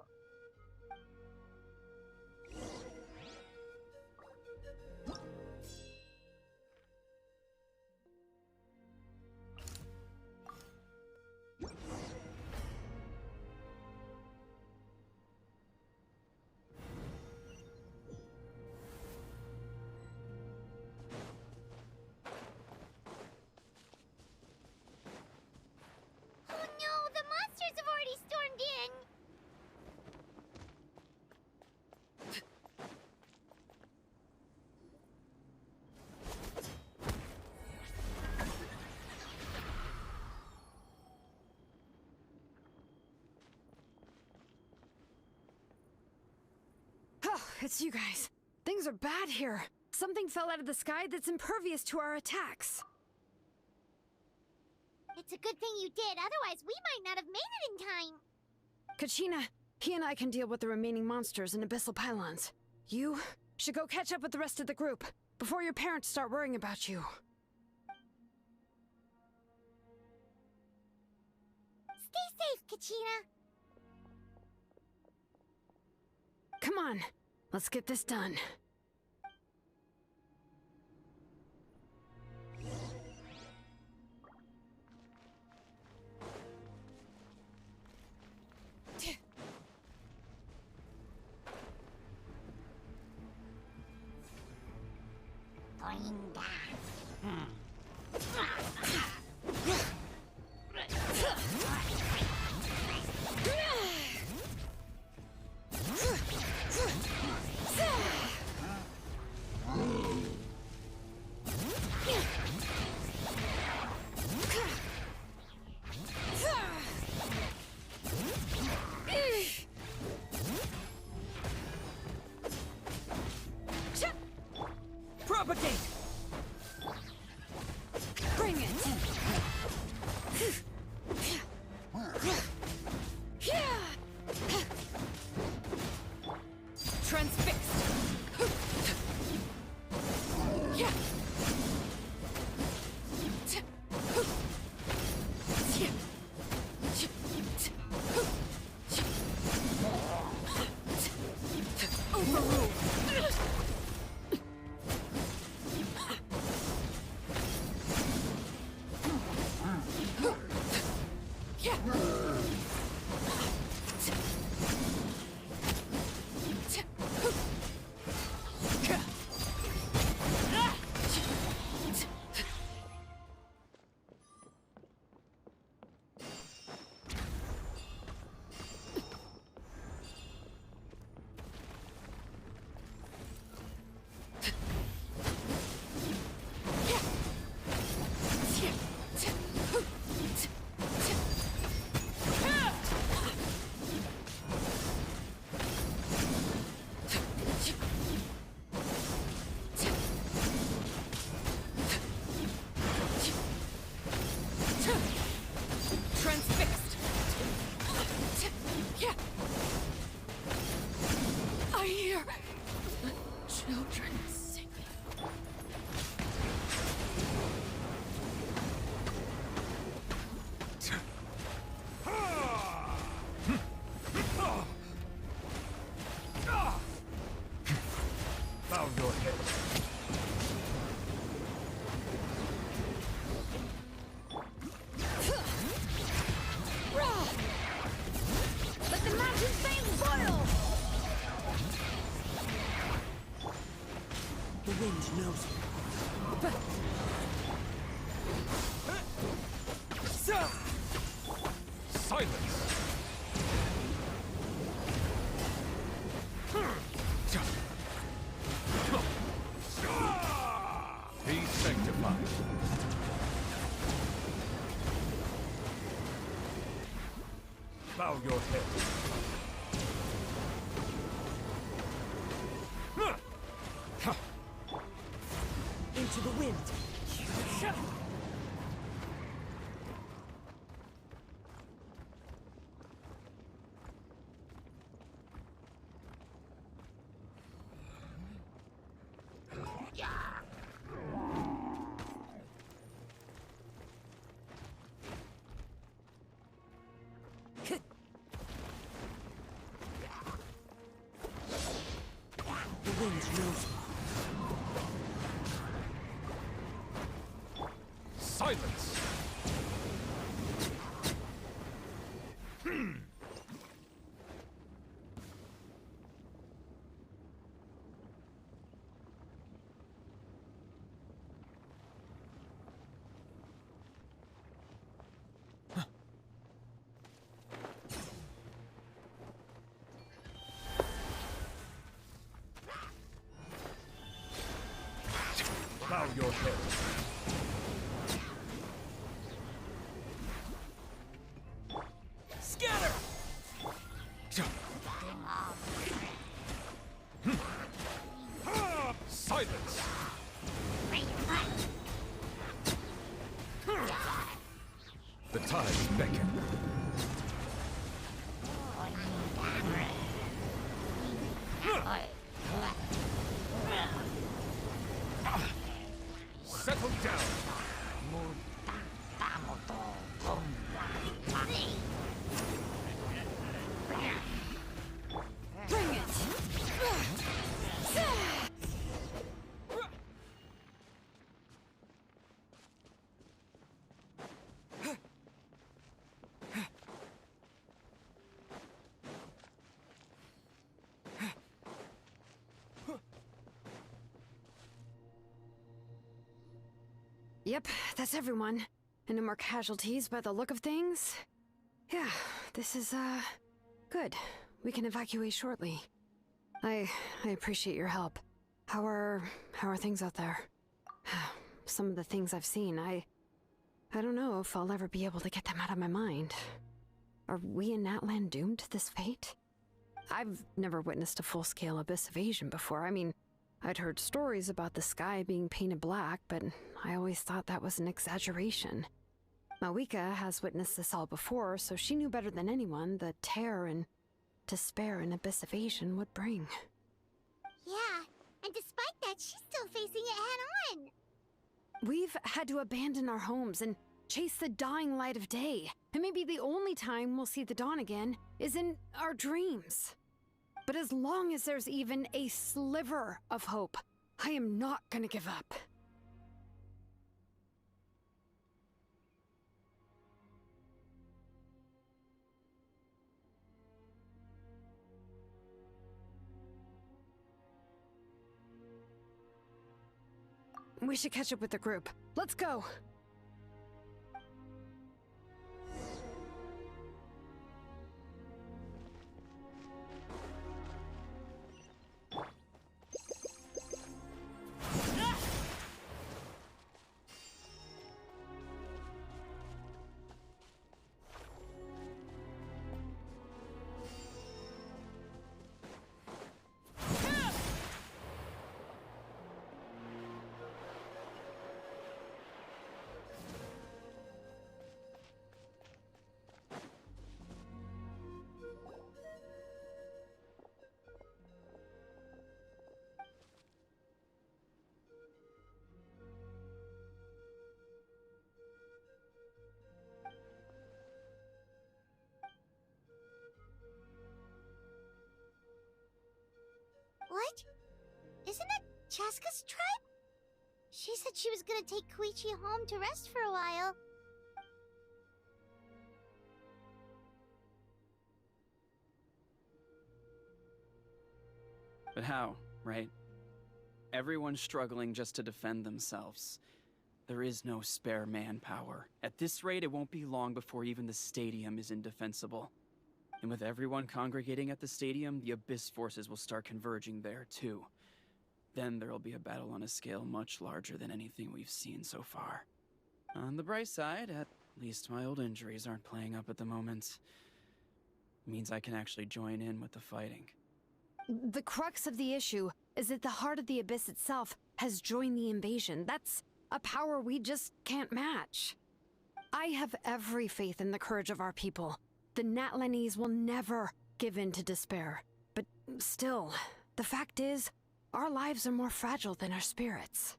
It's you guys. Things are bad here. Something fell out of the sky that's impervious to our attacks.
It's a good thing you did, otherwise we might not have made it in time.
Kachina, he and I can deal with the remaining monsters and abyssal pylons. You should go catch up with the rest of the group before your parents start worrying about you.
Stay safe, Kachina.
Come on, let's get this done.
Propagate!
Bring it! Transfixed! Overruled! Transfixed! I hear the children singing.
Bow your head.
Let the mountain flames boil!
The wind knows me. Silence! Be sanctified. Bow your head. Into the wind. The wind knows me. Silence! Bow your head. Scatter! Silence! The tides beckon.
Yep, that's everyone. And no more casualties by the look of things. Yeah, this is, good. We can evacuate shortly. I appreciate your help. How are things out there? Some of the things I've seen, I don't know if I'll ever be able to get them out of my mind. Are we in Natlan doomed to this fate? I've never witnessed a full-scale abyss invasion before. I mean, I'd heard stories about the sky being painted black, but I always thought that was an exaggeration. Mawika has witnessed this all before, so she knew better than anyone the terror and despair an abyss invasion would bring.
Yeah, and despite that, she's still facing it head-on.
We've had to abandon our homes and chase the dying light of day. And maybe the only time we'll see the dawn again is in our dreams. But as long as there's even a sliver of hope, I am not gonna give up. We should catch up with the group. Let's go!
What? Isn't that Chaska's tribe? She said she was gonna take Koichi home to rest for a while.
But how, right? Everyone's struggling just to defend themselves. There is no spare manpower. At this rate, it won't be long before even the stadium is indefensible. And with everyone congregating at the stadium, the Abyss forces will start converging there, too. Then there'll be a battle on a scale much larger than anything we've seen so far. On the bright side, at least my old injuries aren't playing up at the moment. Means I can actually join in with the fighting.
The crux of the issue is that the heart of the Abyss itself has joined the invasion. That's a power we just can't match. I have every faith in the courage of our people. The Natlanese will never give in to despair. But still, the fact is, our lives are more fragile than our spirits.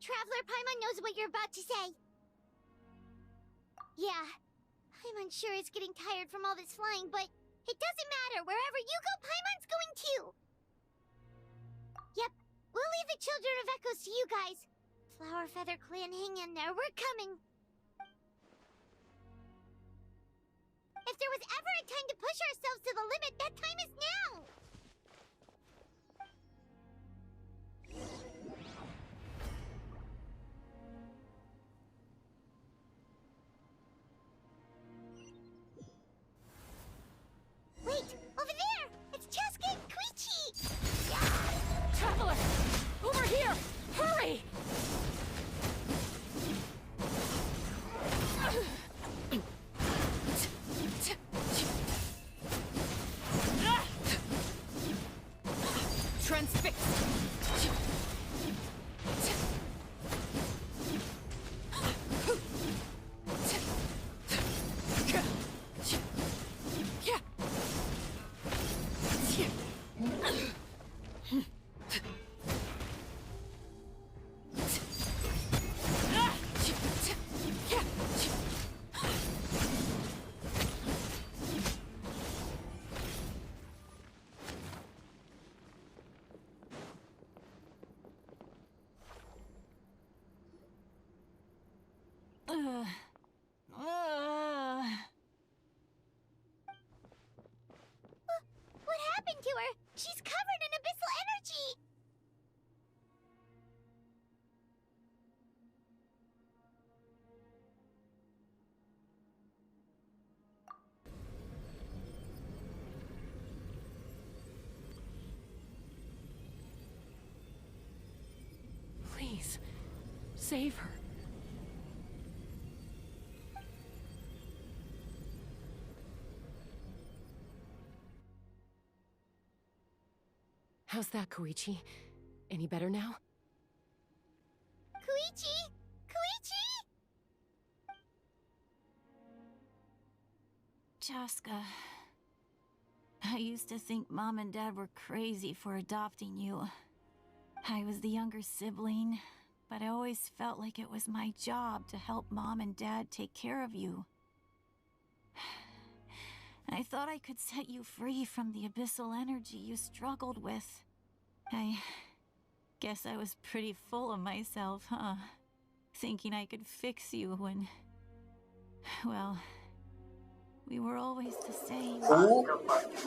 Traveler Paimon knows what you're about to say. Yeah, Paimon sure is getting tired from all this flying, but it doesn't matter. Wherever you go, Paimon's going too. Yep, we'll leave the Children of Echoes to you guys. Flower Feather Clan, hang in there. We're coming. If there was ever a time to push ourselves to the limit, that time is now! Wait! Over there! It's Chaska and Koichi!
Traveler! Over here! Hurry! Transfixed!
What happened to her? She's covered in abyssal energy!
save her. How's that, Koichi? Any better now?
Koichi! Koichi!
Chaska, I used to think Mom and Dad were crazy for adopting you. I was the younger sibling, but I always felt like it was my job to help Mom and Dad take care of you. I thought I could set you free from the abyssal energy you struggled with. I guess I was pretty full of myself, huh? Thinking I could fix you when... well, we were always the same.
Who?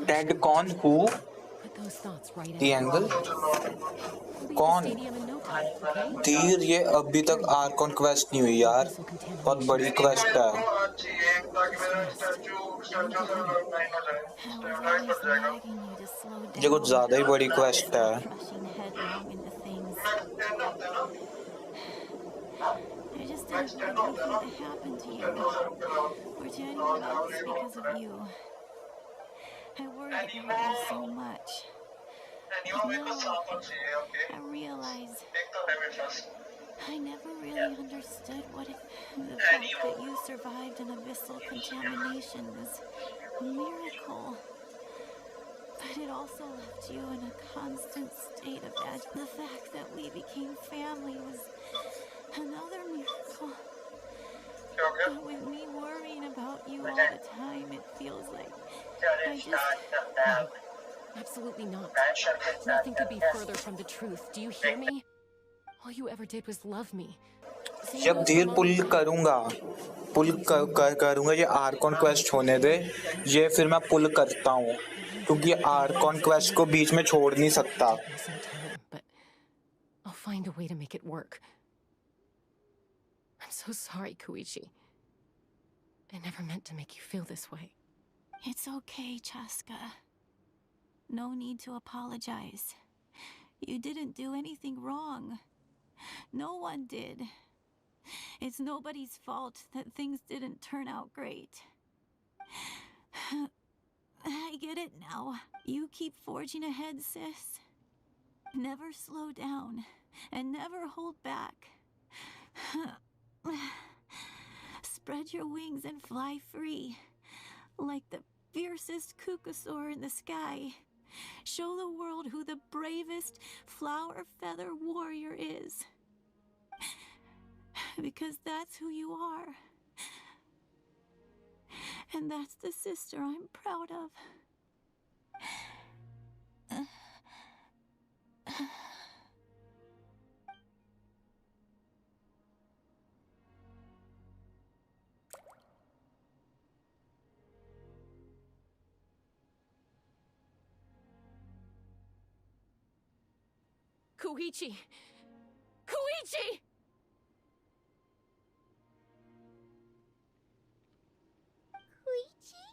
Dead con? Who?
Put those thoughts right
The
out.
angle?
We'll be at the
कौन?
stadium in no time, okay?
धीर ये अभी तक Arcon quest नहीं हुई यार बहुत बड़ी क्वेस्ट है ये कुछ ज्यादा ही बड़ी क्वेस्ट है
I just didn't want anything to happen to you or to anyone else because of you. I worried about you so much. But now I realize I never really understood the fact that you survived an abyssal contamination was a miracle. But it also left you in a constant state of edge. The fact that we became family was another miracle. But with me worrying about you all the time, it feels like I just...
No, absolutely not. Nothing could be further from the truth. Do you hear me? All you ever did was love me.
जब धीर पुल करूंगा करूंगा ये Arcon quest होने दे ये फिर मैं पुल करता हूँ क्योंकि आर्कॉन क्वेस्ट को बीच में छोड़ नहीं सकता
I'll find a way to make it work. I'm so sorry, Koichi. I never meant to make you feel this way.
It's okay, Chaska. No need to apologize. You didn't do anything wrong. No one did. It's nobody's fault that things didn't turn out great. I get it now. You keep forging ahead, sis. Never slow down and never hold back. Spread your wings and fly free, like the fiercest kukasaur in the sky. Show the world who the bravest flower feather warrior is. Because that's who you are. And that's the sister I'm proud of.
Koichi! Koichi!
Koichi?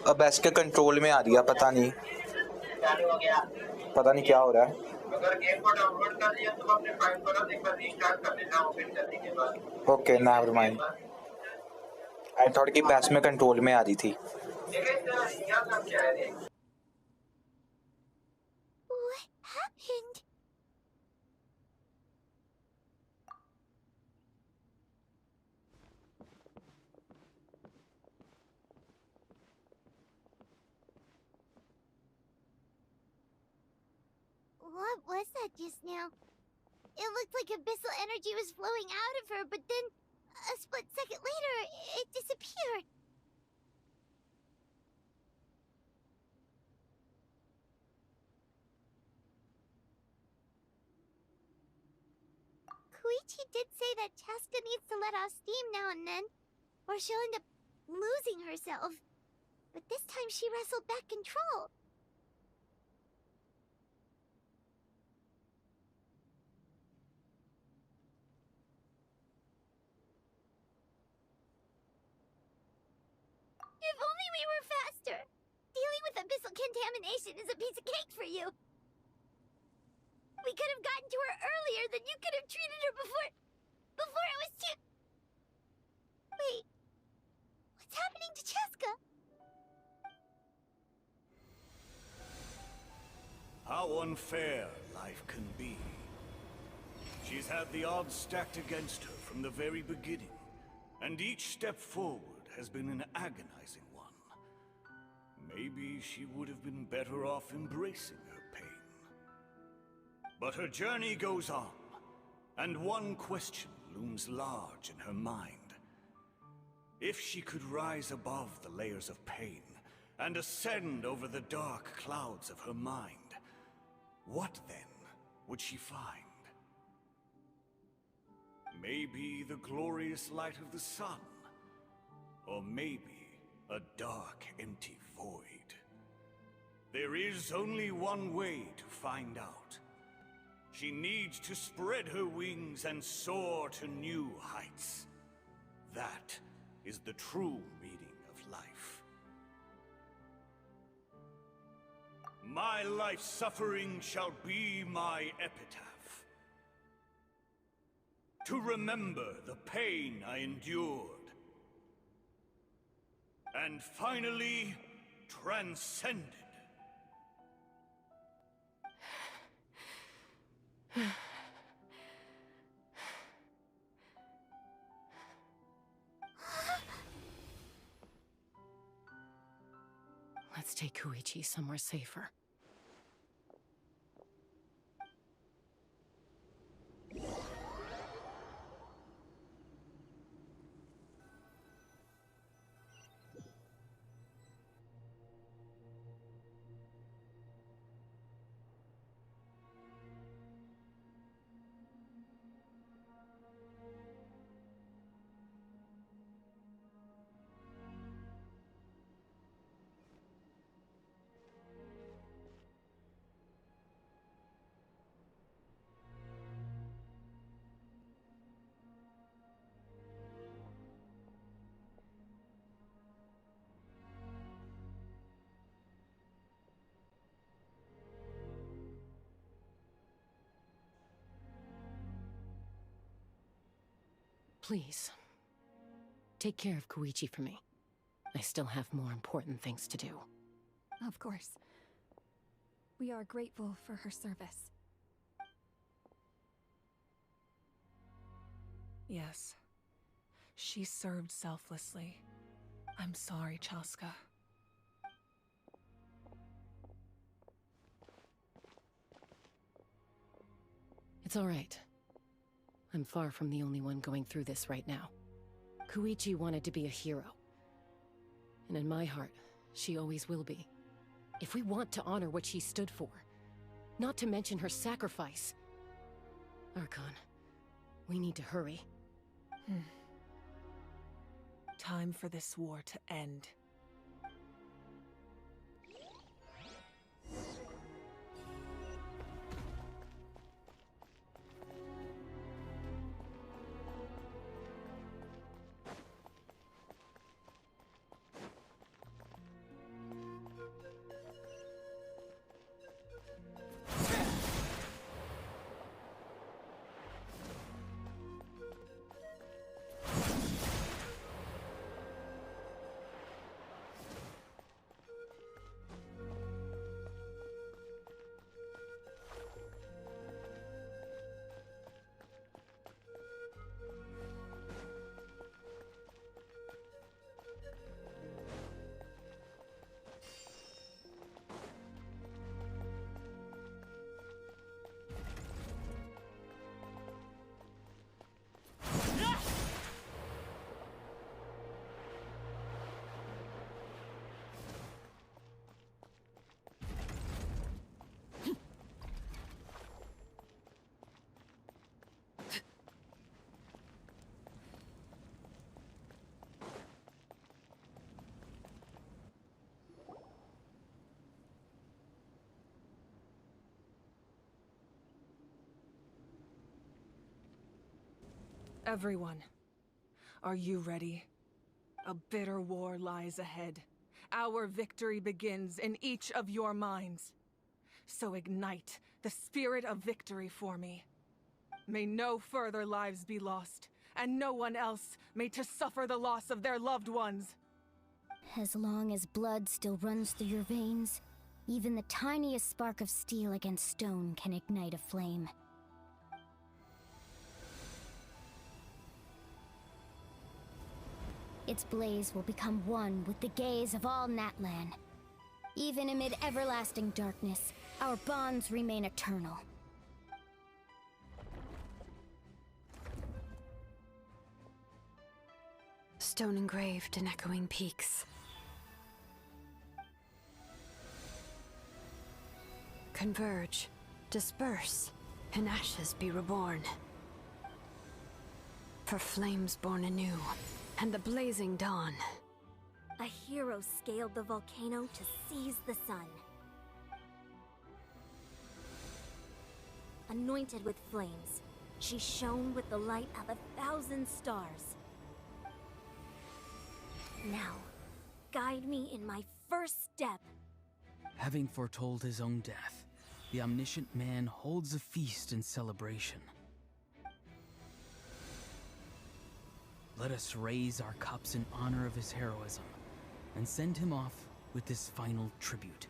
अब इसके control में आ रही है पता नहीं क्या हो रहा है
अगर गेम को डाउनलोड कर लिया तो अपने फाइल को एक बार रीस्टार्ट कर लेना ओपन करने के बाद
okay never mind I thought कि बैस में कंट्रोल में आ रही थी
What happened? What was that just now? It looked like abyssal energy was flowing out of her, but then a split second later, it disappeared. Koichi did say that Chaska needs to let off steam now and then, or she'll end up losing herself. But this time she wrestled back control. If only we were faster! Dealing with abyssal contamination is a piece of cake for you. We could have gotten to her earlier, then you could have treated her before it was too... Wait. What's happening to Chaska?
How unfair life can be. She's had the odds stacked against her from the very beginning, and each step forward has been an agonizing one. Maybe she would have been better off embracing her pain. But her journey goes on, and one question looms large in her mind. If she could rise above the layers of pain and ascend over the dark clouds of her mind, what then would she find? Maybe the glorious light of the sun, or maybe a dark, empty void. There is only one way to find out. She needs to spread her wings and soar to new heights. That is the true meaning of life. My life's suffering shall be my epitaph. To remember the pain I endured. And finally, transcended.
Let's take Koichi somewhere safer. Please, take care of Koichi for me. I still have more important things to do.
Of course. We are grateful for her service.
Yes. She served selflessly. I'm sorry, Chaska.
It's all right. I'm far from the only one going through this right now. Koichi wanted to be a hero. And in my heart, she always will be. If we want to honor what she stood for, not to mention her sacrifice. Archon, we need to hurry.
Time for this war to end. Everyone, are you ready? A bitter war lies ahead. Our victory begins in each of your minds. So ignite the spirit of victory for me. May no further lives be lost, and no one else may to suffer the loss of their loved ones.
As long as blood still runs through your veins, even the tiniest spark of steel against stone can ignite a flame. Its blaze will become one with the gaze of all Natlan. Even amid everlasting darkness, our bonds remain eternal.
Stone engraved in echoing peaks. Converge, disperse, in ashes be reborn. For flames born anew, and the blazing dawn.
A hero scaled the volcano to seize the sun. Anointed with flames, she shone with the light of 1,000 stars. Now, guide me in my first step.
Having foretold his own death, the omniscient man holds a feast in celebration. Let us raise our cups in honor of his heroism and send him off with this final tribute.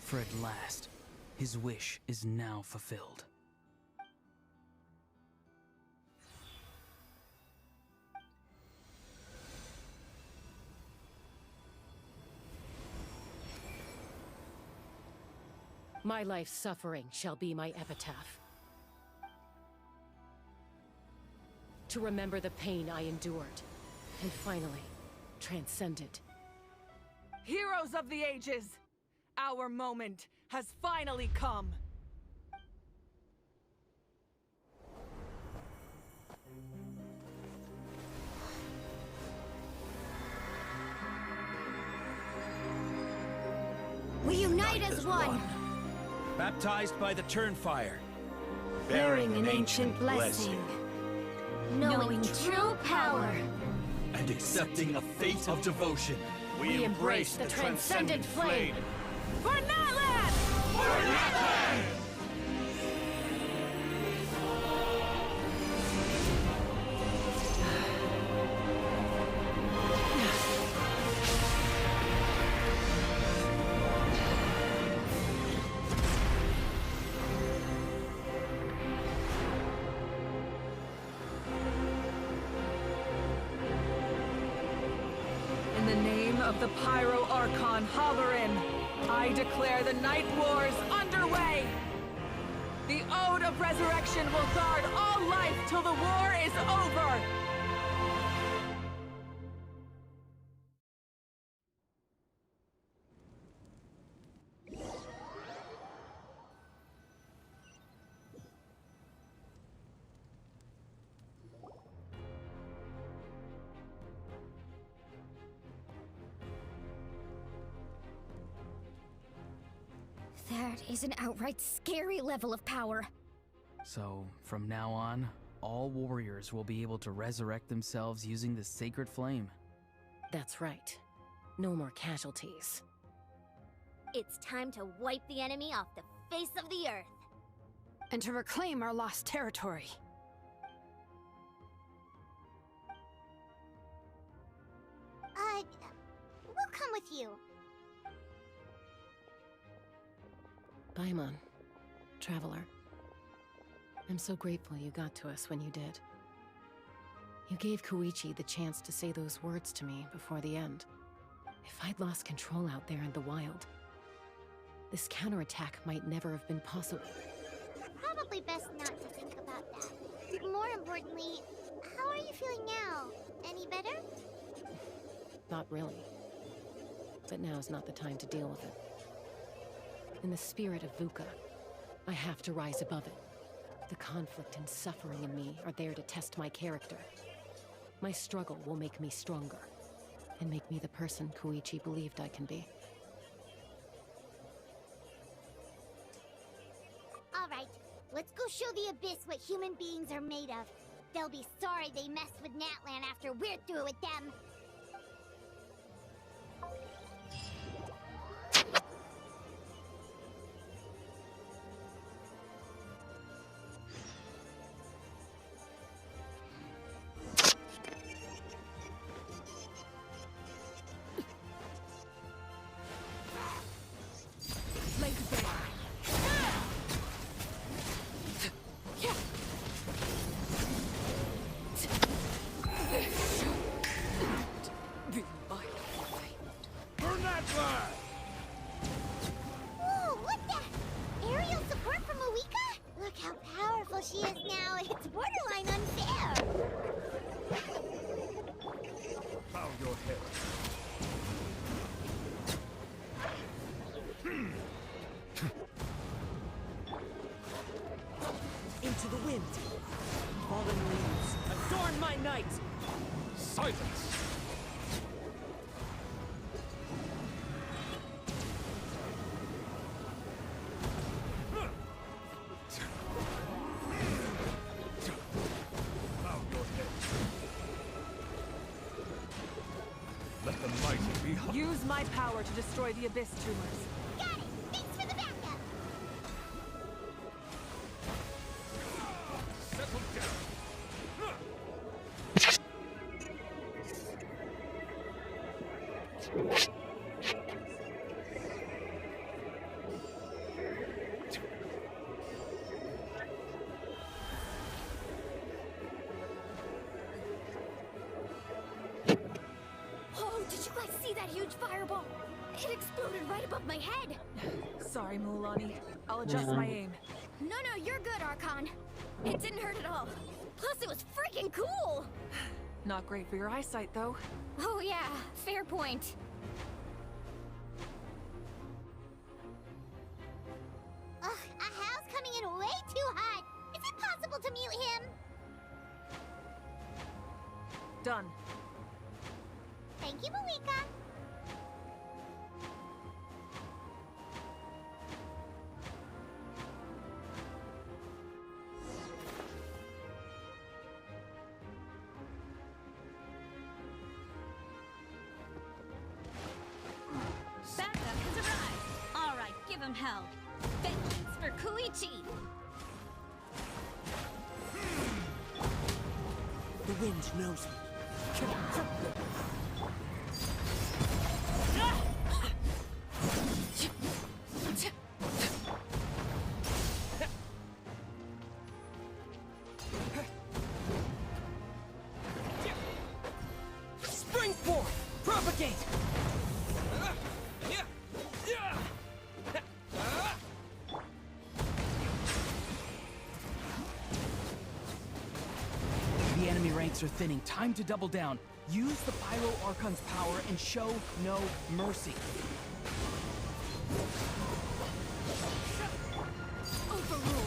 For at last, his wish is now fulfilled.
My life's suffering shall be my epitaph. To remember the pain I endured, and finally, transcend it.
Heroes of the ages! Our moment has finally come!
We unite as one!
Baptized by the Turnfire.
Bearing an ancient blessing.
Knowing true power.
And accepting a fate of devotion.
We embrace the transcendent flame.
For Natlan!
For Natlan!
In the name of the Pyro Archon Halloran, I declare the Night Wars underway! The Ode of Resurrection will guard all life till the war is over!
That is an outright scary level of power.
So, from now on, all warriors will be able to resurrect themselves using the sacred flame.
That's right. No more casualties.
It's time to wipe the enemy off the face of the earth.
And to reclaim our lost territory.
We'll come with you.
Paimon, traveler. I'm so grateful you got to us when you did. You gave Koichi the chance to say those words to me before the end. If I'd lost control out there in the wild, this counterattack might never have been possible.
Probably best not to think about that. More importantly, how are you feeling now? Any better?
Not really. But now's not the time to deal with it. In the spirit of VUCA, I have to rise above it. The conflict and suffering in me are there to test my character. My struggle will make me stronger, and make me the person Koichi believed I can be.
All right, Let's go show the Abyss what human beings are made of. They'll be sorry they messed with Natlan after we're through with them. She is now. It's borderline unfair.
Bow your head.
Into the wind. Fallen leaves, adorn my night.
Silence.
Use my power to destroy the Abyss tumors.
Got it! Thanks for the backup!
Settle down.
Oh, did you guys see that huge fireball? It exploded right above my head.
Sorry, Mulani. I'll adjust my aim.
No, you're good, Archon. It didn't hurt at all. Plus, it was freaking cool.
Not great for your eyesight, though.
Oh yeah, fair point.
Ugh, Ahal's coming in way too hot. Is it possible to mute him?
Done.
Thank you, Malika.
Backup has arrived. All right, give him hell. Vengeance for Koichi.
The wind knows me. Spring forth! Propagate!
The enemy ranks are thinning. Time to double down. Use the Pyro Archon's power and show no mercy.
Overruled.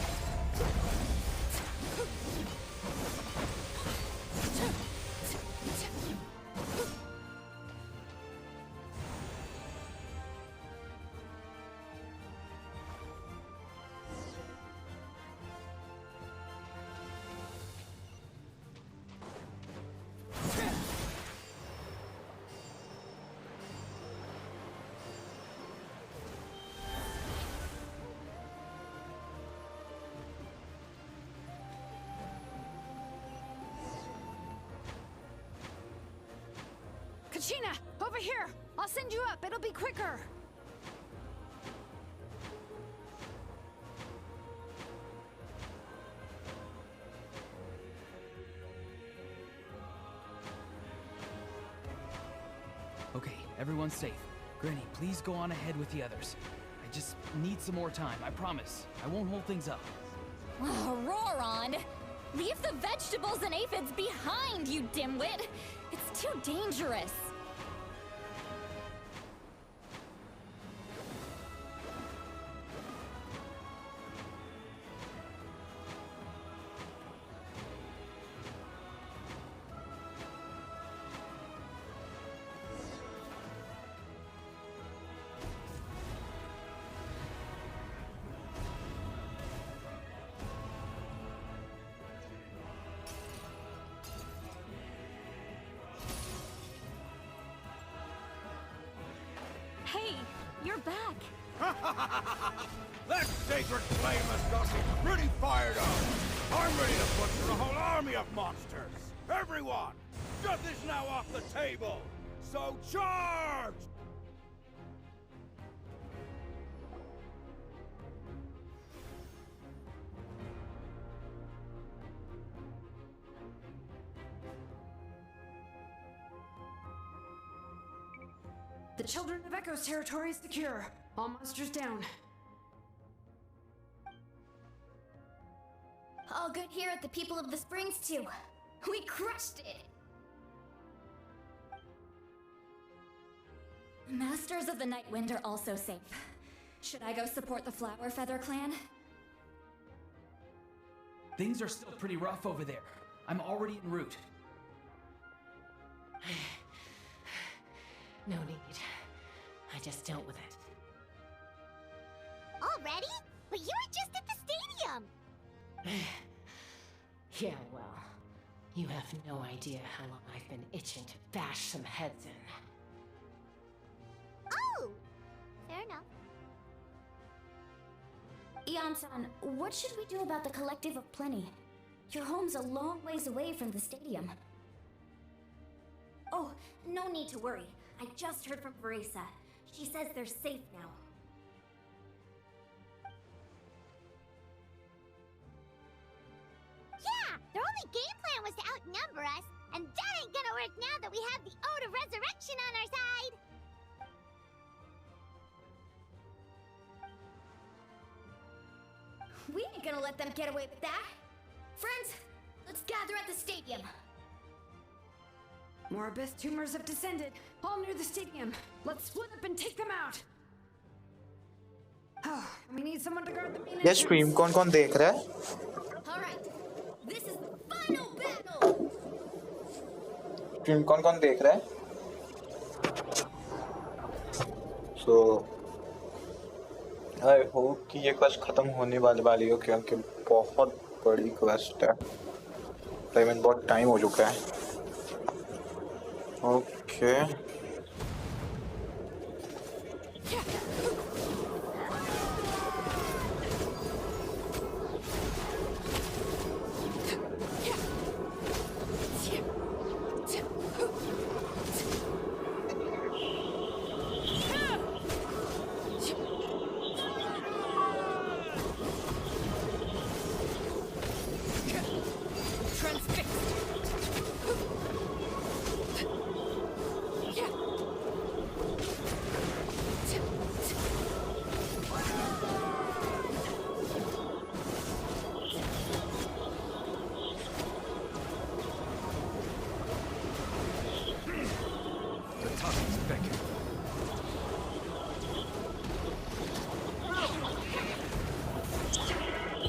Kachina, over here! I'll send you up, it'll be quicker!
Okay, everyone's safe. Granny, please go on ahead with the others. I just need some more time, I promise. I won't hold things up.
Oh, roar on! Leave the vegetables and aphids behind, you dimwit! It's too dangerous!
Hey, you're back.
That sacred flame has got me pretty fired up. I'm ready to butcher a whole army of monsters. Everyone, death is now off the table. So charge!
The Children of Echo's territory is secure. All monsters down.
All good here at the People of the Springs, too. We crushed it! Masters of the Night Wind are also safe. Should I go support the Flower Feather clan?
Things are still pretty rough over there. I'm already en route.
No need. I just dealt with it.
Already? But you were just at the stadium!
Yeah, well, you have no idea how long I've been itching to bash some heads in.
Oh! Fair enough. Ian-san, what should we do about the Collective of Plenty? Your home's a long ways away from the stadium. Oh, no need to worry. I just heard from Verisa. She says they're safe now. Yeah! Their only game plan was to outnumber us, and that ain't gonna work now that we have the Ode of Resurrection on our side! We ain't gonna let them get away with that! Friends, let's gather at the stadium!
More abyss tumors have descended, all near the stadium. Let's split up and take them out. Oh, we need someone to guard the main
ये stream कौन-कौन देख रहा है?
Alright, this is the final battle!
Stream कौन-कौन देख रहा है? So, I hope कि ये क्वेस्ट खत्म होने वाली हो क्योंकि बहुत बड़ी क्वेस्ट है। टाइम बहुत टाइम हो चुका है। Okay.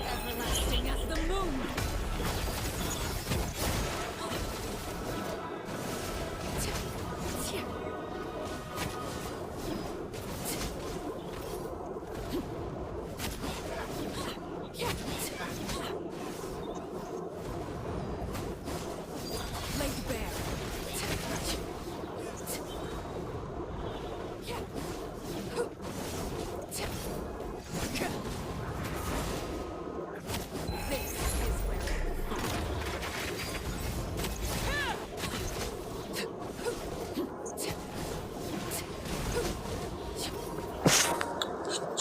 Everlasting as the moon.
Laid bare.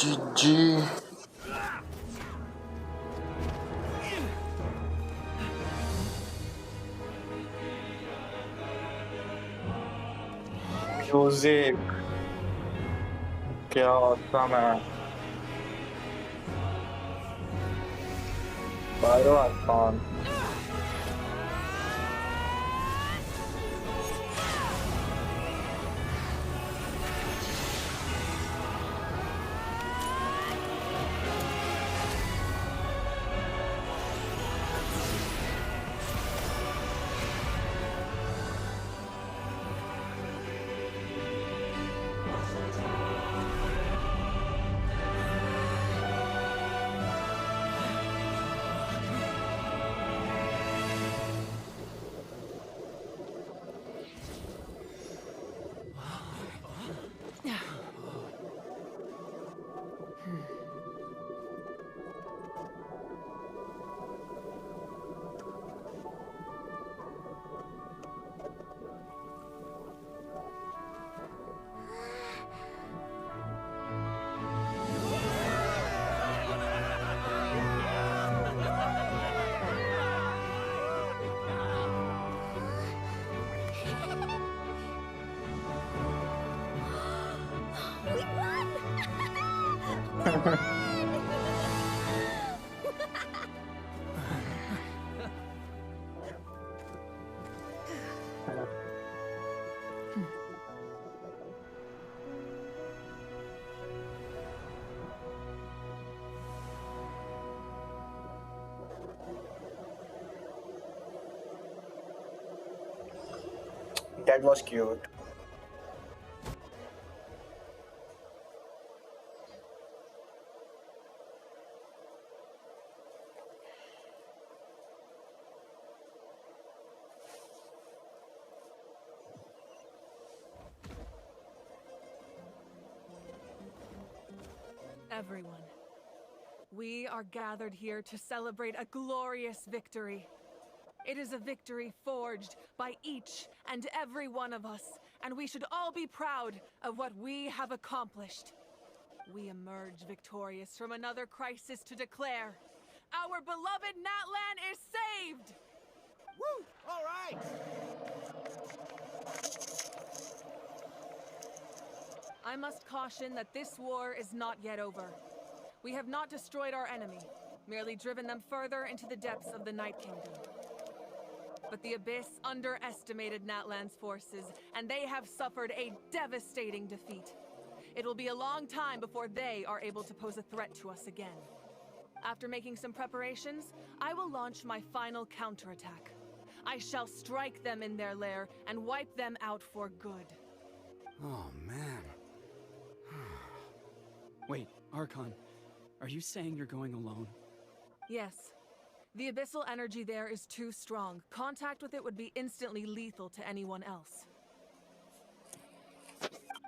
GG. Music. क्या awesome है. Pyro icon. That was cute.
Everyone, we are gathered here to celebrate a glorious victory. It is a victory forged by each and every one of us, and we should all be proud of what we have accomplished. We emerge victorious from another crisis to declare, our beloved Natlan is saved!
Woo! All right!
I must caution that this war is not yet over. We have not destroyed our enemy, merely driven them further into the depths of the Night Kingdom. But the Abyss underestimated Natlan's forces, and they have suffered a devastating defeat. It will be a long time before they are able to pose a threat to us again. After making some preparations, I will launch my final counterattack. I shall strike them in their lair and wipe them out for good.
Oh, man.
Wait, Archon, are you saying you're going alone?
Yes. The abyssal energy there is too strong. Contact with it would be instantly lethal to anyone else.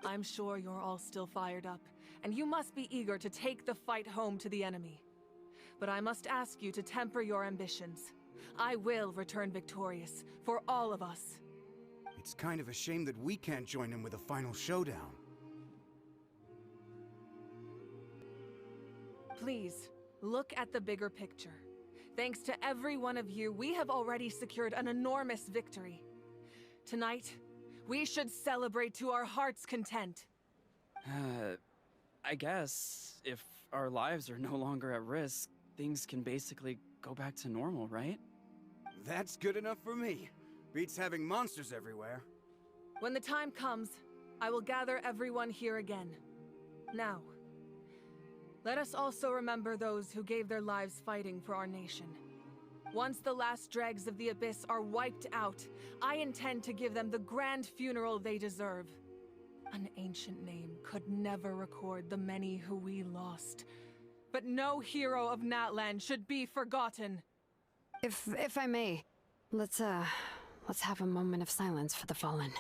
I'm sure you're all still fired up, and you must be eager to take the fight home to the enemy. But I must ask you to temper your ambitions. I will return victorious, for all of us.
It's kind of a shame that we can't join him with a final showdown.
Please, look at the bigger picture. Thanks to every one of you, we have already secured an enormous victory. Tonight, we should celebrate to our heart's content.
I guess if our lives are no longer at risk, things can basically go back to normal, right?
That's good enough for me. Beats having monsters everywhere.
When the time comes, I will gather everyone here again. Now, let us also remember those who gave their lives fighting for our nation. Once the last dregs of the Abyss are wiped out, I intend to give them the grand funeral they deserve. An ancient name could never record the many who we lost. But no hero of Natlan should be forgotten.
If I may, let's have a moment of silence for the fallen.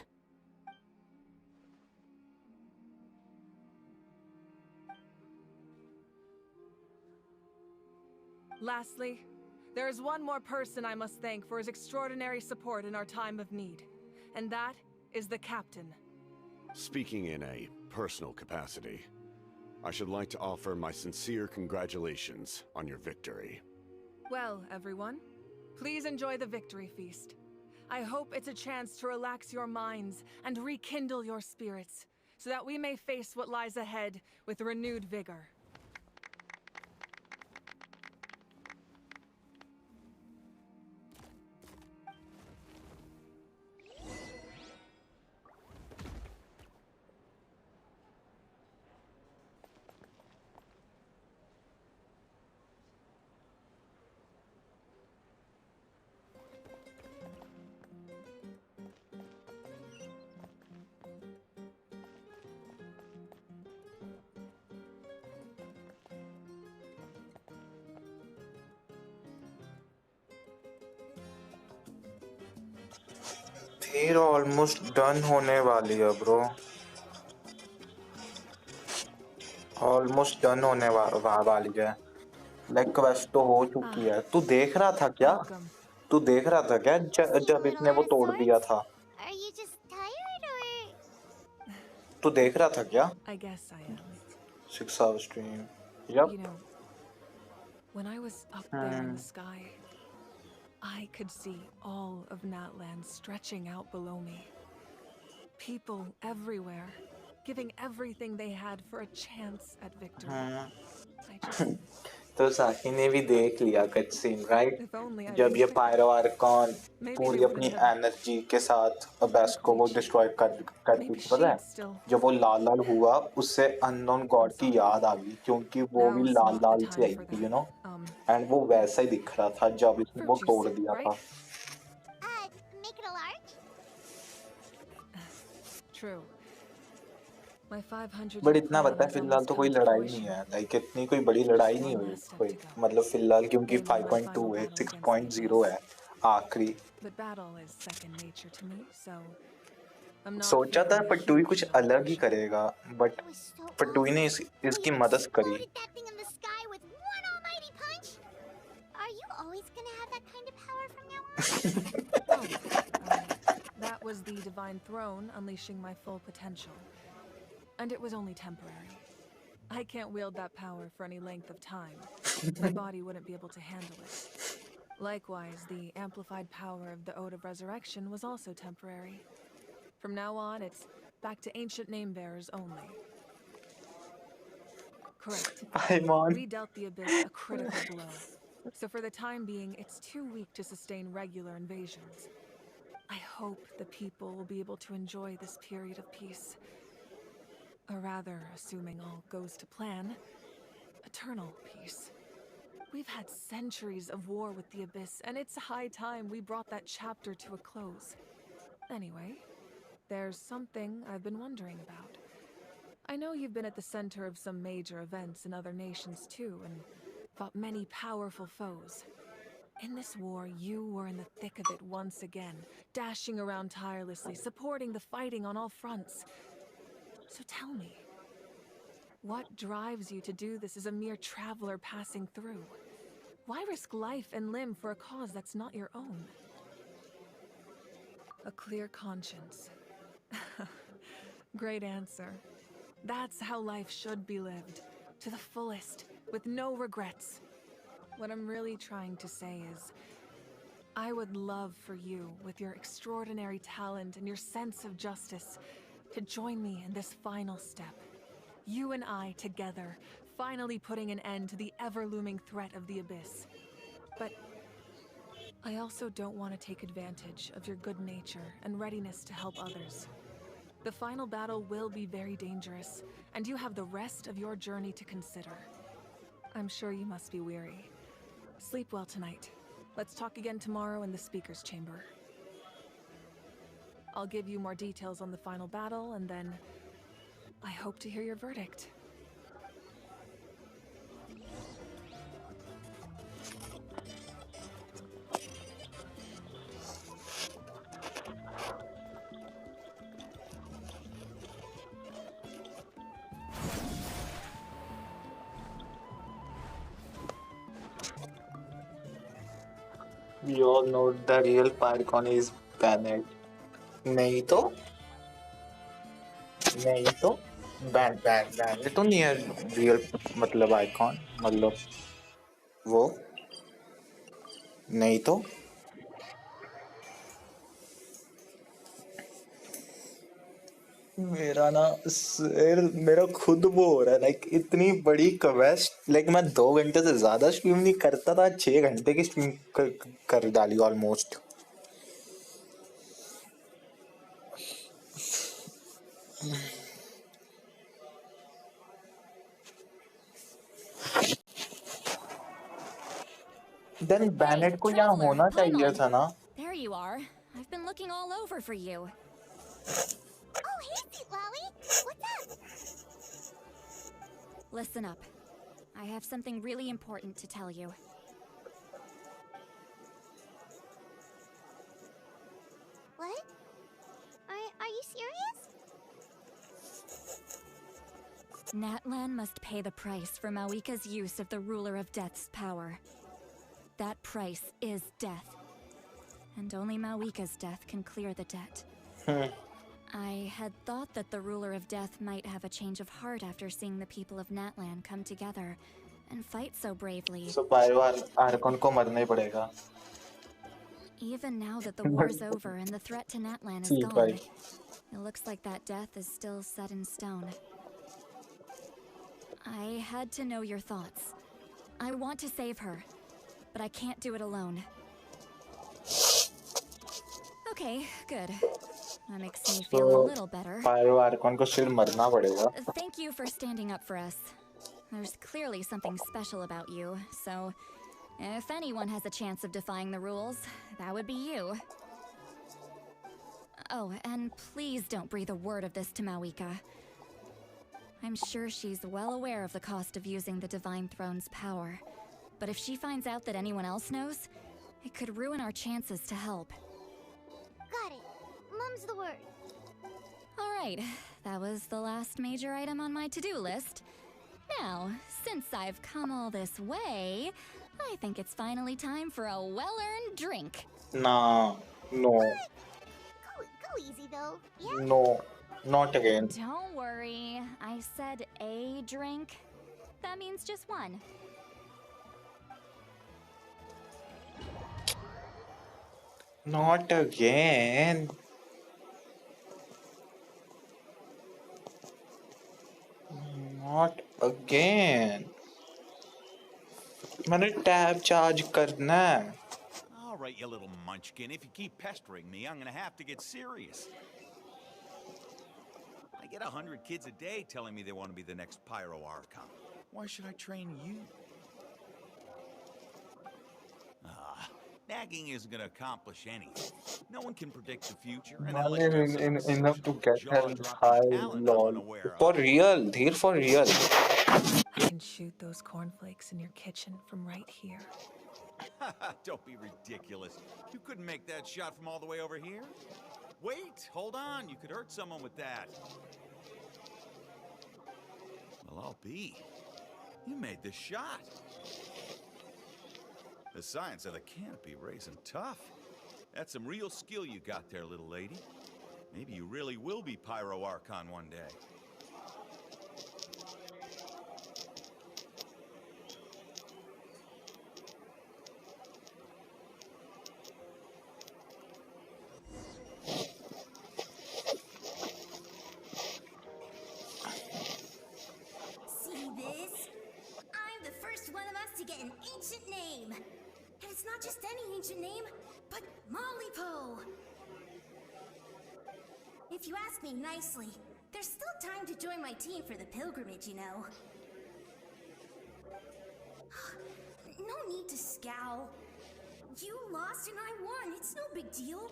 Lastly, there is one more person I must thank for his extraordinary support in our time of need, and that is the Captain.
Speaking in a personal capacity, I should like to offer my sincere congratulations on your victory.
Well, everyone, please enjoy the victory feast. I hope it's a chance to relax your minds and rekindle your spirits, so that we may face what lies ahead with renewed vigor.
फिर almost done होने वाली है bro almost done होने वाली है like quest तो हो चुकी है तू देख रहा था क्या जब इसने वो तोड़ दिया था तू देख रहा था क्या
I guess I am.
6 hour stream yep
You know, when I was up there in the sky, I could see all of Natlan stretching out below me. People everywhere, giving everything they had for a chance at victory.
तो साकी ने भी देख लिया cut scene right,
If only I'd
जब
been
ये
quicker.
Pyro Archon
Maybe
पूरी
we
अपनी
wouldn't have.
एनर्जी के साथ अबेस को वो डिस्ट्रॉय करती
Maybe
थी, पता है
she'd still.
जब वो लाल लाल हुआ उससे अननोन गॉड की याद आ गई, क्योंकि वो भी
Now's
लाल
not the
लाल से
time
आई
for
थी,
that.
एंड वो वैसा ही दिख रहा था जब इसने
Fruit
वो
juice,
तोड़ दिया
right?
था।
Make it a large?
True. My 500
but
year
इतना
plan
पता है
has
फिलहाल
almost
तो कोई
come to
लड़ाई नहीं
fruition.
है, लाइक इतनी कोई बड़ी लड़ाई नहीं
One
हुई
last step
कोई,
to go.
मतलब फिलहाल क्योंकि
Maybe my final
5.2 है,
battle against the
6.0
abyss.
है आखिरी।
But battle is second nature to me, so I'm not
सोचा था
feeling a
पट्टूई
huge
कुछ
amount of
अलग ही
pressure.
करेगा, बट पट्टूई ने इसकी मदद करी।
That thing in the sky with one almighty punch? Are you always gonna have that kind of power from now on?
That was the divine throne unleashing my full potential. And it was only temporary. I can't wield that power for any length of time. My body wouldn't be able to handle it. Likewise, the amplified power of the Ode of Resurrection was also temporary. From now on, it's back to ancient name-bearers only. Correct. We dealt the Abyss a critical blow. So for the time being, it's too weak to sustain regular invasions. I hope the people will be able to enjoy this period of peace. Or rather, assuming all goes to plan, eternal peace. We've had centuries of war with the Abyss, and it's high time we brought that chapter to a close. Anyway, there's something I've been wondering about. I know you've been at the center of some major events in other nations too, and fought many powerful foes. In this war, you were in the thick of it once again, dashing around tirelessly, supporting the fighting on all fronts. So tell me, what drives you to do this as a mere traveler passing through? Why risk life and limb for a cause that's not your own? A clear conscience. Great answer. That's how life should be lived, to the fullest, with no regrets. What I'm really trying to say is, I would love for you, with your extraordinary talent and your sense of justice, to join me in this final step. You and I together, finally putting an end to the ever-looming threat of the Abyss. But I also don't want to take advantage of your good nature and readiness to help others. The final battle will be very dangerous, and you have the rest of your journey to consider. I'm sure you must be weary. Sleep well tonight. Let's talk again tomorrow in the speaker's chamber. I'll give you more details on the final battle, and then I hope to hear your verdict.
We all know the real Pyrecon is Bennett. नहीं तो band तो नहीं है real, मतलब icon, मतलब वो नहीं तो मेरा ना सिर, मेरा खुद वो हो रहा है, लाइक इतनी बड़ी क्वेस्ट, लाइक मैं 2 घंटे से ज्यादा स्ट्रीम नहीं करता था, 6 घंटे की स्ट्रीम कर डाली ऑलमोस्ट। देन बैनेट को यहाँ होना चाहिए था ना।
There you are. I've been looking all over for you.
Oh, hey, Sweet Lolly. What's up?
Listen up. I have something really important to tell you.
What? Are you serious?
Natlan must pay the price for Mawika's use of the Ruler of Death's power. That price is death. And only Mawika's death can clear the debt. I had thought that the Ruler of Death might have a change of heart after seeing the people of Natlan come together and fight so bravely.
So Pyro Archon को मरना ही पड़ेगा.
Even now that the war's over and the threat to Natlan is gone, it looks like that death is still set in stone. I had to know your thoughts. I want to save her, but I can't do it alone. Okay, good. That makes me feel a little better.
Pyro Archon को still मरना पड़ेगा.
Thank you for standing up for us. There's clearly something special about you, so if anyone has a chance of defying the rules, that would be you. Oh, and please don't breathe a word of this to Mawika. I'm sure she's well aware of the cost of using the Divine Throne's power, but if she finds out that anyone else knows, it could ruin our chances to help.
Got it. Mum's the word.
Alright, that was the last major item on my to-do list. Now, since I've come all this way, I think it's finally time for a well-earned drink.
Nah, no.
Go easy though. Yeah?
No, not again.
Don't worry, I said a drink. That means just one.
Not again. Not again. मैंने tab charge करना है.
All right, you little munchkin. If you keep pestering me, I'm gonna have to get serious. I get 100 kids a day telling me they want to be the next Pyro Archon. Why should I train you? Nagging isn't gonna accomplish anything. No one can predict the future. And
Enough to get her high, lol. For real, Dheer, for real.
I can shoot those cornflakes in your kitchen from right here.
Don't be ridiculous. You couldn't make that shot from all the way over here? Wait, hold on. You could hurt someone with that. Well, I'll be. You made the shot. The science of the canopy raising tough. That's some real skill you got there, little lady. Maybe you really will be Pyro Archon one day.
See this? I'm the first one of us to get an ancient name. And it's not just any ancient name, but Malipo. If you ask me nicely, there's still time to join my team for the pilgrimage, you know. No need to scowl. You lost and I won. It's no big deal.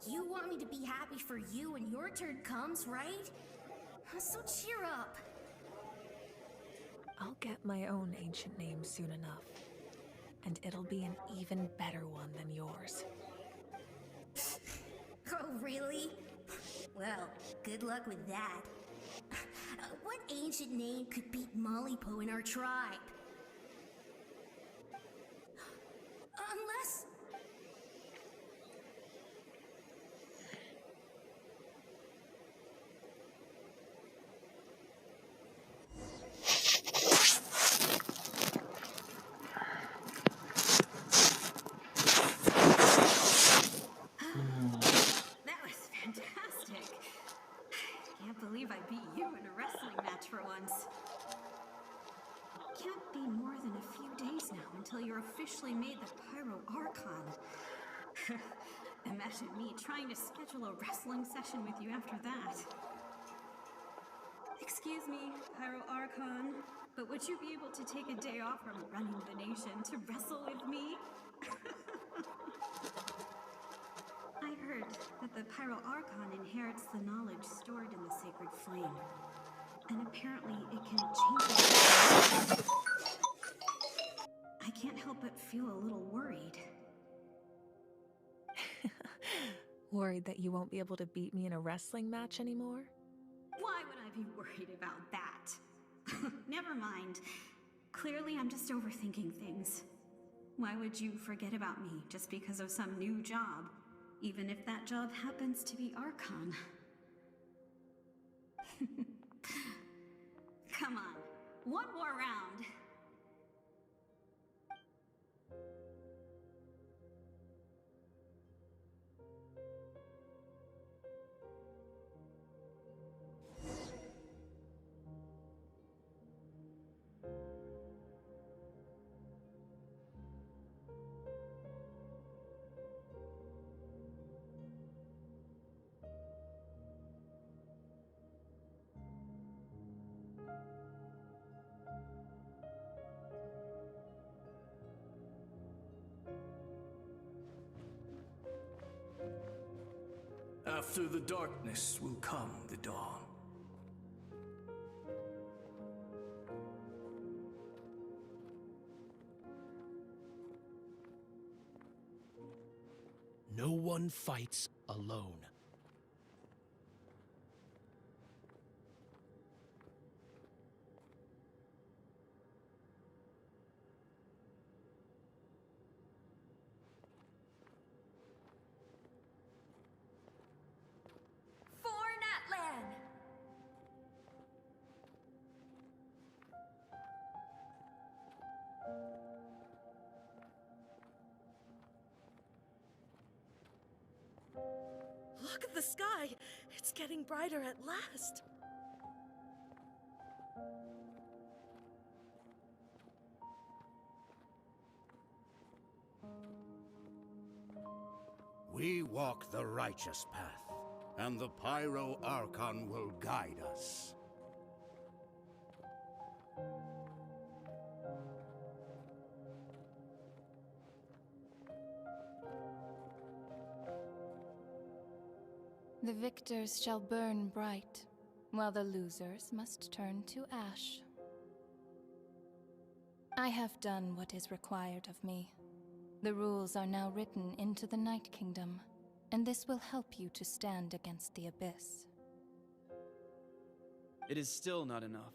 You want me to be happy for you when your turn comes, right? So cheer up.
I'll get my own ancient name soon enough. And it'll be an even better one than yours.
Oh, really? Well, good luck with that. What ancient name could beat Malipo in our tribe? Unless...
That was fantastic. Can't believe I beat you in a wrestling match for once. Can't be more than a few days now until you're officially made the Pyro Archon. Imagine me trying to schedule a wrestling session with you after that. Excuse me, Pyro Archon, but would you be able to take a day off from running the nation to wrestle with me? I heard that the Pyro Archon inherits the knowledge stored in the sacred flame. And apparently it can change it. I can't help but feel a little worried.
Worried that you won't be able to beat me in a wrestling match anymore?
Why would I be worried about that? Never mind. Clearly I'm just overthinking things. Why would you forget about me just because of some new job? Even if that job happens to be Archon. Come on, one more round.
After the darkness will come the dawn.
No one fights alone.
For Natlan!
Look at the sky! It's getting brighter at last!
We walk the righteous path, and the Pyro Archon will guide us.
The victors shall burn bright, while the losers must turn to ash. I have done what is required of me. The rules are now written into the Night Kingdom, and this will help you to stand against the Abyss.
It is still not enough.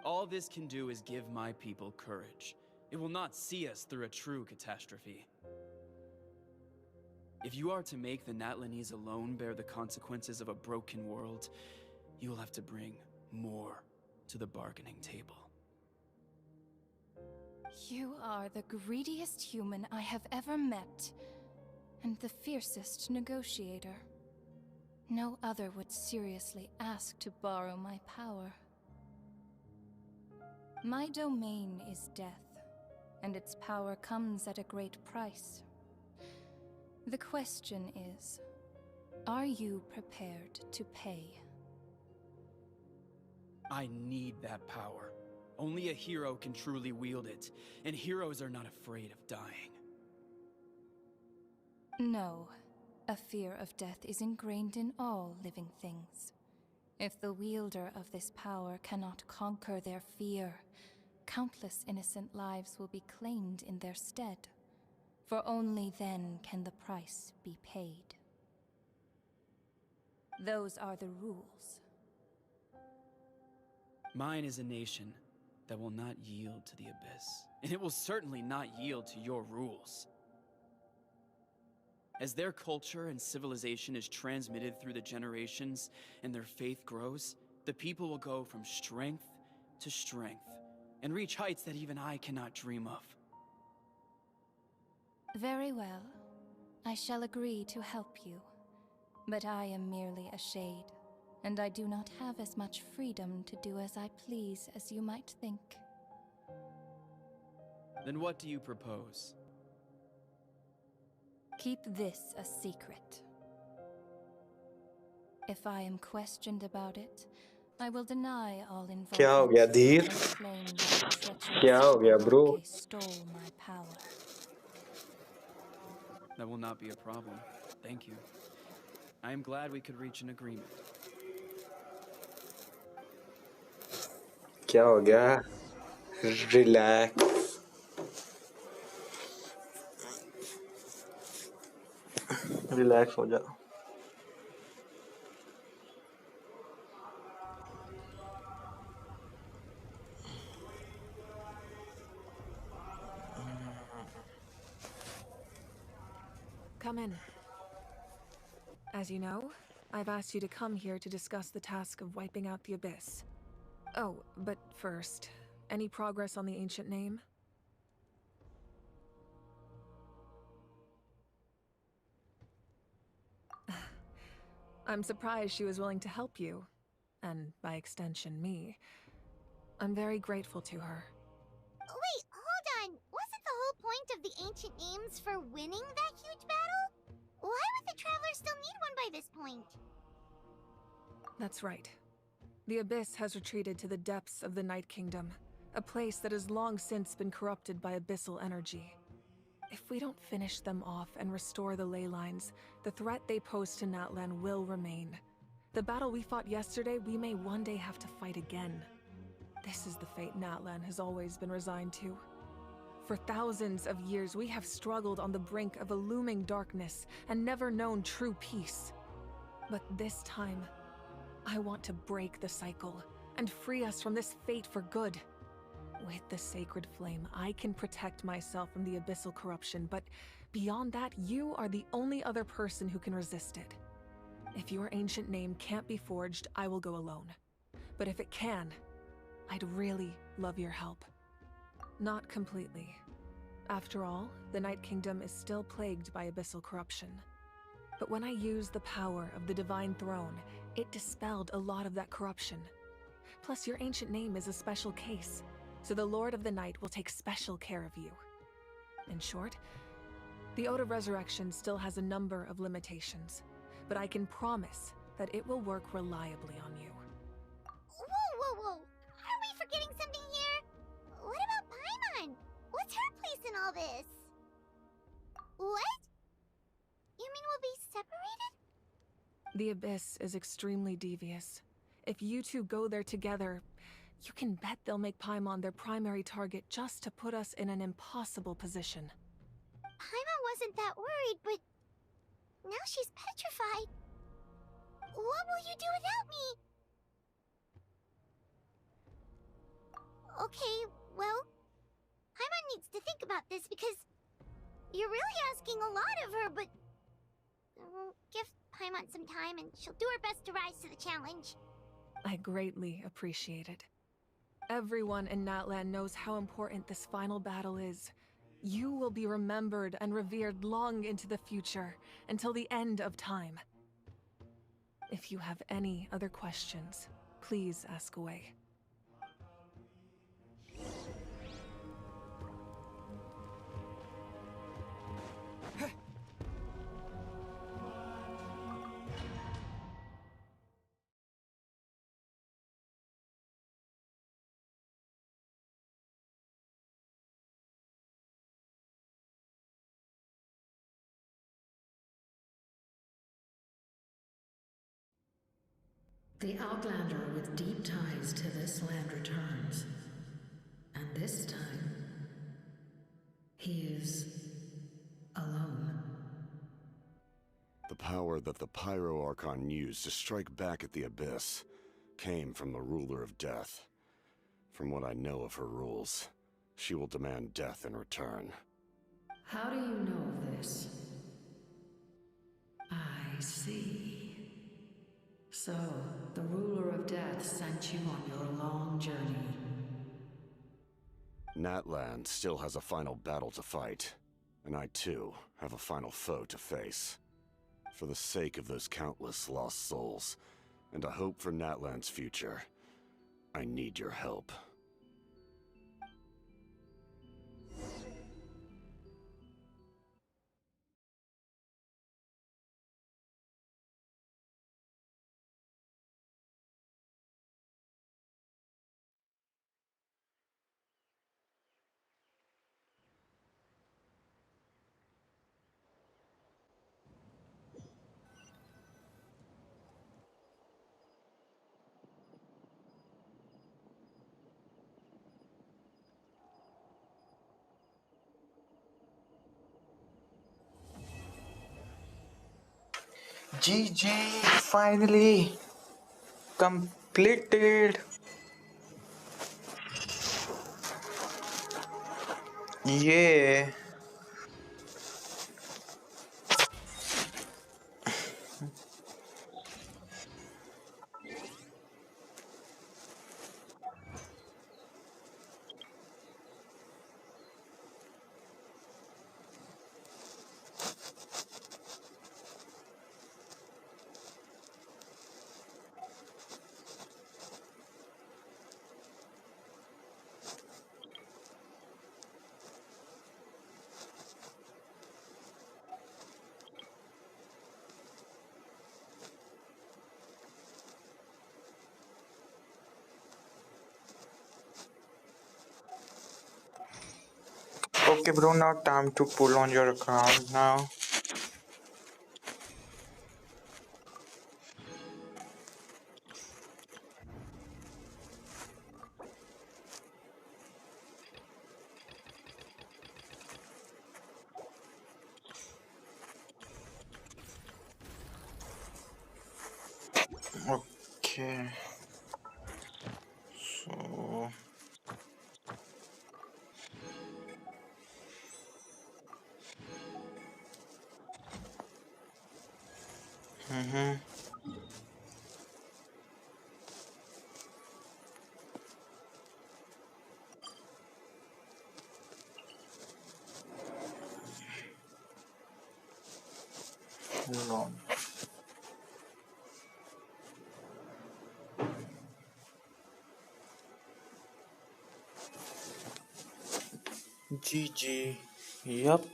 All this can do is give my people courage. It will not see us through a true catastrophe. If you are to make the Natlanese alone bear the consequences of a broken world, you will have to bring more to the bargaining table.
You are the greediest human I have ever met, and the fiercest negotiator. No other would seriously ask to borrow my power. My domain is death, and its power comes at a great price. The question is, are you prepared to pay?
I need that power. Only a hero can truly wield it, and heroes are not afraid of dying.
No, a fear of death is ingrained in all living things. If the wielder of this power cannot conquer their fear, countless innocent lives will be claimed in their stead. For only then can the price be paid. Those are the rules.
Mine is a nation that will not yield to the Abyss, and it will certainly not yield to your rules. As their culture and civilization is transmitted through the generations and their faith grows, the people will go from strength to strength and reach heights that even I cannot dream of.
Very well. I shall agree to help you. But I am merely a shade, and I do not have as much freedom to do as I please as you might think.
Then what do you propose?
Keep this a secret. If I am questioned about it, I will deny all involvement.
क्या हो गया धीर?
And claim that the treacherous
क्या हो गया bro?
Virk stole my power.
That will not be a problem. Thank you. I am glad we could reach an agreement.
क्या हो गया? Relax. Relax हो जा.
Come in. As you know, I've asked you to come here to discuss the task of wiping out the Abyss. Oh, but first, any progress on the ancient name? I'm surprised she was willing to help you, and by extension, me. I'm very grateful to her.
Wait, hold on. Wasn't the whole point of the ancient names for winning that huge battle? Why would the Traveler still need one by this point?
That's right. The Abyss has retreated to the depths of the Night Kingdom, a place that has long since been corrupted by abyssal energy. If we don't finish them off and restore the ley lines, the threat they pose to Natlan will remain. The battle we fought yesterday, we may one day have to fight again. This is the fate Natlan has always been resigned to. For thousands of years, we have struggled on the brink of a looming darkness and never known true peace. But this time, I want to break the cycle and free us from this fate for good. With the sacred flame, I can protect myself from the abyssal corruption, but beyond that, you are the only other person who can resist it. If your ancient name can't be forged, I will go alone. But if it can, I'd really love your help. Not completely. After all, the Night Kingdom is still plagued by abyssal corruption. But when I used the power of the Divine Throne, it dispelled a lot of that corruption. Plus, your ancient name is a special case, so the Lord of the Night will take special care of you. In short, the Ode of Resurrection still has a number of limitations, but I can promise that it will work reliably on you.
Whoa! Are we forgetting something here? What about Paimon? What's her place in all this? What? You mean we'll be separated?
The Abyss is extremely devious. If you two go there together, you can bet they'll make Paimon their primary target just to put us in an impossible position.
Paimon wasn't that worried, but now she's petrified. What will you do without me? Okay, well, Paimon needs to think about this because you're really asking a lot of her, but give Paimon some time and she'll do her best to rise to the challenge.
I greatly appreciate it. Everyone in Natlan knows how important this final battle is. You will be remembered and revered long into the future, until the end of time. If you have any other questions, please ask away.
The Outlander with deep ties to this land returns. And this time, he is alone.
The power that the Pyro Archon used to strike back at the Abyss came from the Ruler of Death. From what I know of her rules, she will demand death in return.
How do you know this? I see. So, the Ruler of Death sent you on your long journey.
Natlan still has a final battle to fight, and I too have a final foe to face. For the sake of those countless lost souls, and a hope for Natlan's future, I need your help.
GG, finally completed. Yeah. Okay, bro, now time to pull on your account now. Okay. So. Mm-hmm. Hold on. GG. Yup.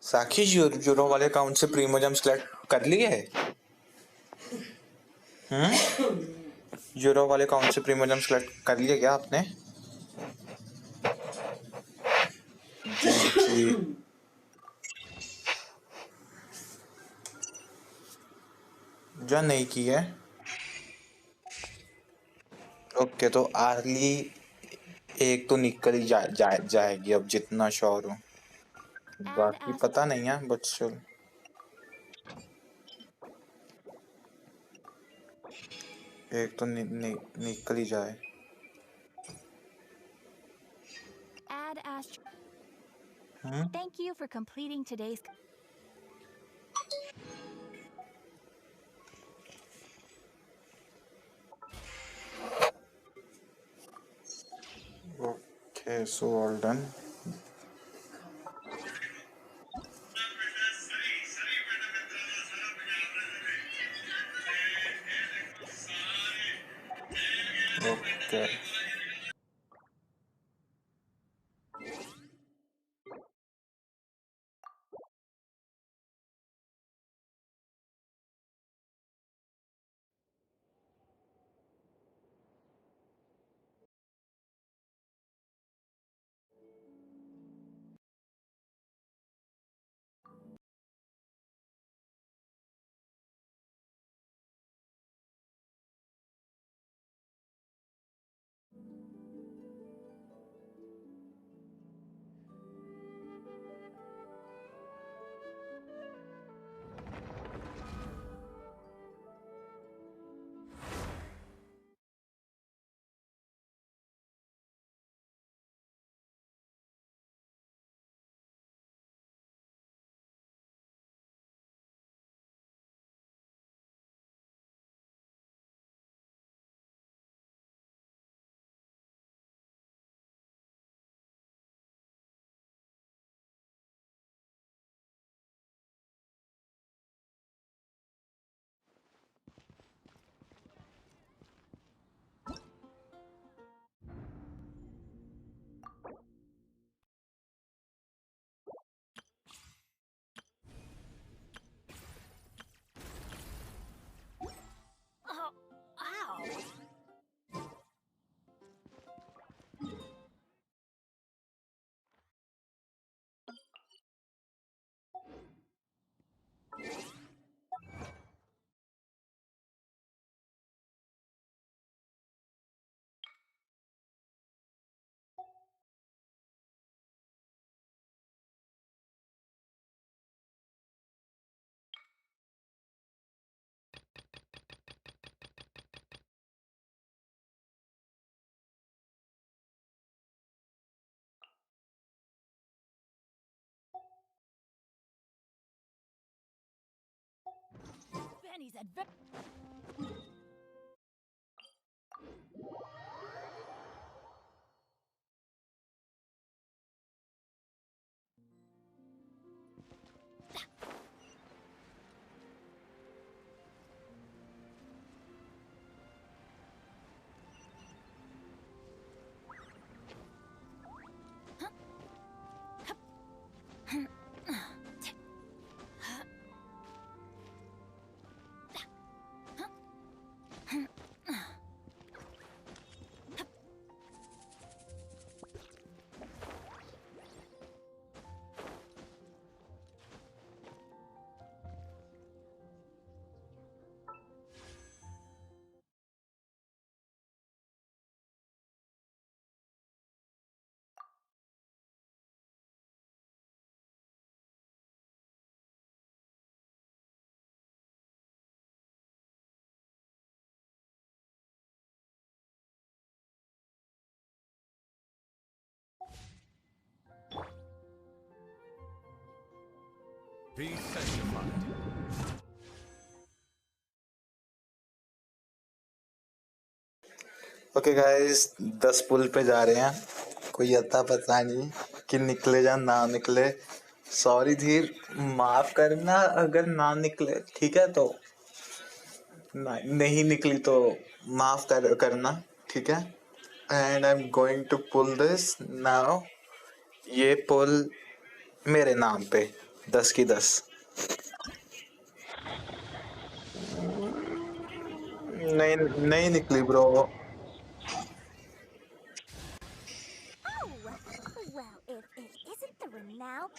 Sakshi euro वाले account से प्रीमोजम select कर लिए है? Euro वाले account से प्रीमोजम select कर लिए क्या आपने? जी जो नहीं की है। ओके, तो आर्ली एक तो निकल ही जाएगी अब, जितना श्योर हूँ। बाकी पता नहीं है, बट चल एक तो निकल ही जाए।
Add Thank you for completing today's.
Okay, so all done. Okay.
Benny's adventure.
Be sanctified.
Okay guys 10 पुल पे जा रहे हैं। कोई अता पता नहीं कि निकले या ना निकले। सॉरी धीर, माफ करना अगर ना निकले, ठीक है? तो नहीं निकली तो माफ करना, ठीक है? And I am going to pull this now. ये पुल मेरे नाम पे 10 की 10। नहीं नहीं निकली bro.
Oh, well, if it isn't the renowned...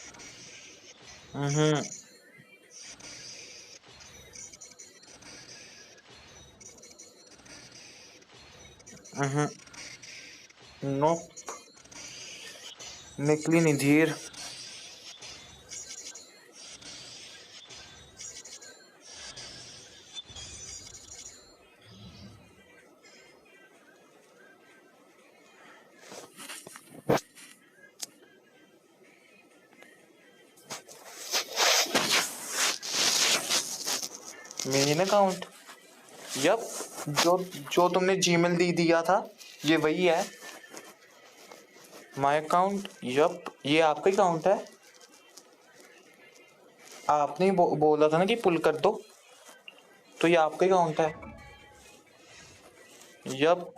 no, निकली नहीं धीर। मेन अकाउंट, यप, जो जो तुमने जीमेल दिया था ये वही है। माय अकाउंट, यप, ये आपका अकाउंट है। आपने ही बोला था ना कि पुल कर दो, तो ये आपका अकाउंट है। यप,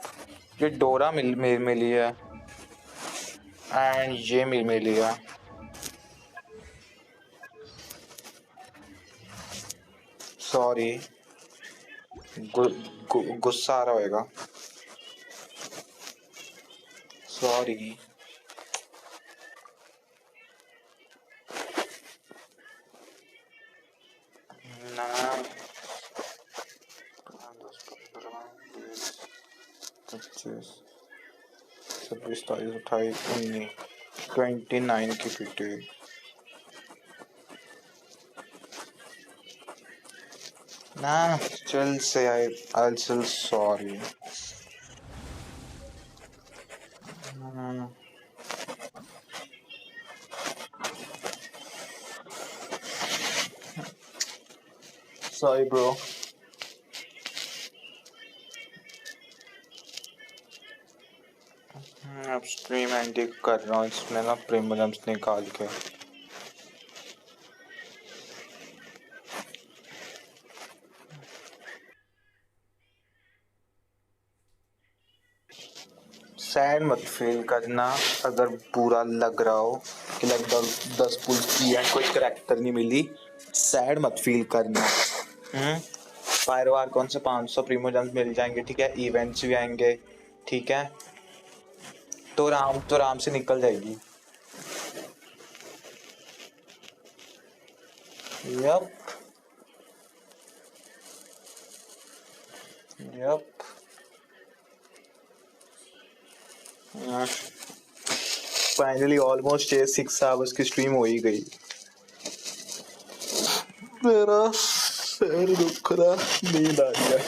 ये डोरा मिली है एंड ये मिली है। सॉरी, गुस्सा आ रहा होगा। सॉरी। ना 25, 26, 27, 28, 19, 29 की PT. Nah, still say I'll still sorry. Sorry bro. अब स्ट्रीम एंड कर रहा हूँ इसमें ना प्रीमियम्स निकाल के। सैड मत फील करना अगर बुरा लग रहा हो कि लगभग 10 पुल की है, कोई करैक्टर नहीं मिली। सैड मत फील करना। फायरवार कौन से 500 प्रीमियम जम्स मिल जाएंगे, ठीक है? इवेंट्स भी आएंगे, ठीक है? तो राम से निकल जाएगी। Yup yup. Finally almost 6 hours की स्ट्रीम हो ही गई। मेरा सर दुख रहा, नींद आ गया।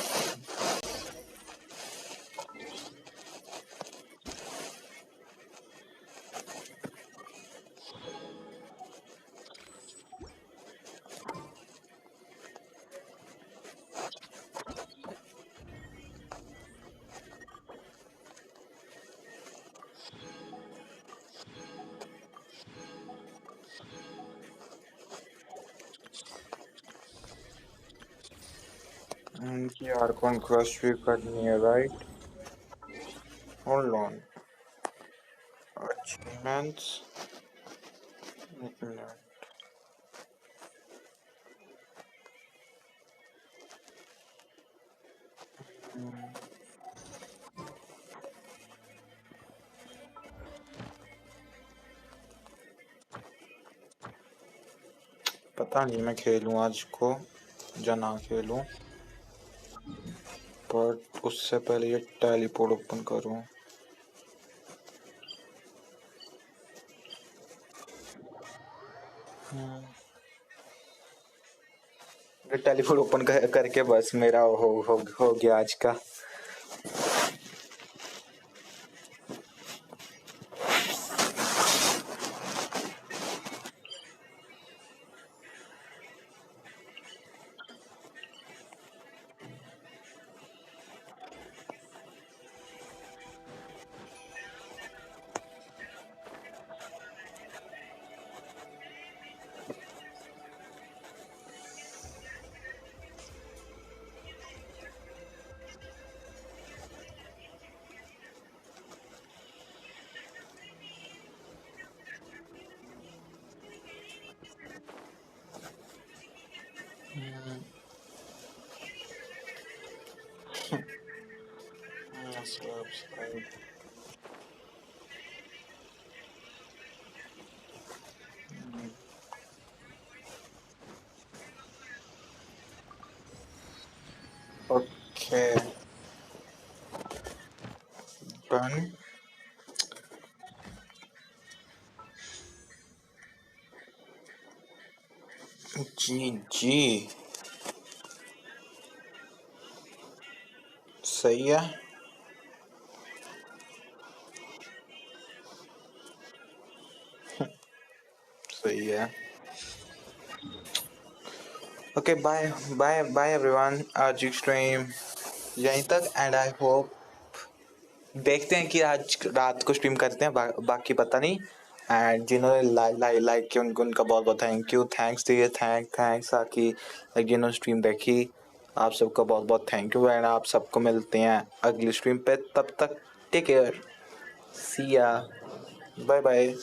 इनकी आर्कॉन क्रश भी करनी है, राइट? Hold on. अचीवमेंट्स,
एक मिनट। पता नहीं मैं खेलूं आज को या ना खेलूं, पर उससे पहले ये टेलीपोर्ट ओपन करूं। ये टेलीपोर्ट ओपन करके बस मेरा हो गया आज का। Okay done. जी सही है। सही है। Okay bye bye bye everyone, आज की स्ट्रीम यहीं तक एंड आई होप देखते हैं कि आज रात को स्ट्रीम करते हैं, बाकी पता नहीं। एंड जिन्होंने लाइक किया उनका बहुत बहुत थैंक यू, थैंक्स दिए, थैंक्स आकि जिन्होंने स्ट्रीम देखी आप सबका बहुत बहुत थैंक यू। एंड आप सबको मिलते हैं अगली स्ट्रीम पे, तब तक टेक केयर, सी या, बाय बाय।